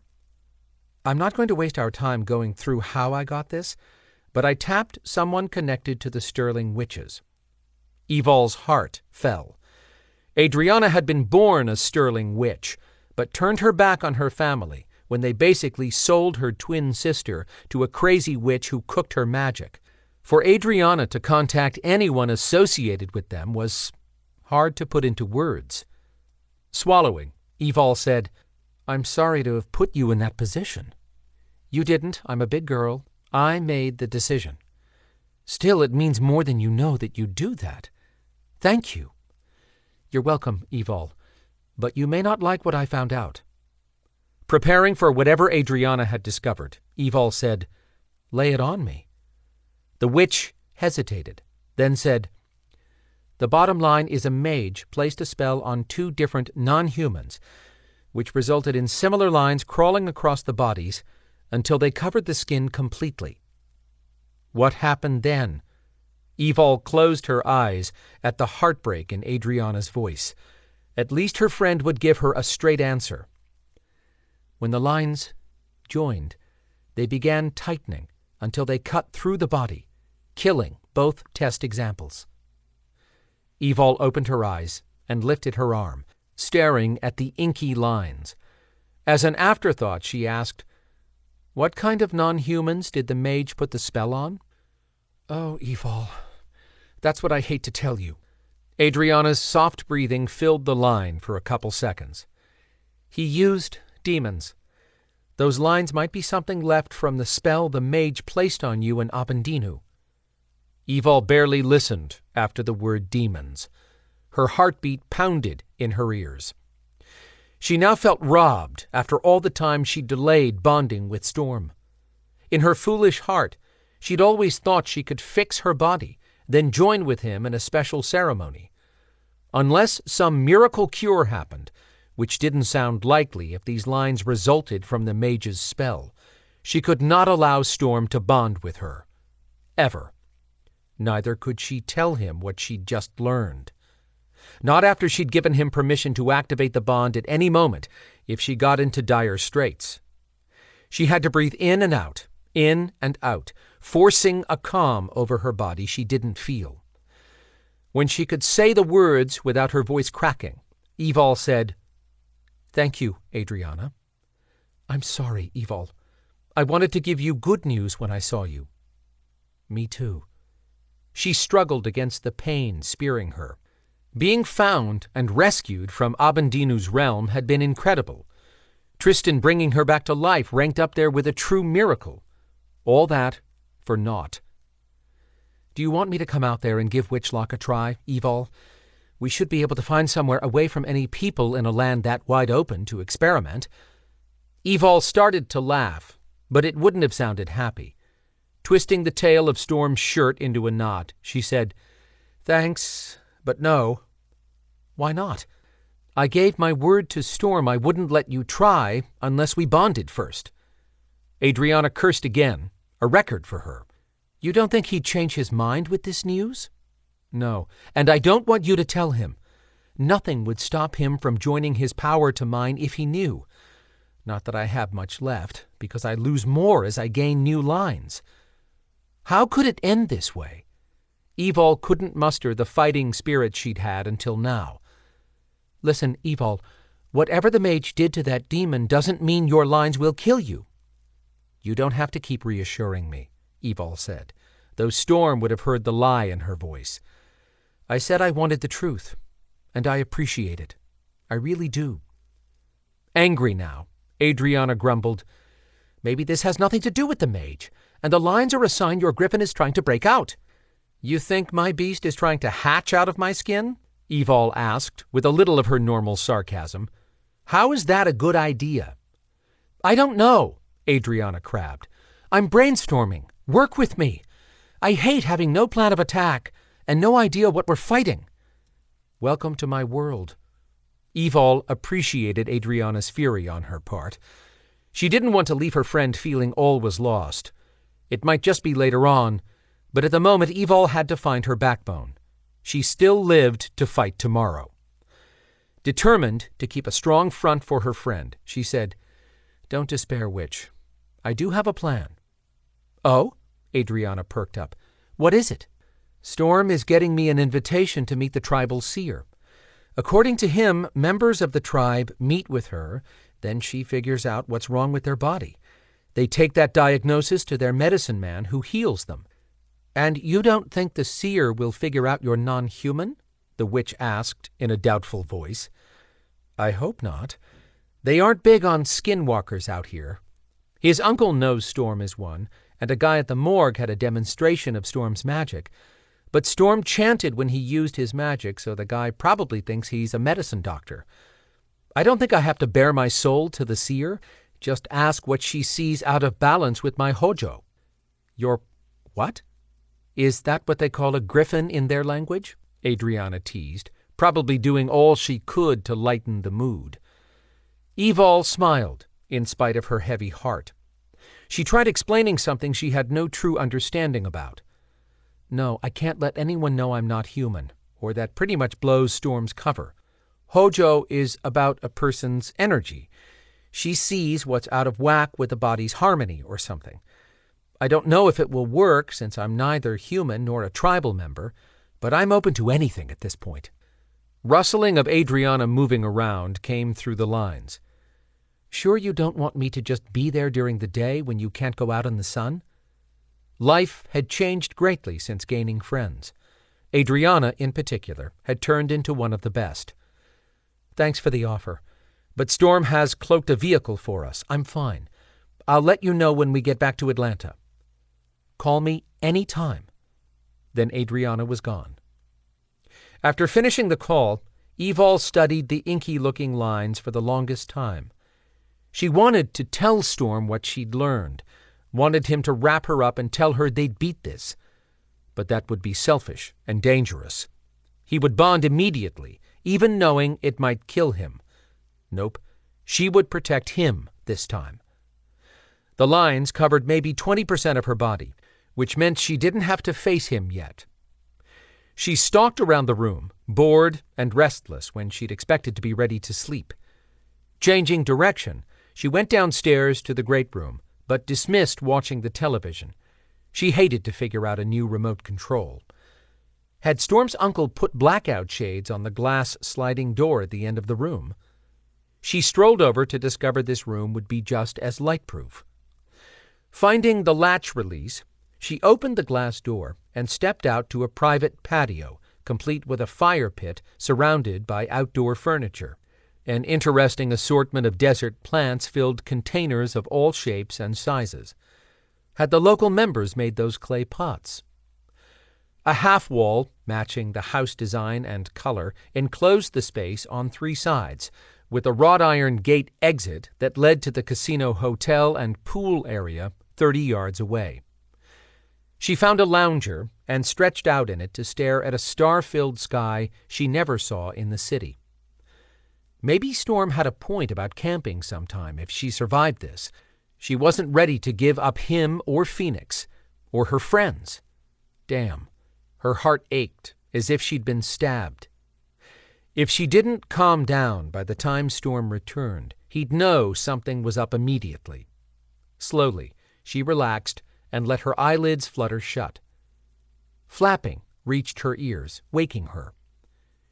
I'm not going to waste our time going through how I got this, but I tapped someone connected to the Sterling witches. Evalle's heart fell. Adrianna had been born a Sterling witch, but turned her back on her family when they basically sold her twin sister to a crazy witch who cooked her magic. For Adrianna to contact anyone associated with them was hard to put into words. Swallowing, Evalle said, I'm sorry to have put you in that position. You didn't. I'm a big girl. I made the decision. Still, it means more than you know that you do that. Thank you. You're welcome, Evalle, but you may not like what I found out. Preparing for whatever Adrianna had discovered, Evalle said, Lay it on me. The witch hesitated, then said, The bottom line is a mage placed a spell on 2 different non-humans, which resulted in similar lines crawling across the bodies until they covered the skin completely. What happened then? Evalle closed her eyes at the heartbreak in Adrianna's voice. At least her friend would give her a straight answer. When the lines joined, they began tightening until they cut through the body, killing both test examples. Evalle opened her eyes and lifted her arm, staring at the inky lines. As an afterthought, she asked, What kind of non-humans did the mage put the spell on? Oh, Evalle, that's what I hate to tell you. Adrianna's soft breathing filled the line for a couple seconds. He used demons. Those lines might be something left from the spell the mage placed on you in Abendinu. Evalle barely listened after the word demons. Her heartbeat pounded in her ears. She now felt robbed after all the time she'd delayed bonding with Storm. In her foolish heart, she'd always thought she could fix her body, then join with him in a special ceremony. Unless some miracle cure happened, which didn't sound likely if these lines resulted from the mage's spell, she could not allow Storm to bond with her. Ever. Neither could she tell him what she'd just learned. Not after she'd given him permission to activate the bond at any moment if she got into dire straits. She had to breathe in and out, forcing a calm over her body she didn't feel. When she could say the words without her voice cracking, Evalle said, Thank you, Adrianna. I'm sorry, Evalle. I wanted to give you good news when I saw you. Me too. She struggled against the pain spearing her. Being found and rescued from Abendinu's realm had been incredible. Tristan bringing her back to life ranked up there with a true miracle. All that for naught. Do you want me to come out there and give Witchlock a try, Evalle? We should be able to find somewhere away from any people in a land that wide open to experiment." Evalle started to laugh, but it wouldn't have sounded happy. Twisting the tail of Storm's shirt into a knot, she said, "Thanks, but no." "Why not?" "I gave my word to Storm I wouldn't let you try unless we bonded first." Adrianna cursed again, a record for her. "You don't think he'd change his mind with this news?" "No, and I don't want you to tell him. Nothing would stop him from joining his power to mine if he knew. Not that I have much left, because I lose more as I gain new lines. How could it end this way?" Evalle couldn't muster the fighting spirit she'd had until now. "Listen, Evalle, whatever the mage did to that demon doesn't mean your lines will kill you." "You don't have to keep reassuring me," Evalle said, though Storm would have heard the lie in her voice. "I said I wanted the truth, and I appreciate it. I really do." Angry now, Adrianna grumbled, "Maybe this has nothing to do with the mage, and the lines are a sign your griffin is trying to break out." "You think my beast is trying to hatch out of my skin?" Evalle asked, with a little of her normal sarcasm. "How is that a good idea?" "I don't know," Adrianna crabbed. "I'm brainstorming. Work with me. I hate having no plan of attack and no idea what we're fighting." "Welcome to my world." Evalle appreciated Adrianna's fury on her part. She didn't want to leave her friend feeling all was lost. It might just be later on, but at the moment Evalle had to find her backbone. She still lived to fight tomorrow. Determined to keep a strong front for her friend, she said, "Don't despair, witch. I do have a plan." "Oh?" Adrianna perked up. "What is it?" "Storm is getting me an invitation to meet the tribal seer. According to him, members of the tribe meet with her, then she figures out what's wrong with their body. They take that diagnosis to their medicine man who heals them." "And you don't think the seer will figure out you're non-human?" the witch asked in a doubtful voice. "I hope not. They aren't big on skinwalkers out here. His uncle knows Storm is one, and a guy at the morgue had a demonstration of Storm's magic. But Storm chanted when he used his magic, so the guy probably thinks he's a medicine doctor. I don't think I have to bare my soul to the seer, just ask what she sees out of balance with my hojo." "Your what? Is that what they call a griffin in their language?" Adrianna teased, probably doing all she could to lighten the mood. Evalle smiled, in spite of her heavy heart. She tried explaining something she had no true understanding about. "No, I can't let anyone know I'm not human, or that pretty much blows Storm's cover. Hojo is about a person's energy. She sees what's out of whack with the body's harmony or something. I don't know if it will work since I'm neither human nor a tribal member, but I'm open to anything at this point." Rustling of Adrianna moving around came through the lines. "Sure you don't want me to just be there during the day when you can't go out in the sun?" Life had changed greatly since gaining friends. Adrianna, in particular, had turned into one of the best. "Thanks for the offer, but Storm has cloaked a vehicle for us. I'm fine. I'll let you know when we get back to Atlanta." "Call me any time." Then Adrianna was gone. After finishing the call, Evalle studied the inky-looking lines for the longest time. She wanted to tell Storm what she'd learned, wanted him to wrap her up and tell her they'd beat this. But that would be selfish and dangerous. He would bond immediately, even knowing it might kill him. Nope, she would protect him this time. The lines covered maybe 20% of her body, which meant she didn't have to face him yet. She stalked around the room, bored and restless when she'd expected to be ready to sleep. Changing direction, she went downstairs to the great room, but dismissed watching the television. She hated to figure out a new remote control. Had Storm's uncle put blackout shades on the glass sliding door at the end of the room? She strolled over to discover this room would be just as lightproof. Finding the latch release, she opened the glass door and stepped out to a private patio, complete with a fire pit surrounded by outdoor furniture. An interesting assortment of desert plants filled containers of all shapes and sizes. Had the local members made those clay pots? A half wall, matching the house design and color, enclosed the space on 3 sides, with a wrought iron gate exit that led to the casino hotel and pool area 30 yards away. She found a lounger and stretched out in it to stare at a star-filled sky she never saw in the city. Maybe Storm had a point about camping sometime if she survived this. She wasn't ready to give up him or Phoenix, or her friends. Damn, her heart ached as if she'd been stabbed. If she didn't calm down by the time Storm returned, he'd know something was up immediately. Slowly, she relaxed and let her eyelids flutter shut. Flapping reached her ears, waking her.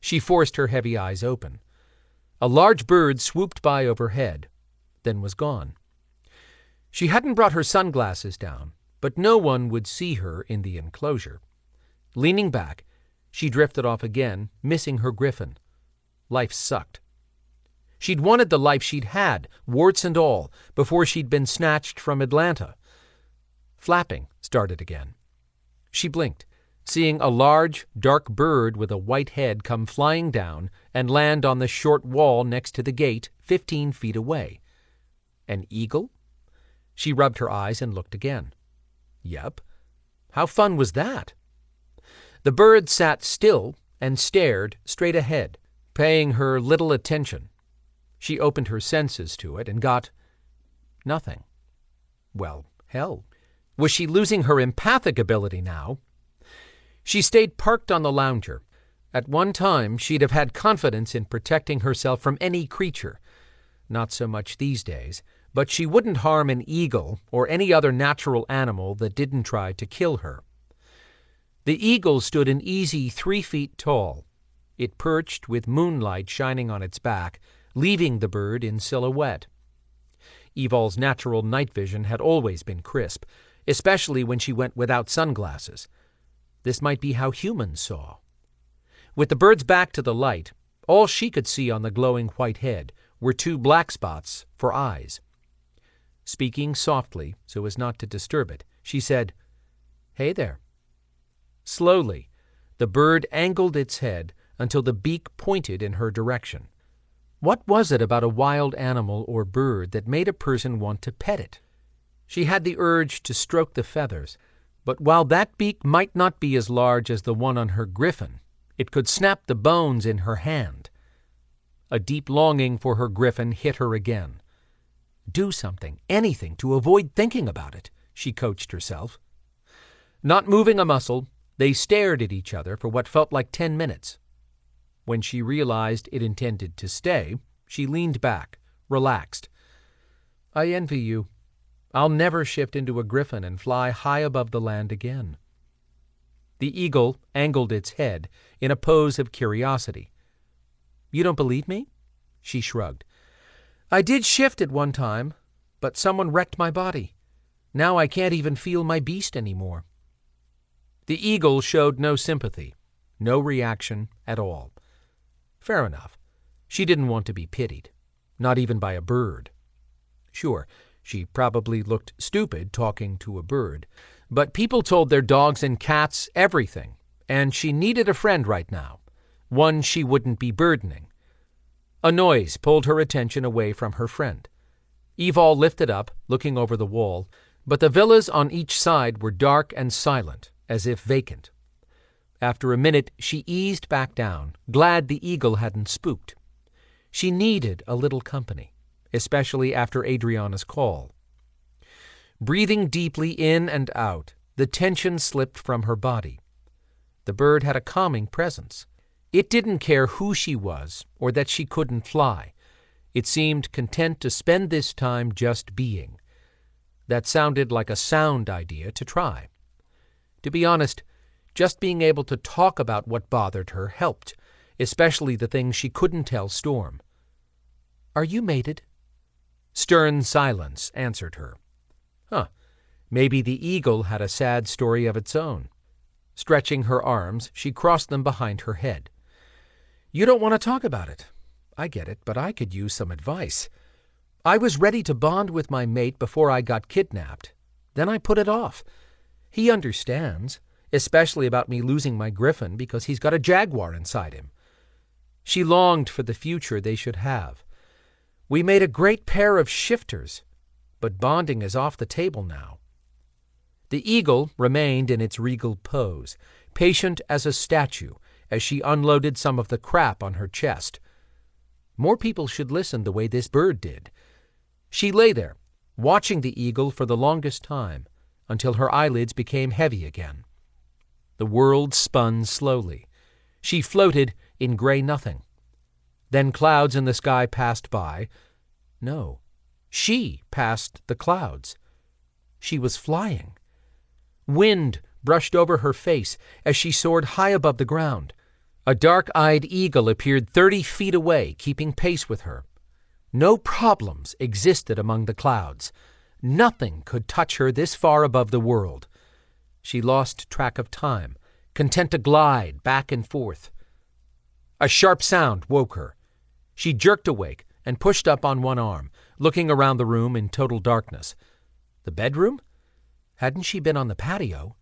She forced her heavy eyes open. A large bird swooped by overhead, then was gone. She hadn't brought her sunglasses down, but no one would see her in the enclosure. Leaning back, she drifted off again, missing her griffin. Life sucked. She'd wanted the life she'd had, warts and all, before she'd been snatched from Atlanta. Flapping started again. She blinked, seeing a large, dark bird with a white head come flying down and land on the short wall next to the gate 15 feet away. An eagle? She rubbed her eyes and looked again. Yep. How fun was that? The bird sat still and stared straight ahead, paying her little attention. She opened her senses to it and got nothing. Well, hell. Was she losing her empathic ability now? She stayed parked on the lounger. At one time, she'd have had confidence in protecting herself from any creature. Not so much these days, but she wouldn't harm an eagle or any other natural animal that didn't try to kill her. The eagle stood an easy 3 feet tall. It perched with moonlight shining on its back, leaving the bird in silhouette. Evalle's natural night vision had always been crisp, especially when she went without sunglasses. This might be how humans saw. With the bird's back to the light, all she could see on the glowing white head were 2 black spots for eyes. Speaking softly so as not to disturb it, she said, "Hey there." Slowly, the bird angled its head until the beak pointed in her direction. What was it about a wild animal or bird that made a person want to pet it? She had the urge to stroke the feathers, but while that beak might not be as large as the one on her griffin, it could snap the bones in her hand. A deep longing for her griffin hit her again. Do something, anything, to avoid thinking about it, she coached herself. Not moving a muscle, they stared at each other for what felt like 10 minutes. When she realized it intended to stay, she leaned back, relaxed. "I envy you. I'll never shift into a griffin and fly high above the land again." The eagle angled its head in a pose of curiosity. "You don't believe me?" She shrugged. "I did shift at one time, but someone wrecked my body. Now I can't even feel my beast anymore." The eagle showed no sympathy, no reaction at all. Fair enough. She didn't want to be pitied, not even by a bird. Sure, she probably looked stupid talking to a bird, but people told their dogs and cats everything, and she needed a friend right now, one she wouldn't be burdening. A noise pulled her attention away from her friend. Evalle lifted up, looking over the wall, but the villas on each side were dark and silent, as if vacant. After a minute, she eased back down, glad the eagle hadn't spooked. She needed a little company, especially after Adriana's call. Breathing deeply in and out, the tension slipped from her body. The bird had a calming presence. It didn't care who she was or that she couldn't fly. It seemed content to spend this time just being. That sounded like a sound idea to try. To be honest, just being able to talk about what bothered her helped, especially the things she couldn't tell Storm. "Are you mated?" Stern silence answered her. Maybe the eagle had a sad story of its own. Stretching her arms, she crossed them behind her head. "You don't want to talk about it. I get it, but I could use some advice. I was ready to bond with my mate before I got kidnapped. Then I put it off. He understands. especially about me losing my griffin because he's got a jaguar inside him. She longed for the future they should have. We made a great pair of shifters, but bonding is off the table now. The eagle remained in its regal pose, patient as a statue, as she unloaded some of the crap on her chest. More people should listen the way this bird did. She lay there, watching the eagle for the longest time, until her eyelids became heavy again. The world spun slowly. She floated in gray nothing. Then clouds in the sky passed by. No, she passed the clouds. She was flying. Wind brushed over her face as she soared high above the ground. A dark-eyed eagle appeared 30 feet away, keeping pace with her. No problems existed among the clouds. Nothing could touch her this far above the world. She lost track of time, content to glide back and forth. A sharp sound woke her. She jerked awake and pushed up on one arm, looking around the room in total darkness. The bedroom? Hadn't she been on the patio?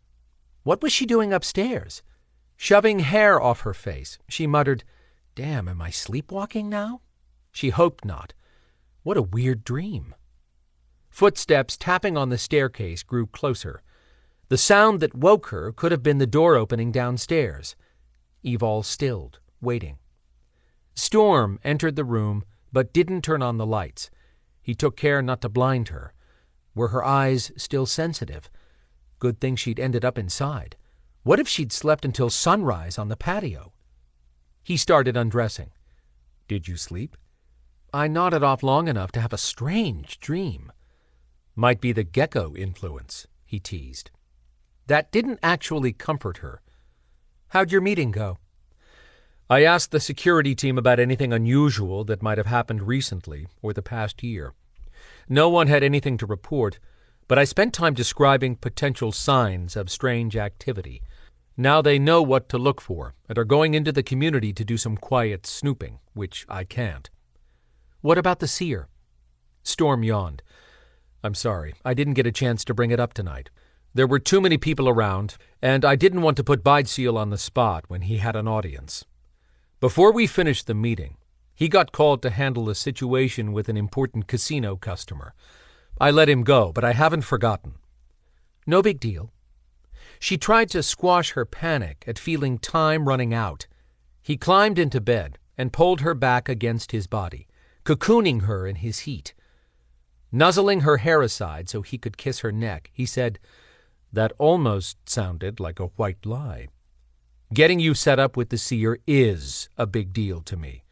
What was she doing upstairs? Shoving hair off her face, she muttered, "Damn, am I sleepwalking now?" She hoped not. What a weird dream. Footsteps tapping on the staircase grew closer. The sound that woke her could have been the door opening downstairs. Evalle stilled, waiting. Storm entered the room, but didn't turn on the lights. He took care not to blind her. Were her eyes still sensitive? Good thing she'd ended up inside. What if she'd slept until sunrise on the patio? He started undressing. "Did you sleep?" "I nodded off long enough to have a strange dream." "Might be the gecko influence," he teased. That didn't actually comfort her. "How'd your meeting go?" "I asked the security team about anything unusual that might have happened recently or the past year. No one had anything to report, but I spent time describing potential signs of strange activity. Now they know what to look for and are going into the community to do some quiet snooping, which I can't." "What about the seer?" Storm yawned. "I'm sorry, I didn't get a chance to bring it up tonight. There were too many people around, and I didn't want to put Bideseal on the spot when he had an audience. Before we finished the meeting, he got called to handle a situation with an important casino customer. I let him go, but I haven't forgotten." "No big deal." She tried to squash her panic at feeling time running out. He climbed into bed and pulled her back against his body, cocooning her in his heat. Nuzzling her hair aside so he could kiss her neck, he said, "That almost sounded like a white lie. Getting you set up with the seer is a big deal to me.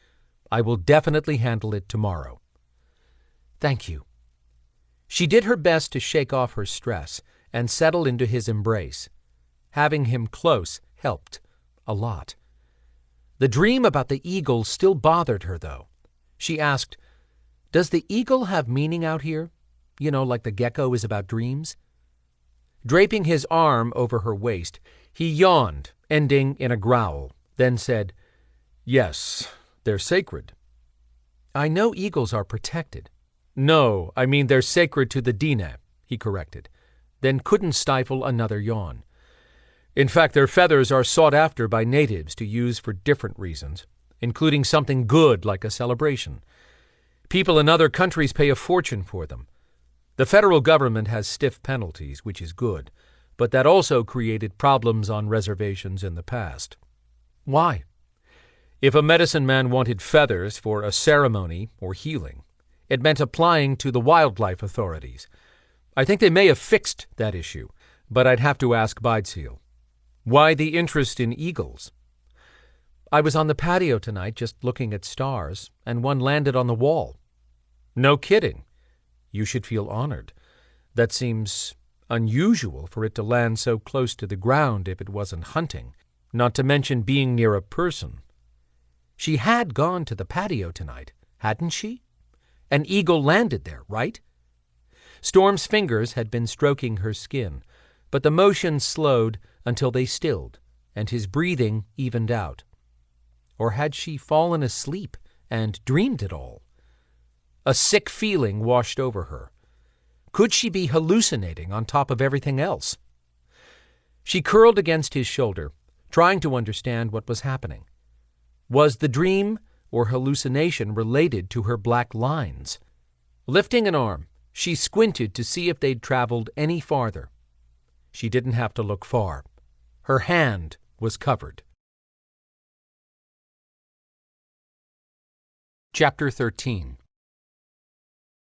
I will definitely handle it tomorrow." "Thank you." She did her best to shake off her stress and settle into his embrace. Having him close helped a lot. The dream about the eagle still bothered her, though. She asked, "Does the eagle have meaning out here? You know, like the gecko is about dreams?" Draping his arm over her waist, he yawned, ending in a growl, then said, "Yes, they're sacred." "I know eagles are protected." "No, I mean they're sacred to the Dianna," he corrected, then couldn't stifle another yawn. "In fact, their feathers are sought after by natives to use for different reasons, including something good like a celebration. People in other countries pay a fortune for them. The federal government has stiff penalties, which is good, but that also created problems on reservations in the past." "Why?" "If a medicine man wanted feathers for a ceremony or healing, it meant applying to the wildlife authorities. I think they may have fixed that issue, but I'd have to ask Bideseal. Why the interest in eagles?" "I was on the patio tonight just looking at stars, and one landed on the wall." "No kidding. You should feel honored. That seems unusual for it to land so close to the ground if it wasn't hunting, not to mention being near a person." She had gone to the patio tonight, hadn't she? An eagle landed there, right? Storm's fingers had been stroking her skin, but the motion slowed until they stilled, and his breathing evened out. Or had she fallen asleep and dreamed it all? A sick feeling washed over her. Could she be hallucinating on top of everything else? She curled against his shoulder, trying to understand what was happening. Was the dream or hallucination related to her black lines? Lifting an arm, she squinted to see if they'd traveled any farther. She didn't have to look far. Her hand was covered. Chapter 13.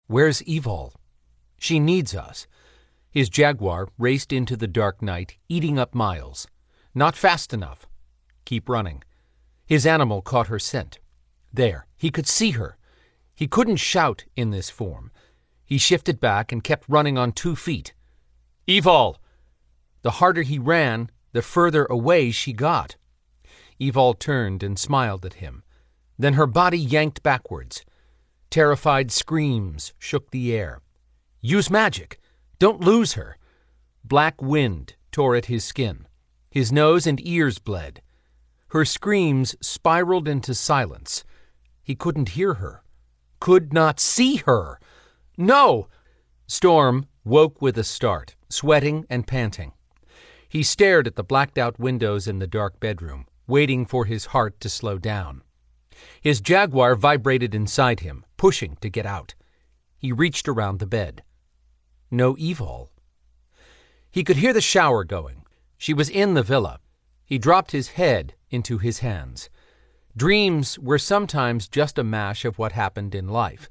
Where's Evalle? She needs us. His jaguar raced into the dark night, eating up miles. Not fast enough. Keep running. His animal caught her scent. There, he could see her. He couldn't shout in this form. He shifted back and kept running on 2 feet. Evalle! The harder he ran, the further away she got. Evalle turned and smiled at him. Then her body yanked backwards. Terrified screams shook the air. Use magic! Don't lose her! Black wind tore at his skin. His nose and ears bled. Her screams spiraled into silence. He couldn't hear her. Could not see her! No! Storm woke with a start, sweating and panting. He stared at the blacked-out windows in the dark bedroom, waiting for his heart to slow down. His jaguar vibrated inside him, pushing to get out. He reached around the bed. No Evalle. He could hear the shower going. She was in the villa. He dropped his head into his hands. Dreams were sometimes just a mash of what happened in life.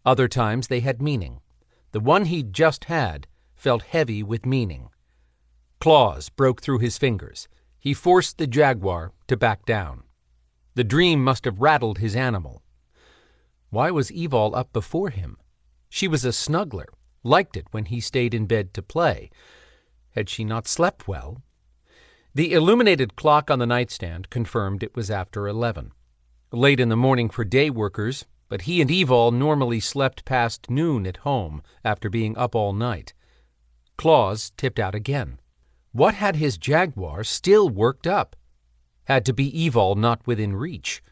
Other times they had meaning. The one he'd just had felt heavy with meaning. Claws broke through his fingers. He forced the jaguar to back down. The dream must have rattled his animal. Why was Evalle up before him? She was a snuggler, liked it when he stayed in bed to play. Had she not slept well? The illuminated clock on the nightstand confirmed it was after 11. Late in the morning for day workers, but he and Evalle normally slept past noon at home after being up all night. Claws tipped out again. What had his jaguar still worked up? Had to be Evalle not within reach.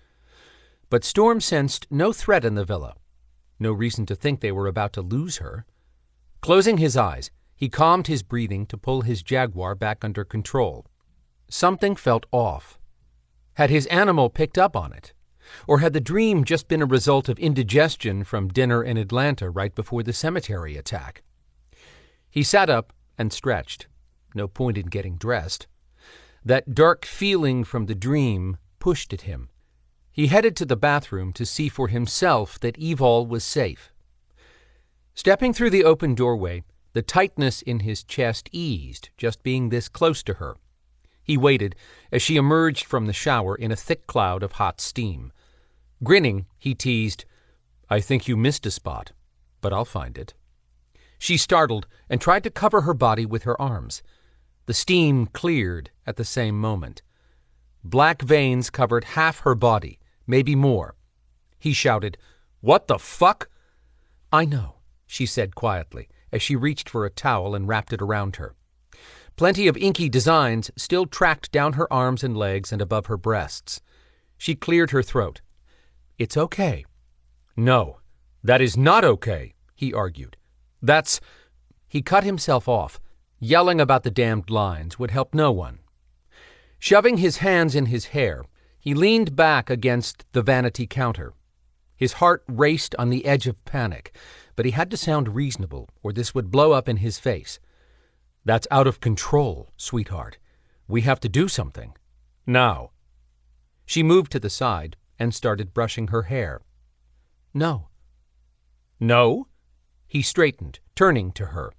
But Storm sensed no threat in the villa. No reason to think they were about to lose her. Closing his eyes, he calmed his breathing to pull his jaguar back under control. Something felt off. Had his animal picked up on it? Or had the dream just been a result of indigestion from dinner in Atlanta right before the cemetery attack? He sat up and stretched. No point in getting dressed. That dark feeling from the dream pushed at him. He headed to the bathroom to see for himself that Evalle was safe. Stepping through the open doorway, the tightness in his chest eased, just being this close to her. He waited as she emerged from the shower in a thick cloud of hot steam. Grinning, he teased, "I think you missed a spot, but I'll find it." She startled and tried to cover her body with her arms. The steam cleared at the same moment. Black veins covered half her body, maybe more. He shouted, "What the fuck?" "I know," she said quietly, as she reached for a towel and wrapped it around her. Plenty of inky designs still tracked down her arms and legs and above her breasts. She cleared her throat. "It's okay." "No, that is not okay," he argued. "That's—" He cut himself off. Yelling about the damned lines would help no one. Shoving his hands in his hair, he leaned back against the vanity counter. His heart raced on the edge of panic, but he had to sound reasonable, or this would blow up in his face. "That's out of control, sweetheart. We have to do something. Now." She moved to the side and started brushing her hair. "No." "No?" He straightened, turning to her.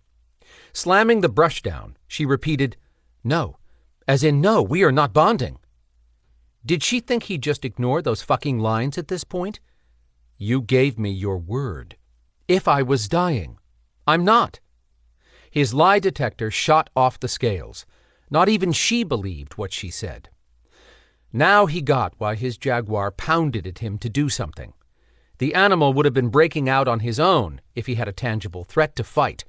Slamming the brush down, she repeated, "No. As in no, we are not bonding." Did she think he'd just ignore those fucking lines at this point? "You gave me your word. If I was dying. I'm not." His lie detector shot off the scales. Not even she believed what she said. Now he got why his jaguar pounded at him to do something. The animal would have been breaking out on his own if he had a tangible threat to fight,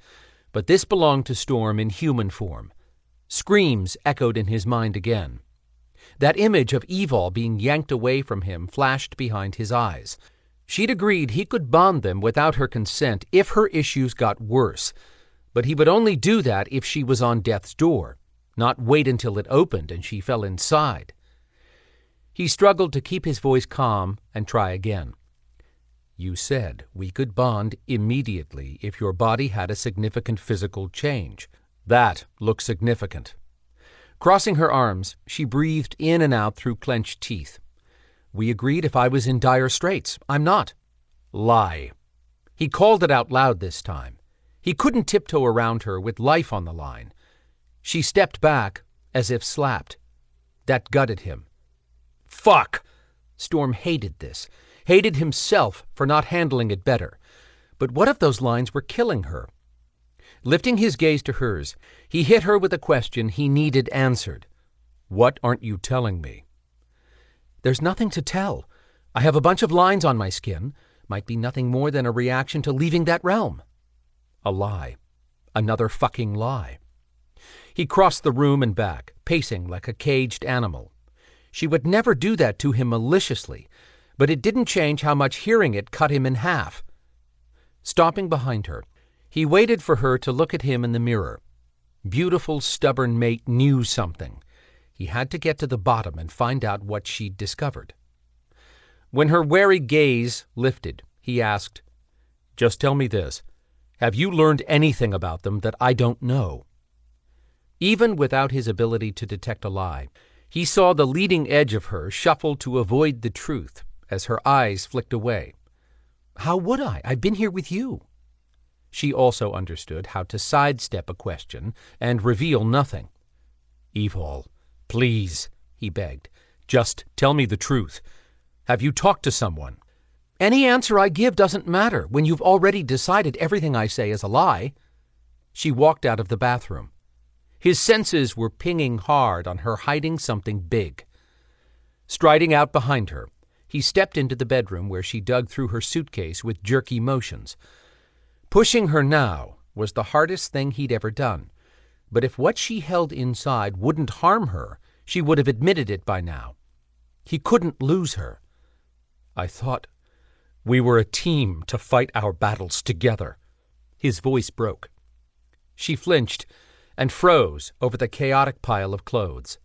but this belonged to Storm in human form. Screams echoed in his mind again. That image of Evalle being yanked away from him flashed behind his eyes. She'd agreed he could bond them without her consent if her issues got worse, but he would only do that if she was on death's door. not wait until it opened and she fell inside. He struggled to keep his voice calm and try again. You said we could bond immediately if your body had a significant physical change. That looks significant. Crossing her arms, she breathed in and out through clenched teeth. We agreed if I was in dire straits. I'm not. Lie. He called it out loud this time. He couldn't tiptoe around her with life on the line. She stepped back, as if slapped. That gutted him. Fuck! Storm hated this, hated himself for not handling it better. But what if those lines were killing her? Lifting his gaze to hers, he hit her with a question he needed answered. What aren't you telling me? There's nothing to tell. I have a bunch of lines on my skin. Might be nothing more than a reaction to leaving that realm. A lie. Another fucking lie. He crossed the room and back, pacing like a caged animal. She would never do that to him maliciously, but it didn't change how much hearing it cut him in half. Stopping behind her, he waited for her to look at him in the mirror. Beautiful, stubborn mate knew something. He had to get to the bottom and find out what she'd discovered. When her wary gaze lifted, he asked, Just tell me this. Have you learned anything about them that I don't know? Even without his ability to detect a lie, he saw the leading edge of her shuffle to avoid the truth as her eyes flicked away. How would I? I've been here with you. She also understood how to sidestep a question and reveal nothing. Evalle, please, he begged. Just tell me the truth. Have you talked to someone? Any answer I give doesn't matter when you've already decided everything I say is a lie. She walked out of the bathroom. His senses were pinging hard on her hiding something big. Striding out behind her, he stepped into the bedroom where she dug through her suitcase with jerky motions. Pushing her now was the hardest thing he'd ever done, but if what she held inside wouldn't harm her, she would have admitted it by now. He couldn't lose her. I thought we were a team to fight our battles together. His voice broke. She flinched and froze over the chaotic pile of clothes.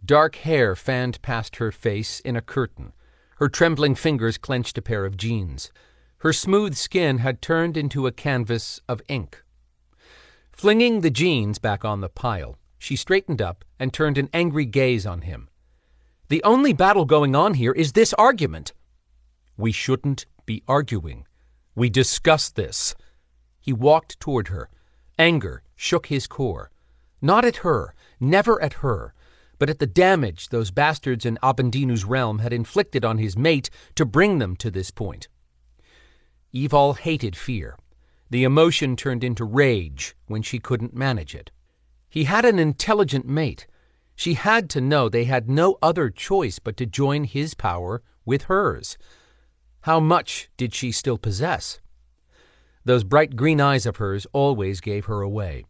Dark hair fanned past her face in a curtain. Her trembling fingers clenched a pair of jeans. Her smooth skin had turned into a canvas of ink. Flinging the jeans back on the pile, she straightened up and turned an angry gaze on him. The only battle going on here is this argument. We shouldn't be arguing. We discussed this. He walked toward her. Anger shook his core. Not at her, never at her, but at the damage those bastards in Abendinu's realm had inflicted on his mate to bring them to this point. Evalle hated fear. The emotion turned into rage when she couldn't manage it. He had an intelligent mate. She had to know they had no other choice but to join his power with hers. How much did she still possess? Those bright green eyes of hers always gave her away.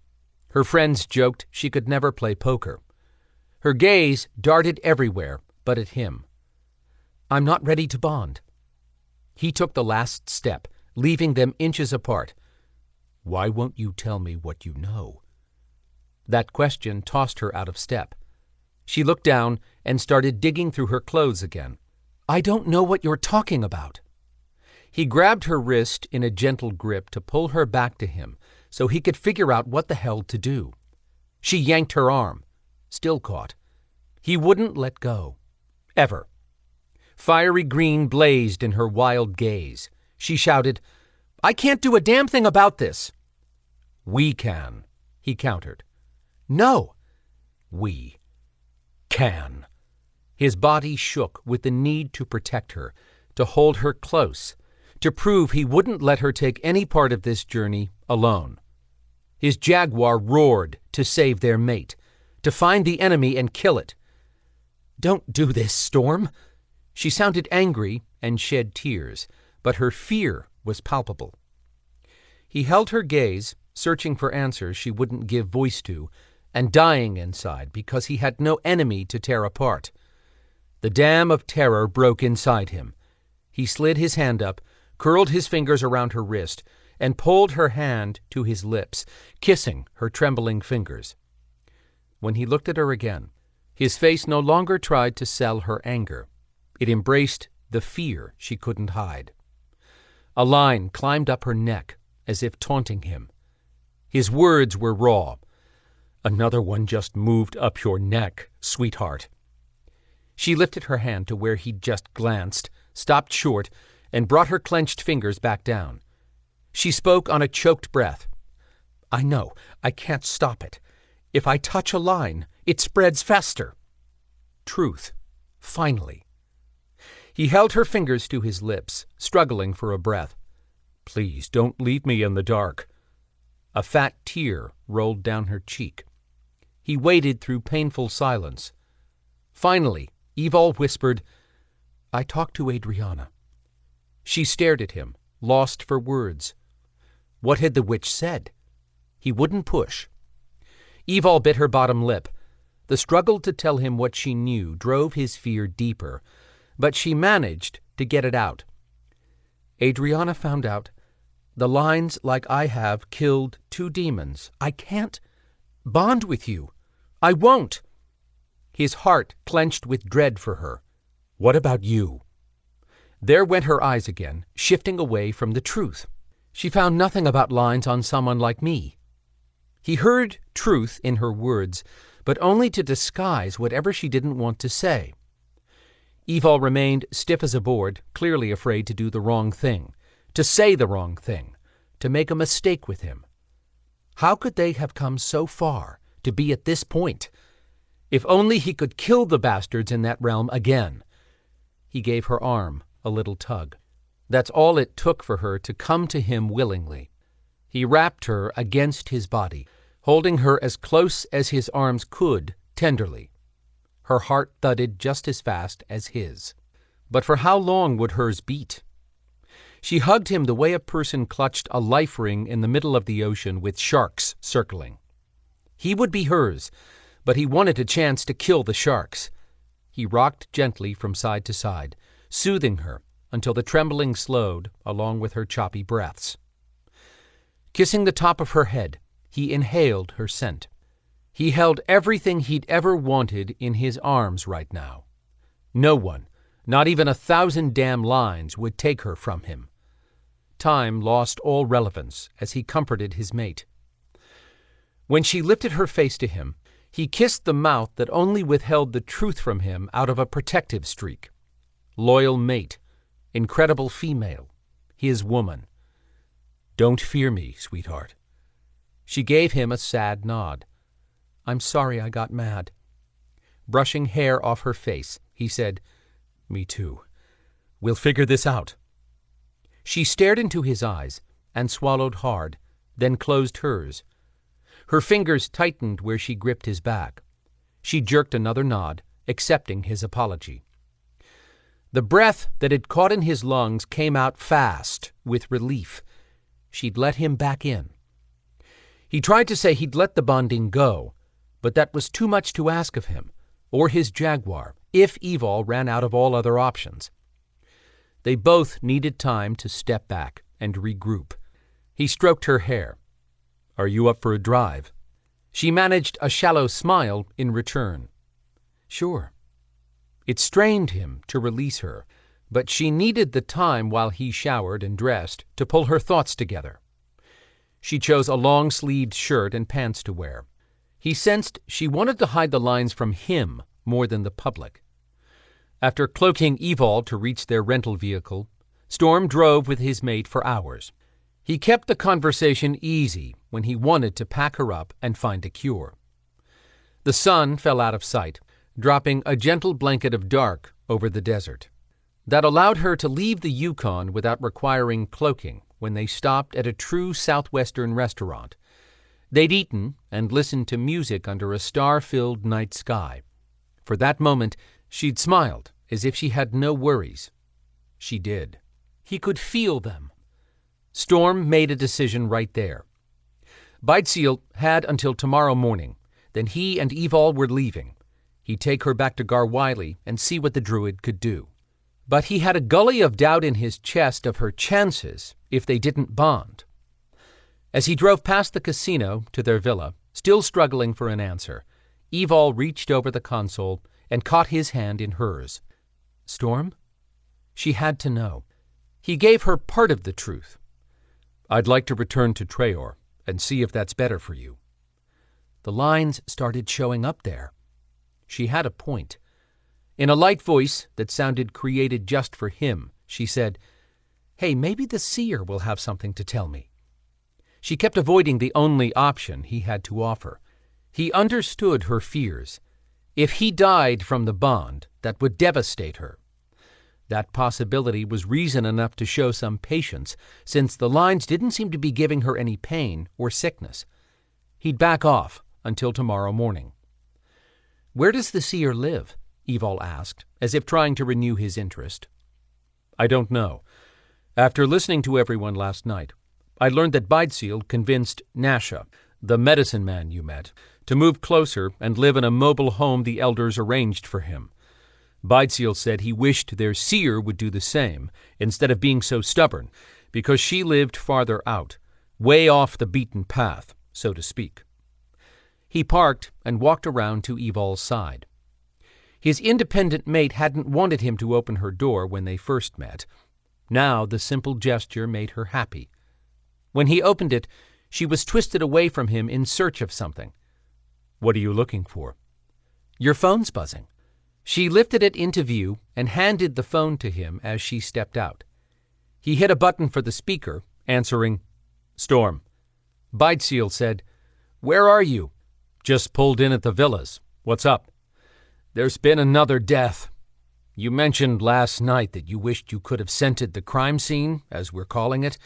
Her friends joked she could never play poker. Her gaze darted everywhere but at him. I'm not ready to bond. He took the last step, leaving them inches apart. Why won't you tell me what you know? That question tossed her out of step. She looked down and started digging through her clothes again. I don't know what you're talking about. He grabbed her wrist in a gentle grip to pull her back to him so he could figure out what the hell to do. She yanked her arm, still caught. He wouldn't let go. Ever. Fiery green blazed in her wild gaze. She shouted, I can't do a damn thing about this. We can, he countered. No. We can. His body shook with the need to protect her, to hold her close, to prove he wouldn't let her take any part of this journey alone. His jaguar roared to save their mate, to find the enemy and kill it. Don't do this, Storm. She sounded angry and shed tears, but her fear was palpable. He held her gaze, searching for answers she wouldn't give voice to, and dying inside because he had no enemy to tear apart. The dam of terror broke inside him. He slid his hand up, curled his fingers around her wrist, and pulled her hand to his lips, kissing her trembling fingers. when he looked at her again. His face no longer tried to sell her anger. It embraced the fear she couldn't hide. A line climbed up her neck, as if taunting him. His words were raw. "Another one just moved up your neck, sweetheart." She lifted her hand to where he'd just glanced, stopped short, and brought her clenched fingers back down. She spoke on a choked breath. "I know. I can't stop it. If I touch a line, it spreads faster." Truth. Finally. He held her fingers to his lips, struggling for a breath. "Please, don't leave me in the dark." A fat tear rolled down her cheek. He waited through painful silence. Finally, Evalle whispered, "I talked to Adrianna." She stared at him, lost for words. What had the witch said? He wouldn't push. Evalle bit her bottom lip. The struggle to tell him what she knew drove his fear deeper, but she managed to get it out. "Adrianna found out. The lines like I have killed 2 demons. I can't bond with you. I won't." His heart clenched with dread for her. "What about you?" There went her eyes again, shifting away from the truth. "She found nothing about lines on someone like me." He heard truth in her words, but only to disguise whatever she didn't want to say. Evalle remained stiff as a board, clearly afraid to do the wrong thing, to say the wrong thing, to make a mistake with him. How could they have come so far, to be at this point? If only he could kill the bastards in that realm again. He gave her arm a little tug. That's all it took for her to come to him willingly. He wrapped her against his body, holding her as close as his arms could, tenderly. Her heart thudded just as fast as his. But for how long would hers beat? She hugged him the way a person clutched a life ring in the middle of the ocean with sharks circling. He would be hers, but he wanted a chance to kill the sharks. He rocked gently from side to side, soothing her until the trembling slowed along with her choppy breaths. Kissing the top of her head, he inhaled her scent. He held everything he'd ever wanted in his arms right now. No one, not even 1,000 damn lines, would take her from him. Time lost all relevance as he comforted his mate. When she lifted her face to him, he kissed the mouth that only withheld the truth from him out of a protective streak. Loyal mate, incredible female, his woman. "Don't fear me, sweetheart." She gave him a sad nod. "I'm sorry I got mad." Brushing hair off her face, he said, "Me too. We'll figure this out." She stared into his eyes and swallowed hard, then closed hers. Her fingers tightened where she gripped his back. She jerked another nod, accepting his apology. The breath that had caught in his lungs came out fast, with relief. She'd let him back in. He tried to say he'd let the bonding go, but that was too much to ask of him, or his jaguar, if Evalle ran out of all other options. They both needed time to step back and regroup. He stroked her hair. "Are you up for a drive?" She managed a shallow smile in return. "Sure." It strained him to release her, but she needed the time while he showered and dressed to pull her thoughts together. She chose a long-sleeved shirt and pants to wear. He sensed she wanted to hide the lines from him more than the public. After cloaking Evalle to reach their rental vehicle, Storm drove with his mate for hours. He kept the conversation easy when he wanted to pack her up and find a cure. The sun fell out of sight, dropping a gentle blanket of dark over the desert. That allowed her to leave the Yukon without requiring cloaking when they stopped at a true southwestern restaurant. They'd eaten and listened to music under a star-filled night sky. For that moment, she'd smiled as if she had no worries. She did. He could feel them. Storm made a decision right there. Beidseal had until tomorrow morning. Then he and Evalle were leaving. He'd take her back to Garwiley and see what the druid could do. But he had a gully of doubt in his chest of her chances if they didn't bond. As he drove past the casino to their villa, still struggling for an answer, Evalle reached over the console and caught his hand in hers. Storm? She had to know. He gave her part of the truth. I'd like to return to Traor and see if that's better for you. The lines started showing up there. She had a point. In a light voice that sounded created just for him, she said, Hey, maybe the seer will have something to tell me. She kept avoiding the only option he had to offer. He understood her fears. If he died from the bond, that would devastate her. That possibility was reason enough to show some patience, since the lines didn't seem to be giving her any pain or sickness. He'd back off until tomorrow morning. Where does the seer live? Evalle asked, as if trying to renew his interest. I don't know. After listening to everyone last night, I learned that Belador convinced Nasha, the medicine man you met, to move closer and live in a mobile home the elders arranged for him. Belador said he wished their seer would do the same, instead of being so stubborn, because she lived farther out, way off the beaten path, so to speak. He parked and walked around to Evalle's side. His independent mate hadn't wanted him to open her door when they first met. Now the simple gesture made her happy. When he opened it, she was twisted away from him in search of something. What are you looking for? Your phone's buzzing. She lifted it into view and handed the phone to him as she stepped out. He hit a button for the speaker, answering, Storm. Belador said, Where are you? Just pulled in at the villas. What's up? There's been another death. You mentioned last night that you wished you could have scented the crime scene, as we're calling it.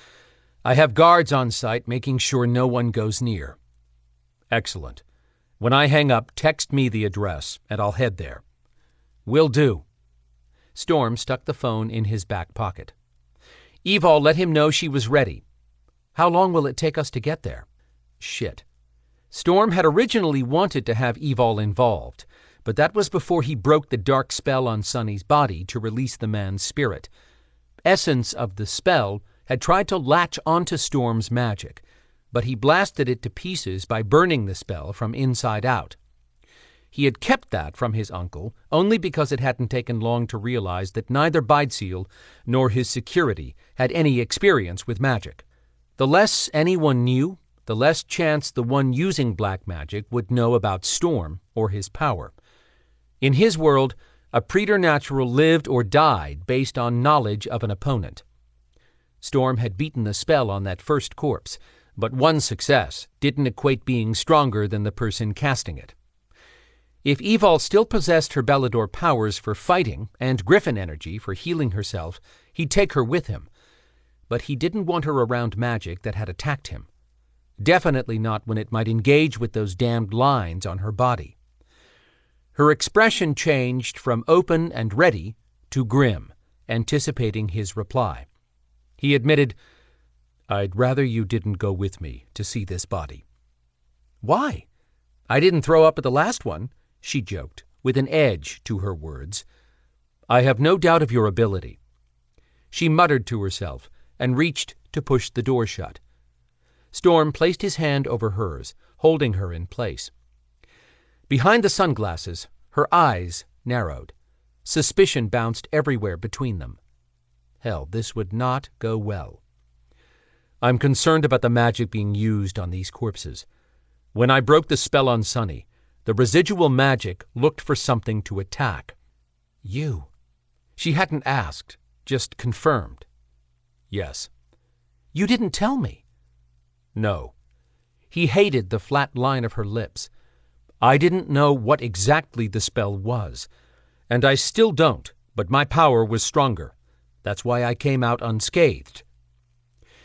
I have guards on site making sure no one goes near. Excellent. When I hang up, text me the address, and I'll head there. Will do. Storm stuck the phone in his back pocket. Evalle let him know she was ready. How long will it take us to get there? Shit. Storm had originally wanted to have Evalle involved, but that was before he broke the dark spell on Sonny's body to release the man's spirit. Essence of the spell had tried to latch onto Storm's magic, but he blasted it to pieces by burning the spell from inside out. He had kept that from his uncle only because it hadn't taken long to realize that neither Belador nor his security had any experience with magic. The less anyone knew, the less chance the one using black magic would know about Storm or his power. In his world, a preternatural lived or died based on knowledge of an opponent. Storm had beaten the spell on that first corpse, but one success didn't equate being stronger than the person casting it. If Evalle still possessed her Belador powers for fighting and Griffin energy for healing herself, he'd take her with him. But he didn't want her around magic that had attacked him. Definitely not when it might engage with those damned lines on her body. Her expression changed from open and ready to grim, anticipating his reply. He admitted, I'd rather you didn't go with me to see this body. Why? I didn't throw up at the last one, she joked, with an edge to her words. I have no doubt of your ability. She muttered to herself and reached to push the door shut. Storm placed his hand over hers, holding her in place. Behind the sunglasses, her eyes narrowed. Suspicion bounced everywhere between them. Hell, this would not go well. I'm concerned about the magic being used on these corpses. When I broke the spell on Sonny, the residual magic looked for something to attack. You. She hadn't asked, just confirmed. Yes. You didn't tell me. No. He hated the flat line of her lips. I didn't know what exactly the spell was, and I still don't, but my power was stronger. That's why I came out unscathed.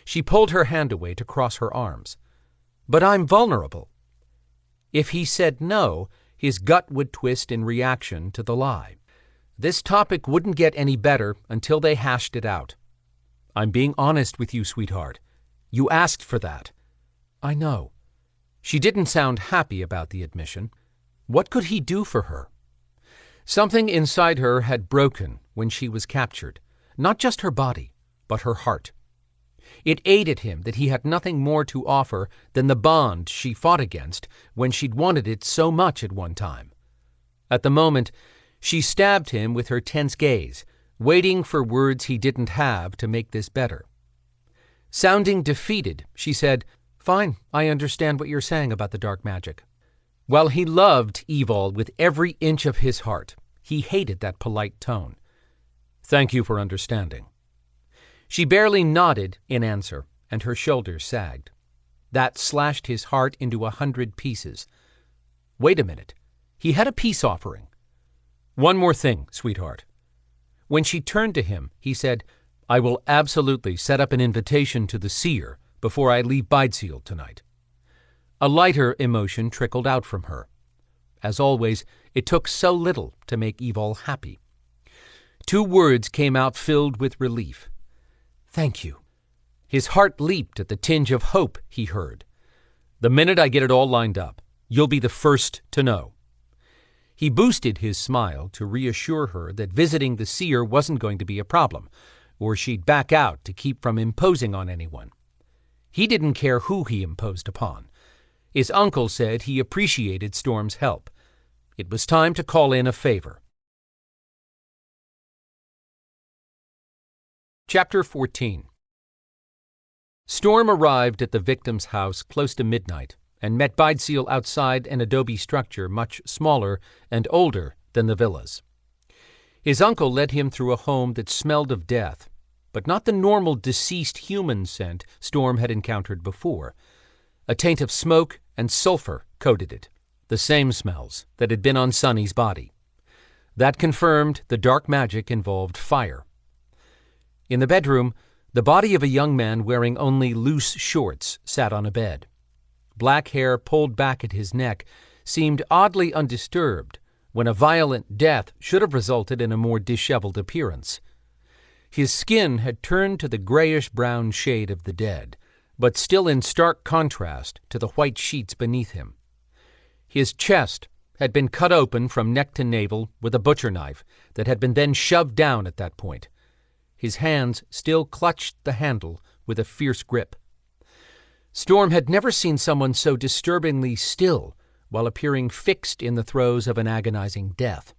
She pulled her hand away to cross her arms. But I'm vulnerable. If he said no, his gut would twist in reaction to the lie. This topic wouldn't get any better until they hashed it out. I'm being honest with you, sweetheart. You asked for that. I know. She didn't sound happy about the admission. What could he do for her? Something inside her had broken when she was captured. Not just her body, but her heart. It aided him that he had nothing more to offer than the bond she fought against when she'd wanted it so much at one time. At the moment, she stabbed him with her tense gaze, waiting for words he didn't have to make this better. Sounding defeated, she said, "Fine, I understand what you're saying about the dark magic." While he loved Evalle with every inch of his heart, he hated that polite tone. "Thank you for understanding." She barely nodded in answer, and her shoulders sagged. That slashed his heart into 100 pieces. Wait a minute. He had a peace offering. "One more thing, sweetheart." When she turned to him, he said, "I will absolutely set up an invitation to the seer before I leave Bydseal tonight." A lighter emotion trickled out from her. As always, it took so little to make Evalle happy. 2 words came out filled with relief. "Thank you." His heart leaped at the tinge of hope he heard. "The minute I get it all lined up, you'll be the first to know." He boosted his smile to reassure her that visiting the seer wasn't going to be a problem, or she'd back out to keep from imposing on anyone. He didn't care who he imposed upon. His uncle said he appreciated Storm's help. It was time to call in a favor. Chapter 14. Storm arrived at the victim's house close to midnight and met Bydseal outside an adobe structure much smaller and older than the villas. His uncle led him through a home that smelled of death, but not the normal deceased human scent Storm had encountered before. A taint of smoke and sulfur coated it, the same smells that had been on Sonny's body. That confirmed the dark magic involved fire. In the bedroom, the body of a young man wearing only loose shorts sat on a bed. Black hair pulled back at his neck seemed oddly undisturbed when a violent death should have resulted in a more disheveled appearance. His skin had turned to the grayish-brown shade of the dead, but still in stark contrast to the white sheets beneath him. His chest had been cut open from neck to navel with a butcher knife that had been then shoved down at that point. His hands still clutched the handle with a fierce grip. Storm had never seen someone so disturbingly still while appearing fixed in the throes of an agonizing death.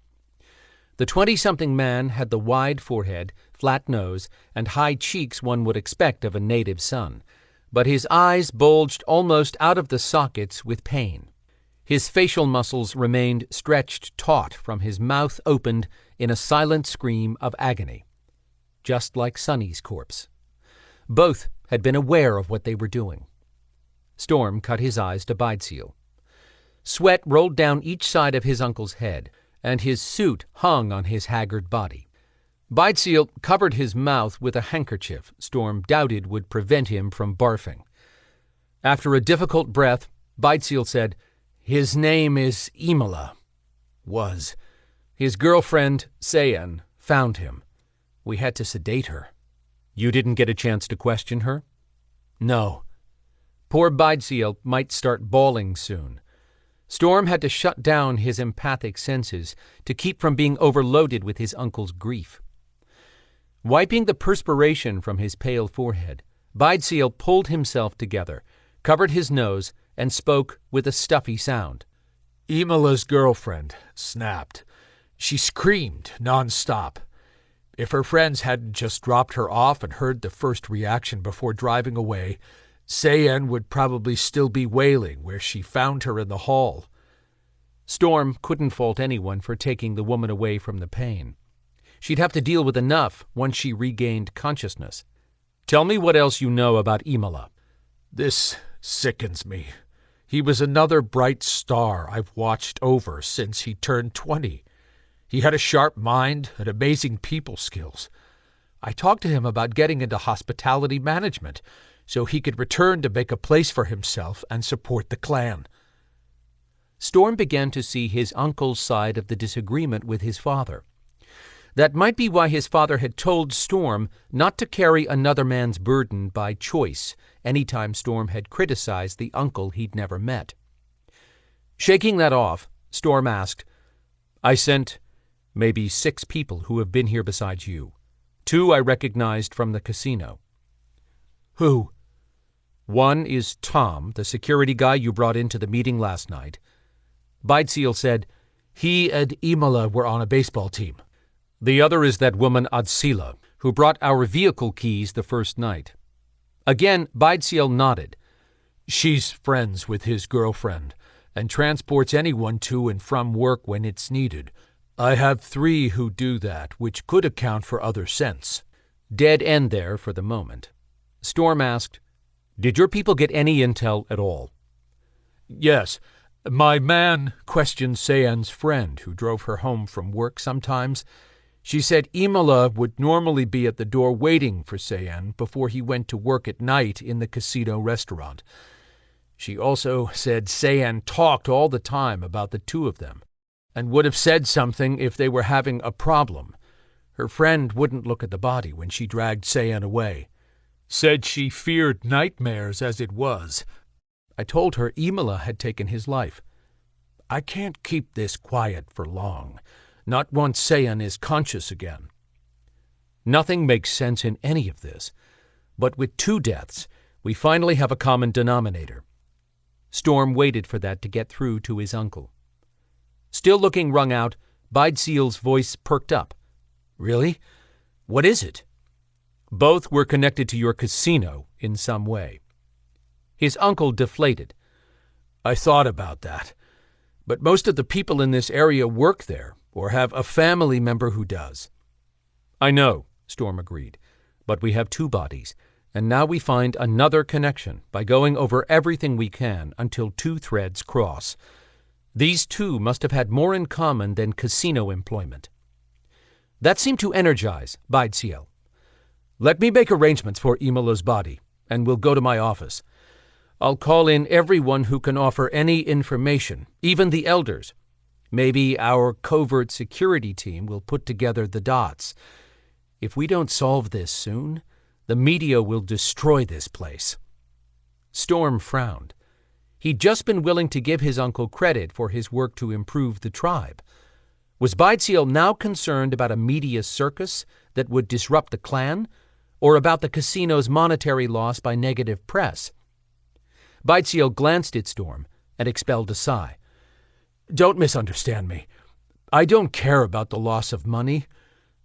The 20-something man had the wide forehead, flat nose, and high cheeks one would expect of a native son, but his eyes bulged almost out of the sockets with pain. His facial muscles remained stretched taut from his mouth opened in a silent scream of agony, just like Sonny's corpse. Both had been aware of what they were doing. Storm cut his eyes to Bydseal. Sweat rolled down each side of his uncle's head, and his suit hung on his haggard body. Bydseal covered his mouth with a handkerchief Storm doubted would prevent him from barfing. After a difficult breath, Bydseal said, "His name is Evalle. Was. His girlfriend, Sayen, found him. We had to sedate her." "You didn't get a chance to question her?" "No." Poor Bydseal might start bawling soon. Storm had to shut down his empathic senses to keep from being overloaded with his uncle's grief. Wiping the perspiration from his pale forehead, Bydseal pulled himself together, covered his nose, and spoke with a stuffy sound. "Evalle's girlfriend snapped. She screamed nonstop. If her friends hadn't just dropped her off and heard the first reaction before driving away, Sayen would probably still be wailing where she found her in the hall." Storm couldn't fault anyone for taking the woman away from the pain. She'd have to deal with enough once she regained consciousness. "Tell me what else you know about Evalle." "This sickens me. He was another bright star I've watched over since he turned 20. He had a sharp mind and amazing people skills. I talked to him about getting into hospitality management so he could return to make a place for himself and support the clan." Storm began to see his uncle's side of the disagreement with his father. That might be why his father had told Storm not to carry another man's burden by choice any time Storm had criticized the uncle he'd never met. Shaking that off, Storm asked, "I sent maybe 6 people who have been here besides you. 2 I recognized from the casino." Who? One is Tom, the security guy you brought into the meeting last night. Beidseal said he and Imola were on a baseball team. The other is that woman Adsila, who brought our vehicle keys the first night. Again, Beidseal nodded. She's friends with his girlfriend and transports anyone to and from work when it's needed. I have 3 who do that, which could account for other scents. Dead end there for the moment. Storm asked, "Did your people get any intel at all?" Yes. My man questioned Sayan's friend who drove her home from work sometimes. She said Imola would normally be at the door waiting for Sayan before he went to work at night in the casino restaurant. She also said Sayan talked all the time about the 2 of them and would have said something if they were having a problem. Her friend wouldn't look at the body when she dragged Sayan away. Said she feared nightmares as it was. I told her Imola had taken his life. I can't keep this quiet for long, not once Sayan is conscious again. Nothing makes sense in any of this, but with 2 deaths, we finally have a common denominator. Storm waited for that to get through to his uncle. Still looking wrung out, Beidseal's voice perked up. Really? What is it? Both were connected to your casino in some way. His uncle deflated. I thought about that, but most of the people in this area work there or have a family member who does. I know, Storm agreed, but we have 2 bodies, and now we find another connection by going over everything we can until 2 threads cross. These 2 must have had more in common than casino employment. That seemed to energize Beidseal. Let me make arrangements for Imola's body, and we'll go to my office. I'll call in everyone who can offer any information, even the elders. Maybe our covert security team will put together the dots. If we don't solve this soon, the media will destroy this place. Storm frowned. He'd just been willing to give his uncle credit for his work to improve the tribe. Was Beidseal now concerned about a media circus that would disrupt the clan, or about the casino's monetary loss by negative press? Beidseal glanced at Storm and expelled a sigh. Don't misunderstand me. I don't care about the loss of money,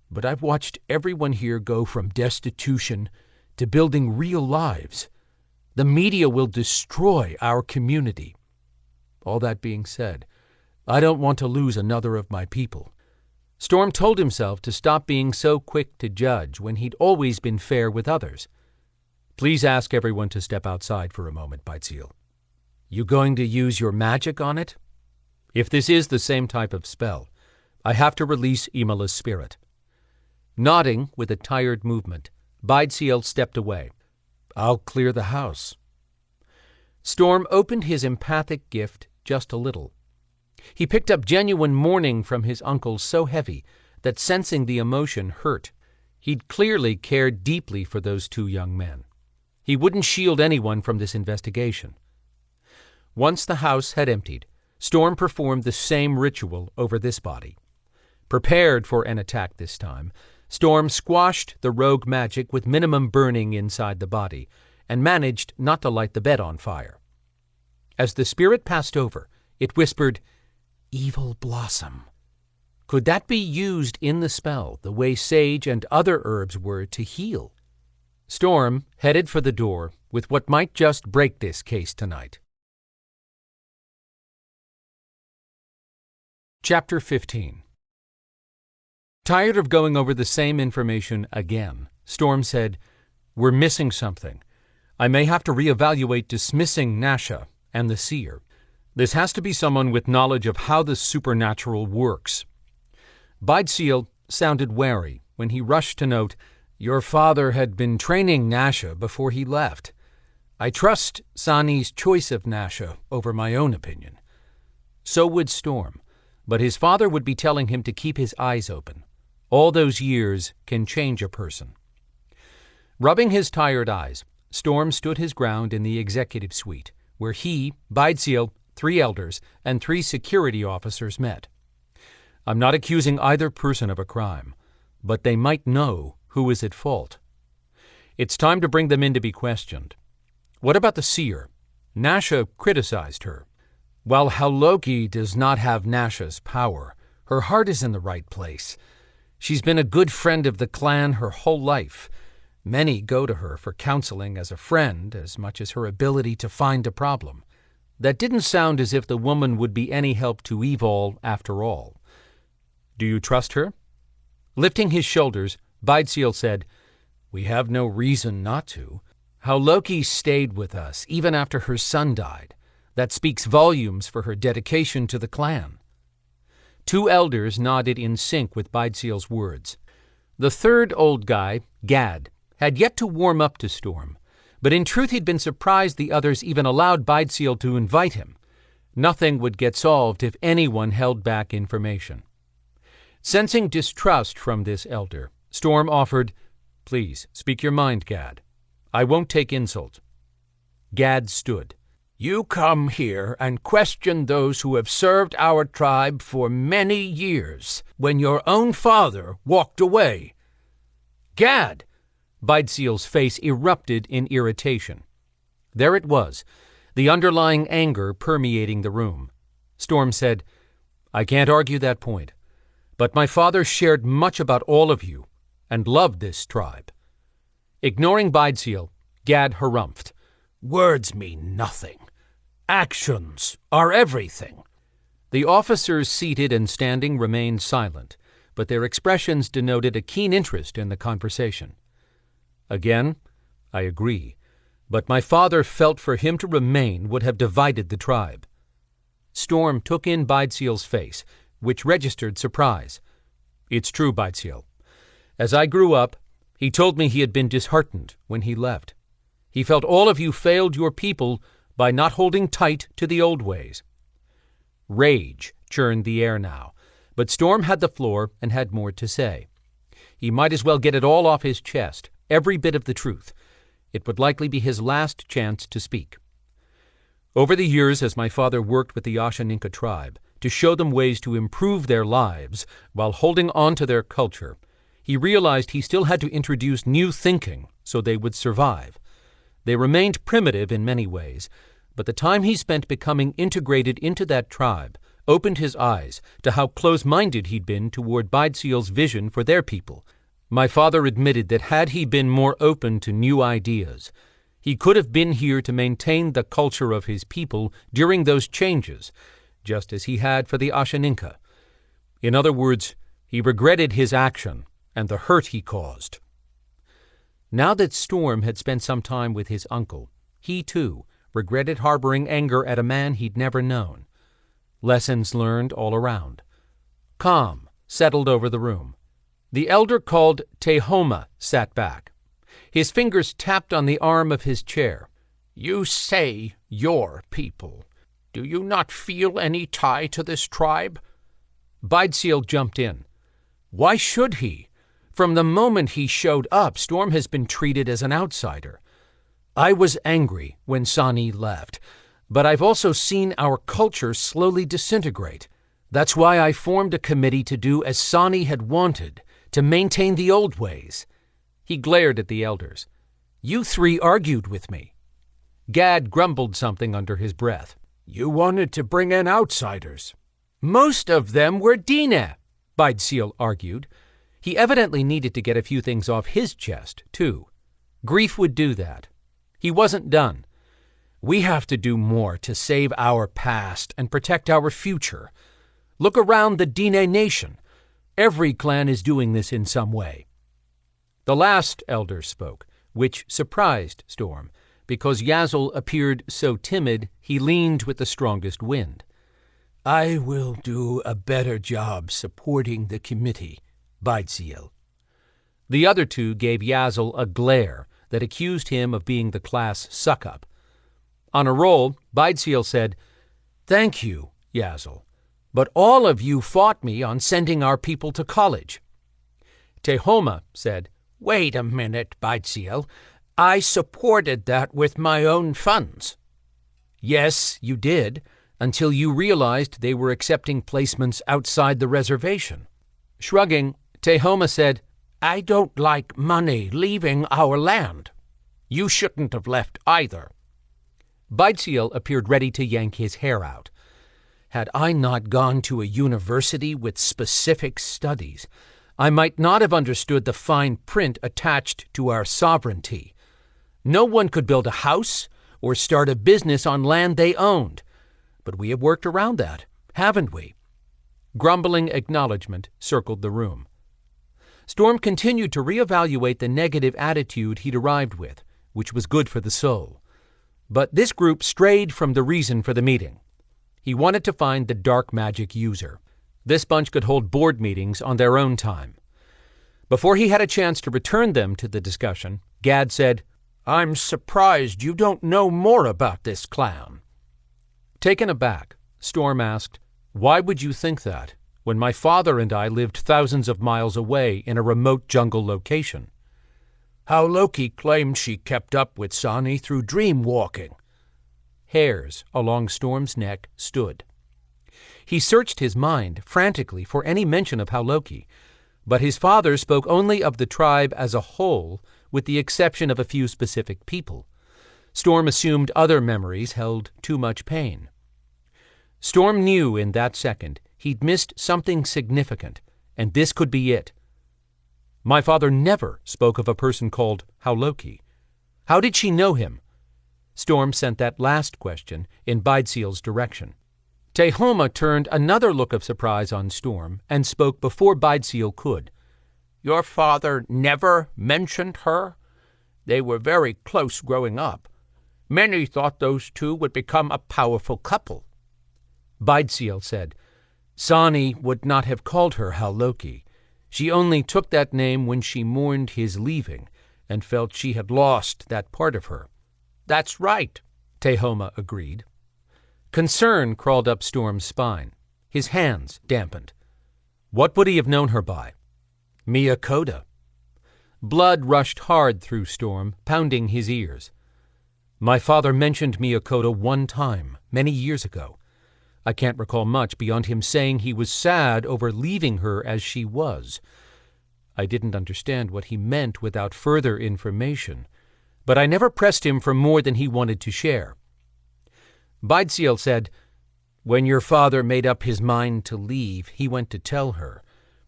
but I've watched everyone here go from destitution to building real lives. The media will destroy our community. All that being said, I don't want to lose another of my people. Storm told himself to stop being so quick to judge when he'd always been fair with others. Please ask everyone to step outside for a moment, Beidseal. You going to use your magic on it? If this is the same type of spell, I have to release Imola's spirit. Nodding with a tired movement, Beidseal stepped away. I'll clear the house. Storm opened his empathic gift just a little. He picked up genuine mourning from his uncle so heavy that sensing the emotion hurt. He'd clearly cared deeply for those 2 young men. He wouldn't shield anyone from this investigation. Once the house had emptied, Storm performed the same ritual over this body. Prepared for an attack this time, Storm squashed the rogue magic with minimum burning inside the body and managed not to light the bed on fire. As the spirit passed over, it whispered, "Evil blossom." Could that be used in the spell the way sage and other herbs were to heal? Storm headed for the door with what might just break this case tonight. Chapter 15. Tired of going over the same information again, Storm said, "We're missing something. I may have to reevaluate dismissing Nasha and the seer. This has to be someone with knowledge of how the supernatural works." Beidseal sounded wary when he rushed to note, "Your father had been training Nasha before he left. I trust Sani's choice of Nasha over my own opinion." So would Storm, but his father would be telling him to keep his eyes open. All those years can change a person. Rubbing his tired eyes, Storm stood his ground in the executive suite, where he, Beidseal, 3 elders, and 3 security officers met. I'm not accusing either person of a crime, but they might know who is at fault. It's time to bring them in to be questioned. What about the seer? Nasha criticized her. While Hauloki does not have Nasha's power, her heart is in the right place. She's been a good friend of the clan her whole life. Many go to her for counseling as a friend as much as her ability to find a problem. That didn't sound as if the woman would be any help to Evalle after all. Do you trust her? Lifting his shoulders, Baidziel said, We have no reason not to. Hauloki stayed with us even after her son died. That speaks volumes for her dedication to the clan. Two elders nodded in sync with Baidziel's words. The third old guy, Gad, had yet to warm up to Storm, but in truth he'd been surprised the others even allowed Baidziel to invite him. Nothing would get solved if anyone held back information. Sensing distrust from this elder, Storm offered, Please, speak your mind, Gad. I won't take insult. Gad stood. You come here and question those who have served our tribe for many years, when your own father walked away. Gad! Baidziel's face erupted in irritation. There it was, the underlying anger permeating the room. Storm said, I can't argue that point, but my father shared much about all of you and loved this tribe. Ignoring Baidziel, Gad harumphed. Words mean nothing. Actions are everything. The officers seated and standing remained silent, but their expressions denoted a keen interest in the conversation. Again, I agree, but my father felt for him to remain would have divided the tribe. Storm took in Baidziel's face, which registered surprise. It's true, Baidziel. As I grew up, he told me he had been disheartened when he left. He felt all of you failed your people by not holding tight to the old ways. Rage churned the air now, but Storm had the floor and had more to say. He might as well get it all off his chest, every bit of the truth. It would likely be his last chance to speak. Over the years, as my father worked with the Ashaninka tribe to show them ways to improve their lives while holding on to their culture, he realized he still had to introduce new thinking so they would survive. They remained primitive in many ways, but the time he spent becoming integrated into that tribe opened his eyes to how close-minded he'd been toward Baidziel's vision for their people. My father admitted that had he been more open to new ideas, he could have been here to maintain the culture of his people during those changes, just as he had for the Ashaninka. In other words, he regretted his action and the hurt he caused. Now that Storm had spent some time with his uncle, he, too, regretted harboring anger at a man he'd never known. Lessons learned all around. Calm settled over the room. The elder called Tehoma sat back. His fingers tapped on the arm of his chair. You say your people. Do you not feel any tie to this tribe? Baidziel jumped in. Why should he? From the moment he showed up, Storm has been treated as an outsider. I was angry when Sani left, but I've also seen our culture slowly disintegrate. That's why I formed a committee to do as Sani had wanted, to maintain the old ways. He glared at the elders. You three argued with me. Gad grumbled something under his breath. You wanted to bring in outsiders. Most of them were Dianna, Baidziel argued. He evidently needed to get a few things off his chest, too. Grief would do that. He wasn't done. We have to do more to save our past and protect our future. Look around the Dianna nation. Every clan is doing this in some way. The last elder spoke, which surprised Storm, because Yazel appeared so timid he leaned with the strongest wind. I will do a better job supporting the committee, Baidziel. The other two gave Yazel a glare that accused him of being the class suck-up. On a roll, Baidziel said, Thank you, Yazel, but all of you fought me on sending our people to college. Tehoma said, Wait a minute, Baidziel. I supported that with my own funds. Yes, you did, until you realized they were accepting placements outside the reservation. Shrugging, Tehoma said, I don't like money leaving our land. You shouldn't have left either. Beidseal appeared ready to yank his hair out. Had I not gone to a university with specific studies, I might not have understood the fine print attached to our sovereignty. No one could build a house or start a business on land they owned. But we have worked around that, haven't we? Grumbling acknowledgment circled the room. Storm continued to reevaluate the negative attitude he'd arrived with, which was good for the soul. But this group strayed from the reason for the meeting. He wanted to find the dark magic user. This bunch could hold board meetings on their own time. Before he had a chance to return them to the discussion, Gad said, I'm surprised you don't know more about this clown. Taken aback, Storm asked, Why would you think that, when my father and I lived thousands of miles away in a remote jungle location? How Loki claimed she kept up with Sani through dream walking. Hairs along Storm's neck stood. He searched his mind frantically for any mention of Loki, but his father spoke only of the tribe as a whole, with the exception of a few specific people. Storm assumed other memories held too much pain. Storm knew in that second he'd missed something significant, and this could be it. My father never spoke of a person called Loki. How did she know him? Storm sent that last question in Beidseal's direction. Tehoma turned another look of surprise on Storm and spoke before Beidseal could. Your father never mentioned her? They were very close growing up. Many thought those two would become a powerful couple. Beidseal said, Sani would not have called her Loki. She only took that name when she mourned his leaving and felt she had lost that part of her. That's right, Tehoma agreed. Concern crawled up Storm's spine. His hands dampened. What would he have known her by? Miyakota. Blood rushed hard through Storm, pounding his ears. My father mentioned Miyakota one time, many years ago. I can't recall much beyond him saying he was sad over leaving her as she was. I didn't understand what he meant without further information, but I never pressed him for more than he wanted to share. Beidseal said, When your father made up his mind to leave, he went to tell her.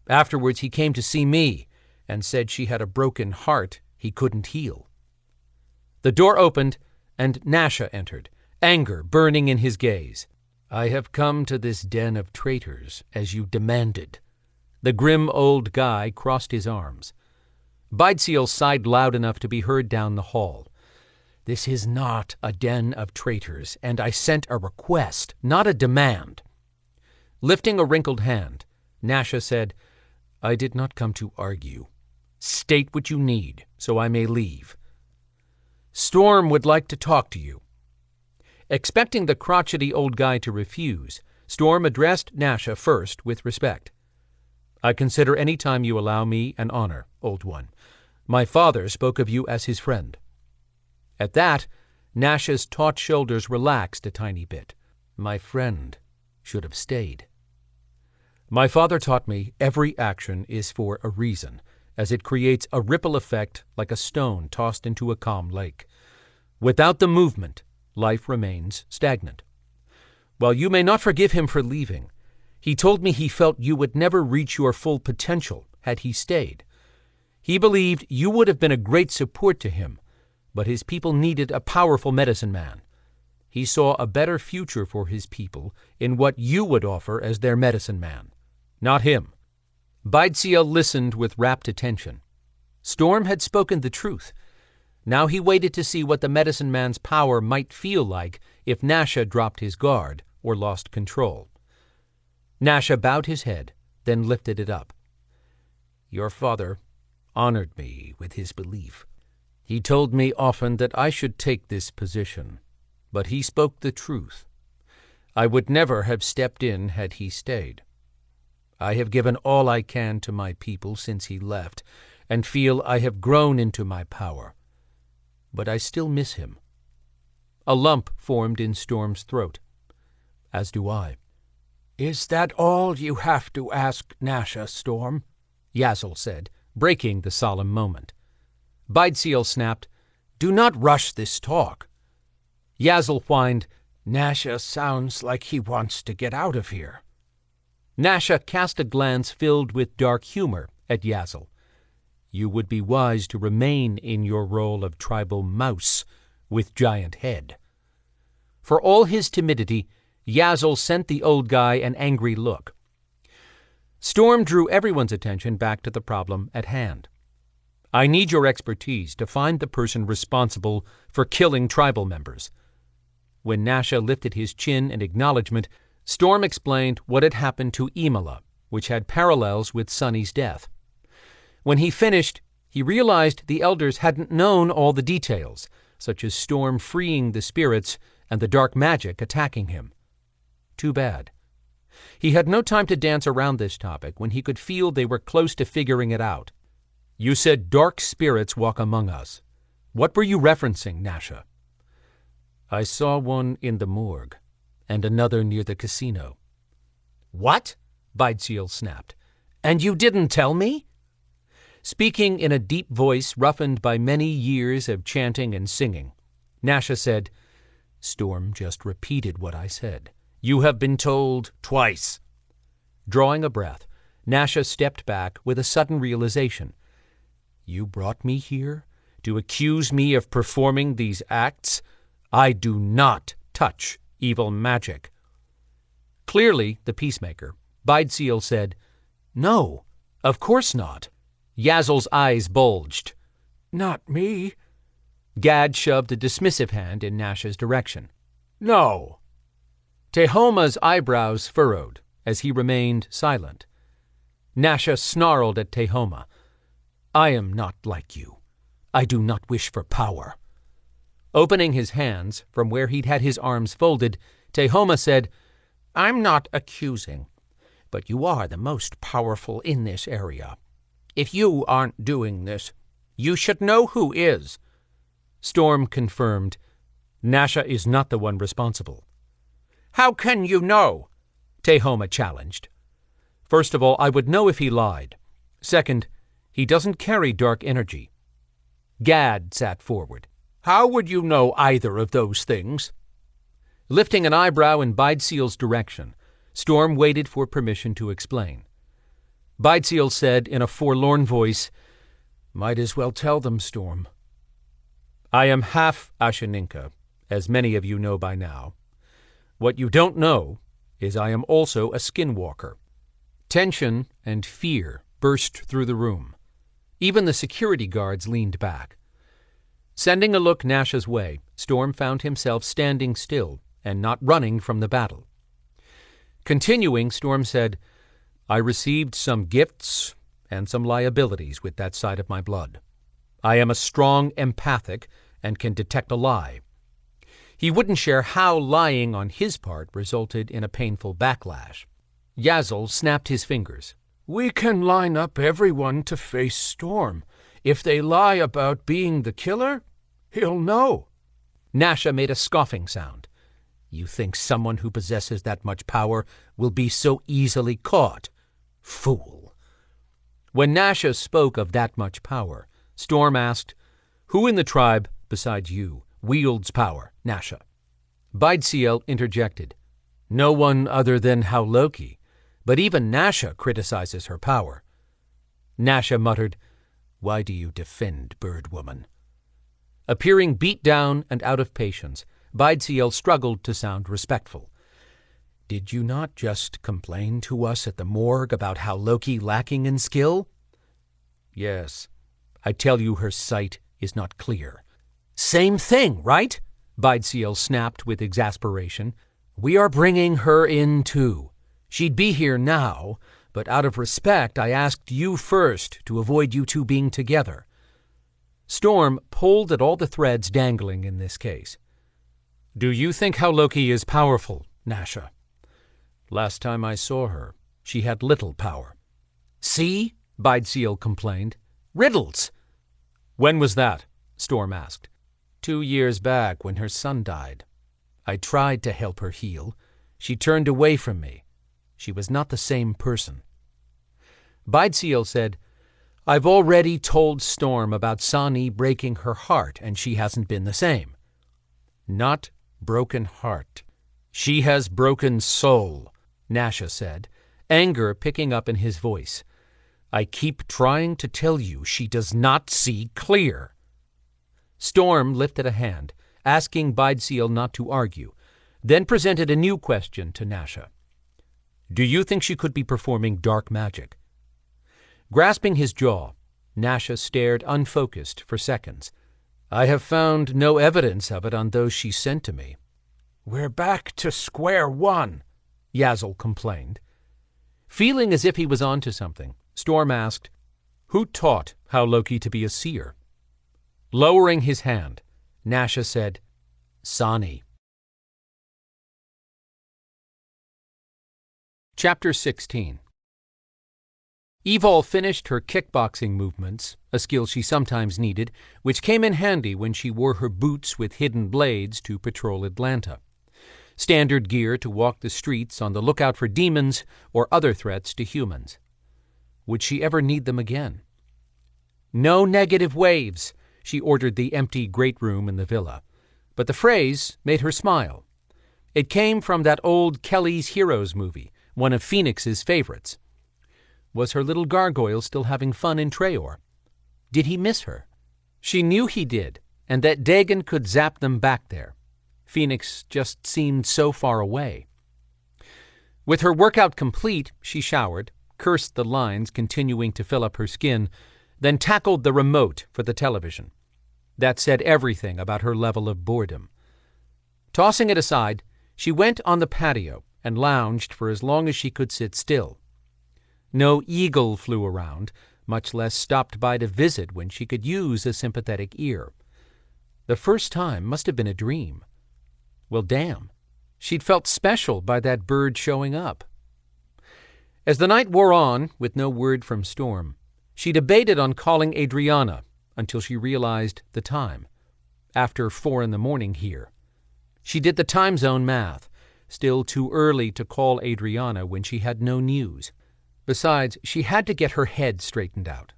Afterwards he came to see me and said she had a broken heart he couldn't heal. The door opened, and Nasha entered, anger burning in his gaze. I have come to this den of traitors, as you demanded. The grim old guy crossed his arms. Beidseal sighed loud enough to be heard down the hall. This is not a den of traitors, and I sent a request, not a demand. Lifting a wrinkled hand, Nasha said, I did not come to argue. State what you need, so I may leave. Storm would like to talk to you. Expecting the crotchety old guy to refuse, Storm addressed Nasha first with respect. I consider any time you allow me an honor, old one. My father spoke of you as his friend. At that, Nasha's taut shoulders relaxed a tiny bit. My friend should have stayed. My father taught me every action is for a reason, as it creates a ripple effect like a stone tossed into a calm lake. Without the movement, life remains stagnant. While you may not forgive him for leaving, he told me he felt you would never reach your full potential had he stayed. He believed you would have been a great support to him, but his people needed a powerful medicine man. He saw a better future for his people in what you would offer as their medicine man, not him. Beidseal listened with rapt attention. Storm had spoken the truth. Now he waited to see what the medicine man's power might feel like if Nasha dropped his guard or lost control. Nasha bowed his head, then lifted it up. Your father honored me with his belief. He told me often that I should take this position, but he spoke the truth. I would never have stepped in had he stayed. I have given all I can to my people since he left, and feel I have grown into my power. But I still miss him. A lump formed in Storm's throat. As do I. Is that all you have to ask Nasha, Storm? Yazel said, breaking the solemn moment. Bideseel snapped, "Do not rush this talk." Yazel whined, "Nasha sounds like he wants to get out of here." Nasha cast a glance filled with dark humor at Yazel. "You would be wise to remain in your role of tribal mouse with giant head." For all his timidity, Yazel sent the old guy an angry look. Storm drew everyone's attention back to the problem at hand. "I need your expertise to find the person responsible for killing tribal members." When Nasha lifted his chin in acknowledgement, Storm explained what had happened to Evalle, which had parallels with Sunny's death. When he finished, he realized the elders hadn't known all the details, such as Storm freeing the spirits and the dark magic attacking him. Too bad. He had no time to dance around this topic when he could feel they were close to figuring it out. "You said dark spirits walk among us. What were you referencing, Nasha?" "I saw one in the morgue, and another near the casino." "What?" Bideseel snapped. "And you didn't tell me?" Speaking in a deep voice roughened by many years of chanting and singing, Nasha said, "Storm just repeated what I said. You have been told twice." Drawing a breath, Nasha stepped back with a sudden realization. "You brought me here to accuse me of performing these acts? I do not touch evil magic." Clearly the peacemaker, Bideseel said, "No, of course not." Yazel's eyes bulged. "Not me." Gad shoved a dismissive hand in Nasha's direction. "No." Tehoma's eyebrows furrowed as he remained silent. Nasha snarled at Tehoma. "I am not like you. I do not wish for power." Opening his hands from where he'd had his arms folded, Tehoma said, "I'm not accusing, but you are the most powerful in this area. If you aren't doing this, you should know who is." Storm confirmed, "Nasha is not the one responsible." "How can you know?" Tehoma challenged. "First of all, I would know if he lied. Second, he doesn't carry dark energy." Gad sat forward. "How would you know either of those things?" Lifting an eyebrow in Bideseel's direction, Storm waited for permission to explain. Bideseel said in a forlorn voice, "Might as well tell them, Storm. I am half Ashaninka, as many of you know by now. What you don't know is I am also a skinwalker." Tension and fear burst through the room. Even the security guards leaned back. Sending a look Nasha's way, Storm found himself standing still and not running from the battle. Continuing, Storm said, "I received some gifts and some liabilities with that side of my blood. I am a strong empathic and can detect a lie." He wouldn't share how lying on his part resulted in a painful backlash. Yazel snapped his fingers. "We can line up everyone to face Storm. If they lie about being the killer, he'll know." Nasha made a scoffing sound. "You think someone who possesses that much power will be so easily caught? Fool." When Nasha spoke of that much power, Storm asked, "Who in the tribe, besides you, wields power, Nasha?" Bideseel interjected, "No one other than Hauloki, but even Nasha criticizes her power." Nasha muttered, "Why do you defend Bird Woman?" Appearing beat down and out of patience, Bideseel struggled to sound respectful. "Did you not just complain to us at the morgue about Hauloki lacking in skill?" "Yes. I tell you her sight is not clear." "Same thing, right?" Bideseel snapped with exasperation. "We are bringing her in, too. She'd be here now, but out of respect I asked you first to avoid you two being together." Storm pulled at all the threads dangling in this case. "Do you think Hauloki is powerful, Nasha?" "Last time I saw her, she had little power." "See?" Bideseel complained. "Riddles." "When was that?" Storm asked. 2 years back when her son died. I tried to help her heal. She turned away from me. She was not the same person." Bideseel said, I've already told Storm about Sani breaking her heart, and she hasn't been the same. Not broken heart. She has broken soul, Nasha said, anger picking up in his voice. I keep trying to tell you she does not see clear. Storm lifted a hand, asking Bideseal not to argue, then presented a new question to Nasha. Do you think she could be performing dark magic? Grasping his jaw, Nasha stared unfocused for seconds. I have found no evidence of it on those she sent to me. We're back to square one, Yazel complained. Feeling as if he was onto something, Storm asked, Who taught How Loki to be a seer? Lowering his hand, Nasha said, Sani. Chapter 16. Evalle finished her kickboxing movements, a skill she sometimes needed, which came in handy when she wore her boots with hidden blades to patrol Atlanta. Standard gear to walk the streets on the lookout for demons or other threats to humans. Would she ever need them again? No negative waves, she ordered the empty great room in the villa. But the phrase made her smile. It came from that old Kelly's Heroes movie, one of Phoenix's favorites. Was her little gargoyle still having fun in Traor? Did he miss her? She knew he did, and that Dagon could zap them back there. Phoenix just seemed so far away. With her workout complete, she showered, cursed the lines continuing to fill up her skin, then tackled the remote for the television. That said everything about her level of boredom. Tossing it aside, she went on the patio and lounged for as long as she could sit still. No eagle flew around, much less stopped by to visit when she could use a sympathetic ear. The first time must have been a dream. Well, damn. She'd felt special by that bird showing up. As the night wore on, with no word from Storm, she debated on calling Adriana until she realized the time. After 4 a.m. here. She did the time zone math. Still too early to call Adriana when she had no news. Besides, she had to get her head straightened out.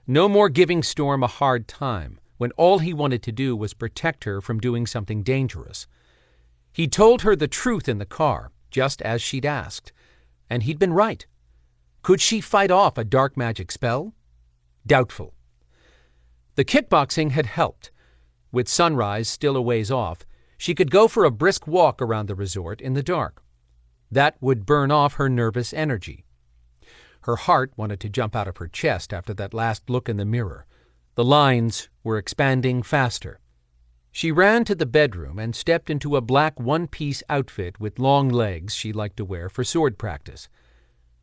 No more giving Storm a hard time when all he wanted to do was protect her from doing something dangerous. He told her the truth in the car, just as she'd asked. And he'd been right. Could she fight off a dark magic spell? Doubtful. The kickboxing had helped. With sunrise still a ways off, she could go for a brisk walk around the resort in the dark. That would burn off her nervous energy. Her heart wanted to jump out of her chest after that last look in the mirror. The lines were expanding faster. She ran to the bedroom and stepped into a black one-piece outfit with long legs she liked to wear for sword practice.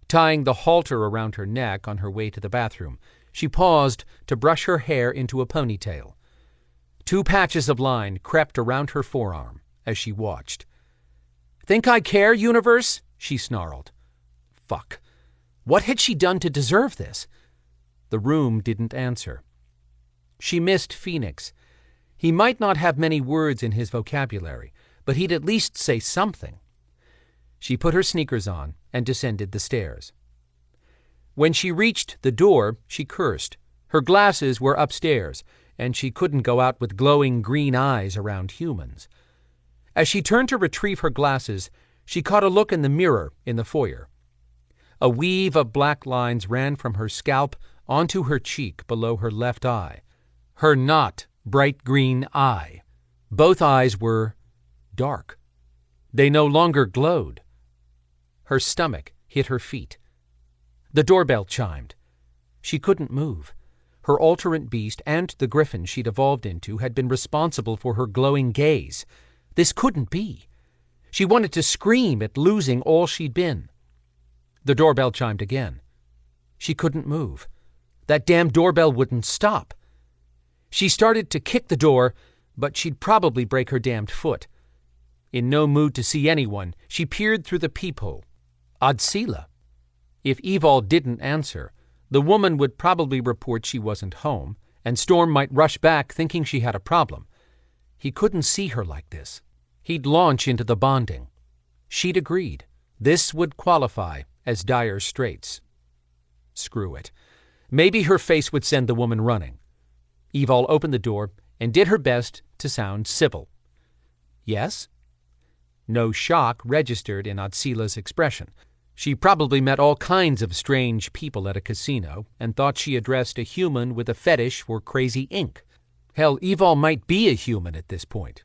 Tying the halter around her neck on her way to the bathroom, she paused to brush her hair into a ponytail. 2 patches of line crept around her forearm as she watched. "Think I care, universe?" she snarled. Fuck. What had she done to deserve this? The room didn't answer. She missed Phoenix. He might not have many words in his vocabulary, but he'd at least say something. She put her sneakers on and descended the stairs. When she reached the door, she cursed. Her glasses were upstairs, and she couldn't go out with glowing green eyes around humans. As she turned to retrieve her glasses, she caught a look in the mirror in the foyer. A weave of black lines ran from her scalp onto her cheek below her left eye. Her not bright green eye. Both eyes were dark. They no longer glowed. Her stomach hit her feet. The doorbell chimed. She couldn't move. Her alternate beast and the griffin she'd evolved into had been responsible for her glowing gaze. This couldn't be. She wanted to scream at losing all she'd been. The doorbell chimed again. She couldn't move. That damn doorbell wouldn't stop. She started to kick the door, but she'd probably break her damned foot. In no mood to see anyone, she peered through the peephole. Adsila. If Evalle didn't answer, the woman would probably report she wasn't home, and Storm might rush back thinking she had a problem. He couldn't see her like this. He'd launch into the bonding. She'd agreed. This would qualify as dire straits. Screw it. Maybe her face would send the woman running. Evalle opened the door and did her best to sound civil. Yes? No shock registered in Otsila's expression. She probably met all kinds of strange people at a casino and thought she addressed a human with a fetish for crazy ink. Hell, Evalle might be a human at this point.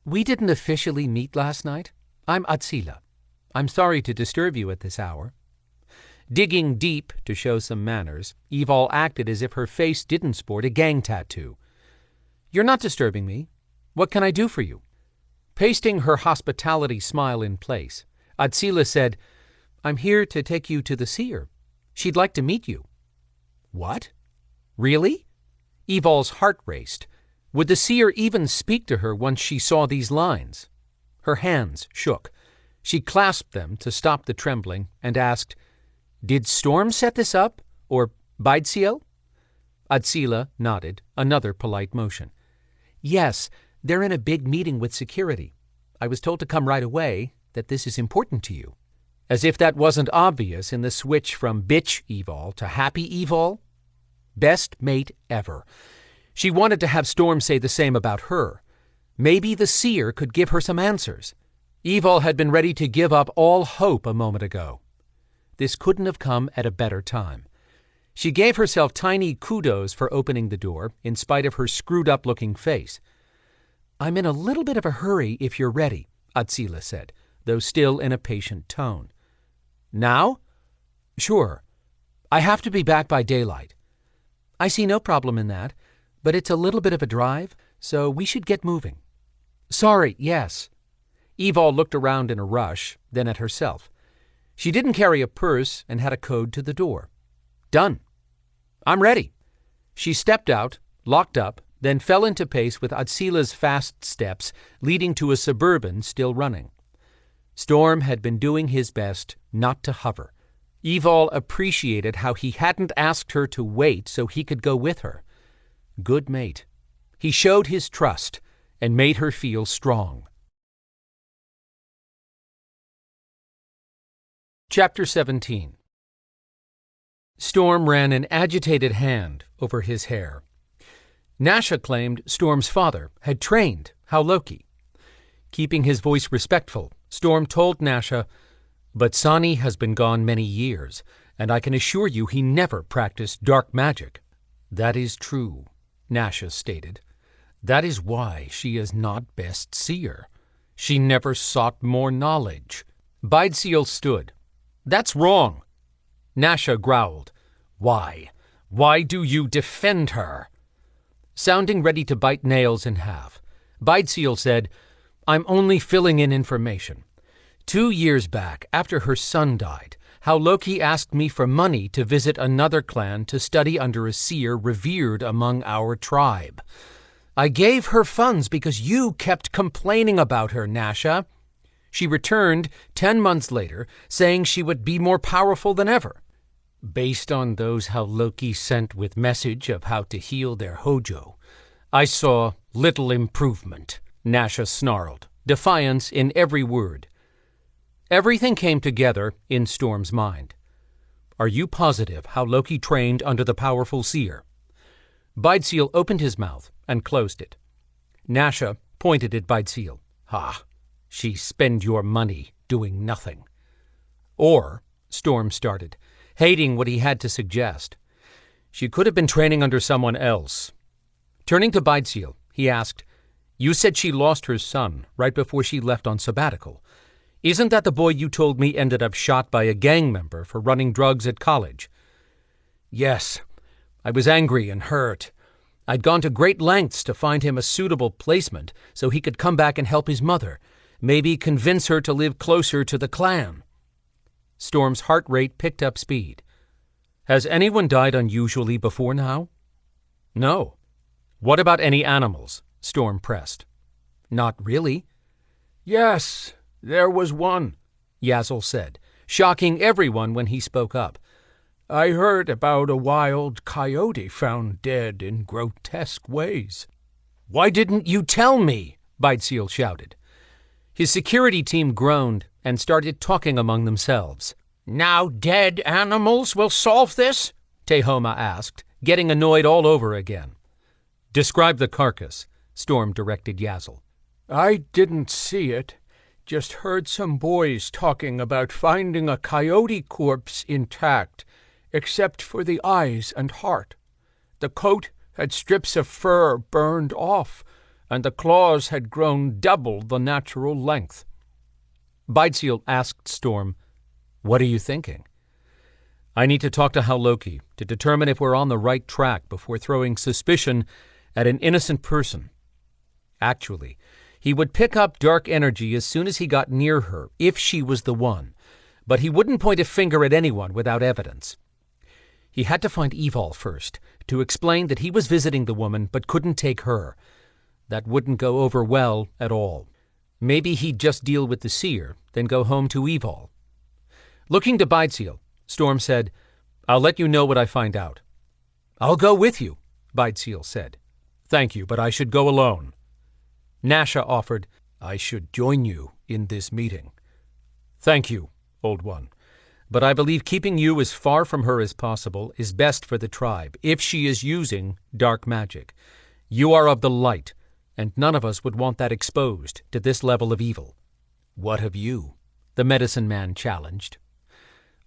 We didn't officially meet last night. I'm Otsila. I'm sorry to disturb you at this hour. Digging deep to show some manners, Evalle acted as if her face didn't sport a gang tattoo. You're not disturbing me. What can I do for you? Pasting her hospitality smile in place, Otsila said, I'm here to take you to the seer. She'd like to meet you. What? Really? Evalle's heart raced. Would the seer even speak to her once she saw these lines? Her hands shook. She clasped them to stop the trembling and asked, Did Storm set this up? Or Baidziel? Otsila nodded, another polite motion. Yes, they're in a big meeting with security. I was told to come right away, that this is important to you. As if that wasn't obvious in the switch from bitch Evalle to happy Evalle. Best mate ever. She wanted to have Storm say the same about her. Maybe the seer could give her some answers. Evalle had been ready to give up all hope a moment ago. This couldn't have come at a better time. She gave herself tiny kudos for opening the door, in spite of her screwed-up-looking face. I'm in a little bit of a hurry if you're ready, Otsila said, though still in a patient tone. Now? Sure. I have to be back by daylight. I see no problem in that, but it's a little bit of a drive, so we should get moving. Sorry, yes. Evalle looked around in a rush, then at herself. She didn't carry a purse and had a code to the door. Done. I'm ready. She stepped out, locked up, then fell into pace with Otsila's fast steps, leading to a Suburban still running. Storm had been doing his best not to hover. Evalle appreciated how he hadn't asked her to wait so he could go with her. Good mate. He showed his trust and made her feel strong. Chapter 17. Storm ran an agitated hand over his hair. Nasha claimed Storm's father had trained Hauloki. Keeping his voice respectful, Storm told Nasha, But Sani has been gone many years, and I can assure you he never practiced dark magic. That is true, Nasha stated. That is why she is not best seer. She never sought more knowledge. Baidziel stood. That's wrong. Nasha growled. Why? Why do you defend her? Sounding ready to bite nails in half, Baidziel said, I'm only filling in information. 2 years back, after her son died, Hauloki asked me for money to visit another clan to study under a seer revered among our tribe. I gave her funds because you kept complaining about her, Nasha. She returned 10 months later, saying she would be more powerful than ever. Based on those Hauloki sent with message of how to heal their hojo, I saw little improvement, Nasha snarled, defiance in every word. Everything came together in Storm's mind. Are you positive Hauloki trained under the powerful seer? Baidziel opened his mouth and closed it. Nasha pointed at Baidziel. Ha! She spend your money doing nothing. Or, Storm started, hating what he had to suggest. She could have been training under someone else. Turning to Baidziel, he asked, You said she lost her son right before she left on sabbatical. Isn't that the boy you told me ended up shot by a gang member for running drugs at college? Yes. I was angry and hurt. I'd gone to great lengths to find him a suitable placement so he could come back and help his mother, maybe convince her to live closer to the clan. Storm's heart rate picked up speed. Has anyone died unusually before now? No. What about any animals? Storm pressed. Not really. Yes, there was one, Yazel said, shocking everyone when he spoke up. I heard about a wild coyote found dead in grotesque ways. Why didn't you tell me? Baidziel shouted. His security team groaned and started talking among themselves. Now dead animals will solve this? Tehoma asked, getting annoyed all over again. Describe the carcass, Storm directed Yazel. I didn't see it, just heard some boys talking about finding a coyote corpse intact, except for the eyes and heart. The coat had strips of fur burned off, and the claws had grown double the natural length. Beidseal asked Storm, What are you thinking? I need to talk to Hauloki to determine if we're on the right track before throwing suspicion at an innocent person. Actually, he would pick up dark energy as soon as he got near her, if she was the one, but he wouldn't point a finger at anyone without evidence. He had to find Evalle first, to explain that he was visiting the woman but couldn't take her. That wouldn't go over well at all. Maybe he'd just deal with the seer, then go home to Evalle. Looking to Beidseal, Storm said, I'll let you know what I find out. I'll go with you, Beidseal said. Thank you, but I should go alone. Nasha offered, I should join you in this meeting. Thank you, Old One, but I believe keeping you as far from her as possible is best for the tribe, if she is using dark magic. You are of the light, and none of us would want that exposed to this level of evil. What of you? The medicine man challenged.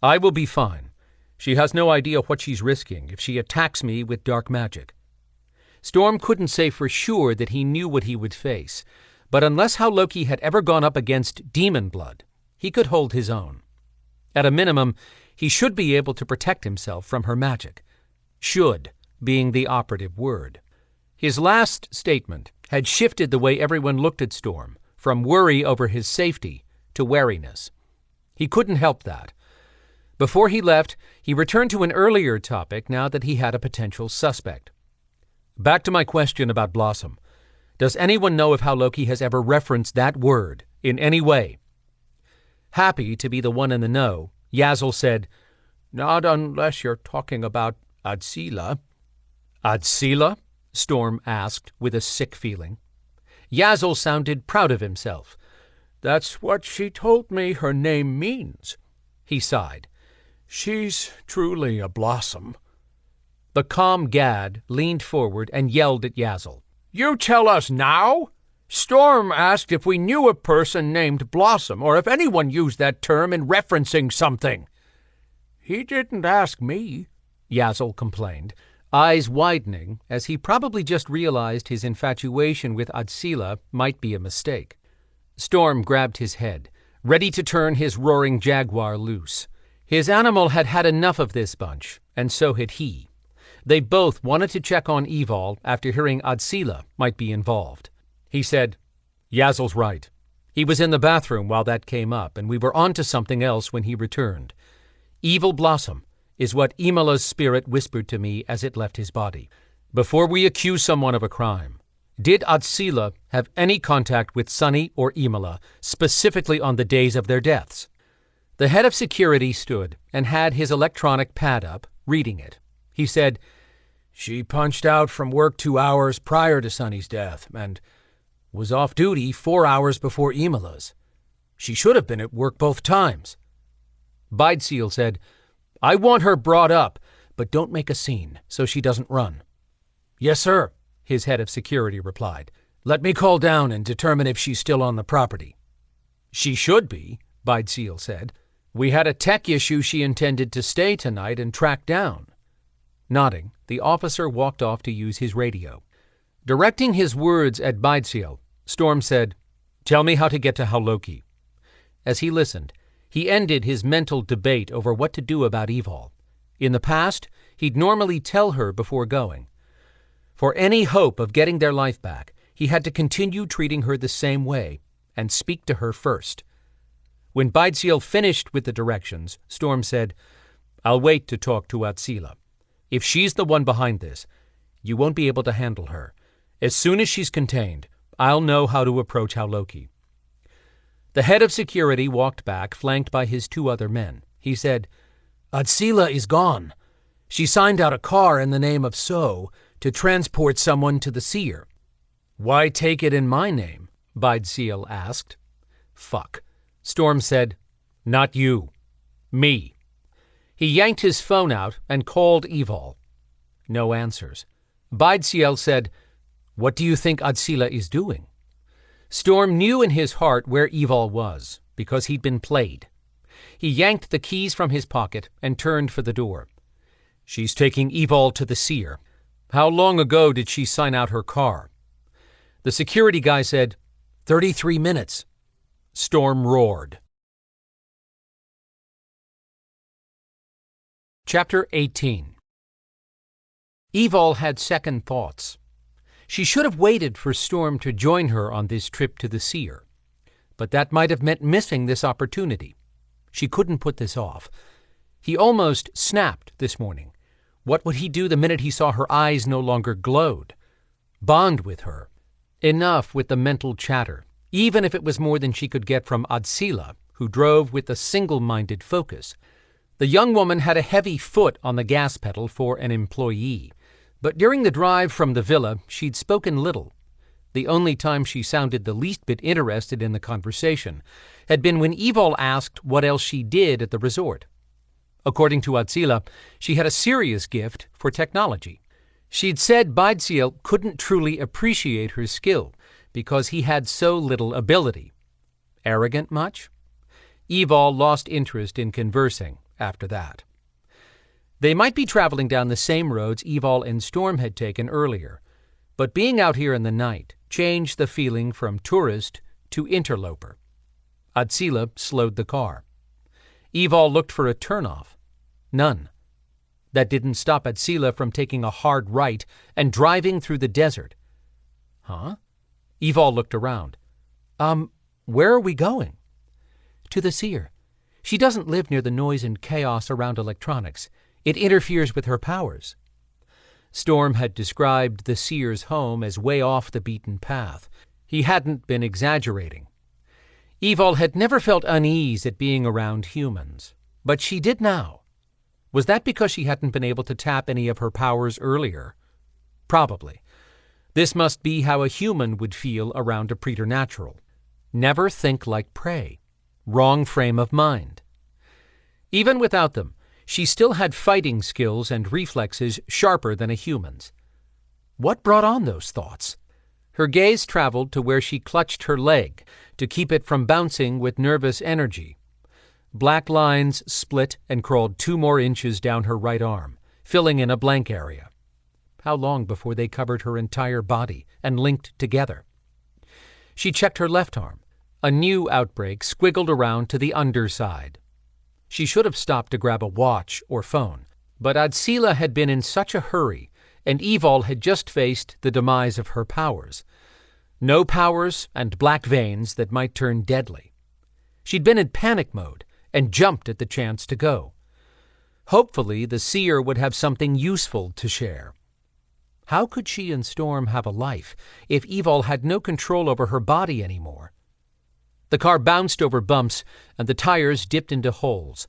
I will be fine. She has no idea what she's risking if she attacks me with dark magic. Storm couldn't say for sure that he knew what he would face, but unless Hauloki had ever gone up against demon blood, he could hold his own. At a minimum, he should be able to protect himself from her magic. Should being the operative word. His last statement had shifted the way everyone looked at Storm, from worry over his safety to wariness. He couldn't help that. Before he left, he returned to an earlier topic now that he had a potential suspect. Back to my question about Blossom. Does anyone know if Hauloki has ever referenced that word in any way? Happy to be the one in the know, Yazel said, Not unless you're talking about Adsila. Adsila? Storm asked with a sick feeling. Yazel sounded proud of himself. That's what she told me her name means. He sighed. She's truly a blossom. The calm Gad leaned forward and yelled at Yazel. You tell us now? Storm asked if we knew a person named Blossom, or if anyone used that term in referencing something. He didn't ask me, Yazel complained, eyes widening as he probably just realized his infatuation with Adsila might be a mistake. Storm grabbed his head, ready to turn his roaring jaguar loose. His animal had had enough of this bunch, and so had he. They both wanted to check on Evalle after hearing Adsila might be involved. He said, Yazel's right. He was in the bathroom while that came up, and we were on to something else when he returned. Evil Blossom is what Imala's spirit whispered to me as it left his body. Before we accuse someone of a crime, did Adsila have any contact with Sunny or Imala, specifically on the days of their deaths? The head of security stood and had his electronic pad up, reading it. He said, She punched out from work 2 hours prior to Sunny's death and was off duty 4 hours before Imala's. She should have been at work both times. Beidseal said, I want her brought up, but don't make a scene so she doesn't run. Yes, sir, his head of security replied. Let me call down and determine if she's still on the property. She should be, Beidseal said. We had a tech issue she intended to stay tonight and track down. Nodding, the officer walked off to use his radio. Directing his words at Beidseal, Storm said, Tell me how to get to Hauloki. As he listened, he ended his mental debate over what to do about Evalle. In the past, he'd normally tell her before going. For any hope of getting their life back, he had to continue treating her the same way and speak to her first. When Beidseal finished with the directions, Storm said, I'll wait to talk to Adsila. If she's the one behind this, you won't be able to handle her. As soon as she's contained, I'll know how to approach Hauloki. The head of security walked back, flanked by his 2 other men. He said, Adsila is gone. She signed out a car in the name of So to transport someone to the seer. Why take it in my name? Beidseal asked. Fuck. Storm said, Not you. Me. He yanked his phone out and called Evalle. No answers. Baidziel said, "What do you think Adsila is doing?" Storm knew in his heart where Evalle was, because he'd been played. He yanked the keys from his pocket and turned for the door. "She's taking Evalle to the seer. How long ago did she sign out her car?" The security guy said, 33 minutes. Storm roared. Chapter 18. Evalle had second thoughts. She should have waited for Storm to join her on this trip to the seer, but that might have meant missing this opportunity. She couldn't put this off. He almost snapped this morning. What would he do the minute he saw her eyes no longer glowed? Bond with her. Enough with the mental chatter, even if it was more than she could get from Adsila, who drove with a single-minded focus. The young woman had a heavy foot on the gas pedal for an employee, but during the drive from the villa she'd spoken little. The only time she sounded the least bit interested in the conversation had been when Evalle asked what else she did at the resort. According to Adsila, she had a serious gift for technology. She'd said Baidziel couldn't truly appreciate her skill because he had so little ability. Arrogant much? Evalle lost interest in conversing after that. They might be traveling down the same roads Evalle and Storm had taken earlier, but being out here in the night changed the feeling from tourist to interloper. Adsila slowed the car. Evalle looked for a turnoff. None. That didn't stop Adsila from taking a hard right and driving through the desert. Huh? Evalle looked around. Where are we going? To the seer. She doesn't live near the noise and chaos around electronics. It interferes with her powers. Storm had described the seer's home as way off the beaten path. He hadn't been exaggerating. Evalle had never felt unease at being around humans, but she did now. Was that because she hadn't been able to tap any of her powers earlier? Probably. This must be how a human would feel around a preternatural. Never think like prey. Wrong frame of mind. Even without them, she still had fighting skills and reflexes sharper than a human's. What brought on those thoughts? Her gaze traveled to where she clutched her leg to keep it from bouncing with nervous energy. Black lines split and crawled 2 more inches down her right arm, filling in a blank area. How long before they covered her entire body and linked together? She checked her left arm. A new outbreak squiggled around to the underside. She should have stopped to grab a watch or phone, but Adsila had been in such a hurry, and Evalle had just faced the demise of her powers. No powers and black veins that might turn deadly. She'd been in panic mode and jumped at the chance to go. Hopefully the seer would have something useful to share. How could she and Storm have a life if Evalle had no control over her body anymore? The car bounced over bumps, and the tires dipped into holes.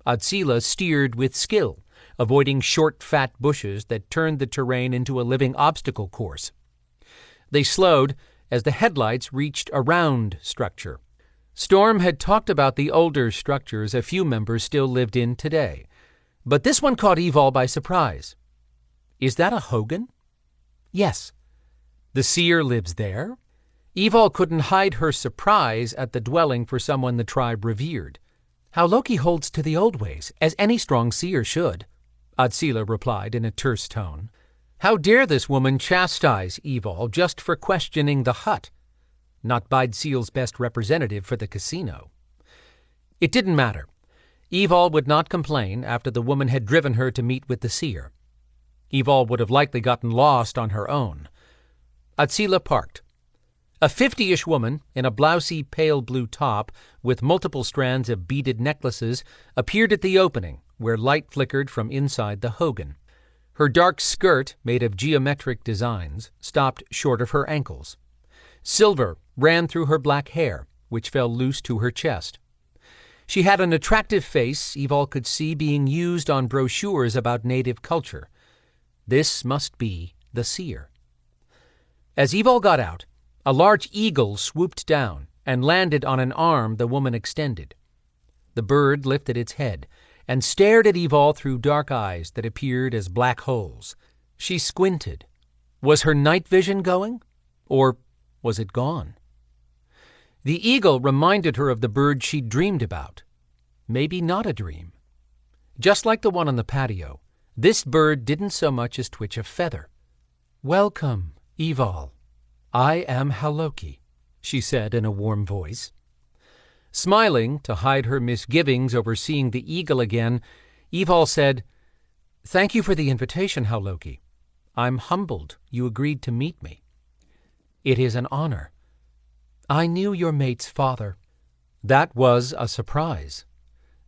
Adsila steered with skill, avoiding short, fat bushes that turned the terrain into a living obstacle course. They slowed as the headlights reached a round structure. Storm had talked about the older structures a few members still lived in today, but this one caught Evalle by surprise. Is that a Hogan? Yes. The seer lives there? Evalle couldn't hide her surprise at the dwelling for someone the tribe revered. How Loki holds to the old ways, as any strong seer should, Adsila replied in a terse tone. How dare this woman chastise Evalle just for questioning the hut? Not Baidziel's best representative for the casino. It didn't matter. Evalle would not complain after the woman had driven her to meet with the seer. Evalle would have likely gotten lost on her own. Adsila parked. A 50-ish woman in a blousy pale blue top with multiple strands of beaded necklaces appeared at the opening where light flickered from inside the Hogan. Her dark skirt, made of geometric designs, stopped short of her ankles. Silver ran through her black hair, which fell loose to her chest. She had an attractive face Evalle could see being used on brochures about native culture. This must be the seer. As Evalle got out, a large eagle swooped down and landed on an arm the woman extended. The bird lifted its head, and stared at Evalle through dark eyes that appeared as black holes. She squinted. Was her night vision going? Or was it gone? The eagle reminded her of the bird she'd dreamed about. Maybe not a dream. Just like the one on the patio, this bird didn't so much as twitch a feather. "Welcome, Evalle. I am Haloki," she said in a warm voice. Smiling to hide her misgivings over seeing the eagle again, Evalle said, "Thank you for the invitation, Haloki. I'm humbled you agreed to meet me." "It is an honor. I knew your mate's father." That was a surprise.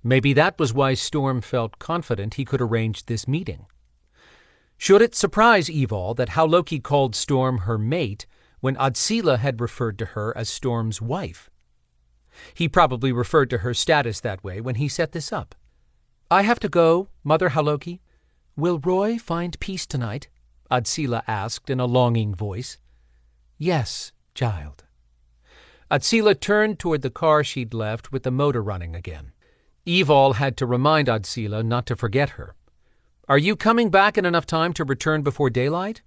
Maybe that was why Storm felt confident he could arrange this meeting. Should it surprise Evalle that Haloki called Storm her mate when Adsila had referred to her as Storm's wife? He probably referred to her status that way when he set this up. "I have to go, Mother Haloki. Will Roy find peace tonight?" Adsila asked in a longing voice. "Yes, child." Adsila turned toward the car she'd left with the motor running again. Evalle had to remind Adsila not to forget her. "Are you coming back in enough time to return before daylight?"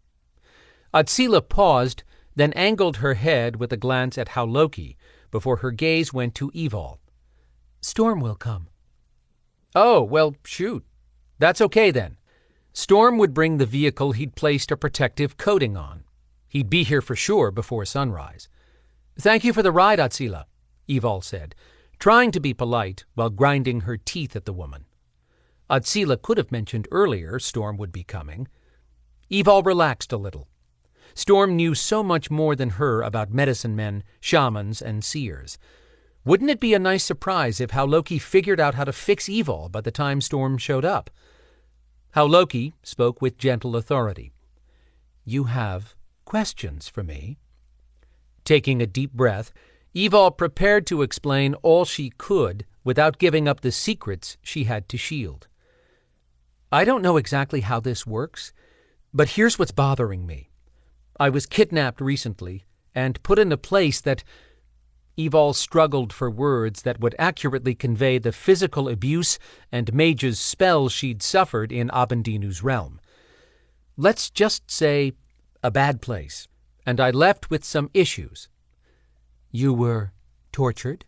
Adsila paused, then angled her head with a glance at Haloki before her gaze went to Evalle. "Storm will come." "Oh, well, shoot. That's okay then." Storm would bring the vehicle he'd placed a protective coating on. He'd be here for sure before sunrise. "Thank you for the ride, Adsila," Evalle said, trying to be polite while grinding her teeth at the woman. Adsila could have mentioned earlier Storm would be coming. Evalle relaxed a little. Storm knew so much more than her about medicine men, shamans, and seers. Wouldn't it be a nice surprise if Haloki figured out how to fix Evalle by the time Storm showed up? Haloki spoke with gentle authority. "You have questions for me?" Taking a deep breath, Evalle prepared to explain all she could without giving up the secrets she had to shield. "I don't know exactly how this works, but here's what's bothering me. I was kidnapped recently and put in a place that—" Evalle struggled for words that would accurately convey the physical abuse and mage's spells she'd suffered in Abendinu's realm. "Let's just say a bad place, and I left with some issues." "You were tortured?"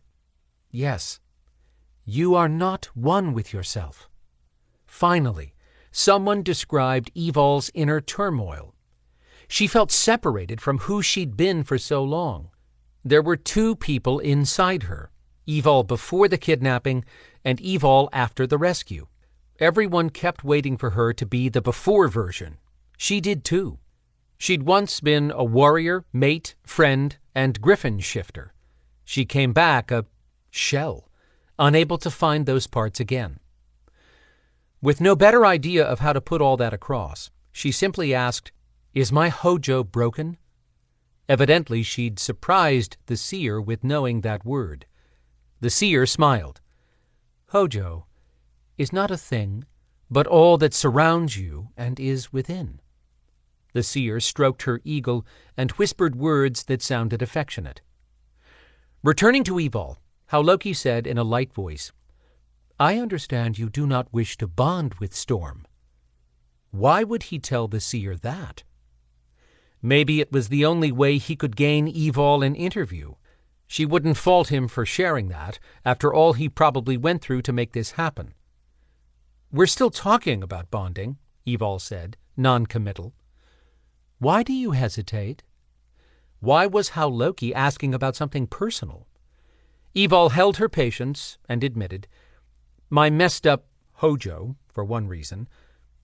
"Yes." "You are not one with yourself." Finally, someone described Evalle's inner turmoil. She felt separated from who she'd been for so long. There were two people inside her, Evalle before the kidnapping and Evalle after the rescue. Everyone kept waiting for her to be the before version. She did too. She'd once been a warrior, mate, friend, and griffin shifter. She came back a shell, unable to find those parts again. With no better idea of how to put all that across, she simply asked, "Is my hojo broken?" Evidently, she'd surprised the seer with knowing that word. The seer smiled. "Hojo is not a thing, but all that surrounds you and is within." The seer stroked her eagle and whispered words that sounded affectionate. Returning to Evalle, Haloki said in a light voice, "I understand you do not wish to bond with Storm." Why would he tell the seer that? Maybe it was the only way he could gain Evalle an interview. She wouldn't fault him for sharing that, after all he probably went through to make this happen. "We're still talking about bonding," Evalle said, non-committal. "Why do you hesitate?" Why was Haloki asking about something personal? Evalle held her patience and admitted, "My messed up hojo, for one reason.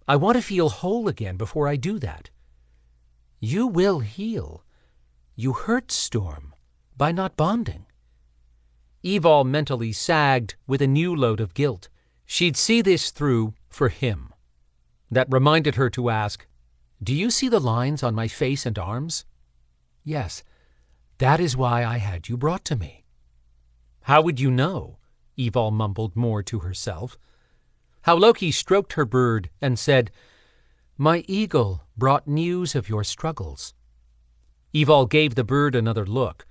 I want to feel whole again before I do that." "You will heal. You hurt Storm by not bonding." Evalle mentally sagged with a new load of guilt. She'd see this through for him. That reminded her to ask, "Do you see the lines on my face and arms?" "Yes, that is why I had you brought to me." "How would you know?" Evalle mumbled more to herself. Haloki stroked her bird and said, "My eagle brought news of your struggles." Evalle gave the bird another look,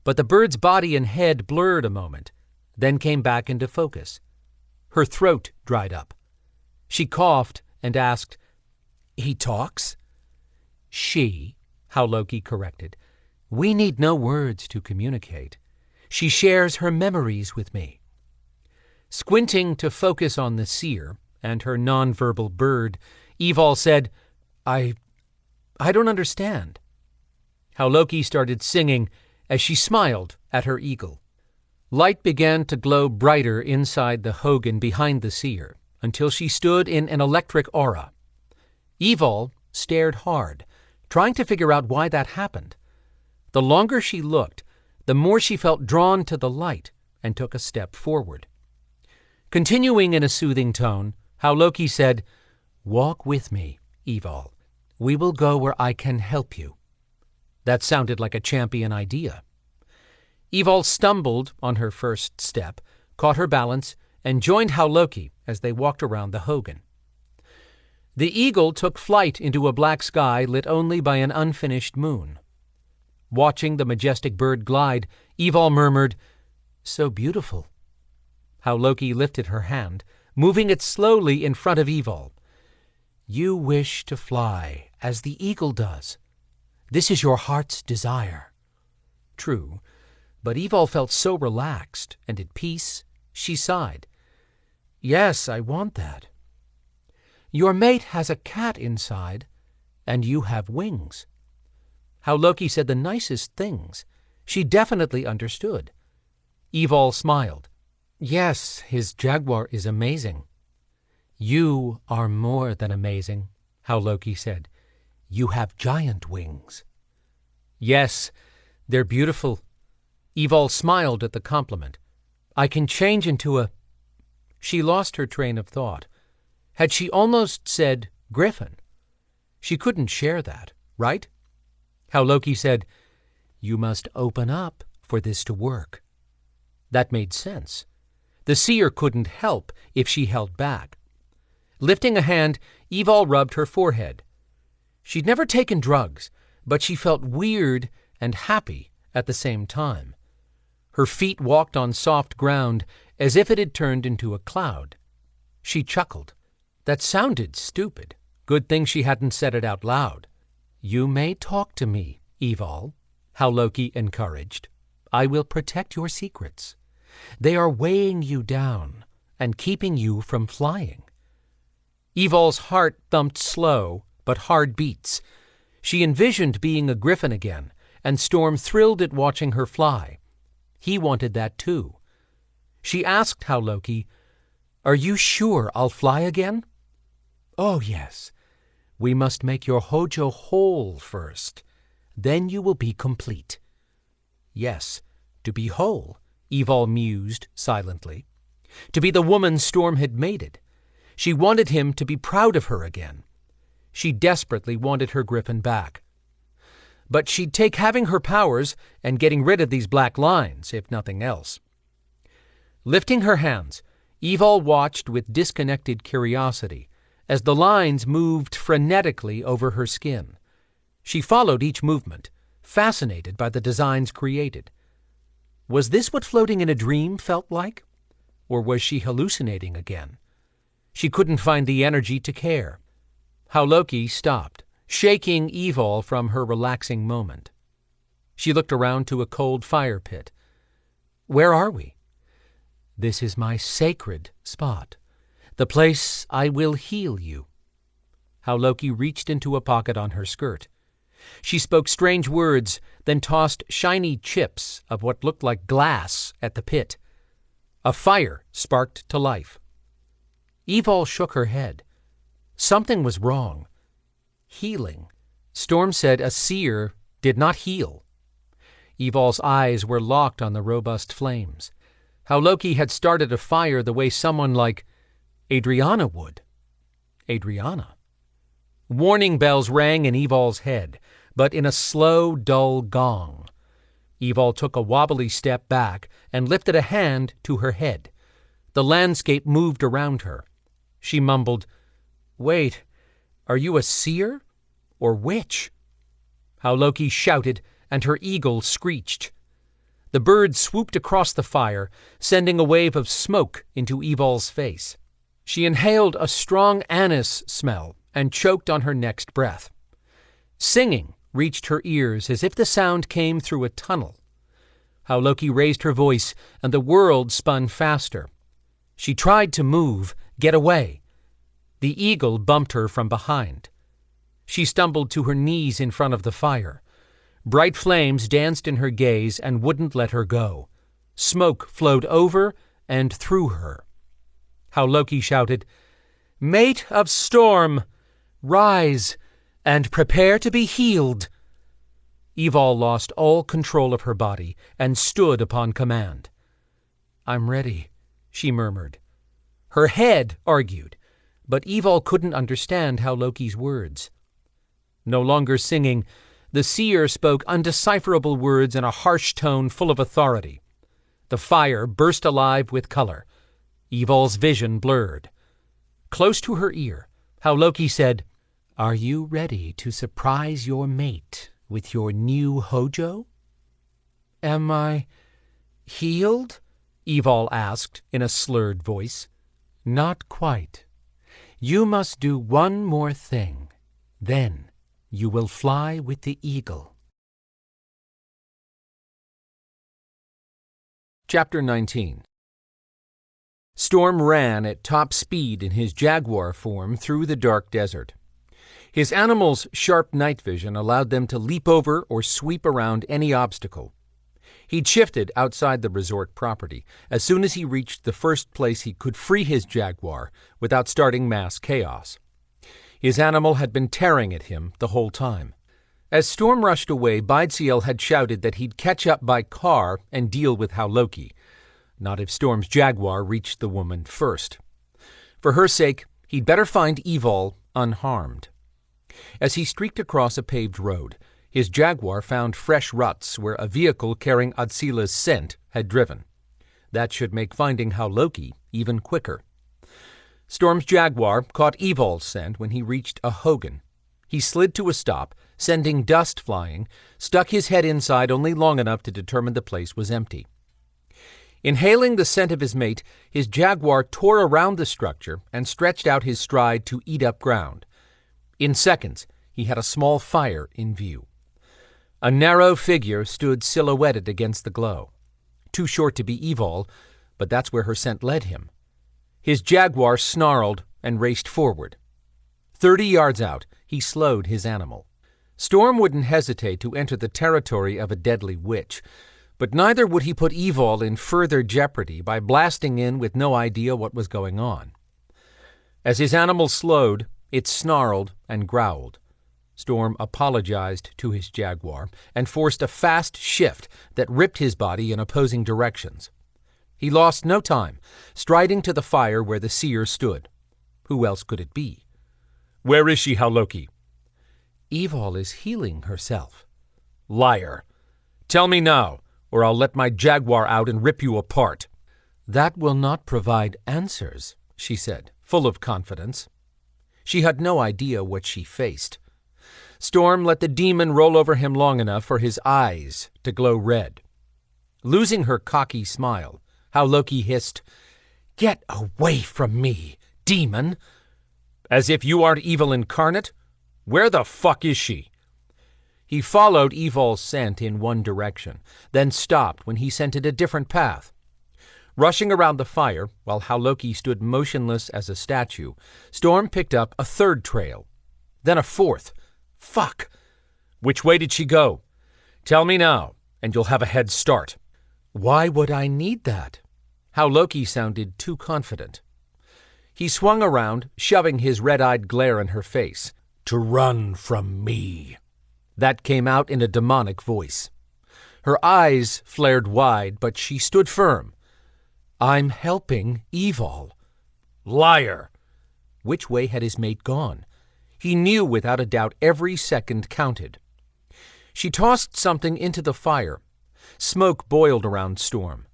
but the bird's body and head blurred a moment, then came back into focus. Her throat dried up. She coughed and asked, "He talks?" "She," Hauloki corrected. "We need no words to communicate. She shares her memories with me." Squinting to focus on the seer and her nonverbal bird, Evalle said, I don't understand." Hauloki started singing as she smiled at her eagle. Light began to glow brighter inside the hogan behind the seer until she stood in an electric aura. Evalle stared hard, trying to figure out why that happened. The longer she looked, the more she felt drawn to the light and took a step forward. Continuing in a soothing tone, Hauloki said, "Walk with me, Evalle. We will go where I can help you." That sounded like a champion idea. Evalle stumbled on her first step, caught her balance, and joined Hauloki as they walked around the hogan. The eagle took flight into a black sky lit only by an unfinished moon. Watching the majestic bird glide, Evalle murmured, "So beautiful." Hauloki lifted her hand, moving it slowly in front of Evalle. "You wish to fly, as the eagle does. This is your heart's desire." True, but Evalle felt so relaxed and at peace, she sighed. "Yes, I want that." "Your mate has a cat inside, and you have wings." Hauloki said the nicest things. She definitely understood. Evalle smiled. "Yes, his jaguar is amazing." "You are more than amazing," Hauloki said. "You have giant wings." "Yes, they're beautiful." Evalle smiled at the compliment. "I can change into a—" She lost her train of thought. Had she almost said griffin? She couldn't share that, right? Hauloki said, "You must open up for this to work." That made sense. The seer couldn't help if she held back. Lifting a hand, Evalle rubbed her forehead. She'd never taken drugs, but she felt weird and happy at the same time. Her feet walked on soft ground as if it had turned into a cloud. She chuckled. That sounded stupid. Good thing she hadn't said it out loud. "You may talk to me, Evalle," Hauloki encouraged. "I will protect your secrets. They are weighing you down and keeping you from flying." Evalle's heart thumped slow but hard beats. She envisioned being a griffin again, and Storm thrilled at watching her fly. He wanted that too. She asked Hauloki, "Are you sure I'll fly again?" "Oh, yes. We must make your hojo whole first. Then you will be complete." Yes, to be whole, Evalle mused silently. To be the woman Storm had mated. She wanted him to be proud of her again. She desperately wanted her griffin back. But she'd take having her powers and getting rid of these black lines, if nothing else. Lifting her hands, Evalle watched with disconnected curiosity as the lines moved frenetically over her skin. She followed each movement, fascinated by the designs created. Was this what floating in a dream felt like? Or was she hallucinating again? She couldn't find the energy to care. Hauloki stopped, shaking Evalle from her relaxing moment. She looked around to a cold fire pit. "Where are we?" "This is my sacred spot, the place I will heal you." Hauloki reached into a pocket on her skirt. She spoke strange words, then tossed shiny chips of what looked like glass at the pit. A fire sparked to life. Evalle shook her head. Something was wrong. Healing. Storm said a seer did not heal. Evalle's eyes were locked on the robust flames. Hauloki had started a fire the way someone like Adrianna would. Adrianna. Warning bells rang in Evalle's head, but in a slow, dull gong. Evalle took a wobbly step back and lifted a hand to her head. The landscape moved around her. She mumbled, "Wait, are you a seer or witch?" Hauloki shouted, and her eagle screeched. The bird swooped across the fire, sending a wave of smoke into Evalle's face. She inhaled a strong anise smell and choked on her next breath. Singing reached her ears as if the sound came through a tunnel. Hauloki raised her voice, and the world spun faster. She tried to move, get away. The eagle bumped her from behind. She stumbled to her knees in front of the fire. Bright flames danced in her gaze and wouldn't let her go. Smoke flowed over and through her. Hauloki shouted, "Mate of storm, rise and prepare to be healed." Evalle lost all control of her body and stood upon command. "I'm ready," she murmured. Her head argued, but Evalle couldn't understand Hauloki's words. No longer singing, the seer spoke undecipherable words in a harsh tone full of authority. The fire burst alive with color. Evalle's vision blurred. Close to her ear, Hauloki said, "Are you ready to surprise your mate with your new hojo?" "Am I healed?" Evalle asked in a slurred voice. "Not quite. You must do one more thing. Then you will fly with the eagle." Chapter 19. Storm ran at top speed in his jaguar form through the dark desert. His animals' sharp night vision allowed them to leap over or sweep around any obstacle. He'd shifted outside the resort property as soon as he reached the first place he could free his jaguar without starting mass chaos. His animal had been tearing at him the whole time. As Storm rushed away, Bidesiel had shouted that he'd catch up by car and deal with Hauloki. Not if Storm's jaguar reached the woman first. For her sake, he'd better find Evalle unharmed. As he streaked across a paved road, his jaguar found fresh ruts where a vehicle carrying Atsila's scent had driven. That should make finding Hauloki even quicker. Storm's jaguar caught Evalle's scent when he reached a hogan. He slid to a stop, sending dust flying, stuck his head inside only long enough to determine the place was empty. Inhaling the scent of his mate, his jaguar tore around the structure and stretched out his stride to eat up ground. In seconds, he had a small fire in view. A narrow figure stood silhouetted against the glow. Too short to be Evalle, but that's where her scent led him. His jaguar snarled and raced forward. 30 yards out, he slowed his animal. Storm wouldn't hesitate to enter the territory of a deadly witch, but neither would he put Evalle in further jeopardy by blasting in with no idea what was going on. As his animal slowed, it snarled and growled. Storm apologized to his jaguar and forced a fast shift that ripped his body in opposing directions. He lost no time, striding to the fire where the seer stood. Who else could it be? "Where is she, Hauloki?" "Evalle is healing herself." "Liar! Tell me now, or I'll let my jaguar out and rip you apart." "That will not provide answers," she said, full of confidence. She had no idea what she faced. Storm let the demon roll over him long enough for his eyes to glow red. Losing her cocky smile, Hauloki hissed, "Get away from me, demon!" "As if you aren't evil incarnate? Where the fuck is she?" He followed Evalle's scent in one direction, then stopped when he scented a different path. Rushing around the fire, while Hauloki stood motionless as a statue, Storm picked up a third trail, then a fourth. Fuck! Which way did she go? Tell me now, and you'll have a head start. Why would I need that? Hauloki sounded too confident. He swung around, shoving his red-eyed glare in her face. "To run from me." That came out in a demonic voice. Her eyes flared wide, but she stood firm. "I'm helping Evalle." Liar! Which way had his mate gone? He knew without a doubt every second counted. She tossed something into the fire. Smoke boiled around Storm.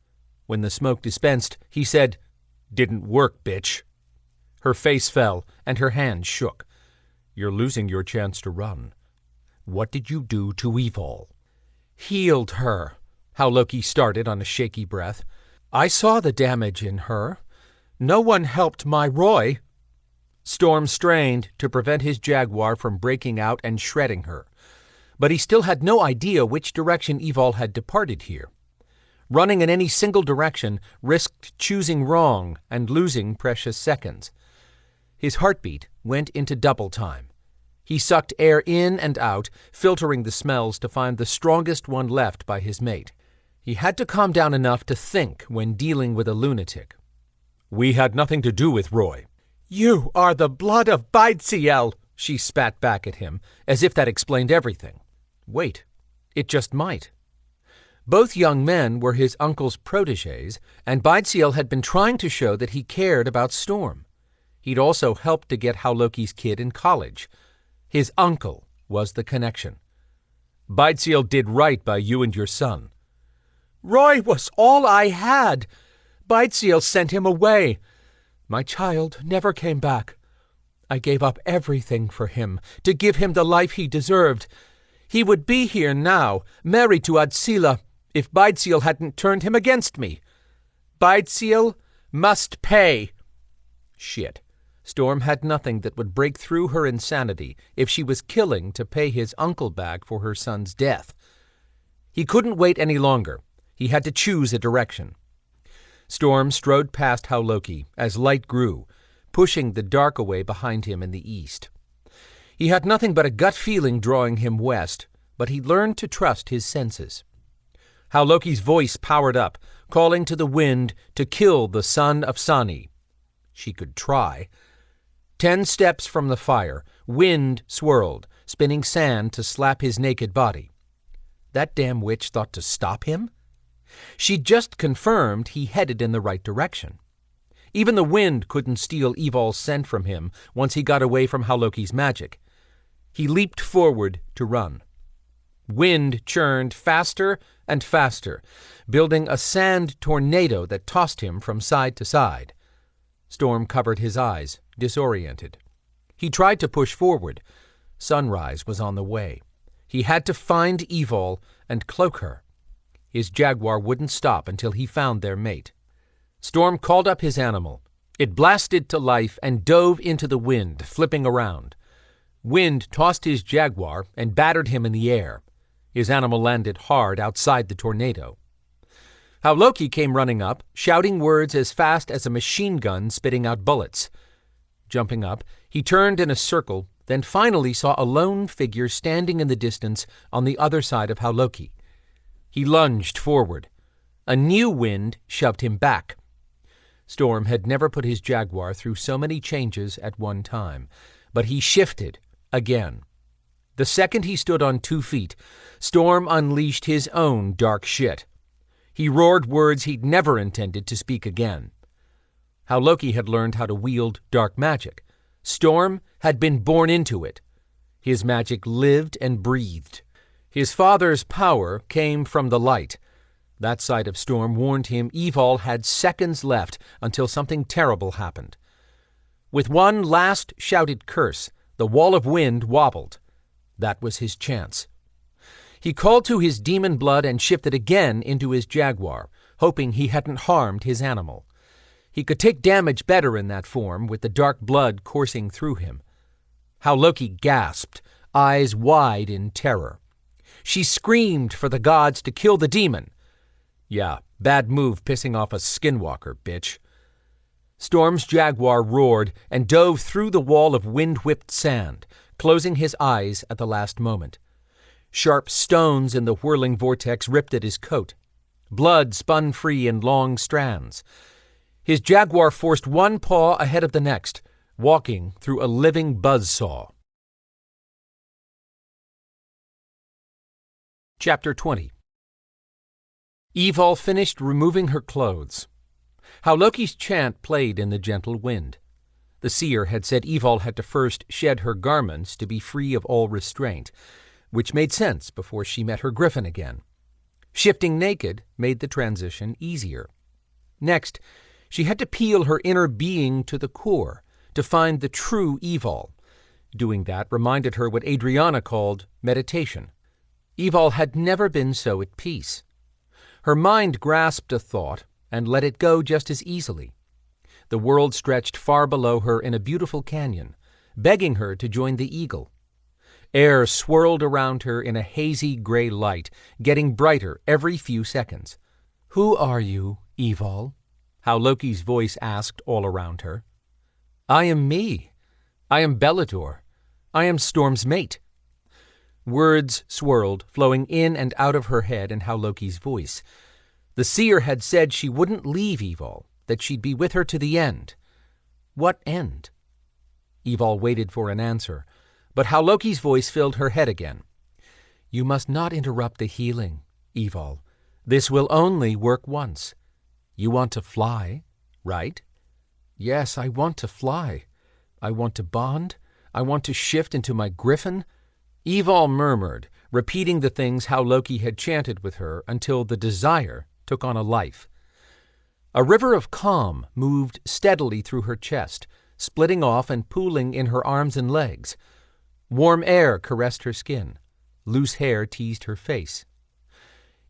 When the smoke dispensed, he said, "Didn't work, bitch." Her face fell, and her hands shook. "You're losing your chance to run. What did you do to Evalle?" "Healed her," How Loki started on a shaky breath. "I saw the damage in her. No one helped my Roy." Storm strained to prevent his jaguar from breaking out and shredding her, but he still had no idea which direction Evalle had departed here. Running in any single direction risked choosing wrong and losing precious seconds. His heartbeat went into double time. He sucked air in and out, filtering the smells to find the strongest one left by his mate. He had to calm down enough to think when dealing with a lunatic. "We had nothing to do with Roy." "You are the blood of Belador," she spat back at him, as if that explained everything. Wait, it just might. Both young men were his uncle's protégés, and Belador had been trying to show that he cared about Storm. He'd also helped to get Hauloki's kid in college. His uncle was the connection. "Belador did right by you and your son." "Roy was all I had. Belador sent him away. My child never came back. I gave up everything for him, to give him the life he deserved. He would be here now, married to Adsila, if Belador hadn't turned him against me. Belador must pay." Shit. Storm had nothing that would break through her insanity if she was killing to pay his uncle back for her son's death. He couldn't wait any longer. He had to choose a direction. Storm strode past Hauloki as light grew, pushing the dark away behind him in the east. He had nothing but a gut feeling drawing him west, but he learned to trust his senses. Hauloki's voice powered up, calling to the wind to kill the son of Sani. She could try. 10 steps from the fire, wind swirled, spinning sand to slap his naked body. That damn witch thought to stop him? She'd just confirmed he headed in the right direction. Even the wind couldn't steal Evalle's scent from him once he got away from Hauloki's magic. He leaped forward to run. Wind churned faster and faster, building a sand tornado that tossed him from side to side. Storm covered his eyes, disoriented. He tried to push forward. Sunrise was on the way. He had to find Evalle and cloak her. His jaguar wouldn't stop until he found their mate. Storm called up his animal. It blasted to life and dove into the wind, flipping around. Wind tossed his jaguar and battered him in the air. His animal landed hard outside the tornado. Hauloki came running up, shouting words as fast as a machine gun spitting out bullets. Jumping up, he turned in a circle, then finally saw a lone figure standing in the distance on the other side of Hauloki. He lunged forward. A new wind shoved him back. Storm had never put his jaguar through so many changes at one time, but he shifted again. The second he stood on 2 feet, Storm unleashed his own dark shit. He roared words he'd never intended to speak again. Hauloki had learned how to wield dark magic. Storm had been born into it. His magic lived and breathed. His father's power came from the light. That side of Storm warned him Evalle had seconds left until something terrible happened. With one last shouted curse, the wall of wind wobbled. That was his chance. He called to his demon blood and shifted again into his jaguar, hoping he hadn't harmed his animal. He could take damage better in that form, with the dark blood coursing through him. Hauloki gasped, eyes wide in terror. She screamed for the gods to kill the demon. Yeah, bad move pissing off a skinwalker, bitch. Storm's jaguar roared and dove through the wall of wind-whipped sand, closing his eyes at the last moment. Sharp stones in the whirling vortex ripped at his coat. Blood spun free in long strands. His jaguar forced one paw ahead of the next, walking through a living buzzsaw. Chapter 20. Evalle finished removing her clothes. Hauloki's chant played in the gentle wind. The seer had said Evalle had to first shed her garments to be free of all restraint, which made sense before she met her griffin again. Shifting naked made the transition easier. Next, she had to peel her inner being to the core to find the true Evalle. Doing that reminded her what Adrianna called meditation. Evalle had never been so at peace. Her mind grasped a thought and let it go just as easily. The world stretched far below her in a beautiful canyon, begging her to join the eagle. Air swirled around her in a hazy gray light, getting brighter every few seconds. "Who are you, Evalle?" How Loki's voice asked all around her. "I am me. I am Belador. I am Storm's mate." Words swirled, flowing in and out of her head and How Loki's voice. The seer had said she wouldn't leave Evalle, that she'd be with her to the end. What end? Evalle waited for an answer, but How Loki's voice filled her head again. "You must not interrupt the healing, Evalle. This will only work once. You want to fly, right?" "Yes, I want to fly. I want to bond. I want to shift into my griffin." Evalle murmured, repeating the things How Loki had chanted with her until the desire took on a life. A river of calm moved steadily through her chest, splitting off and pooling in her arms and legs. Warm air caressed her skin. Loose hair teased her face.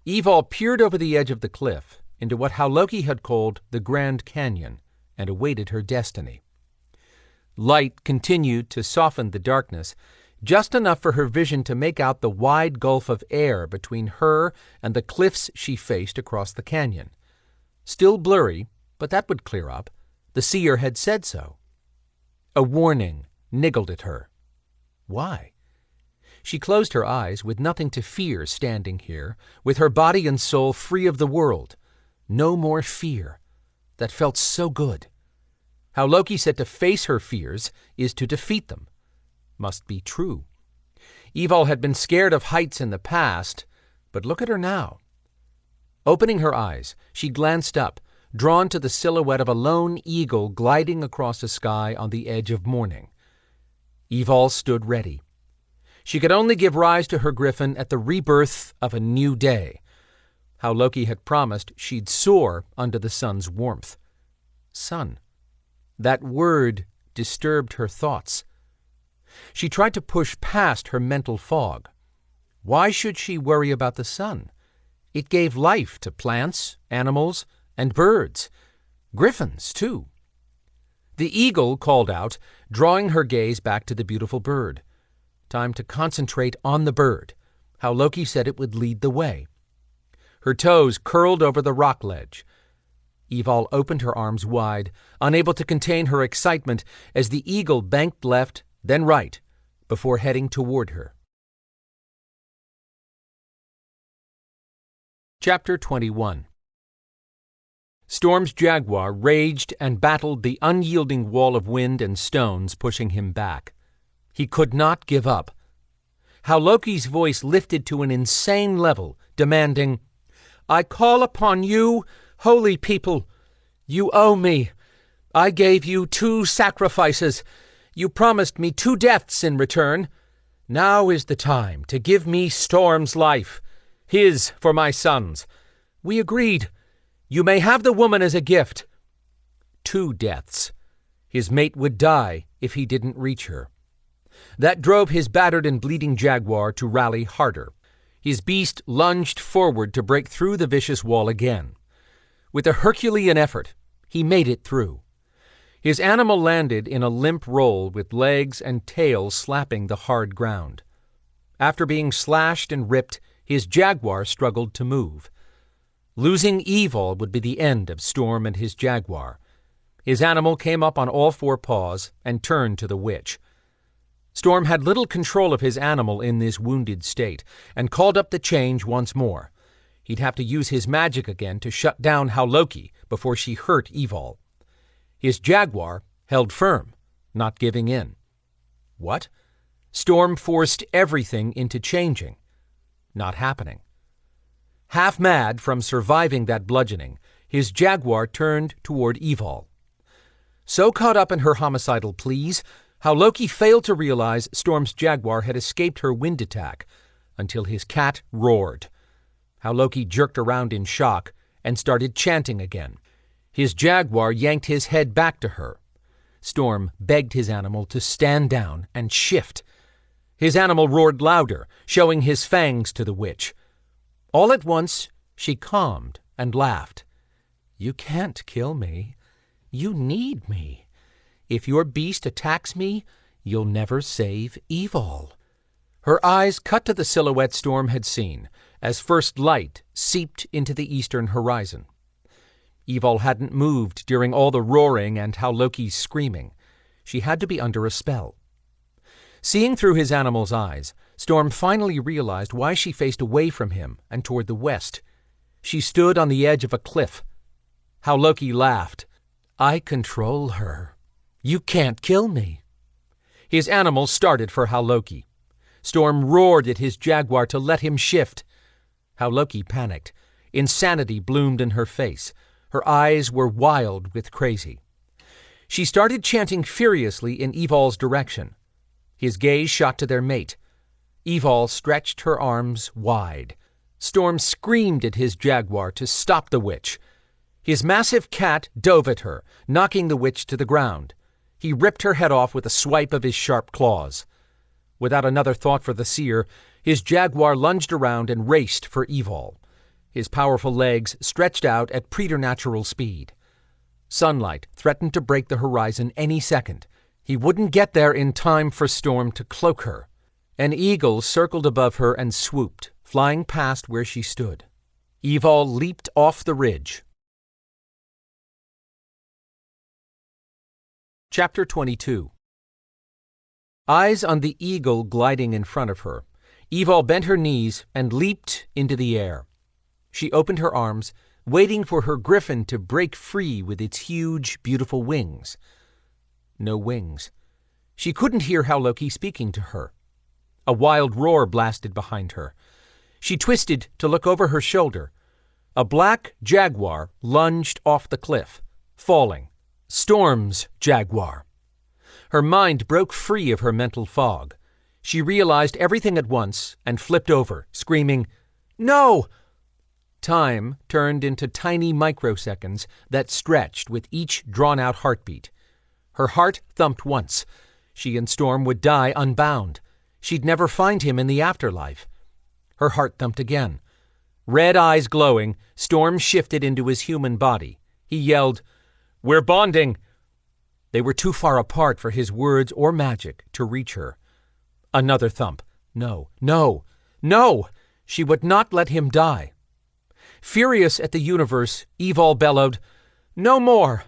Evalle peered over the edge of the cliff into what How Loki had called the Grand Canyon and awaited her destiny. Light continued to soften the darkness, just enough for her vision to make out the wide gulf of air between her and the cliffs she faced across the canyon. Still blurry, but that would clear up. The seer had said so. A warning niggled at her. Why? She closed her eyes with nothing to fear standing here, with her body and soul free of the world. No more fear. That felt so good. How Loki said to face her fears is to defeat them. Must be true. Evalle had been scared of heights in the past, but look at her now. Opening her eyes, she glanced up, drawn to the silhouette of a lone eagle gliding across the sky on the edge of morning. Evalle stood ready. She could only give rise to her griffin at the rebirth of a new day. How Loki had promised she'd soar under the sun's warmth. Sun. That word disturbed her thoughts. She tried to push past her mental fog. Why should she worry about the sun? It gave life to plants, animals, and birds. Griffins, too. The eagle called out, drawing her gaze back to the beautiful bird. Time to concentrate on the bird. How Loki said it would lead the way. Her toes curled over the rock ledge. Evalle opened her arms wide, unable to contain her excitement as the eagle banked left, then right, before heading toward her. Chapter 21. Storm's jaguar raged and battled the unyielding wall of wind and stones pushing him back. He could not give up. How Loki's voice lifted to an insane level, demanding, "I call upon you, holy people. You owe me. I gave you 2 sacrifices. You promised me 2 deaths in return. Now is the time to give me Storm's life, his for my sons. We agreed. You may have the woman as a gift." 2 deaths. His mate would die if he didn't reach her. That drove his battered and bleeding jaguar to rally harder. His beast lunged forward to break through the vicious wall again. With a Herculean effort, he made it through. His animal landed in a limp roll with legs and tail slapping the hard ground. After being slashed and ripped, his jaguar struggled to move. Losing Evalle would be the end of Storm and his jaguar. His animal came up on all 4 paws and turned to the witch. Storm had little control of his animal in this wounded state and called up the change once more. He'd have to use his magic again to shut down How Loki before she hurt Evalle. His jaguar held firm, not giving in. What? Storm forced everything into changing. Not happening. Half mad from surviving that bludgeoning, his jaguar turned toward Evalle. So caught up in her homicidal pleas, How Loki failed to realize Storm's jaguar had escaped her wind attack until his cat roared. How Loki jerked around in shock and started chanting again. His jaguar yanked his head back to her. Storm begged his animal to stand down and shift. His animal roared louder, showing his fangs to the witch. All at once, She calmed and laughed. "You can't kill me. You need me. If your beast attacks me, you'll never save Evalle." Her eyes cut to the silhouette Storm had seen, as first light seeped into the eastern horizon. Evalle hadn't moved during all the roaring and Hauloki's screaming. She had to be under a spell. Seeing through his animal's eyes, Storm finally realized why she faced away from him and toward the west. She stood on the edge of a cliff. Hauloki laughed. "I control her. You can't kill me." His animal started for Hauloki. Storm roared at his jaguar to let him shift. Hauloki panicked. Insanity bloomed in her face. Her eyes were wild with crazy. She started chanting furiously in Evalle's direction. His gaze shot to their mate. Evalle stretched her arms wide. Storm screamed at his jaguar to stop the witch. His massive cat dove at her, knocking the witch to the ground. He ripped her head off with a swipe of his sharp claws. Without another thought for the seer, his jaguar lunged around and raced for Evalle. His powerful legs stretched out at preternatural speed. Sunlight threatened to break the horizon any second. He wouldn't get there in time for Storm to cloak her. An eagle circled above her and swooped, flying past where she stood. Evalle leaped off the ridge. Chapter 22. Eyes on the eagle gliding in front of her, Evalle bent her knees and leaped into the air. She opened her arms, waiting for her griffin to break free with its huge, beautiful wings. No wings. She couldn't hear Hauloki speaking to her. A wild roar blasted behind her. She twisted to look over her shoulder. A black jaguar lunged off the cliff, falling. Storm's jaguar. Her mind broke free of her mental fog. She realized everything at once and flipped over, screaming, "No!" Time turned into tiny microseconds that stretched with each drawn-out heartbeat. Her heart thumped once. She and Storm would die unbound. She'd never find him in the afterlife. Her heart thumped again. Red eyes glowing, Storm shifted into his human body. He yelled, "We're bonding!" They were too far apart for his words or magic to reach her. Another thump. No, no, no! She would not let him die. Furious at the universe, Evalle bellowed, "No more!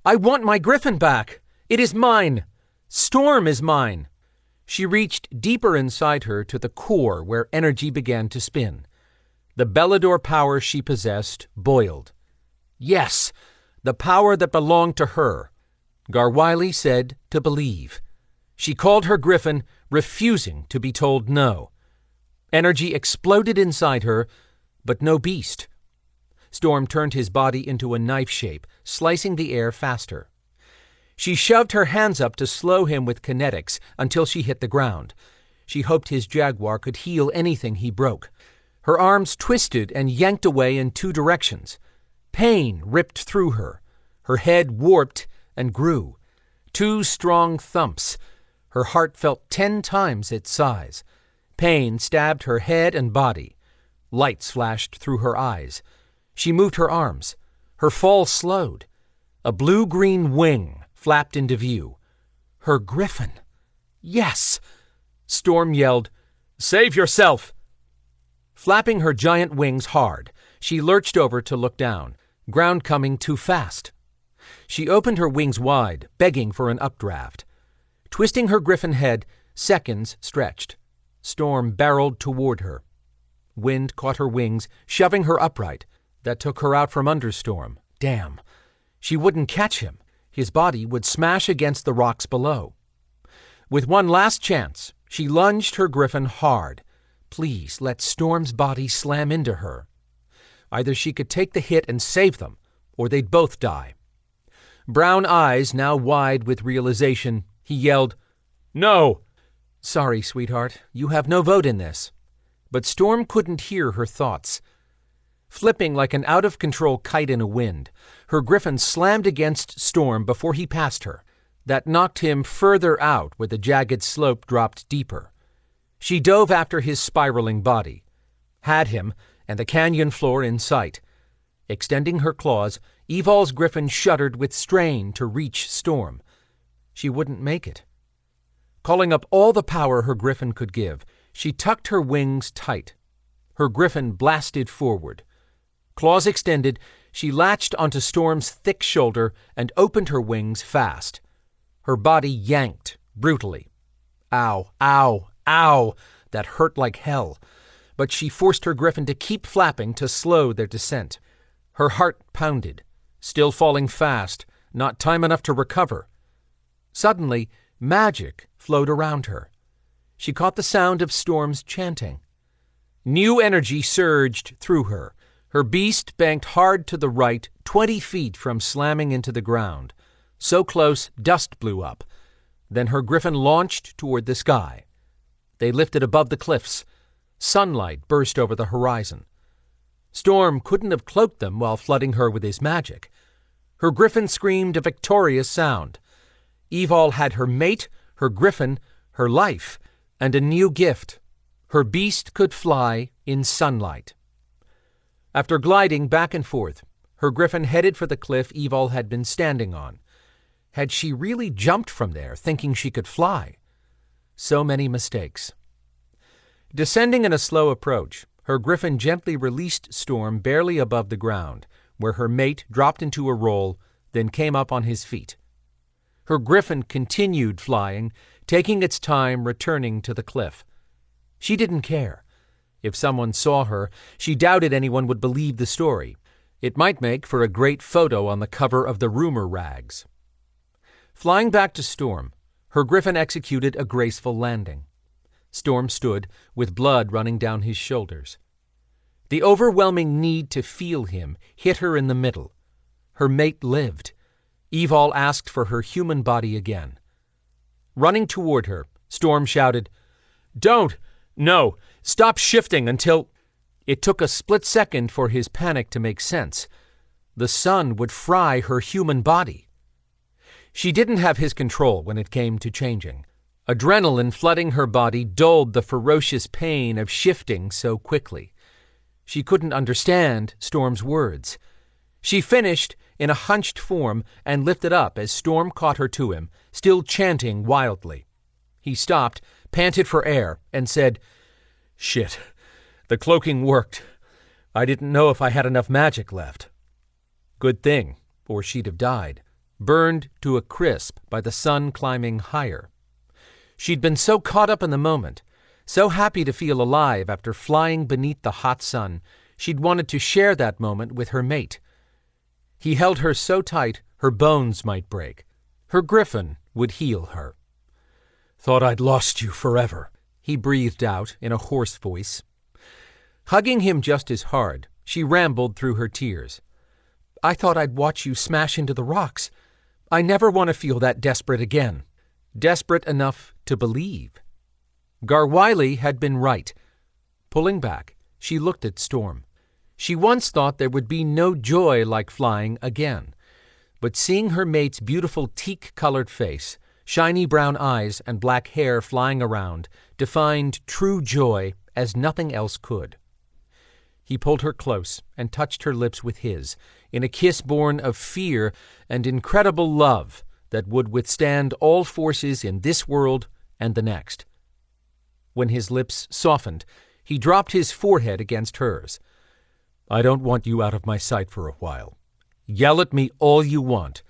I want my griffin back! It is mine! Storm is mine!" She reached deeper inside her to the core where energy began to spin. The Belador power she possessed boiled. Yes, the power that belonged to her. Garwiley said to believe. She called her griffin, refusing to be told no. Energy exploded inside her, but no beast. Storm turned his body into a knife shape, slicing the air faster. She shoved her hands up to slow him with kinetics until she hit the ground. She hoped his jaguar could heal anything he broke. Her arms twisted and yanked away in two directions. Pain ripped through her. Her head warped and grew. 2 strong thumps. Her heart felt 10 times its size. Pain stabbed her head and body. Lights flashed through her eyes. She moved her arms. Her fall slowed. A blue-green wing flapped into view. Her griffin. Yes! Storm yelled, "Save yourself!" Flapping her giant wings hard, she lurched over to look down, ground coming too fast. She opened her wings wide, begging for an updraft. Twisting her griffin head, seconds stretched. Storm barreled toward her. Wind caught her wings, shoving her upright. That took her out from under Storm. Damn. She wouldn't catch him. His body would smash against the rocks below. With one last chance, she lunged her griffin hard. Please let Storm's body slam into her. Either she could take the hit and save them, or they'd both die. Brown eyes now wide with realization, he yelled, "No!" "Sorry, sweetheart, you have no vote in this." But Storm couldn't hear her thoughts. Flipping like an out-of-control kite in a wind, her griffin slammed against Storm before he passed her. That knocked him further out where the jagged slope dropped deeper. She dove after his spiraling body, had him, and the canyon floor in sight. Extending her claws, Eval's griffin shuddered with strain to reach Storm. She wouldn't make it. Calling up all the power her griffin could give, she tucked her wings tight. Her griffin blasted forward. Claws extended, she latched onto Storm's thick shoulder and opened her wings fast. Her body yanked brutally. Ow, ow, ow! That hurt like hell. But she forced her griffin to keep flapping to slow their descent. Her heart pounded, still falling fast, not time enough to recover. Suddenly, magic flowed around her. She caught the sound of Storm's chanting. New energy surged through her. Her beast banked hard to the right, 20 feet from slamming into the ground. So close, dust blew up. Then her griffin launched toward the sky. They lifted above the cliffs. Sunlight burst over the horizon. Storm couldn't have cloaked them while flooding her with his magic. Her griffin screamed a victorious sound. Eval had her mate, her griffin, her life, and a new gift. Her beast could fly in sunlight. After gliding back and forth, her griffin headed for the cliff Eval had been standing on. Had she really jumped from there, thinking she could fly? So many mistakes. Descending in a slow approach, her griffin gently released Storm barely above the ground, where her mate dropped into a roll, then came up on his feet. Her griffin continued flying, taking its time returning to the cliff. She didn't care. If someone saw her, she doubted anyone would believe the story. It might make for a great photo on the cover of the rumor rags. Flying back to Storm, her griffin executed a graceful landing. Storm stood, with blood running down his shoulders. The overwhelming need to feel him hit her in the middle. Her mate lived. Eval asked for her human body again. Running toward her, Storm shouted, "Don't! No! Stop shifting until—" It took a split second for his panic to make sense. The sun would fry her human body. She didn't have his control when it came to changing. Adrenaline flooding her body dulled the ferocious pain of shifting so quickly. She couldn't understand Storm's words. She finished in a hunched form and lifted up as Storm caught her to him, still chanting wildly. He stopped, panted for air, and said, "Shit, the cloaking worked. I didn't know if I had enough magic left." Good thing, or she'd have died, burned to a crisp by the sun climbing higher. She'd been so caught up in the moment, so happy to feel alive after flying beneath the hot sun, she'd wanted to share that moment with her mate. He held her so tight her bones might break. Her griffin would heal her. "Thought I'd lost you forever," he breathed out in a hoarse voice. Hugging him just as hard, she rambled through her tears. "I thought I'd watch you smash into the rocks. I never want to feel that desperate again." Desperate enough to believe. Garwiley had been right. Pulling back, she looked at Storm. She once thought there would be no joy like flying again. But seeing her mate's beautiful teak-colored face, shiny brown eyes and black hair flying around, defined true joy as nothing else could. He pulled her close and touched her lips with his, in a kiss born of fear and incredible love that would withstand all forces in this world and the next. When his lips softened, he dropped his forehead against hers. "I don't want you out of my sight for a while. Yell at me all you want,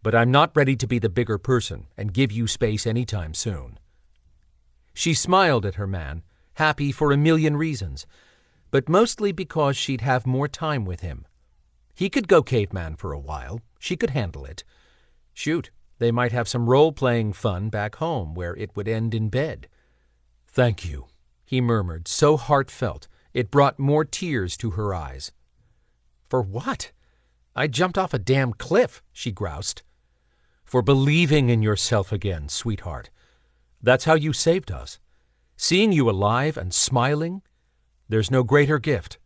but I'm not ready to be the bigger person and give you space any time soon." She smiled at her man, happy for a million reasons, but mostly because she'd have more time with him. He could go caveman for a while. She could handle it. Shoot, they might have some role-playing fun back home where it would end in bed. "Thank you," he murmured, so heartfelt it brought more tears to her eyes. "For what? I jumped off a damn cliff," she groused. "For believing in yourself again, sweetheart. That's how you saved us. Seeing you alive and smiling, there's no greater gift."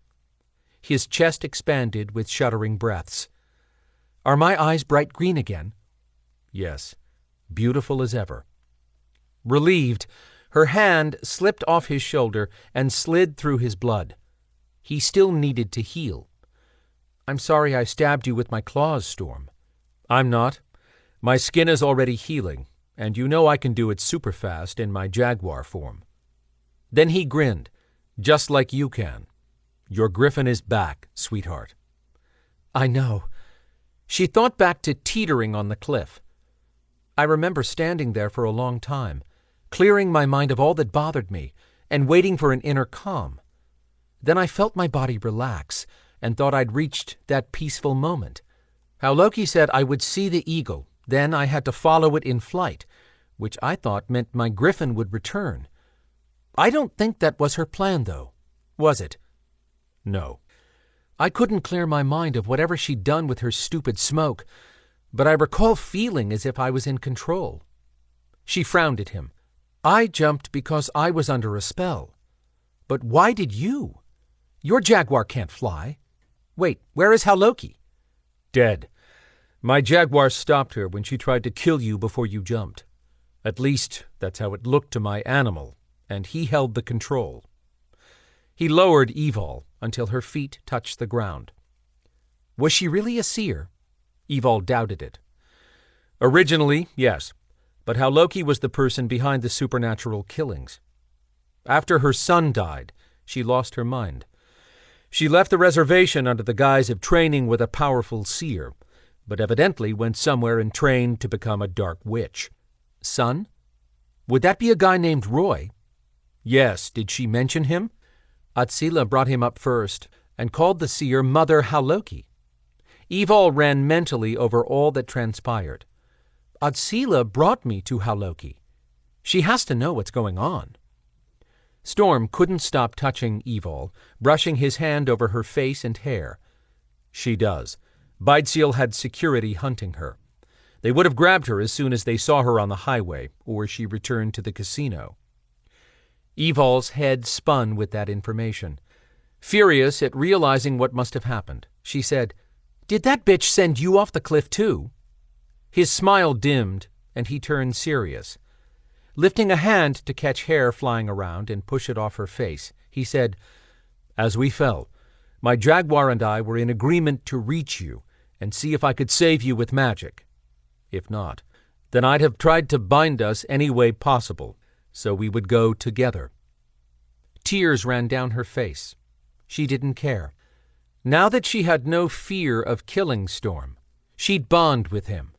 His chest expanded with shuddering breaths. "Are my eyes bright green again?" "Yes, beautiful as ever." Relieved, her hand slipped off his shoulder and slid through his blood. He still needed to heal. "I'm sorry I stabbed you with my claws, Storm." "I'm not. My skin is already healing, and you know I can do it super fast in my jaguar form." Then he grinned, "Just like you can. Your griffin is back, sweetheart." "I know." She thought back to teetering on the cliff. I remember standing there for a long time, clearing my mind of all that bothered me and waiting for an inner calm. Then I felt my body relax and thought I'd reached that peaceful moment. How Loki said I would see the eagle, then I had to follow it in flight, which I thought meant my griffin would return. I don't think that was her plan, though. Was it? No. I couldn't clear my mind of whatever she'd done with her stupid smoke, but I recall feeling as if I was in control. She frowned at him. "I jumped because I was under a spell. But why did you? Your jaguar can't fly. Wait, where is Loki?" "Dead. My jaguar stopped her when she tried to kill you before you jumped. At least, that's how it looked to my animal, and he held the control." He lowered Evalle until her feet touched the ground. Was she really a seer? Evalle doubted it. Originally, yes, but Loki was the person behind the supernatural killings. After her son died, she lost her mind. She left the reservation under the guise of training with a powerful seer, but evidently went somewhere and trained to become a dark witch. Son? Would that be a guy named Roy? Yes, did she mention him? Atsila brought him up first and called the seer Mother Loki. Evalle ran mentally over all that transpired. Atsila brought me to Loki. She has to know what's going on. Storm couldn't stop touching Evalle, brushing his hand over her face and hair. She does. Beidseal had security hunting her. They would have grabbed her as soon as they saw her on the highway, or she returned to the casino. Evalle's head spun with that information. Furious at realizing what must have happened, she said, "Did that bitch send you off the cliff too?" His smile dimmed, and he turned serious. Lifting a hand to catch hair flying around and push it off her face, he said, "As we fell, my jaguar and I were in agreement to reach you and see if I could save you with magic. If not, then I'd have tried to bind us any way possible, so we would go together." Tears ran down her face. She didn't care. Now that she had no fear of killing Storm, she'd bond with him.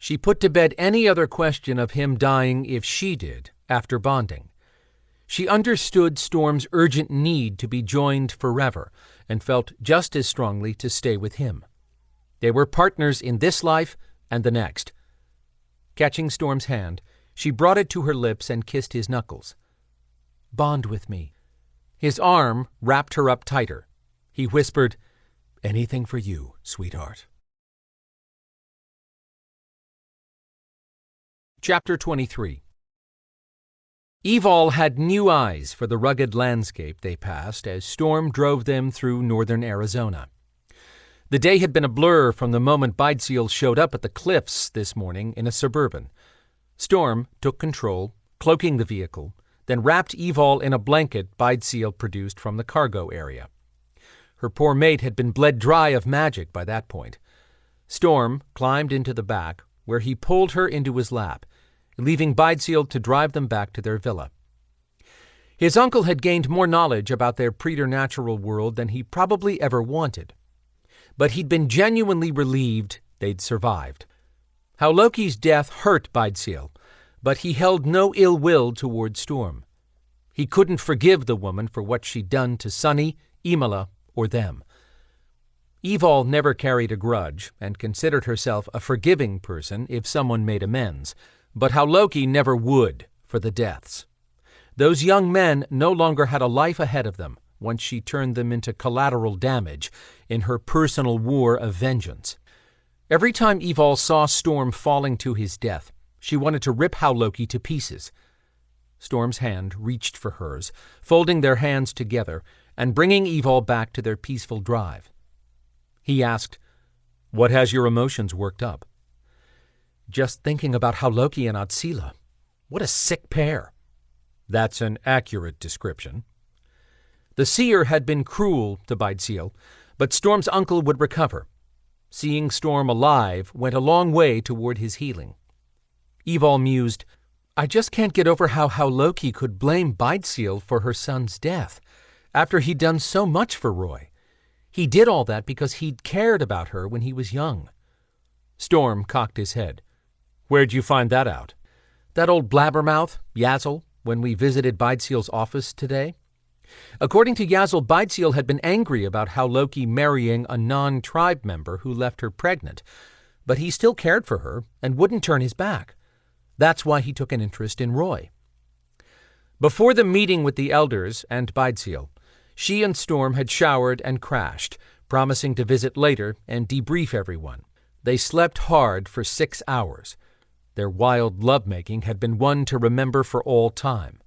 She put to bed any other question of him dying if she did, after bonding. She understood Storm's urgent need to be joined forever and felt just as strongly to stay with him. They were partners in this life and the next. Catching Storm's hand, she brought it to her lips and kissed his knuckles. "Bond with me." His arm wrapped her up tighter. He whispered, "Anything for you, sweetheart." Chapter 23. Evalle had new eyes for the rugged landscape they passed as Storm drove them through northern Arizona. The day had been a blur from the moment Beidseal showed up at the cliffs this morning in a Suburban. Storm took control, cloaking the vehicle, then wrapped Evalle in a blanket Beidseal produced from the cargo area. Her poor mate had been bled dry of magic by that point. Storm climbed into the back, where he pulled her into his lap, leaving Beidseal to drive them back to their villa. His uncle had gained more knowledge about their preternatural world than he probably ever wanted, but he'd been genuinely relieved they'd survived. Loki's death hurt Beidseal, but he held no ill will toward Storm. He couldn't forgive the woman for what she'd done to Sunny, Imola, or them. Evalle never carried a grudge and considered herself a forgiving person if someone made amends, but Loki never would for the deaths. Those young men no longer had a life ahead of them once she turned them into collateral damage in her personal war of vengeance. Every time Evalle saw Storm falling to his death, she wanted to rip Loki to pieces. Storm's hand reached for hers, folding their hands together and bringing Evalle back to their peaceful drive. He asked, "What has your emotions worked up?" "Just thinking about Loki and Atsila. What a sick pair." "That's an accurate description." The seer had been cruel to Beidseal, but Storm's uncle would recover. Seeing Storm alive went a long way toward his healing. Evalle mused, I just can't get over how Loki could blame Beidseal for her son's death, after he'd done so much for Roy. He did all that because he'd cared about her when he was young. Storm cocked his head. Where'd you find that out? That old blabbermouth, Yazel, when we visited Beidseal's office today? According to Yazel, Beidseal had been angry about how Loki marrying a non-tribe member who left her pregnant, but he still cared for her and wouldn't turn his back. That's why he took an interest in Roy. Before the meeting with the elders and Beidseal, she and Storm had showered and crashed, promising to visit later and debrief everyone. They slept hard for 6 hours. Their wild lovemaking had been one to remember for all time.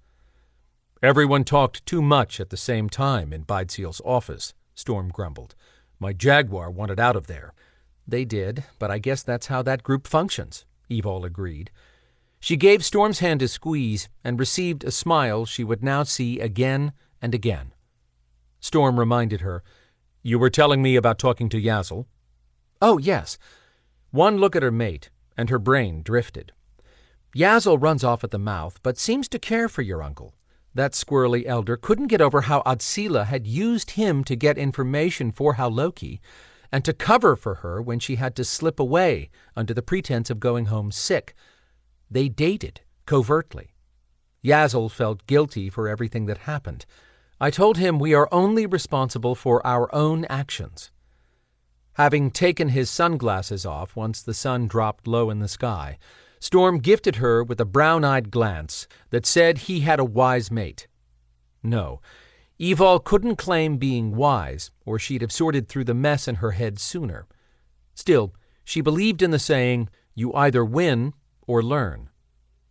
Everyone talked too much at the same time in Beidseal's office, Storm grumbled. My Jaguar wanted out of there. They did, but I guess that's how that group functions, Evalle agreed. She gave Storm's hand a squeeze and received a smile she would now see again and again. Storm reminded her, You were telling me about talking to Yazel? Oh, yes. One look at her mate, and her brain drifted. Yazel runs off at the mouth, but seems to care for your uncle. That squirrely elder couldn't get over how Adsila had used him to get information for Loki, and to cover for her when she had to slip away under the pretense of going home sick. They dated, covertly. Yazel felt guilty for everything that happened. I told him we are only responsible for our own actions. Having taken his sunglasses off once the sun dropped low in the sky, Storm gifted her with a brown-eyed glance that said he had a wise mate. No, Evalle couldn't claim being wise, or she'd have sorted through the mess in her head sooner. Still, she believed in the saying, you either win or learn.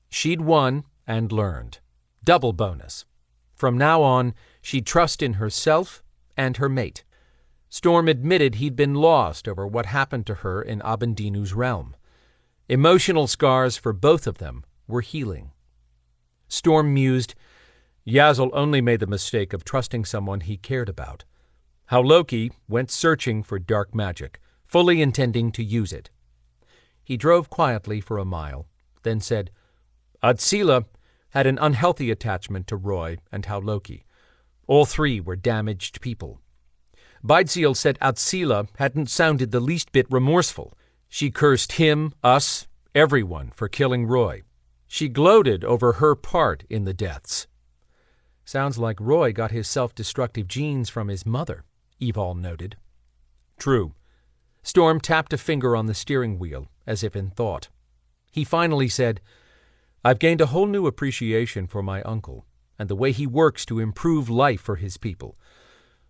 She'd won and learned. Double bonus. From now on, she'd trust in herself and her mate. Storm admitted he'd been lost over what happened to her in Abendinu's realm. Emotional scars for both of them were healing. Storm mused, Yazel only made the mistake of trusting someone he cared about. How Loki went searching for dark magic, fully intending to use it. He drove quietly for a mile, then said, Adsila had an unhealthy attachment to Roy and Loki. All three were damaged people. Beidseal said Adsila hadn't sounded the least bit remorseful. She cursed him, us, everyone for killing Roy. She gloated over her part in the deaths. Sounds like Roy got his self-destructive genes from his mother, Evalle noted. True. Storm tapped a finger on the steering wheel, as if in thought. He finally said, I've gained a whole new appreciation for my uncle and the way he works to improve life for his people.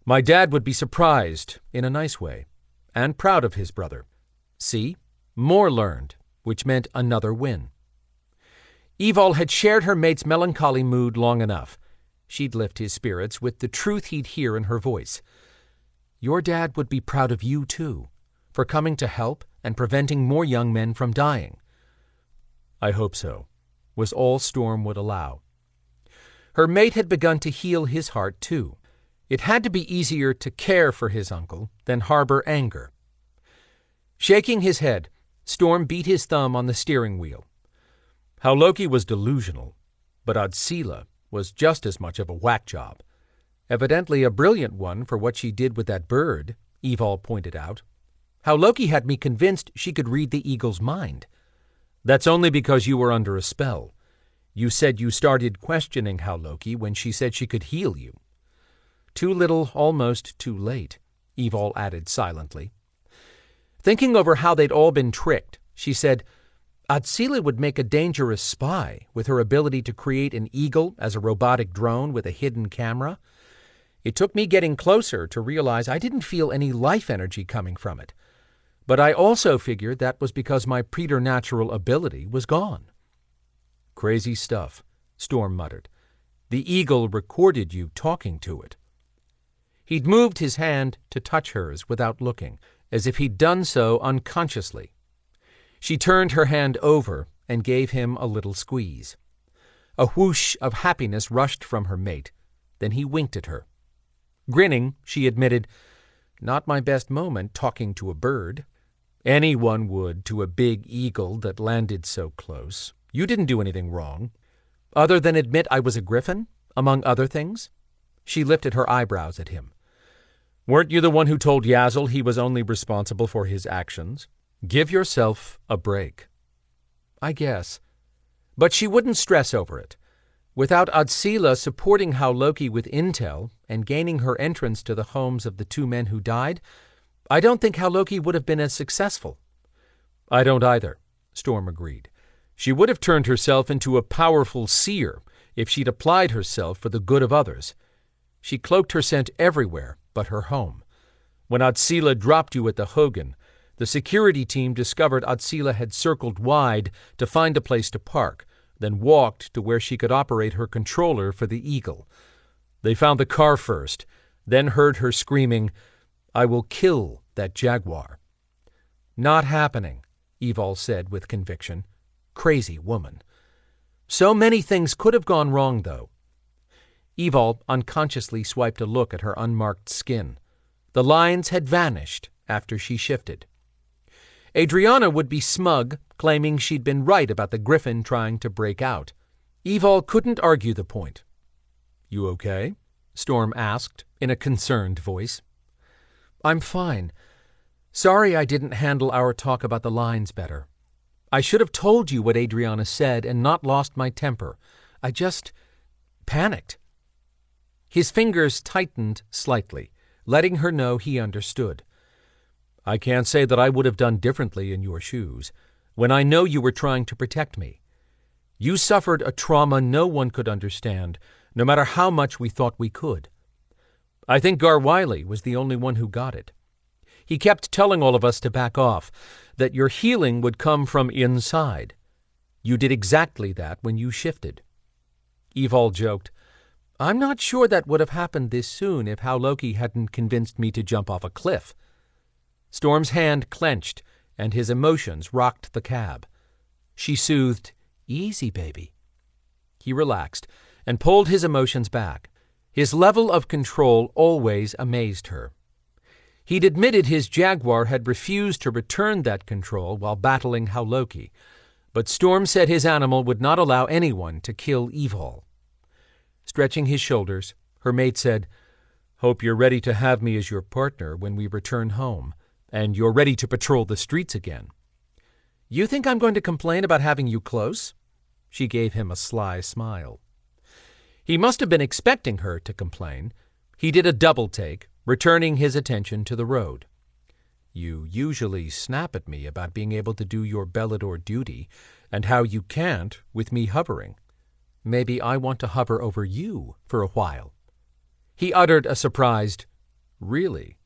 My dad would be surprised, in a nice way, and proud of his brother. See? More learned, which meant another win. Evalle had shared her mate's melancholy mood long enough. She'd lift his spirits with the truth he'd hear in her voice. Your dad would be proud of you, too, for coming to help and preventing more young men from dying. I hope so, was all Storm would allow. Her mate had begun to heal his heart, too. It had to be easier to care for his uncle than harbor anger. Shaking his head, Storm beat his thumb on the steering wheel. Loki was delusional, but Adsila was just as much of a whack job. Evidently a brilliant one for what she did with that bird, Evalle pointed out. Loki had me convinced she could read the eagle's mind. That's only because you were under a spell. You said you started questioning Loki when she said she could heal you. Too little, almost too late, Evalle added silently. Thinking over how they'd all been tricked, she said, Adsila would make a dangerous spy with her ability to create an eagle as a robotic drone with a hidden camera. It took me getting closer to realize I didn't feel any life energy coming from it. But I also figured that was because my preternatural ability was gone. Crazy stuff, Storm muttered. The eagle recorded you talking to it. He'd moved his hand to touch hers without looking, as if he'd done so unconsciously. She turned her hand over and gave him a little squeeze. A whoosh of happiness rushed from her mate. Then he winked at her. Grinning, she admitted, "Not my best moment talking to a bird. Anyone would to a big eagle that landed so close. You didn't do anything wrong. Other than admit I was a griffin, among other things?" She lifted her eyebrows at him. "Weren't you the one who told Yazel he was only responsible for his actions? Give yourself a break." "I guess." But she wouldn't stress over it. Without Adsila supporting Hauloki with intel and gaining her entrance to the homes of the two men who died, I don't think Hauloki would have been as successful. "I don't either," Storm agreed. "She would have turned herself into a powerful seer if she'd applied herself for the good of others. She cloaked her scent everywhere but her home. When Adsila dropped you at the Hogan, the security team discovered Adsila had circled wide to find a place to park, then walked to where she could operate her controller for the Eagle. They found the car first, then heard her screaming, 'I will kill that jaguar.'" "Not happening," Evalle said with conviction. "Crazy woman." So many things could have gone wrong, though. Evalle unconsciously swiped a look at her unmarked skin. The lines had vanished after she shifted. Adriana would be smug, claiming she'd been right about the griffin trying to break out. Evalle couldn't argue the point. "You okay?" Storm asked in a concerned voice. "I'm fine. Sorry I didn't handle our talk about the lines better. I should have told you what Adriana said and not lost my temper. I just panicked." His fingers tightened slightly, letting her know he understood. "I can't say that I would have done differently in your shoes, when I know you were trying to protect me. You suffered a trauma no one could understand, no matter how much we thought we could. I think Gar Wiley was the only one who got it. He kept telling all of us to back off, that your healing would come from inside. You did exactly that when you shifted." Evalle joked, "I'm not sure that would have happened this soon if Hauloki hadn't convinced me to jump off a cliff." Storm's hand clenched, and his emotions rocked the cab. She soothed, "Easy, baby." He relaxed and pulled his emotions back. His level of control always amazed her. He'd admitted his jaguar had refused to return that control while battling Hauloki, but Storm said his animal would not allow anyone to kill Evalle. Stretching his shoulders, her mate said, "Hope you're ready to have me as your partner when we return home, and you're ready to patrol the streets again." "You think I'm going to complain about having you close?" She gave him a sly smile. He must have been expecting her to complain. He did a double take, returning his attention to the road. "You usually snap at me about being able to do your Belador duty, and how you can't with me hovering. Maybe I want to hover over you for a while." He uttered a surprised, "Really?"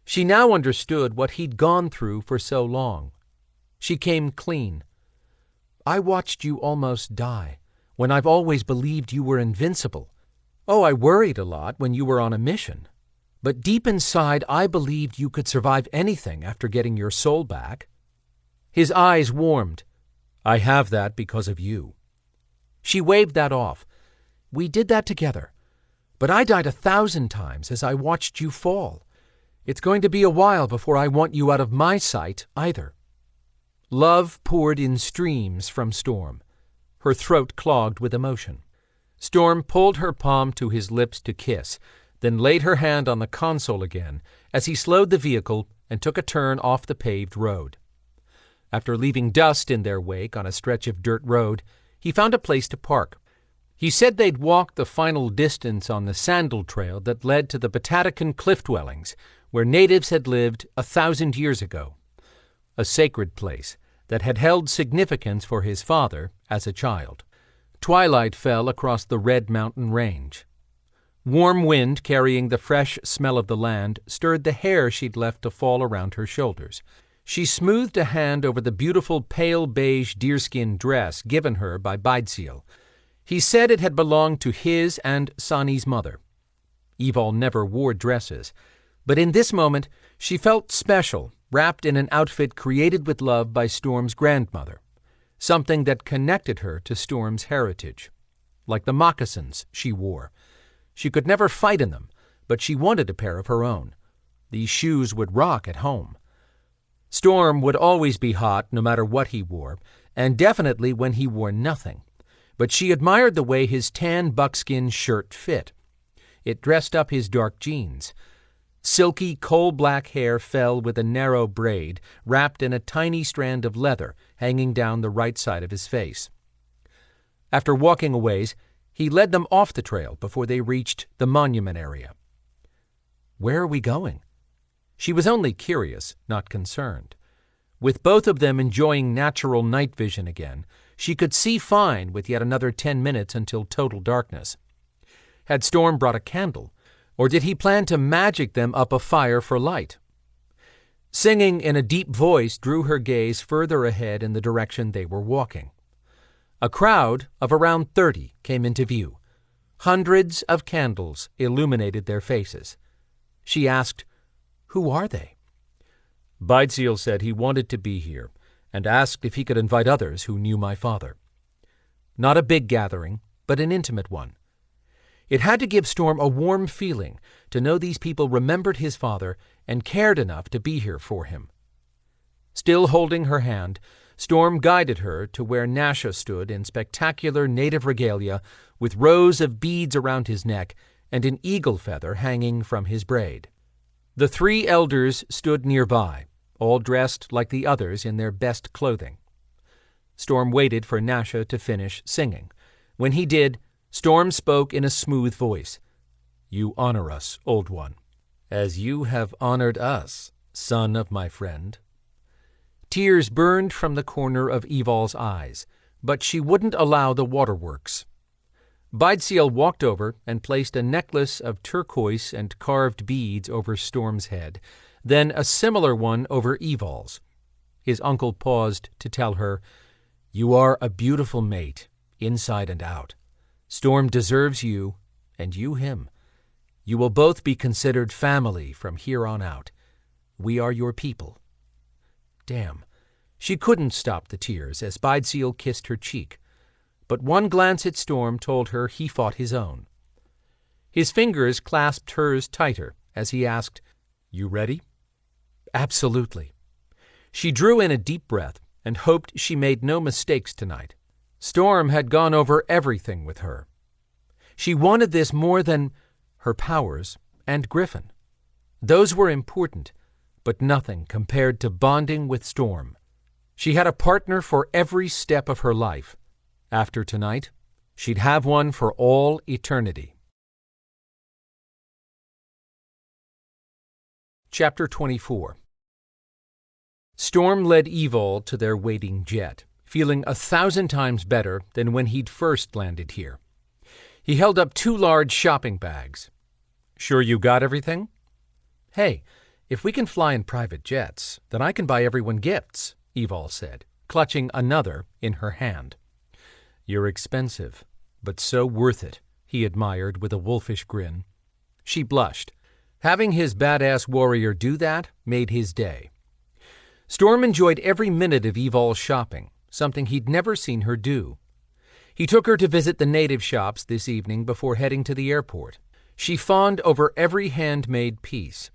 She now understood what he'd gone through for so long. She came clean. "I watched you almost die, when I've always believed you were invincible. Oh, I worried a lot when you were on a mission. But deep inside, I believed you could survive anything after getting your soul back." His eyes warmed. "I have that because of you." She waved that off. "We did that together. But I died 1,000 times as I watched you fall. It's going to be a while before I want you out of my sight either." Love poured in streams from Storm. Her throat clogged with emotion. Storm pulled her palm to his lips to kiss, then laid her hand on the console again as he slowed the vehicle and took a turn off the paved road. After leaving dust in their wake on a stretch of dirt road, he found a place to park. He said they'd walked the final distance on the sandal trail that led to the Batatacan cliff dwellings, where natives had lived 1,000 years ago, a sacred place that had held significance for his father as a child. Twilight fell across the Red Mountain Range. Warm wind carrying the fresh smell of the land stirred the hair she'd left to fall around her shoulders. She smoothed a hand over the beautiful pale beige deerskin dress given her by Baidziel. He said it had belonged to his and Sani's mother. Evalle never wore dresses, but in this moment she felt special, wrapped in an outfit created with love by Storm's grandmother, something that connected her to Storm's heritage. Like the moccasins she wore. She could never fight in them, but she wanted a pair of her own. These shoes would rock at home. Storm would always be hot no matter what he wore, and definitely when he wore nothing. But she admired the way his tan buckskin shirt fit. It dressed up his dark jeans. Silky, coal-black hair fell with a narrow braid wrapped in a tiny strand of leather hanging down the right side of his face. After walking a ways, he led them off the trail before they reached the monument area. Where are we going? She was only curious, not concerned. With both of them enjoying natural night vision again, she could see fine with yet another 10 minutes until total darkness. Had Storm brought a candle, or did he plan to magic them up a fire for light? Singing in a deep voice drew her gaze further ahead in the direction they were walking. A crowd of around 30 came into view. Hundreds of candles illuminated their faces. She asked, "Who are they?" Beidseal said he wanted to be here and asked if he could invite others who knew my father. Not a big gathering, but an intimate one. It had to give Storm a warm feeling to know these people remembered his father and cared enough to be here for him. Still holding her hand, Storm guided her to where Nasha stood in spectacular native regalia with rows of beads around his neck and an eagle feather hanging from his braid. The 3 elders stood nearby, all dressed like the others in their best clothing. Storm waited for Nasha to finish singing. When he did, Storm spoke in a smooth voice. "You honor us, Old One, as you have honored us, son of my friend." Tears burned from the corner of Evalle's eyes, but she wouldn't allow the waterworks. Beidseal walked over and placed a necklace of turquoise and carved beads over Storm's head, then a similar one over Evalle's. His uncle paused to tell her, "You are a beautiful mate, inside and out. Storm deserves you, and you him. You will both be considered family from here on out. We are your people." Damn. She couldn't stop the tears as Beidseal kissed her cheek, but one glance at Storm told her he fought his own. His fingers clasped hers tighter as he asked, "You ready?" "Absolutely." She drew in a deep breath and hoped she made no mistakes tonight. Storm had gone over everything with her. She wanted this more than her powers and Griffin. Those were important, but nothing compared to bonding with Storm. She had a partner for every step of her life. After tonight, she'd have one for all eternity. Chapter 24. Storm led Evalle to their waiting jet, feeling 1,000 times better than when he'd first landed here. He held up 2 large shopping bags. "Sure you got everything?" "Hey, if we can fly in private jets, then I can buy everyone gifts," Evalle said, clutching another in her hand. "You're expensive, but so worth it," he admired with a wolfish grin. She blushed. Having his badass warrior do that made his day. Storm enjoyed every minute of Evalle's shopping, something he'd never seen her do. He took her to visit the native shops this evening before heading to the airport. She fawned over every handmade piece.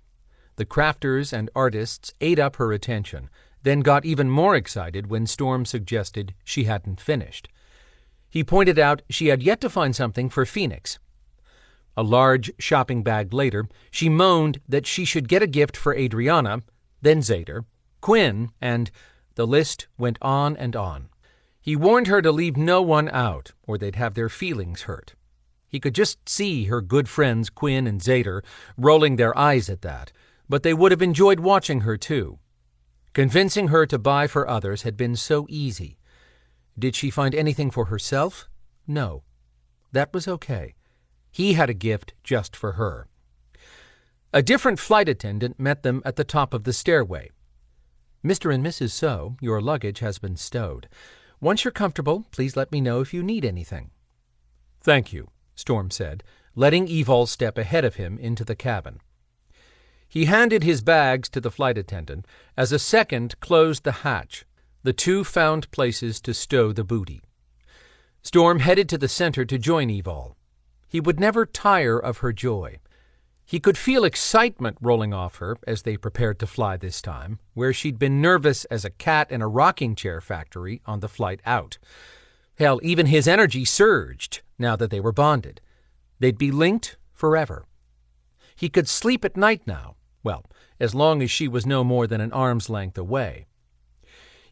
The crafters and artists ate up her attention, then got even more excited when Storm suggested she hadn't finished. He pointed out she had yet to find something for Phoenix. A large shopping bag later, she moaned that she should get a gift for Adriana, then Zader, Quinn, and the list went on and on. He warned her to leave no one out, or they'd have their feelings hurt. He could just see her good friends Quinn and Zader rolling their eyes at that, but they would have enjoyed watching her too. Convincing her to buy for others had been so easy. Did she find anything for herself? No. That was okay. He had a gift just for her. A different flight attendant met them at the top of the stairway. "Mr. and Mrs. So, your luggage has been stowed. Once you're comfortable, please let me know if you need anything." "Thank you," Storm said, letting Evalle step ahead of him into the cabin. He handed his bags to the flight attendant as a second closed the hatch. The 2 found places to stow the booty. Storm headed to the center to join Evalle. He would never tire of her joy. He could feel excitement rolling off her as they prepared to fly this time, where she'd been nervous as a cat in a rocking chair factory on the flight out. Hell, even his energy surged now that they were bonded. They'd be linked forever. He could sleep at night now, well, as long as she was no more than an arm's length away.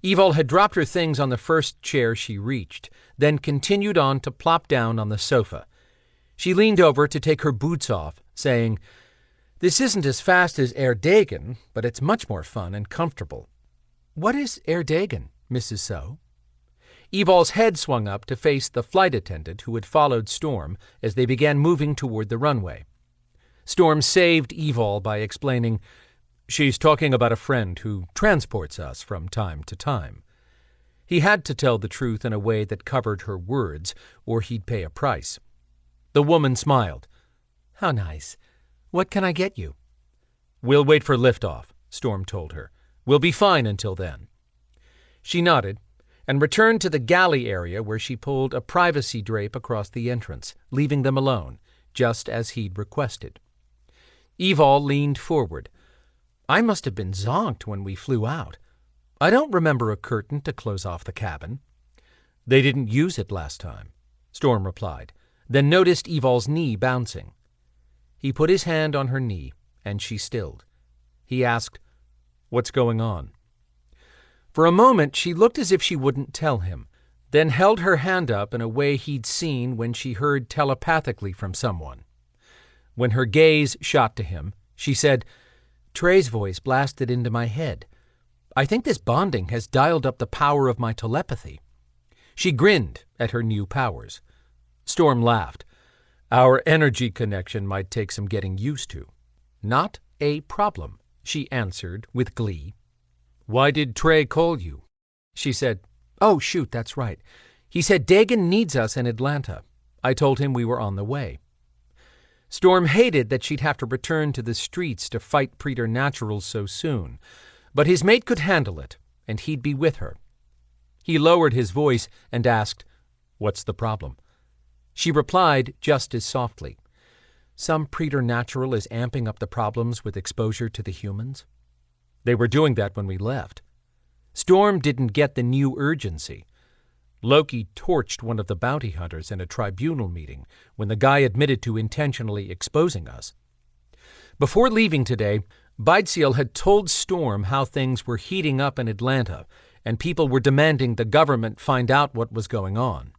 Evalle had dropped her things on the first chair she reached, then continued on to plop down on the sofa. She leaned over to take her boots off, saying, "This isn't as fast as Erdegan, but it's much more fun and comfortable." "What is Erdegan, Mrs. So?" Evalle's head swung up to face the flight attendant who had followed Storm as they began moving toward the runway. Storm saved Evalle by explaining, "She's talking about a friend who transports us from time to time." He had to tell the truth in a way that covered her words, or he'd pay a price. The woman smiled. "How nice. What can I get you?" "We'll wait for liftoff," Storm told her. "We'll be fine until then." She nodded and returned to the galley area where she pulled a privacy drape across the entrance, leaving them alone, just as he'd requested. Evalle leaned forward. "I must have been zonked when we flew out. I don't remember a curtain to close off the cabin." "They didn't use it last time," Storm replied, then noticed Evalle's knee bouncing. He put his hand on her knee, and she stilled. He asked, "What's going on?" For a moment she looked as if she wouldn't tell him, then held her hand up in a way he'd seen when she heard telepathically from someone. When her gaze shot to him, she said, "Trey's voice blasted into my head. I think this bonding has dialed up the power of my telepathy." She grinned at her new powers. Storm laughed. "Our energy connection might take some getting used to." "Not a problem," she answered with glee. "Why did Trey call you?" She said, "Oh, shoot, that's right. He said Dagan needs us in Atlanta. I told him we were on the way." Storm hated that she'd have to return to the streets to fight preternaturals so soon, but his mate could handle it, and he'd be with her. He lowered his voice and asked, "What's the problem?" She replied just as softly, "Some preternatural is amping up the problems with exposure to the humans." They were doing that when we left. Storm didn't get the new urgency. Loki torched one of the bounty hunters in a tribunal meeting when the guy admitted to intentionally exposing us. Before leaving today, Beidseal had told Storm how things were heating up in Atlanta, and people were demanding the government find out what was going on.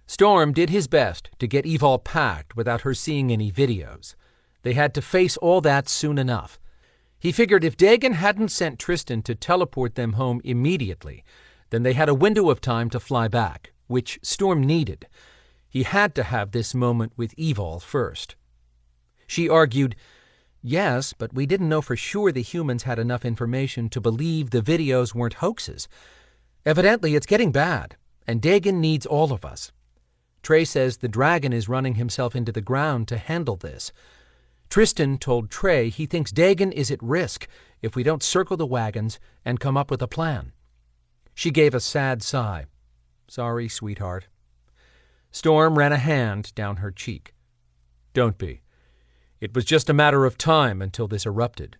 Storm did his best to get Evalle packed without her seeing any videos. They had to face all that soon enough. He figured if Dagan hadn't sent Tristan to teleport them home immediately, then they had a window of time to fly back, which Storm needed. He had to have this moment with Evalle first. She argued, "Yes, but we didn't know for sure the humans had enough information to believe the videos weren't hoaxes. Evidently, it's getting bad, and Dagan needs all of us. Trey says the dragon is running himself into the ground to handle this. Tristan told Trey he thinks Dagan is at risk if we don't circle the wagons and come up with a plan." She gave a sad sigh. "Sorry, sweetheart." Storm ran a hand down her cheek. "Don't be. It was just a matter of time until this erupted."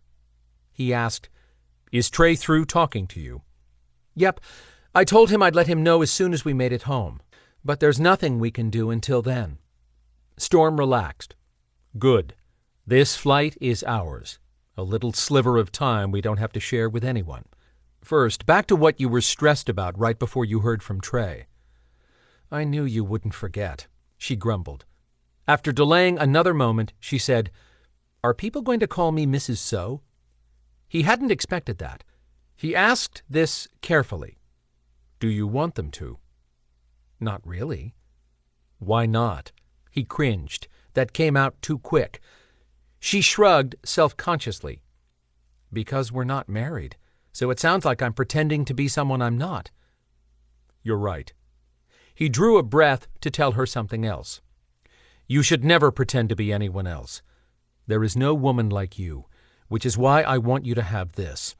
He asked, "Is Trey through talking to you?" "Yep. I told him I'd let him know as soon as we made it home. But there's nothing we can do until then." Storm relaxed. "Good. This flight is ours. A little sliver of time we don't have to share with anyone. First, back to what you were stressed about right before you heard from Trey." "I knew you wouldn't forget," she grumbled. After delaying another moment, she said, "Are people going to call me Mrs. So?" He hadn't expected that. He asked this carefully. "Do you want them to?" "Not really." "Why not?" He cringed. That came out too quick. She shrugged self-consciously. "Because we're not married, so it sounds like I'm pretending to be someone I'm not." "You're right." He drew a breath to tell her something else. "You should never pretend to be anyone else. There is no woman like you, which is why I want you to have this."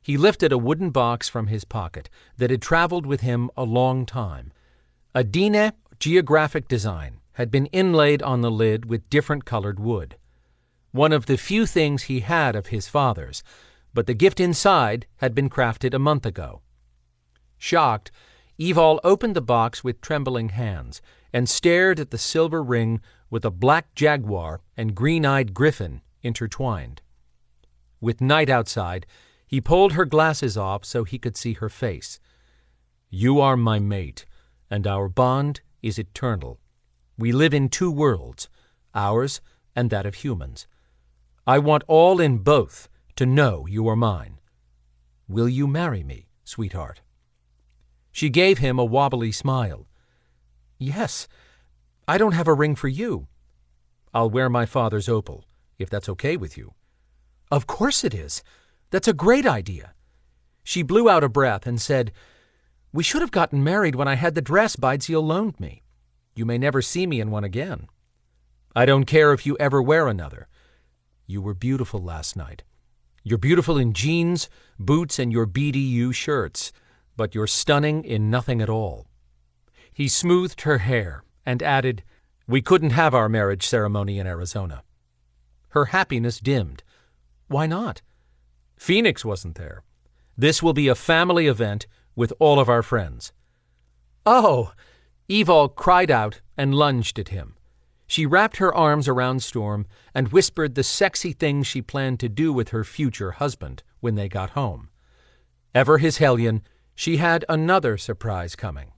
He lifted a wooden box from his pocket that had traveled with him a long time. A Dianna geographic design had been inlaid on the lid with different colored wood. one of the few things he had of his father's, but the gift inside had been crafted a month ago. Shocked, Evalle opened the box with trembling hands and stared at the silver ring with a black jaguar and green-eyed griffin intertwined. With night outside, he pulled her glasses off so he could see her face. "You are my mate, and our bond is eternal. We live in two worlds, ours and that of humans. I want all in both to know you are mine. Will you marry me, sweetheart?" She gave him a wobbly smile. "Yes. I don't have a ring for you." "I'll wear my father's opal, if that's okay with you." "Of course it is. That's a great idea." She blew out a breath and said, "We should have gotten married when I had the dress Bidesiel loaned me. You may never see me in one again." "I don't care if you ever wear another. You were beautiful last night. You're beautiful in jeans, boots, and your BDU shirts, but you're stunning in nothing at all." He smoothed her hair and added, "We couldn't have our marriage ceremony in Arizona." Her happiness dimmed. "Why not?" "Phoenix wasn't there. This will be a family event with all of our friends." "Oh!" Evalle cried out and lunged at him. She wrapped her arms around Storm and whispered the sexy things she planned to do with her future husband when they got home. Ever his hellion, she had another surprise coming.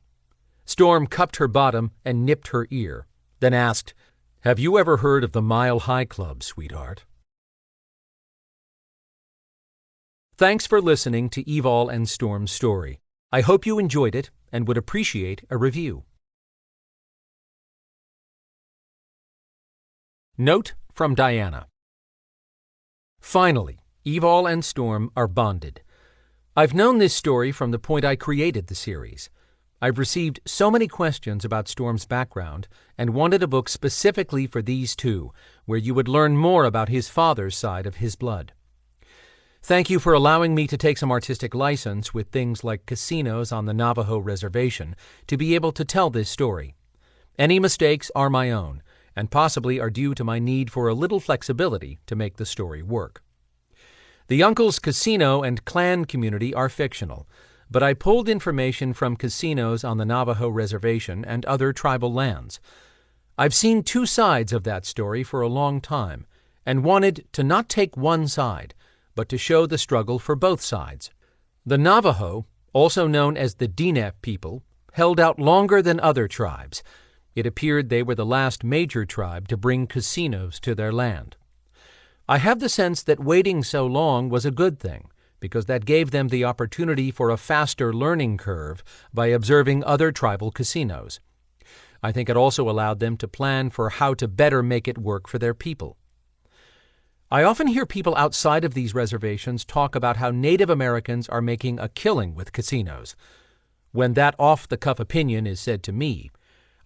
Storm cupped her bottom and nipped her ear, then asked, "Have you ever heard of the Mile High Club, sweetheart?" Thanks for listening to Evalle and Storm's story. I hope you enjoyed it and would appreciate a review. Note from Dianna. Finally, Evalle and Storm are bonded. I've known this story from the point I created the series. I've received so many questions about Storm's background and wanted a book specifically for these two, where you would learn more about his father's side of his blood. Thank you for allowing me to take some artistic license with things like casinos on the Navajo reservation to be able to tell this story. Any mistakes are my own, and possibly are due to my need for a little flexibility to make the story work. The Uncle's casino and clan community are fictional, but I pulled information from casinos on the Navajo reservation and other tribal lands. I've seen two sides of that story for a long time, and wanted to not take one side, but to show the struggle for both sides. The Navajo, also known as the Dianna people, held out longer than other tribes. It appeared they were the last major tribe to bring casinos to their land. I have the sense that waiting so long was a good thing, because that gave them the opportunity for a faster learning curve by observing other tribal casinos. I think it also allowed them to plan for how to better make it work for their people. I often hear people outside of these reservations talk about how Native Americans are making a killing with casinos. When that off-the-cuff opinion is said to me,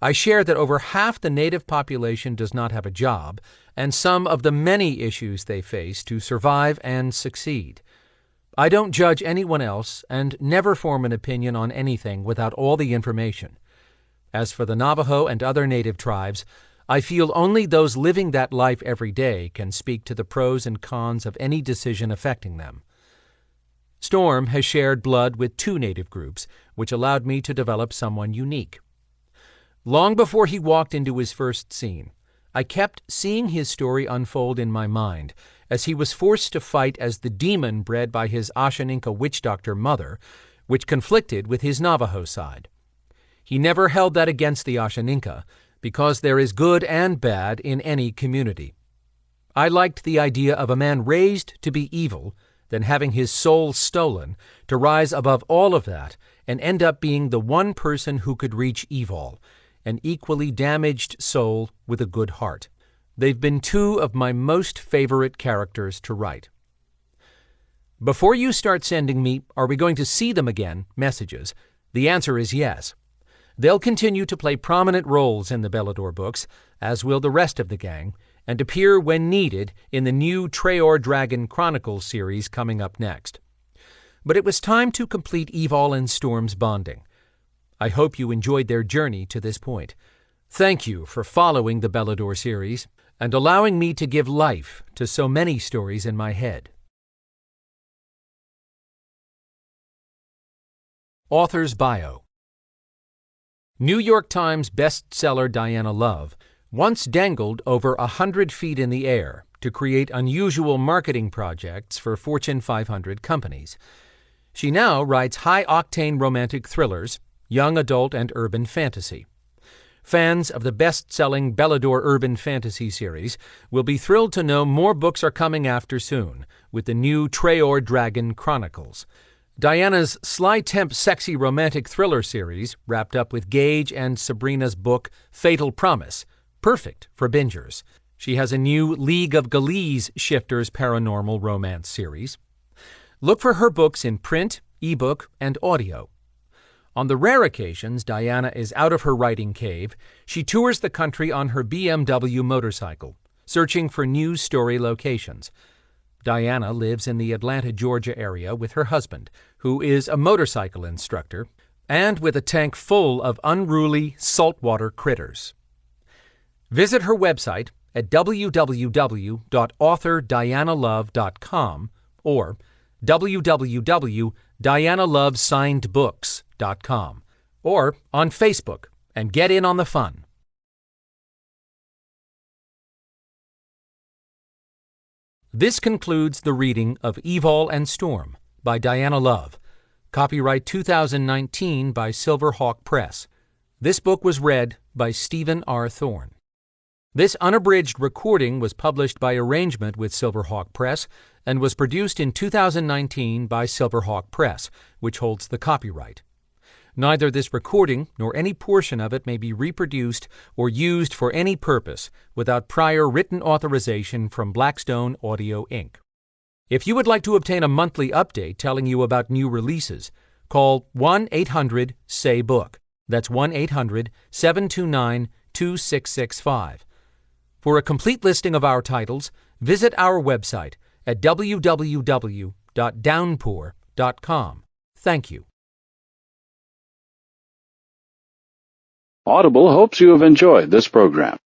I share that over half the Native population does not have a job, and some of the many issues they face to survive and succeed. I don't judge anyone else and never form an opinion on anything without all the information. As for the Navajo and other Native tribes, I feel only those living that life every day can speak to the pros and cons of any decision affecting them. Storm has shared blood with two Native groups, which allowed me to develop someone unique. Long before he walked into his first scene, I kept seeing his story unfold in my mind as he was forced to fight as the demon bred by his Ashaninka witch doctor mother, which conflicted with his Navajo side. He never held that against the Ashaninka, because there is good and bad in any community. I liked the idea of a man raised to be evil, then having his soul stolen, to rise above all of that and end up being the one person who could reach Evalle, an equally damaged soul with a good heart. They've been two of my most favorite characters to write. Before you start sending me, "Are we going to see them again?" messages, the answer is yes. They'll continue to play prominent roles in the Belador books, as will the rest of the gang, and appear when needed in the new Treor Dragon Chronicles series coming up next. But it was time to complete Evalle and Storm's bonding. I hope you enjoyed their journey to this point. Thank you for following the Belador series, and allowing me to give life to so many stories in my head. Author's bio. New York Times bestseller Dianna Love once dangled over 100 feet in the air to create unusual marketing projects for Fortune 500 companies. She now writes high-octane romantic thrillers, young adult and urban fantasy. Fans of the best-selling Belador urban fantasy series will be thrilled to know more books are coming after soon, with the new Treor Dragon Chronicles. Diana's Sly Temp sexy romantic thriller series wrapped up with Gage and Sabrina's book Fatal Promise, perfect for bingers. She has a new League of Galeese shifters paranormal romance series. Look for her books in print, ebook, and audio. On the rare occasions Dianna is out of her writing cave, she tours the country on her BMW motorcycle, searching for news story locations. Dianna lives in the Atlanta, Georgia area with her husband, who is a motorcycle instructor, and with a tank full of unruly saltwater critters. Visit her website at www.authordiannalove.com or www.diannaloveSignedBooks.com or on Facebook and get in on the fun. This concludes the reading of Evalle and Storm by Dianna Love. Copyright 2019 by Silverhawk Press. This book was read by Stephen R. Thorne. This unabridged recording was published by arrangement with Silverhawk Press and was produced in 2019 by Silverhawk Press, which holds the copyright. Neither this recording nor any portion of it may be reproduced or used for any purpose without prior written authorization from Blackstone Audio, Inc. If you would like to obtain a monthly update telling you about new releases, call 1-800-SAY-BOOK. That's 1-800-729-2665. For a complete listing of our titles, visit our website at www.downpour.com. Thank you. Audible hopes you have enjoyed this program.